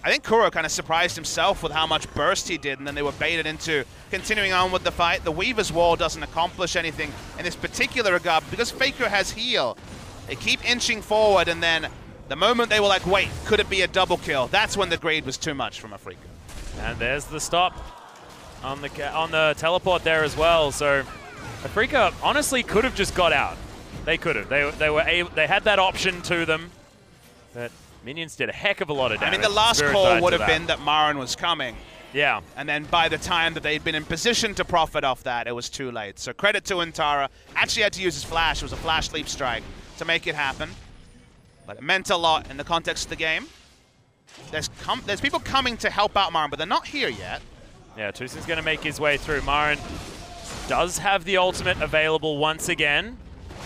I think Kuro kind of surprised himself with how much burst he did, and then they were baited into continuing on with the fight. The Weaver's Wall doesn't accomplish anything in this particular regard because Faker has heal. They keep inching forward, and then the moment they were like, wait, could it be a double kill? That's when the greed was too much from Afreeca. And there's the stop on the teleport there as well. So Afreeca honestly could have just got out. They could have. They had that option to them, but minions did a heck of a lot of damage. I mean, the last call would have been that Marin was coming. Yeah. And then by the time that they'd been in position to profit off that, it was too late. So credit to Untara. Actually had to use his flash. It was a flash leap strike to make it happen. But it meant a lot in the context of the game. There's people coming to help out Marin, but they're not here yet. Yeah, Tucson's going to make his way through. Marin does have the ultimate available once again.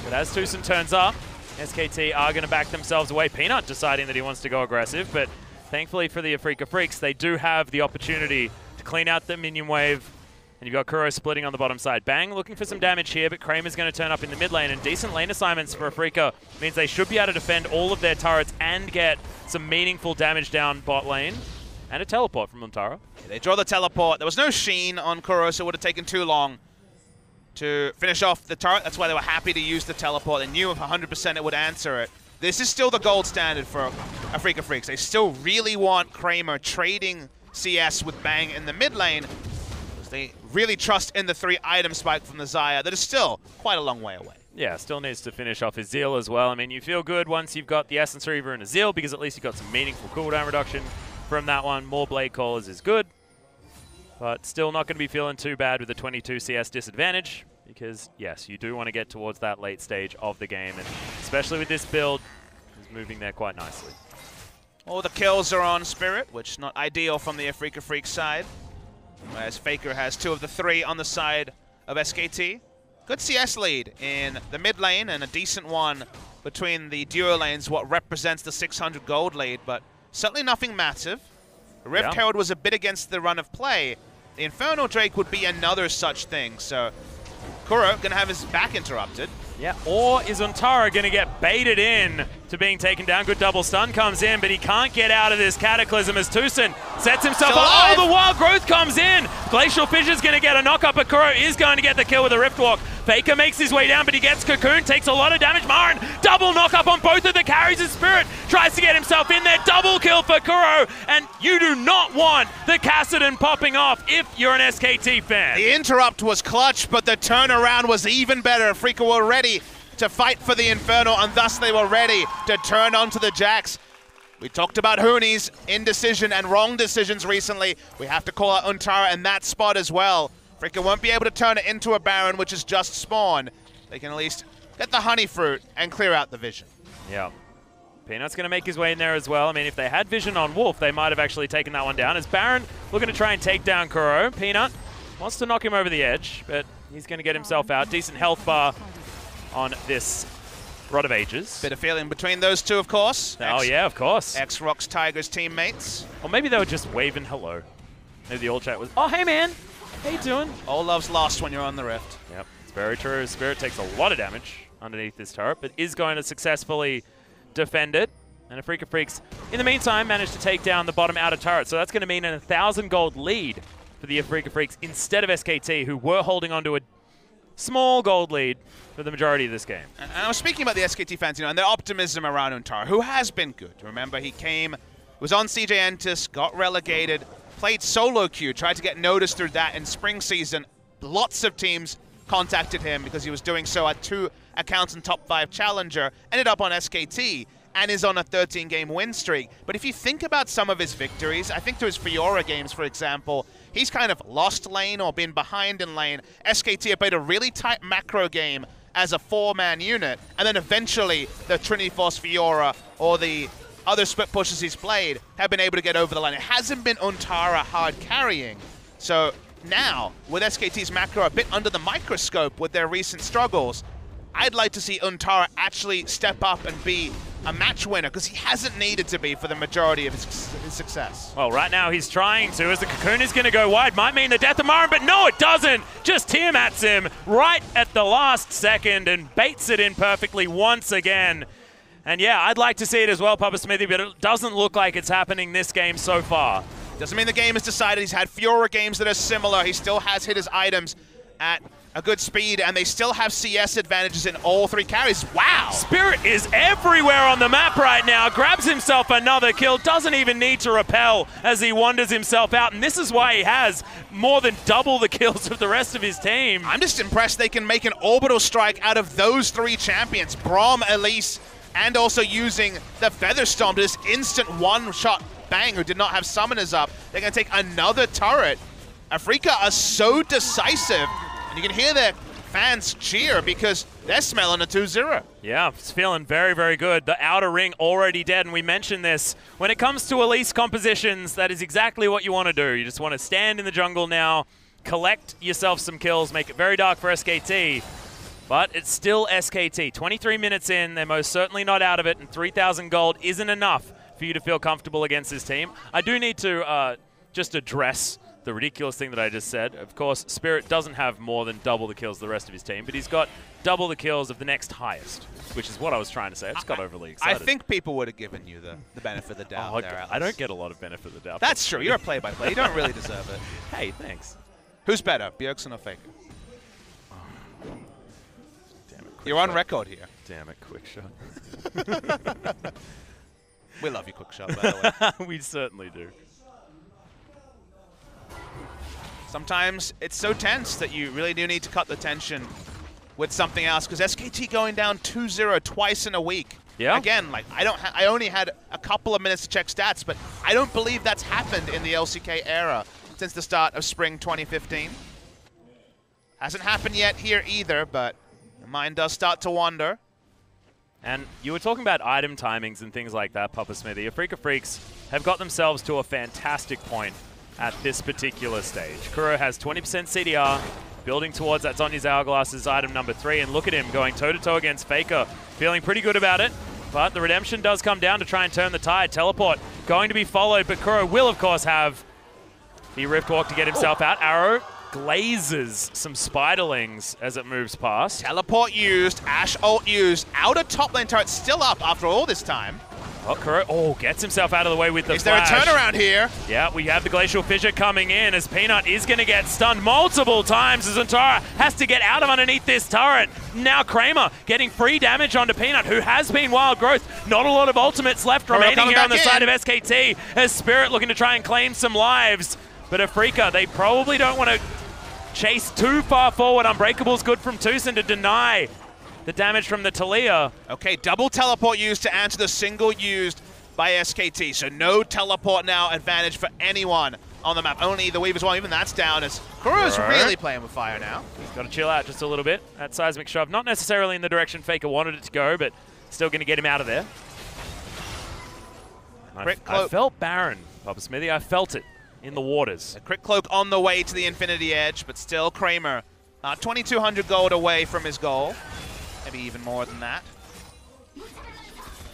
But as Tucson turns up, SKT are going to back themselves away. Peanut deciding that he wants to go aggressive, but thankfully for the Afreeca Freecs, they do have the opportunity to clean out the minion wave. And you've got Kuro splitting on the bottom side. Bang looking for some damage here, but Kramer's going to turn up in the mid lane, and decent lane assignments for Afreeca means they should be able to defend all of their turrets and get some meaningful damage down bot lane. And a teleport from Untara. They draw the teleport. There was no sheen on Kuro, so it would have taken too long to finish off the turret. That's why they were happy to use the teleport. They knew if 100% it would answer it. This is still the gold standard for Afreeca Freecs. They still really want Kramer trading CS with Bang in the mid lane. They really trust in the 3-item spike from the Xayah that is still quite a long way away. Yeah, still needs to finish off his Zeal as well. I mean, you feel good once you've got the Essence Reaver and a Zeal because at least you've got some meaningful cooldown reduction from that one. More Blade Callers is good, but still not going to be feeling too bad with the 22 CS disadvantage. because, yes, you do want to get towards that late stage of the game, and especially with this build, he's moving there quite nicely. All the kills are on Spirit, which is not ideal from the Afreeca Freecs side, whereas FLICKR has 2 of the 3 on the side of SKT. Good CS lead in the mid lane and a decent one between the duo lanes, what represents the 600 gold lead, but certainly nothing massive. The Rift Herald was a bit against the run of play. The Infernal Drake would be another such thing, so Kuro gonna have his back interrupted. Yeah, or is Untara going to get baited in to being taken down? Good double stun comes in, but he can't get out of this Cataclysm as Tucson sets himself up. Oh, the Wild Growth comes in! Glacial Fissure's going to get a knock-up, but Kuro is going to get the kill with a Rift Walk. Faker makes his way down, but he gets Cocoon, takes a lot of damage. Marin, double knock-up on both of the carries, and Spirit tries to get himself in there. Double kill for Kuro, and you do not want the Kassadin popping off if you're an SKT fan. The interrupt was clutch, but the turnaround was even better. Afreeca were ready to fight for the Infernal, and thus they were ready to turn onto the Jax. We talked about Hooney's indecision and wrong decisions recently. We have to call out Untara in that spot as well. Afreeca won't be able to turn it into a Baron, which is just spawn. They can at least get the Honey Fruit and clear out the Vision. Yeah. Peanut's going to make his way in there as well. I mean, if they had Vision on Wolf, they might have actually taken that one down. As Baron looking to try and take down Kuro. Peanut wants to knock him over the edge, but he's going to get himself out. Decent health bar on this Rod of Ages. Bit of feeling between those two, of course. Oh, yeah, of course. Ex-Rocks Tigers teammates. Or maybe they were just waving hello. Maybe the old chat was, oh, hey, man. How you doing? All love's lost when you're on the Rift. Yep, it's very true. Spirit takes a lot of damage underneath this turret, but is going to successfully defend it. And Afreeca Freecs, in the meantime, managed to take down the bottom outer turret. So that's going to mean an 1,000 gold lead for the Afreeca Freecs instead of SKT, who were holding on to a small gold lead for the majority of this game. And I was speaking about the SKT fans, and their optimism around Untara, who has been good. Remember, he came, was on CJ Entus, got relegated, played solo queue, tried to get noticed through that in spring season. Lots of teams contacted him because he was doing so at 2 accounts in top 5 challenger, ended up on SKT, and is on a 13-game win streak. But if you think about some of his victories, I think to his Fiora games, for example, he's kind of lost lane or been behind in lane. SKT have played a really tight macro game as a 4-man unit, and then eventually the Trinity Force Fiora or the other split pushes he's played have been able to get over the line. It hasn't been Untara hard carrying. So now, with SKT's macro a bit under the microscope with their recent struggles, I'd like to see Untara actually step up and be a match winner, because he hasn't needed to be for the majority of his success. Well, right now he's trying to, as the Cocoon is going to go wide. Might mean the death of Marin, but no, it doesn't. Just Tiamat's him right at the last second and baits it in perfectly once again. And yeah, I'd like to see it as well, Papa Smithy, but it doesn't look like it's happening this game so far. Doesn't mean the game is decided. He's had Fiora games that are similar. He still has hit his items at a good speed, and they still have CS advantages in all 3 carries. Wow! Spirit is everywhere on the map right now. Grabs himself another kill. Doesn't even need to repel as he wanders himself out. And this is why he has more than double the kills of the rest of his team. I'm just impressed they can make an orbital strike out of those 3 champions. Braum, Elise, and also using the Featherstorm to this instant one-shot bang, who did not have summoners up. They're going to take another turret. Afreeca are so decisive. And you can hear their fans cheer because they're smelling a 2-0. Yeah, it's feeling very, very good. The outer ring already dead, and we mentioned this. When it comes to Elise compositions, that is exactly what you want to do. You just want to stand in the jungle now, collect yourself some kills, make it very dark for SKT. But it's still SKT. 23 minutes in, they're most certainly not out of it, and 3,000 gold isn't enough for you to feel comfortable against this team. I do need to just address the ridiculous thing that I just said. Of course, Spirit doesn't have more than double the kills of the rest of his team, but he's got double the kills of the next highest, which is what I was trying to say. I just got overly excited. I think people would have given you the benefit of the doubt there, Atlas. I don't get a lot of benefit of the doubt. That's true. You're a play-by-play. You don't really deserve it. Hey, thanks. Who's better, Bjergsen or Faker? Oh. Damn it. You're on record here. Damn it, quick shot. We love you, quick shot, by the way. We certainly do. Sometimes it's so tense that you really do need to cut the tension with something else, because SKT going down 2-0 twice in a week. Yeah. Again, like I only had a couple of minutes to check stats, but I don't believe that's happened in the LCK era since the start of spring 2015. Hasn't happened yet here either, but the mind does start to wander. And you were talking about item timings and things like that, Papa Smithy. Afreeca Freecs have got themselves to a fantastic point at this particular stage. Kuro has 20% CDR, building towards that Zonya's Hourglass's item number 3, and look at him going toe-to-toe against FLICKR, feeling pretty good about it. But the redemption does come down to try and turn the tide. Teleport going to be followed, but Kuro will, of course, have the Rift Walk to get himself out. Arrow glazes some spiderlings as it moves past. Teleport used, Ashe ult used, outer top lane turret still up after all this time. Oh, Kuro, gets himself out of the way with the flash. Is there a turnaround here? Yeah, we have the Glacial Fissure coming in as Peanut is going to get stunned multiple times as Antara has to get out of underneath this turret. Now Kramer getting free damage onto Peanut, who has been wild growth. Not a lot of ultimates left remaining here on the side of SKT as Spirit looking to try and claim some lives. But Afreeca, they probably don't want to chase too far forward. Unbreakable's good from Tucson to deny the damage from the Talia. Okay, double teleport used to answer the single used by SKT. So no teleport now advantage for anyone on the map. Only the Weavers one, even that's down as Kuro's really playing with fire now. He's got to chill out just a little bit. That seismic shove, not necessarily in the direction FLICKR wanted it to go, but still going to get him out of there. I felt Baron, Papa Smithy. I felt it in the waters. A Crit Cloak on the way to the Infinity Edge, but still Kramer 2,200 gold away from his goal. Maybe even more than that.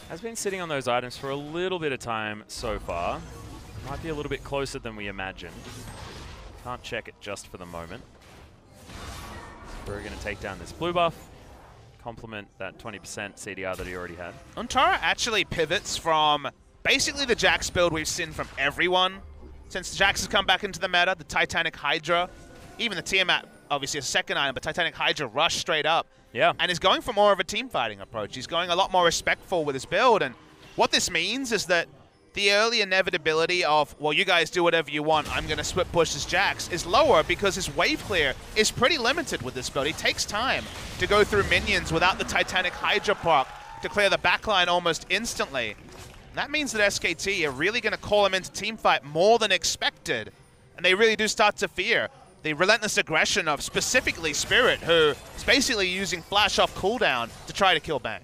Has been sitting on those items for a little bit of time so far. Might be a little bit closer than we imagined. Can't check it just for the moment. We're going to take down this blue buff, complement that 20% CDR that he already had. Antara actually pivots from basically the Jax build we've seen from everyone since Jax has come back into the meta, the Titanic Hydra, even the Tiamat, obviously a second item, but Titanic Hydra rush straight up. Yeah. And is going for more of a team fighting approach. He's going a lot more respectful with his build. And what this means is that the early inevitability of, well, you guys do whatever you want, I'm going to split push as Jax, is lower because his wave clear is pretty limited with this build. He takes time to go through minions without the Titanic Hydra proc to clear the backline almost instantly. And that means that SKT are really going to call him into team fight more than expected. And they really do start to fear the relentless aggression of specifically Spirit, who is basically using flash off cooldown to try to kill Bang.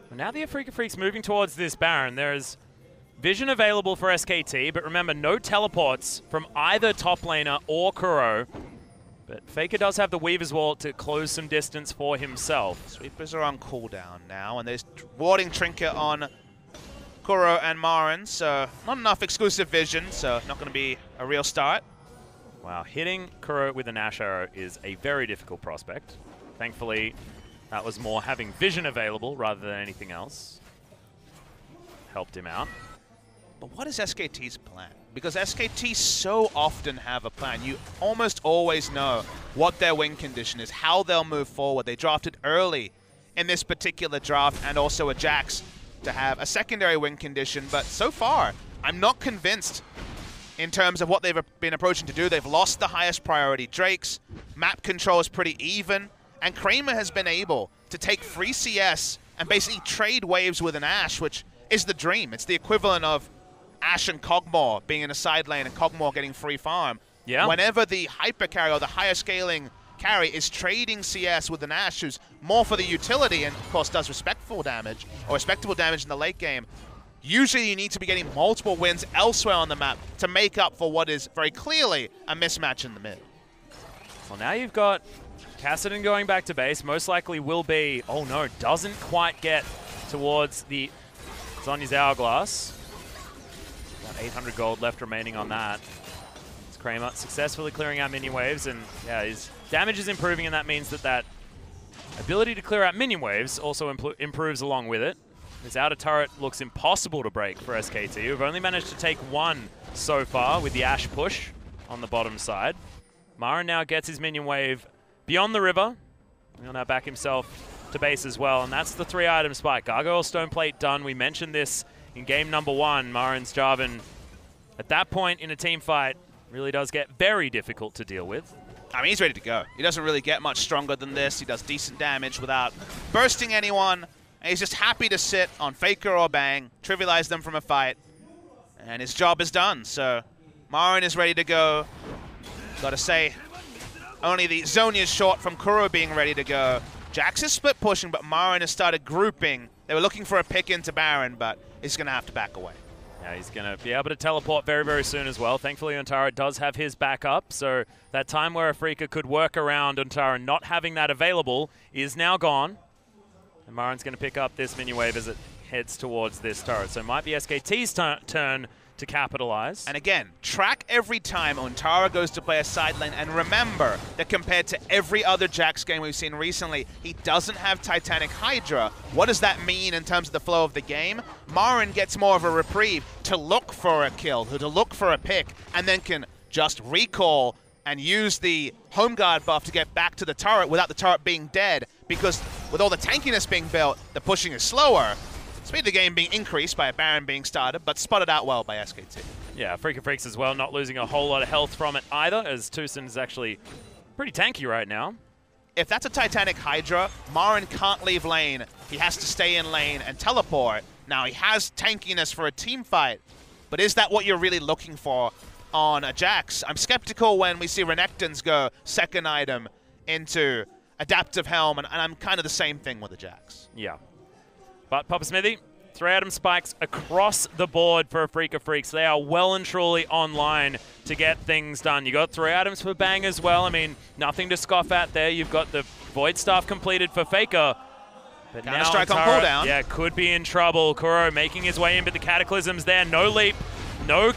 Well, now the Afreeca Freecs moving towards this Baron. There is vision available for SKT, but remember, no teleports from either top laner or Kuro. But FLICKR does have the Weaver's Wall to close some distance for himself. Sweepers are on cooldown now, and there's warding trinket on Kuro and Marin, so not enough exclusive vision, so not going to be a real start. Wow, hitting Kuro with an Ashe Arrow is a very difficult prospect. Thankfully, that was more having vision available rather than anything else. Helped him out. But what is SKT's plan? Because SKT so often have a plan. You almost always know what their win condition is, how they'll move forward. They drafted early in this particular draft and also a Jax to have a secondary win condition. But so far, I'm not convinced in terms of what they've been approaching to do. They've lost the highest priority Drakes. Map control is pretty even. And Kramer has been able to take free CS and basically trade waves with an Ashe, which is the dream. It's the equivalent of Ashe and Kog'Maw being in a side lane and Kog'Maw getting free farm. Yeah. Whenever the hyper carry or the higher scaling carry is trading CS with an Ashe who's more for the utility and, of course, does respectable damage in the late game, usually you need to be getting multiple wins elsewhere on the map to make up for what is very clearly a mismatch in the mid. Well, now you've got Kassadin going back to base. Most likely will be, oh no, doesn't quite get towards the Zonya's Hourglass. About 800 gold left remaining on that. It's Kramer successfully clearing out minion waves, and yeah, his damage is improving, and that means that that ability to clear out minion waves also improves along with it. His outer turret looks impossible to break for SKT, who've only managed to take one so far with the Ashe push on the bottom side. Marin now gets his minion wave beyond the river. He'll now back himself to base as well, and that's the 3-item spike. Gargoyle Stone Plate done. We mentioned this in game number 1. Marin's Jarvan, at that point in a team fight, really does get very difficult to deal with. I mean, he's ready to go. He doesn't really get much stronger than this. He does decent damage without bursting anyone. And he's just happy to sit on FLICKR or Bang, trivialize them from a fight, and his job is done. So Marin is ready to go. Gotta say, Only the Zonia's short from Kuro being ready to go. Jax is split pushing, but Marin has started grouping. They were looking for a pick into Baron, but he's going to have to back away. Yeah, he's going to be able to teleport very, very soon as well. Thankfully, Untara does have his backup, so that time where Afreeca could work around Untara not having that available is now gone. And Marin's going to pick up this minion wave as it heads towards this turret. So it might be SKT's turn to capitalize. And again, track every time Untara goes to play a side lane, and remember that compared to every other Jax game we've seen recently, he doesn't have Titanic Hydra. What does that mean in terms of the flow of the game? Marin gets more of a reprieve to look for a kill, to look for a pick, and then can just recall and use the home guard buff to get back to the turret without the turret being dead, because with all the tankiness being built, the pushing is slower. Speed of the game being increased by a Baron being started, but spotted out well by SKT. Yeah, Afreeca Freecs as well, not losing a whole lot of health from it either, as Tucson is actually pretty tanky right now. If that's a Titanic Hydra, Marin can't leave lane. He has to stay in lane and teleport. Now, he has tankiness for a team fight, but is that what you're really looking for on a Jax? I'm skeptical when we see Renekton's go second item into Adaptive Helm, and I'm kind of the same thing with the Jax. Yeah. But Papa Smithy, 3-item spikes across the board for Afreeca Freecs. They are well and truly online to get things done. You got 3 items for Bang as well. I mean, nothing to scoff at there. You've got the Void Staff completed for FLICKR. But now Strike on Untara, cooldown. yeah, could be in trouble. Kuro making his way in, but the Cataclysm's there. No leap, no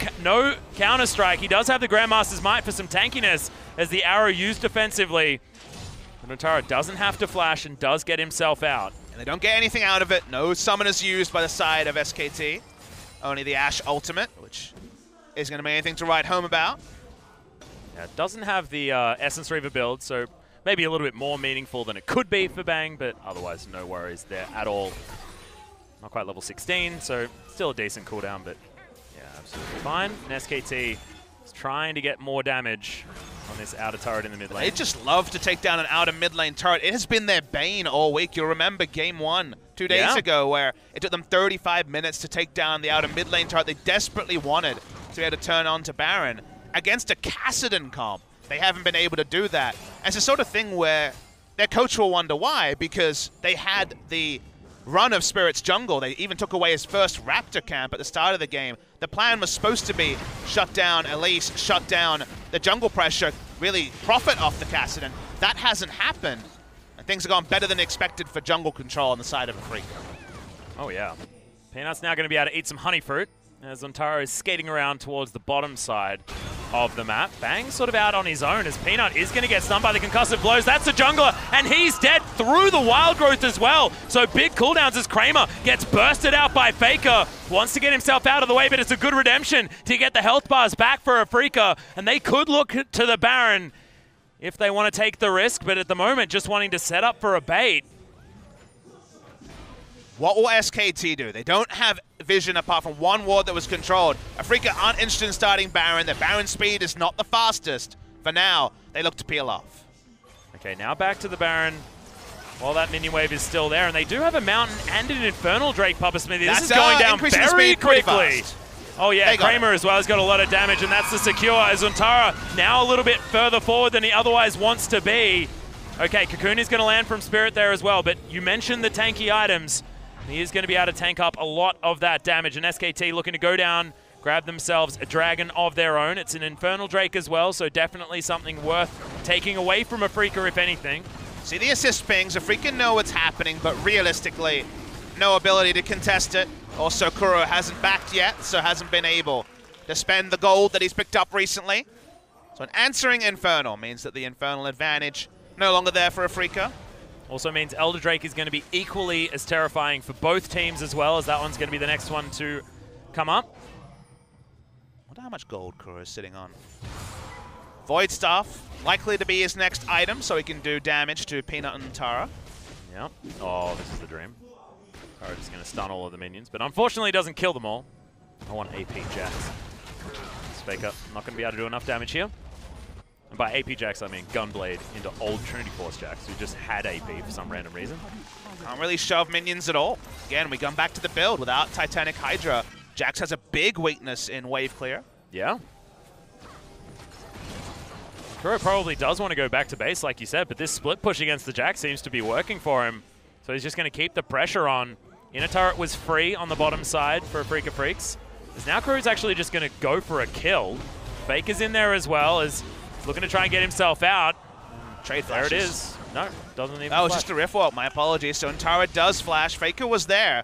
counter-strike. He does have the Grandmaster's Might for some tankiness as the arrow used defensively. But Untara doesn't have to flash and does get himself out. And they don't get anything out of it. No summoners used by the side of SKT. Only the Ashe ultimate, which isn't going to be anything to write home about. Yeah, it doesn't have the Essence Reaver build, so maybe a little bit more meaningful than it could be for Bang, but otherwise no worries there at all. Not quite level 16, so still a decent cooldown, but yeah, absolutely fine. And SKT is trying to get more damage on this outer turret in the mid lane. They just love to take down an outer mid lane turret. It has been their bane all week. You'll remember game 1 2 days ago where it took them 35 minutes to take down the outer mid lane turret they desperately wanted to be able to turn on to Baron. Against a Kassadin comp, they haven't been able to do that. And it's the sort of thing where their coach will wonder why, because they had the run of Spirit's jungle. They even took away his first Raptor camp at the start of the game. The plan was supposed to be shut down Elise, shut down the jungle pressure, really profit off the Kassadin. That hasn't happened. And things have gone better than expected for jungle control on the side of Afreeca. Oh yeah. Peanut's now going to be able to eat some honey fruit as Untara is skating around towards the bottom side of the map. Bang's sort of out on his own as Peanut is going to get stunned by the concussive blows. That's the jungler, and he's dead through the wild growth as well. So big cooldowns as Kramer gets bursted out by FLICKR. Wants to get himself out of the way, but it's a good redemption to get the health bars back for Afreeca. And they could look to the Baron if they want to take the risk, but at the moment just wanting to set up for a bait. What will SKT do? They don't have vision apart from one ward that was controlled. Afreeca aren't interested in starting Baron. Their Baron speed is not the fastest. For now, they look to peel off. Okay, now back to the Baron while that minion wave is still there. And they do have a Mountain and an Infernal Drake, Papa Smithy. This is going down very quickly. Oh yeah, Kramer as well has got a lot of damage, and that's the secure as Untara now a little bit further forward than he otherwise wants to be. Okay, Cocoon is going to land from Spirit there as well, but you mentioned the tanky items. He is going to be able to tank up a lot of that damage. And SKT looking to go down, grab themselves a dragon of their own. It's an Infernal Drake as well, so definitely something worth taking away from Afreeca, if anything. See the assist pings. Afreeca know what's happening, but realistically, no ability to contest it. Also, Kuro hasn't backed yet, so hasn't been able to spend the gold that he's picked up recently. So an answering Infernal means that the Infernal advantage no longer there for Afreeca. Also means Elder Drake is going to be equally as terrifying for both teams as well, as that one's going to be the next one to come up. I wonder how much gold Kuro is sitting on. Void Staff, likely to be his next item, so he can do damage to Peanut and Tara. Yep. Oh, this is the dream. Tara just going to stun all of the minions, but unfortunately doesn't kill them all. I want AP Jax. FLICKR not going to be able to do enough damage here. And by AP Jax, I mean Gunblade into old Trinity Force Jax, who just had AP for some random reason. Can't really shove minions at all. Again, we come back to the build without Titanic Hydra. Jax has a big weakness in wave clear. Yeah. Kuro probably does want to go back to base, like you said, but this split push against the JAG seems to be working for him. So he's just going to keep the pressure on. Inner turret was free on the bottom side for Afreeca Freecs. As now Kuro's actually just going to go for a kill. Faker's in there as well, as he's looking to try and get himself out. Trade There flashes. it is. No, doesn't even Oh, it's flash. just a riff walk. My apologies. So Antara does flash. Faker was there.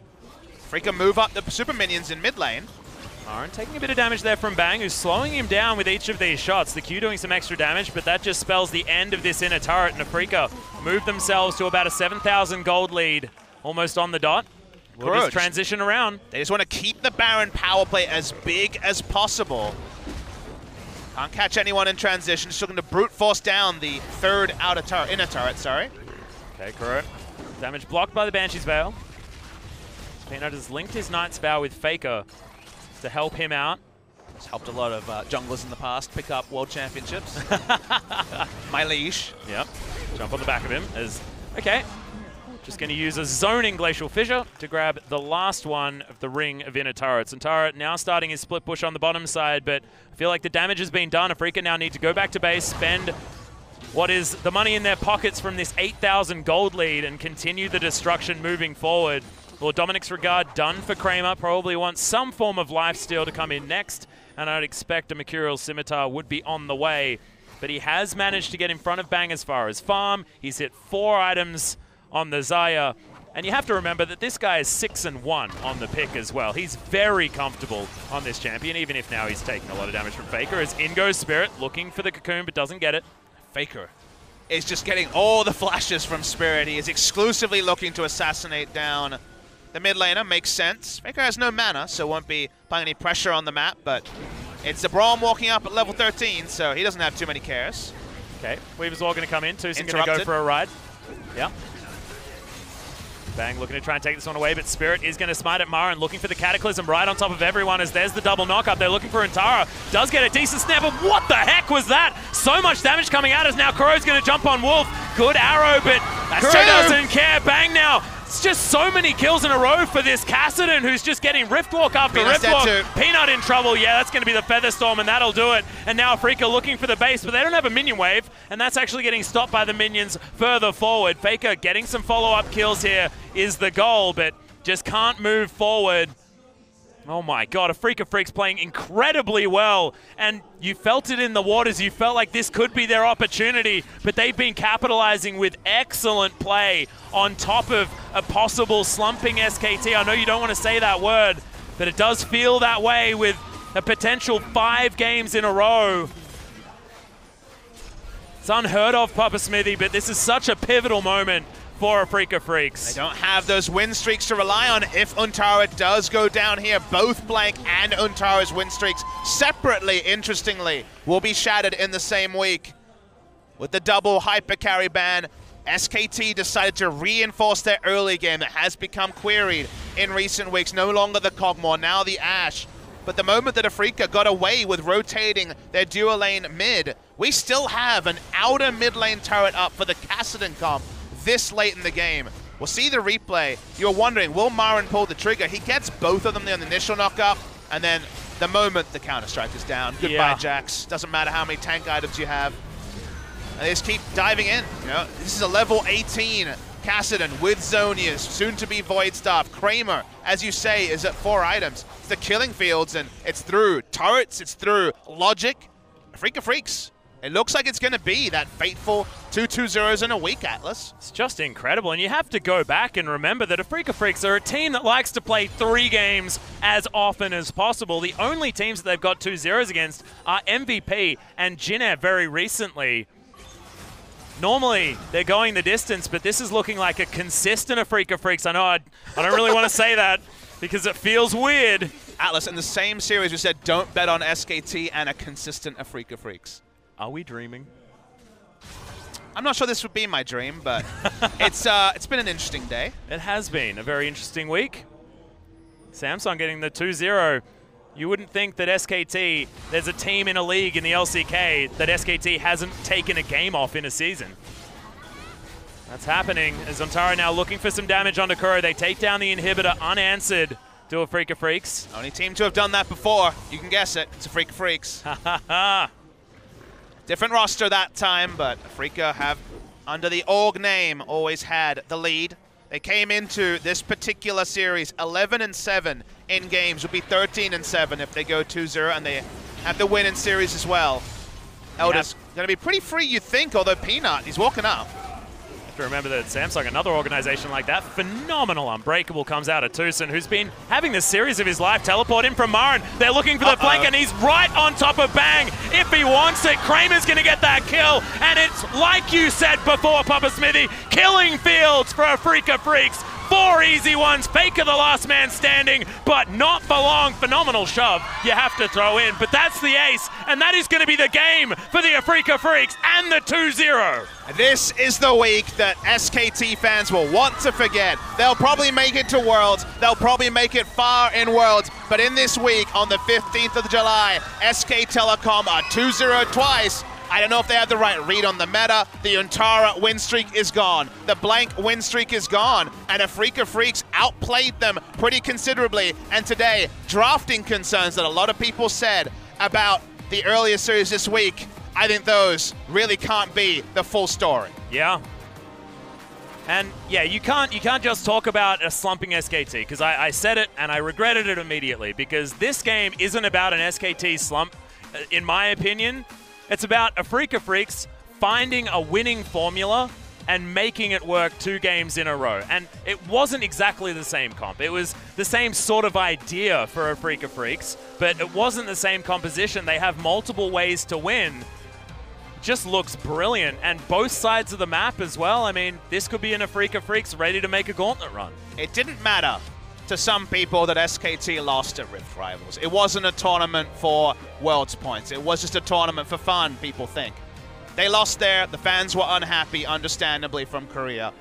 Freeca move up the super minions in mid lane. Aaron taking a bit of damage there from Bang, who's slowing him down with each of these shots. The Q doing some extra damage, but that just spells the end of this inner turret, and Afreeca move themselves to about a 7,000 gold lead, almost on the dot. We'll just transition around. They just want to keep the Baron power play as big as possible. Can't catch anyone in transition. Just looking to brute force down the third inner turret, sorry. Okay, Kuro. Damage blocked by the Banshee's Veil. Peanut has linked his Knight's Vow with Faker to help him out. It's helped a lot of junglers in the past pick up world championships. My liege. Yep. Jump on the back of him as, okay. Just going to use a zoning Glacial Fissure to grab the last one of the ring of inner turrets. And Tara now starting his split push on the bottom side, but I feel like the damage has been done. Afreeca now need to go back to base, spend what is the money in their pockets from this 8,000 gold lead and continue the destruction moving forward. Well, Dominic's Regard done for Kramer. Probably wants some form of lifesteal to come in next, and I'd expect a Mercurial Scimitar would be on the way. But he has managed to get in front of Bang as far as farm. He's hit 4 items on the Xayah, and you have to remember that this guy is 6-1 on the pick as well. He's very comfortable on this champion, even if now he's taking a lot of damage from Faker, as in goes Spirit, looking for the cocoon but doesn't get it. Faker is just getting all the flashes from Spirit. He is exclusively looking to assassinate down the mid laner. Makes sense. Faker has no mana, so won't be putting any pressure on the map, but it's the Braum walking up at level 13, so he doesn't have too many cares. Okay, Weaver's all going to come in. Tucson going to go for a ride. Yeah. Bang looking to try and take this one away, but Spirit is going to smite at Mara and looking for the Cataclysm right on top of everyone as there's the double knock-up. They're looking for Antara. Does get a decent snap, but what the heck was that? So much damage coming out as now Kuro's going to jump on Wolf. Good arrow, but Kuro doesn't care. Bang now. It's just so many kills in a row for this Kassadin, who's just getting Riftwalk after Riftwalk. Peanut in trouble. Yeah, that's going to be the Featherstorm, and that'll do it. And now Afreeca looking for the base, but they don't have a minion wave, and that's actually getting stopped by the minions further forward. Faker getting some follow-up kills here is the goal, but just can't move forward. Oh my god, Afreeca Freecs playing incredibly well, and you felt it in the waters. You felt like this could be their opportunity, but they've been capitalizing with excellent play on top of a possible slumping SKT. I know you don't want to say that word, but it does feel that way with a potential 5 games in a row. It's unheard of, Papa Smithy, but this is such a pivotal moment for Afreeca Freecs. They don't have those win streaks to rely on if Untara does go down here. Both Blank and Untara's win streaks separately, interestingly, will be shattered in the same week. With the double hyper carry ban, SKT decided to reinforce their early game that has become queried in recent weeks. No longer the Cogmore, now the Ashe. But the moment that Afreeca got away with rotating their dual lane mid, we still have an outer mid lane turret up for the Kassadin comp this late in the game. We'll see the replay. You're wondering, will Marin pull the trigger? He gets both of them on the initial knockup, and then the moment the Counter-Strike is down, goodbye, Jax. Doesn't matter how many tank items you have. And they just keep diving in. You know, this is a level 18 Kassadin with Zonius, soon to be Void Staff. Kramer, as you say, is at 4 items. It's the killing fields, and it's through turrets, it's through logic. Afreeca Freecs. It looks like it's going to be that fateful 2-2-0s in a week, Atlas. It's just incredible, and you have to go back and remember that Afreeca Freecs are a team that likes to play 3 games as often as possible. The only teams that they've got 2-0s against are MVP and Jin Air very recently. Normally, they're going the distance, but this is looking like a consistent Afreeca Freecs. I know I don't really want to say that because it feels weird. Atlas, in the same series, we said don't bet on SKT and a consistent Afreeca Freecs. Are we dreaming? I'm not sure this would be my dream, but it's been an interesting day. It has been a very interesting week. Samsung getting the 2-0. You wouldn't think that SKT, there's a team in a league in the LCK that SKT hasn't taken a game off in a season. That's happening as Ontara now looking for some damage onto Kuro. They take down the inhibitor unanswered to Afreeca Freecs. Only team to have done that before. You can guess it. It's Afreeca Freecs. Different roster that time, but Afreeca have, under the org name, always had the lead. They came into this particular series 11-7 in games. Would be 13-7 if they go 2-0, and they have the win in series as well. Elder's going to be pretty free, you think, although Peanut, he's walking up. Have to remember that Samsung, another organization like that, phenomenal Unbreakable comes out of Tucson, who's been having the series of his life. Teleport in from Marin. They're looking for the flank, and he's right on top of Bang. If he wants it, Kramer's going to get that kill. And it's like you said before, Papa Smithy, killing fields for Afreeca Freecs. 4 easy ones. Faker the last man standing, but not for long. Phenomenal shove you have to throw in, but that's the ace, and that is going to be the game for the Afreeca Freecs and the 2-0. This is the week that SKT fans will want to forget. They'll probably make it to Worlds. They'll probably make it far in Worlds, but in this week, on the 15th of July, SK Telecom are 2-0 twice. I don't know if they had the right read on the meta. The Untara win streak is gone. The blank win streak is gone. And Afreeca Freecs outplayed them pretty considerably. And today, drafting concerns that a lot of people said about the earlier series this week, I think those really can't be the full story. Yeah. And yeah, you can't just talk about a slumping SKT, because I said it and I regretted it immediately, because this game isn't about an SKT slump, in my opinion. It's about Afreeca Freecs finding a winning formula and making it work 2 games in a row. And it wasn't exactly the same comp. It was the same sort of idea for Afreeca Freecs, but it wasn't the same composition. They have multiple ways to win. Just looks brilliant. And both sides of the map as well. I mean, this could be an Afreeca Freecs ready to make a gauntlet run. It didn't matter to some people that SKT lost at Rift Rivals. It wasn't a tournament for Worlds points. It was just a tournament for fun, people think. They lost there. The fans were unhappy, understandably, from Korea.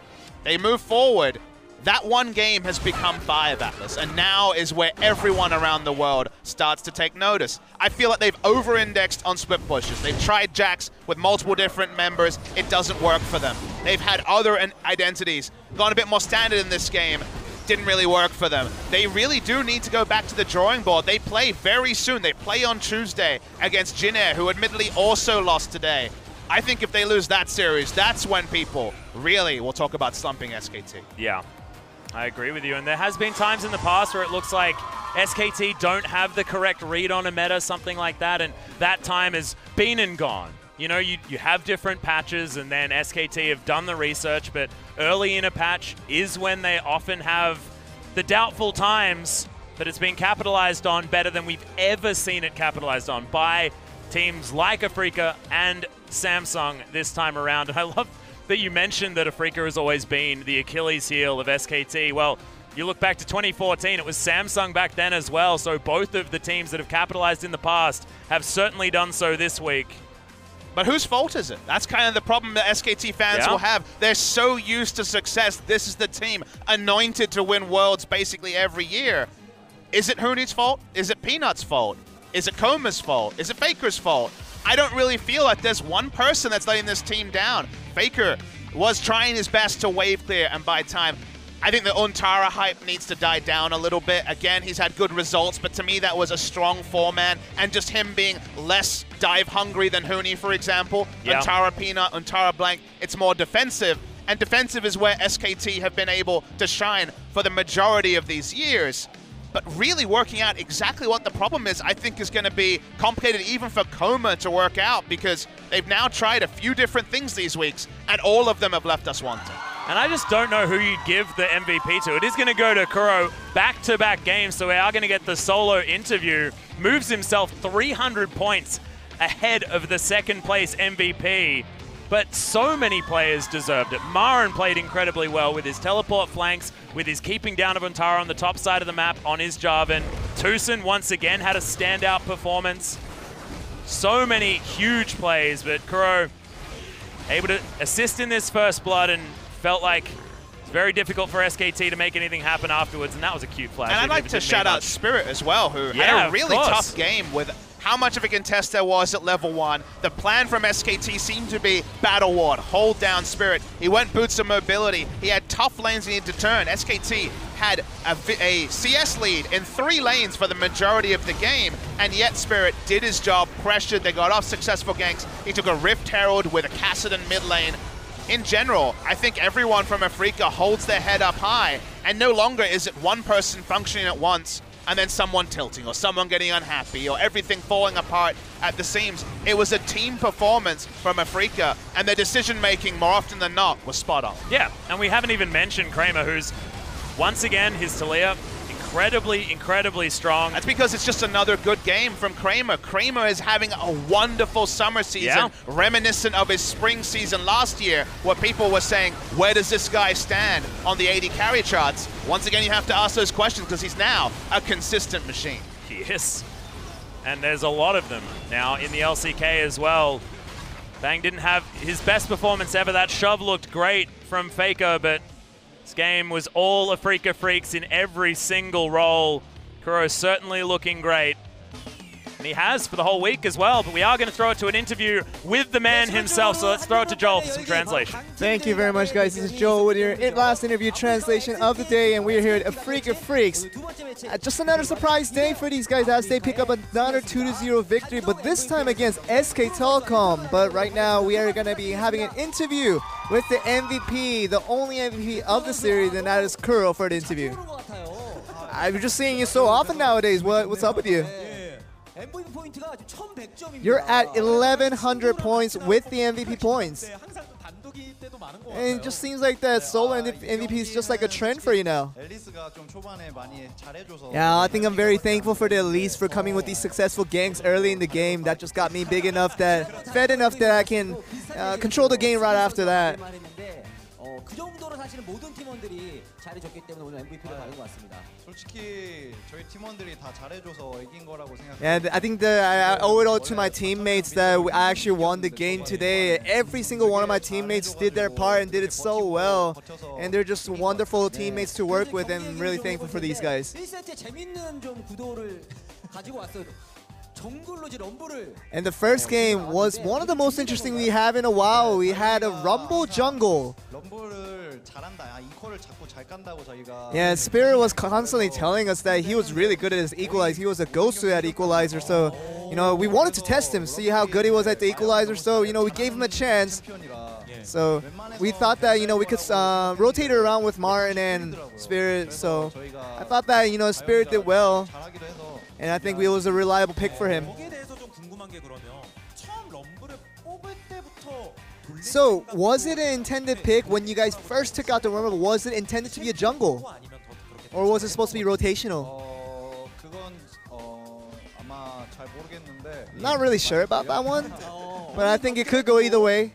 They move forward. That one game has become 5 Atlas, and now is where everyone around the world starts to take notice. I feel like they've over-indexed on split pushes. They've tried Jax with multiple different members. It doesn't work for them. They've had other identities, gone a bit more standard in this game. Didn't really work for them. They really do need to go back to the drawing board. They play very soon. They play on Tuesday against Jin Air, who admittedly also lost today. I think if they lose that series, that's when people really will talk about slumping SKT. Yeah, I agree with you. And there has been times in the past where it looks like SKT don't have the correct read on a meta, something like that, and that time has been and gone. You know, you have different patches, and then SKT have done the research, but early in a patch is when they often have the doubtful times that it's been capitalized on better than we've ever seen it capitalized on by teams like Afreeca and Samsung this time around. And I love that you mentioned that Afreeca has always been the Achilles heel of SKT. Well, you look back to 2014, it was Samsung back then as well, so both of the teams that have capitalized in the past have certainly done so this week. But whose fault is it? That's kind of the problem that SKT fans will have. They're so used to success. This is the team anointed to win Worlds basically every year. Is it Hooney's fault? Is it Peanut's fault? Is it Koma's fault? Is it Faker's fault? I don't really feel like there's one person that's letting this team down. Faker was trying his best to wave clear and buy time. I think the Untara hype needs to die down a little bit. Again, he's had good results, but to me that was a strong 4-man, and just him being less dive hungry than Hooney, for example. Untara Peanut, Untara Blank, it's more defensive, and defensive is where SKT have been able to shine for the majority of these years. But really working out exactly what the problem is, I think, is going to be complicated even for Koma to work out, because they've now tried a few different things these weeks, and all of them have left us wanting. And I just don't know who you'd give the MVP to. It is going to go to Kuro back-to-back games, so we are going to get the solo interview. Moves himself 300 points ahead of the second-place MVP. But so many players deserved it. Marin played incredibly well with his teleport flanks, with his keeping down of Untara on the top side of the map on his Jarvan. Tucson once again had a standout performance. So many huge plays, but Kuro able to assist in this first blood, and felt like it's very difficult for SKT to make anything happen afterwards, and that was a cute flash. And I'd like to shout out Spirit as well, who had a really tough game with how much of a contest there was at level 1. The plan from SKT seemed to be battle ward, hold down Spirit. He went boots of mobility. He had tough lanes he needed to turn. SKT had a CS lead in 3 lanes for the majority of the game, and yet Spirit did his job, pressured, they got off successful ganks. He took a Rift Herald with a Kassadin mid lane. In general, I think everyone from Afreeca holds their head up high, and no longer is it one person functioning at once and then someone tilting or someone getting unhappy or everything falling apart at the seams. It was a team performance from Afreeca, and their decision-making more often than not was spot on. Yeah, and we haven't even mentioned Kramer, who's, once again, his Talia, incredibly strong. That's because it's just another good game from Kramer. Kramer is having a wonderful summer season, reminiscent of his spring season last year, where people were saying, where does this guy stand on the AD carry charts? Once again, you have to ask those questions because he's now a consistent machine. Yes, and there's a lot of them now in the LCK as well. Bang didn't have his best performance ever. That shove looked great from Faker, but this game was all Afreeca Freecs in every single role. Kuro certainly looking great. And he has for the whole week as well, but we are going to throw it to an interview with the man himself, so let's throw it to Joel for some translation. Thank you very much, guys. This is Joel with your last interview translation of the day, and we're here at Afreeca Freecs. Just another surprise day for these guys as they pick up another 2-0 victory, but this time against SK Telecom. But right now, we are going to be having an interview with the MVP, the only MVP of the series, and that is Kuro for the interview. I'm just seeing you so often nowadays. What's up with you? You're at 1,100 points with the MVP points. And it just seems like that solo MVP is just like a trend for you now. Yeah, I think I'm very thankful for the Elise for coming with these successful ganks early in the game. That just got me big enough, fed enough that I can control the game right after that. 그 정도로 사실은 모든 팀원들이 잘해줬기 때문에 오늘 MVP를 받은 것 같습니다. 솔직히 저희 팀원들이 다 잘해줘서 이긴 거라고 생각해요. And I think that I owe it all to my teammates that I actually won the game today. Every single one of my teammates did their part and did it so well. And they're just wonderful teammates to work with, and I'm really thankful for these guys. 1세트에 재밌는 좀 구도를 가지고 왔어요. And the first game was one of the most interesting we have in a while. We had a Rumble jungle. Yeah, Spirit was constantly telling us that he was really good at his equalizer. He was a ghost at equalizer, so you know we wanted to test him, see how good he was at the equalizer. So you know we gave him a chance. So we thought that we could rotate it around with Martin and Spirit. So I thought that Spirit did well. And I think it was a reliable pick for him. So, was it an intended pick when you guys first took out the Rumble? Was it intended to be a jungle? Or was it supposed to be rotational? Not really sure about that one. But I think it could go either way.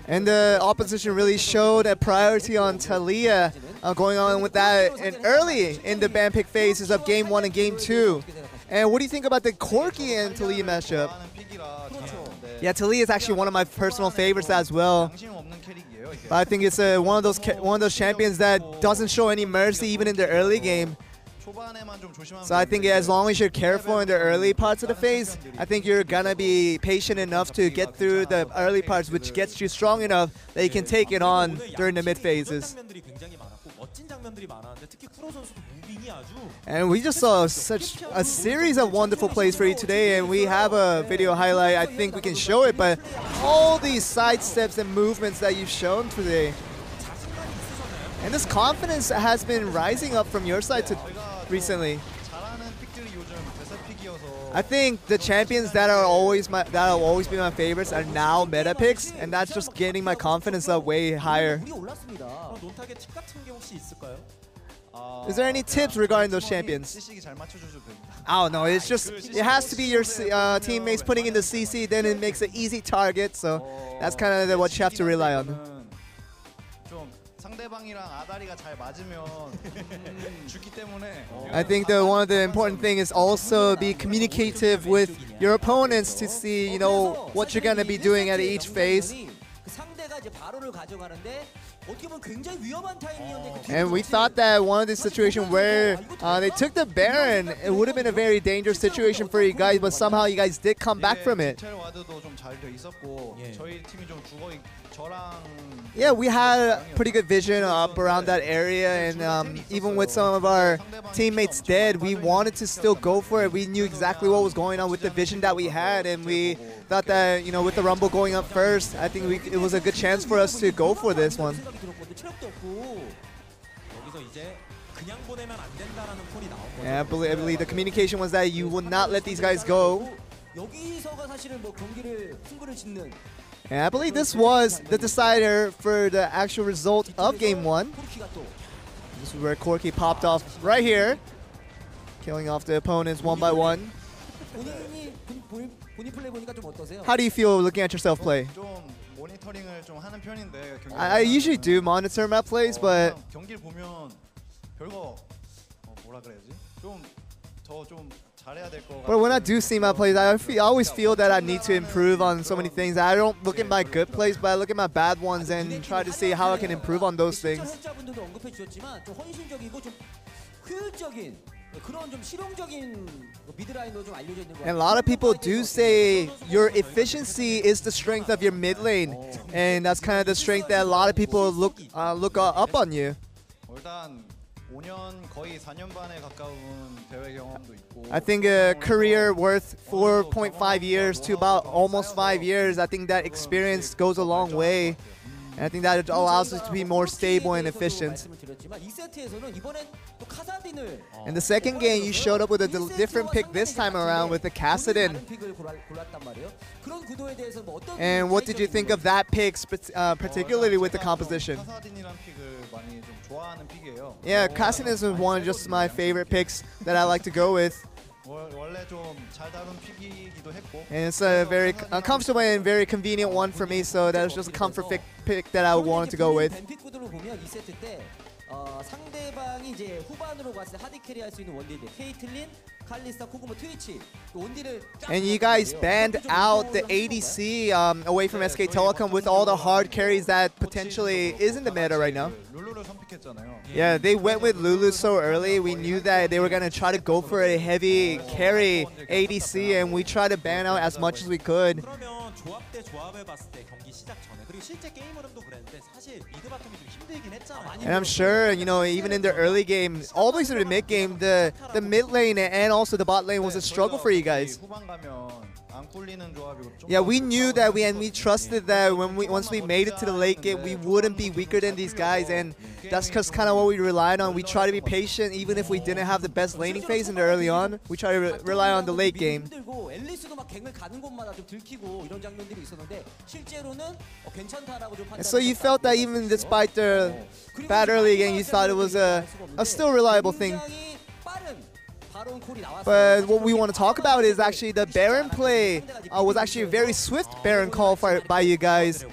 And the opposition really showed a priority on Talia, going on with that and early in the ban pick phases of Game 1 and Game 2. And what do you think about the Corki and Talia matchup? Yeah, Talia is actually one of my personal favorites as well. But I think it's one of those champions that doesn't show any mercy even in the early game. So I think as long as you're careful in the early parts of the phase, I think you're gonna be patient enough to get through the early parts, which gets you strong enough that you can take it on during the mid phases. And we just saw such a series of wonderful plays for you today, and we have a video highlight. I think we can show it, but all these side steps and movements that you've shown today. And this confidence has been rising up from your side recently. I think the champions that will always be my favorites are now meta picks, and that's just getting my confidence up way higher. Is there any tips regarding those champions? Oh no, it has to be your teammates putting in the CC, then it makes an easy target, so that's kind of what you have to rely on. I think that one of the important things is also be communicative with your opponents to see, what you're going to be doing at each phase. And we thought that one of the situations where they took the Baron, it would have been a very dangerous situation for you guys, but somehow you guys did come back from it. Yeah, we had pretty good vision up around that area, and even with some of our teammates dead, we wanted to still go for it. We knew exactly what was going on with the vision that we had, and we thought that, you know, with the Rumble going up first, I think it was a good chance for us to go for this one. Yeah, I believe the communication was that you would not let these guys go. And I believe this was the decider for the actual result of Game 1. This is where Corki popped off right here, killing off the opponents one by one. How do you feel looking at yourself play? I usually do monitor my plays, but when I do see my plays, I always feel that I need to improve on so many things. I don't look at my good plays, but I look at my bad ones and try to see how I can improve on those things. And a lot of people do say your efficiency is the strength of your mid lane, and that's kind of the strength that a lot of people look up on you. I think a career worth 4.5 years to about almost 5 years, I think that experience goes a long way. And I think that it allows us to be more stable and efficient. In the second game, you showed up with a different pick this time around with the Kassadin. And what did you think of that pick, particularly with the composition? Yeah, Kassadin is one of just my favorite picks that I like to go with. And it's a very comfortable and very convenient one for me, so that was just a comfort pick that I wanted to go with. And you guys banned out the ADC away from SK Telecom with all the hard carries that potentially is in the meta right now. Yeah, they went with Lulu so early. We knew that they were going to try to go for a heavy carry ADC, and we tried to ban out as much as we could. And I'm sure, you know, even in the early game, all the way through the mid game, the mid lane and also the bot lane was a struggle for you guys. Yeah, we knew that we trusted that once we made it to the late game, we wouldn't be weaker than these guys, and that's just kind of what we relied on. We try to be patient, even if we didn't have the best laning phase in the early on. We try to rely on the late game. And so you felt that even despite the bad early game, you thought it was a still reliable thing. But what we want to talk about is actually the Baron play was actually a very swift Baron call by you guys.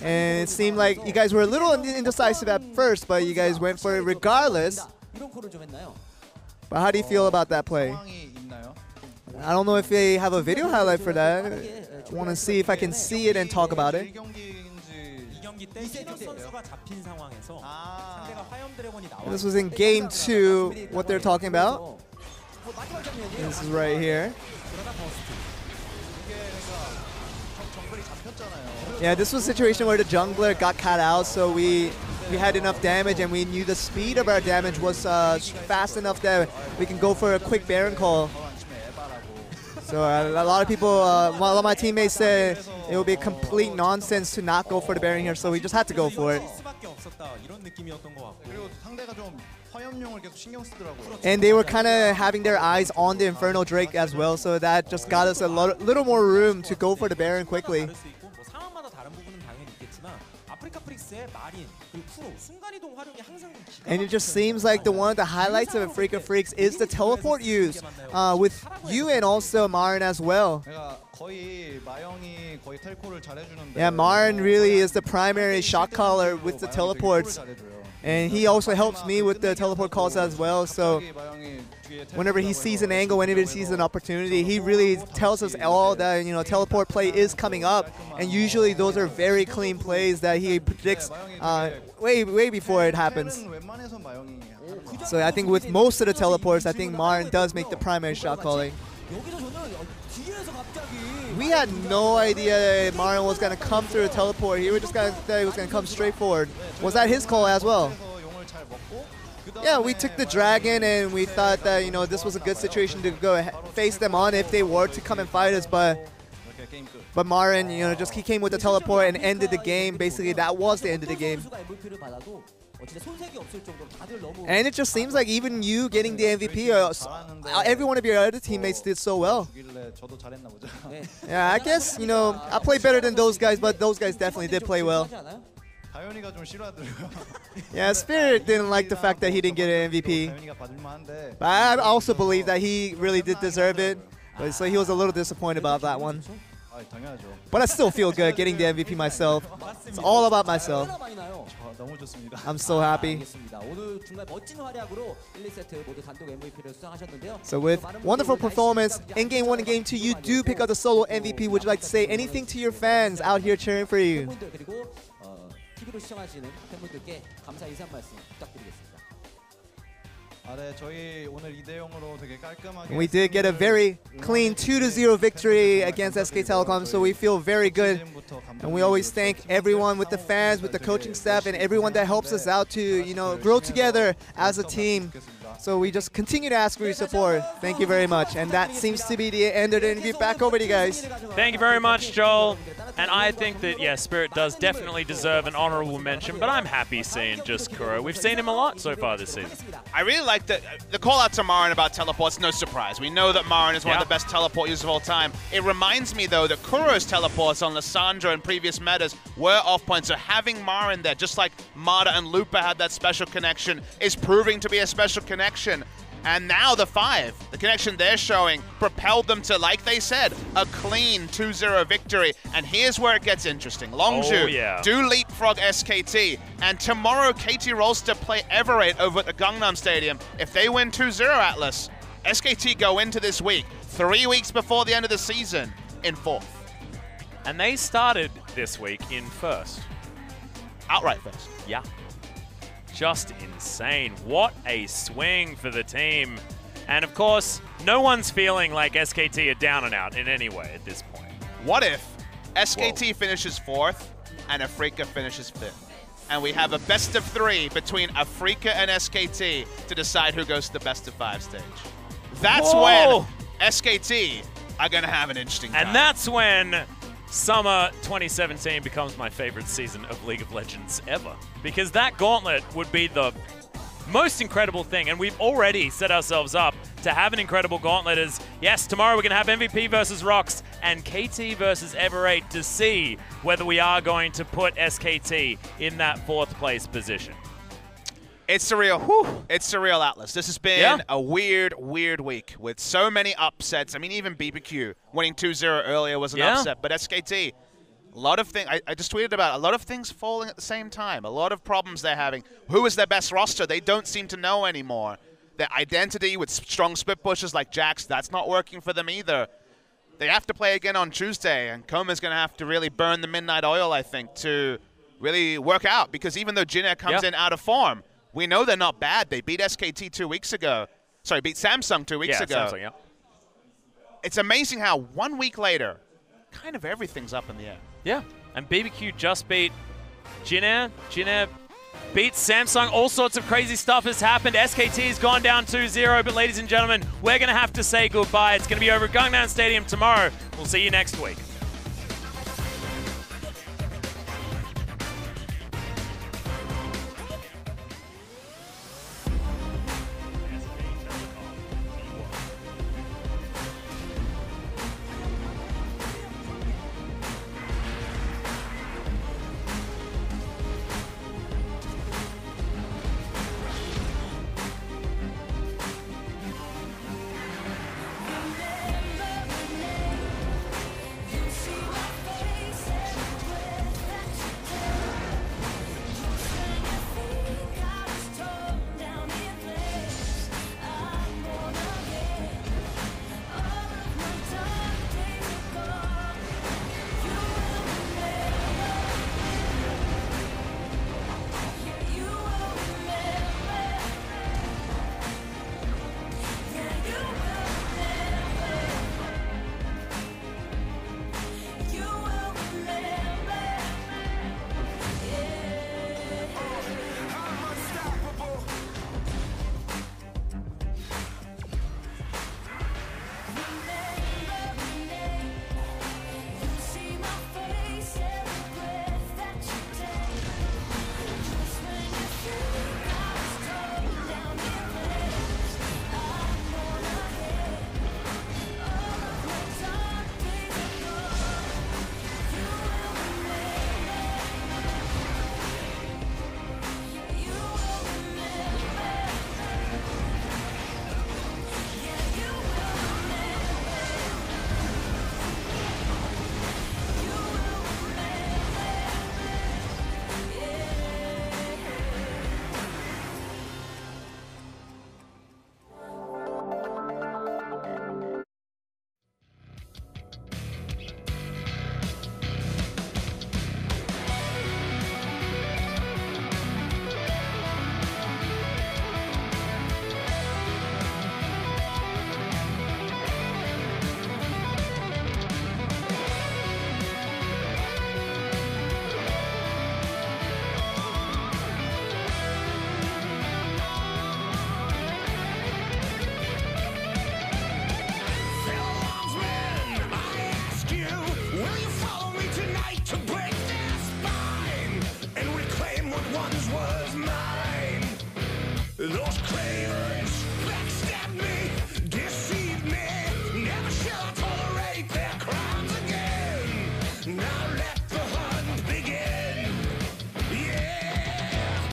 And it seemed like you guys were a little indecisive at first, but you guys went for it regardless. But how do you feel about that play? I don't know if they have a video highlight for that. I want to see if I can see it and talk about it. This was in game 2, what they're talking about. This is right here. Yeah, this was a situation where the jungler got cut out, so we had enough damage, and we knew the speed of our damage was fast enough that we can go for a quick Baron call. So a lot of people, a lot of my teammates said it would be complete nonsense to not go for the Baron here, so we just had to go for it. And they were kind of having their eyes on the Infernal Drake as well, so that just got us a little more room to go for the Baron quickly. And it just seems like one of the highlights of Afreeca Freecs is the teleport use with you and also Marin as well. Yeah, Marin really is the primary shot caller with the teleports. And he also helps me with the teleport calls as well. So whenever he sees an angle, whenever he sees an opportunity, he really tells us all that, you know, teleport play is coming up. And usually those are very clean plays that he predicts way before it happens. So I think with most of the teleports, I think Marin does make the primary shot calling. We had no idea Marin was going to come through a teleport. He was just going to thought he was going to come straight forward. Was that his call as well? Yeah, we took the dragon and we thought that, you know, this was a good situation to go face them on if they were to come and fight us. But Marin, you know, just he came with the teleport and ended the game. Basically, that was the end of the game. And it just seems like even you getting the MVP, every one of your other teammates did so well. Yeah, I guess, you know, I played better than those guys, but those guys definitely did play well. Yeah, Spirit didn't like the fact that he didn't get an MVP. But I also believe that he really did deserve it. So he was a little disappointed about that one. But I still feel good getting the MVP myself. It's all about myself. I'm so happy. So with wonderful performance in Game 1 and Game 2, you do pick up the solo MVP. Would you like to say anything to your fans out here cheering for you? We did get a very clean 2-0 victory against SK Telecom, so we feel very good. And we always thank everyone with the fans, with the coaching staff, and everyone that helps us out to, you know, grow together as a team. So we just continue to ask for your support. Thank you very much. And that seems to be the end of the interview. Back over to you guys. Thank you very much, Joel. And I think that, yeah, Spirit does definitely deserve an honorable mention, but I'm happy seeing just Kuro. We've seen him a lot so far this season. I really like the call out to Marin about teleports. No surprise. We know that Marin is one of the best teleport users of all time. It reminds me, though, that Kuro's teleports on Lissandra and previous metas were off point. So having Marin there, just like Mada and Lupa had that special connection, is proving to be a special connection. And now the 5, the connection they're showing, propelled them to, like they said, a clean 2-0 victory. And here's where it gets interesting. Longzhu do leapfrog SKT. And tomorrow, KT Rolster play Everate over at the Gangnam Stadium. If they win 2-0, Atlas, SKT go into this week, 3 weeks before the end of the season, in 4th. And they started this week in 1st. Outright 1st. Yeah. Just insane. What a swing for the team. And of course, no one's feeling like SKT are down and out in any way at this point. What if SKT finishes 4th and Afreeca finishes 5th? And we have a best of 3 between Afreeca and SKT to decide who goes to the best of 5 stage. That's when SKT are going to have an interesting time. And that's when Summer 2017 becomes my favorite season of League of Legends ever. Because that gauntlet would be the most incredible thing. And we've already set ourselves up to have an incredible gauntlet as, yes, tomorrow we're going to have MVP versus Rox and KT versus Everate to see whether we are going to put SKT in that 4th place position. It's surreal. It's surreal, Atlas. This has been a weird week with so many upsets. I mean, even BBQ winning 2-0 earlier was an upset, but SKT, a lot of things, I just tweeted about it, a lot of things falling at the same time, a lot of problems they're having. Who is their best roster? They don't seem to know anymore. Their identity with strong split pushes like Jax, that's not working for them either. They have to play again on Tuesday, and Koma's going to have to really burn the midnight oil, I think, to really work out, because even though Jin Air comes in out of form, we know they're not bad. They beat SKT 2 weeks ago. Sorry, beat Samsung 2 weeks ago. Samsung, It's amazing how 1 week later, kind of everything's up in the air. Yeah, and BBQ just beat Jin Air. Jin Air beat Samsung. All sorts of crazy stuff has happened. SKT has gone down 2-0, but ladies and gentlemen, we're going to have to say goodbye. It's going to be over at Gangnam Stadium tomorrow. We'll see you next week.